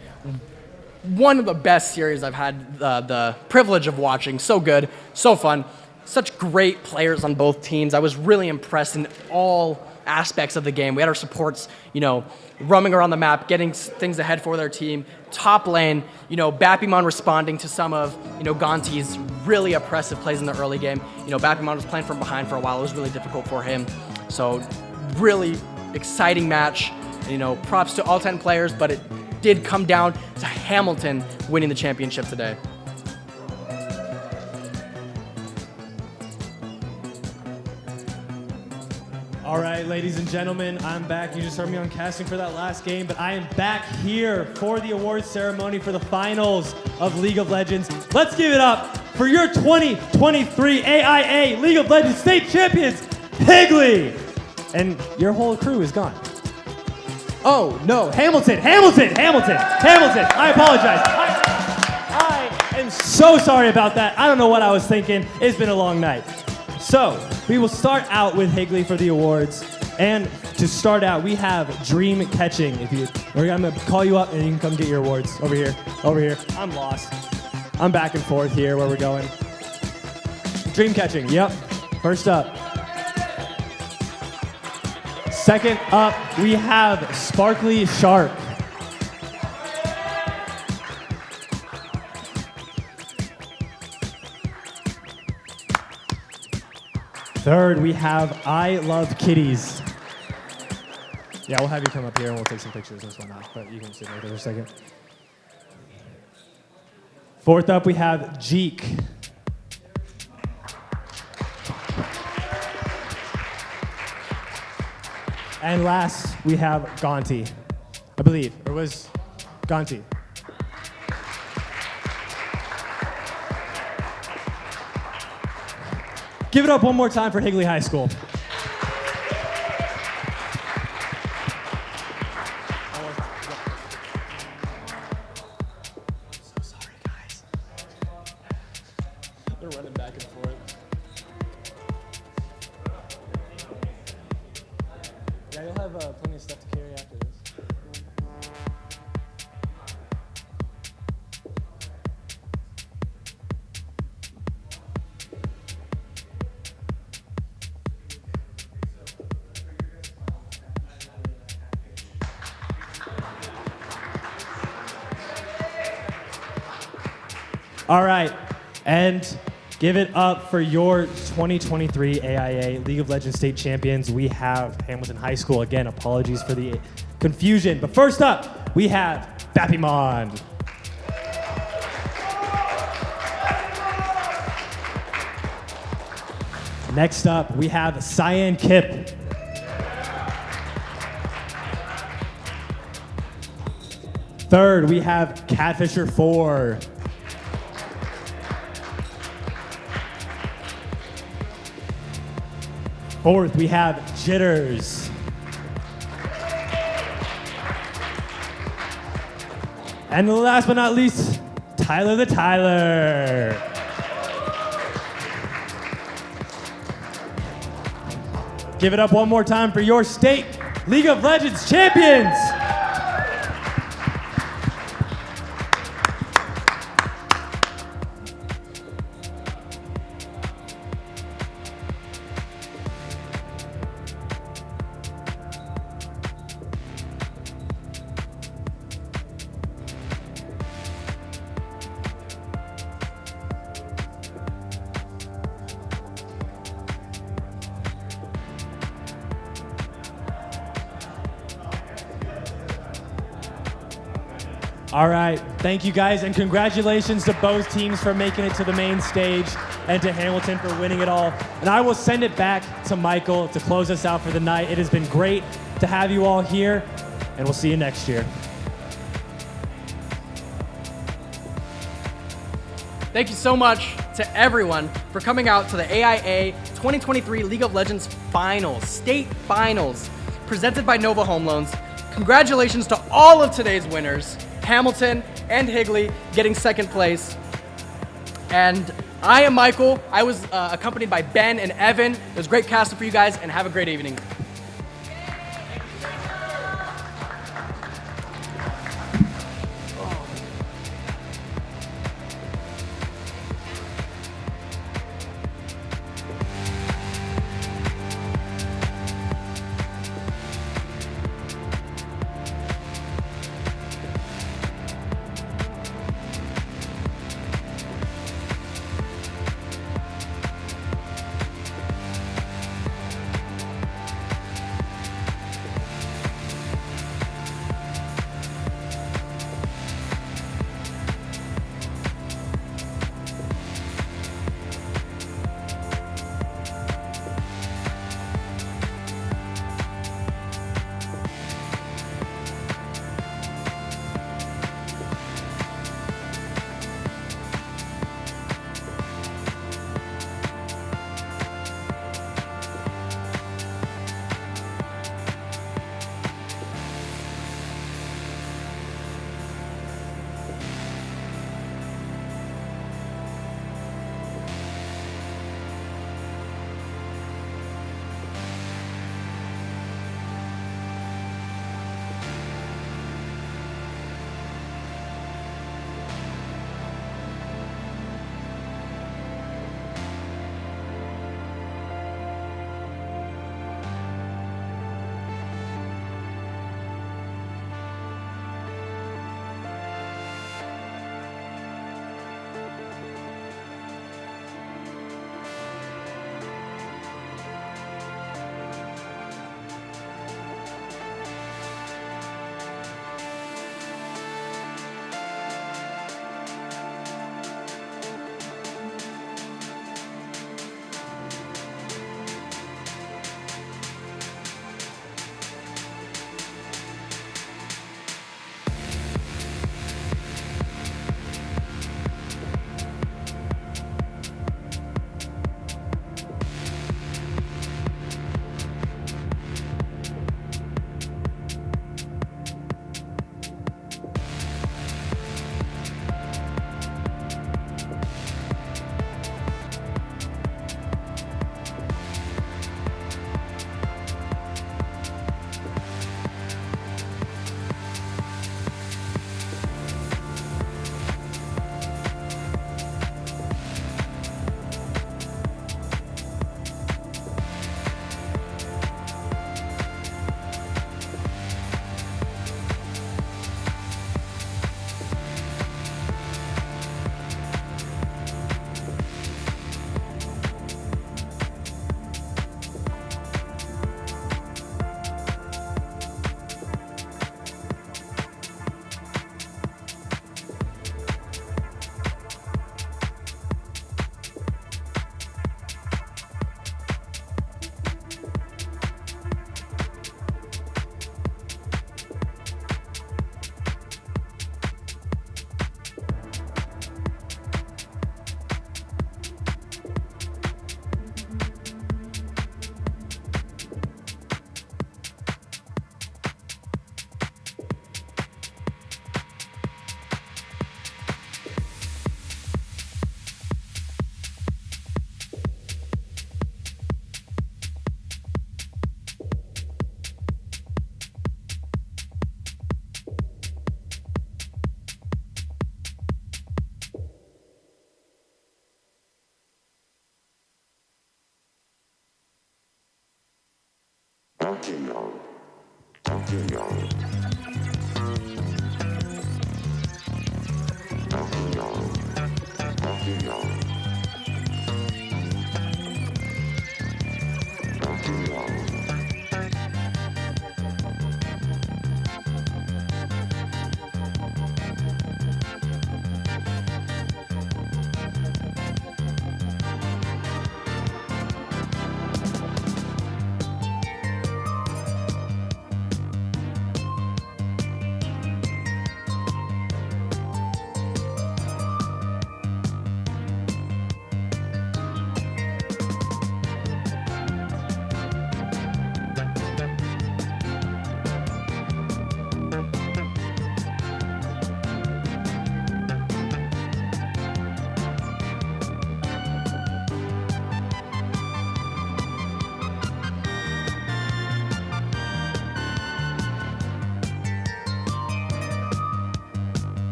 one of the best series I've had the privilege of watching. So good, so fun. Such great players on both teams. I was really impressed in all aspects of the game. We had our supports, you know, roaming around the map, getting things ahead for their team. Top lane, you know, Bappimon responding to some of, you know, Gonti's really oppressive plays in the early game. You know, Bappimon was playing from behind for a while. It was really difficult for him. So really exciting match. You know, props to all 10 players, but it did come down to Hamilton winning the championship today. All right, ladies and gentlemen, I'm back. You just heard me on casting for that last game, but I am back here for the awards ceremony for the finals of League of Legends. Let's give it up for your 2023 AIA League of Legends State Champions, Higley! And your whole crew is gone. Oh, no, Hamilton. I apologize. I am so sorry about that. I don't know what I was thinking. It's been a long night. So, we will start out with Higley for the awards. And to start out, we have Dream Catching. I'm gonna call you up and you can come get your awards. Over here. I'm lost. I'm back and forth here where we're going. Dream Catching, yep. First up. Second up, we have Sparkly Shark. Third, we have I Love Kitties. Yeah, we'll have you come up here and we'll take some pictures and whatnot, but you can sit right there for a second. Fourth up, we have Jeek. And last, we have Gonti, I believe. Or was Gonti? Give it up one more time for Higley High School. So sorry, guys. They're running back and forth. Yeah, you'll have plenty of stuff to carry after this. All right, and give it up for your 2023 AIA League of Legends State Champions. We have Hamilton High School. Again, apologies for the confusion. But first up, we have Bappimon. Next up, we have Cyan Kip. Third, we have Catfisher 4. Fourth, we have Jitters. And last but not least, Tyler the Tyler. Give it up one more time for your state League of Legends champions. All right, thank you guys, and congratulations to both teams for making it to the main stage and to Hamilton for winning it all. And I will send it back to Michael to close us out for the night. It has been great to have you all here, and we'll see you next year. Thank you so much to everyone for coming out to the AIA 2023 League of Legends Finals, State Finals, presented by Nova Home Loans. Congratulations to all of today's winners, Hamilton and Higley getting second place. And I am Michael. I was accompanied by Ben and Evan. It was great casting for you guys, and have a great evening.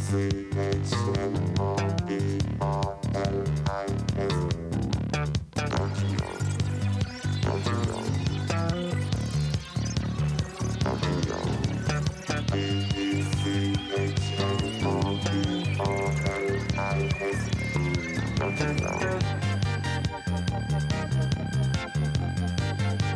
free and slow.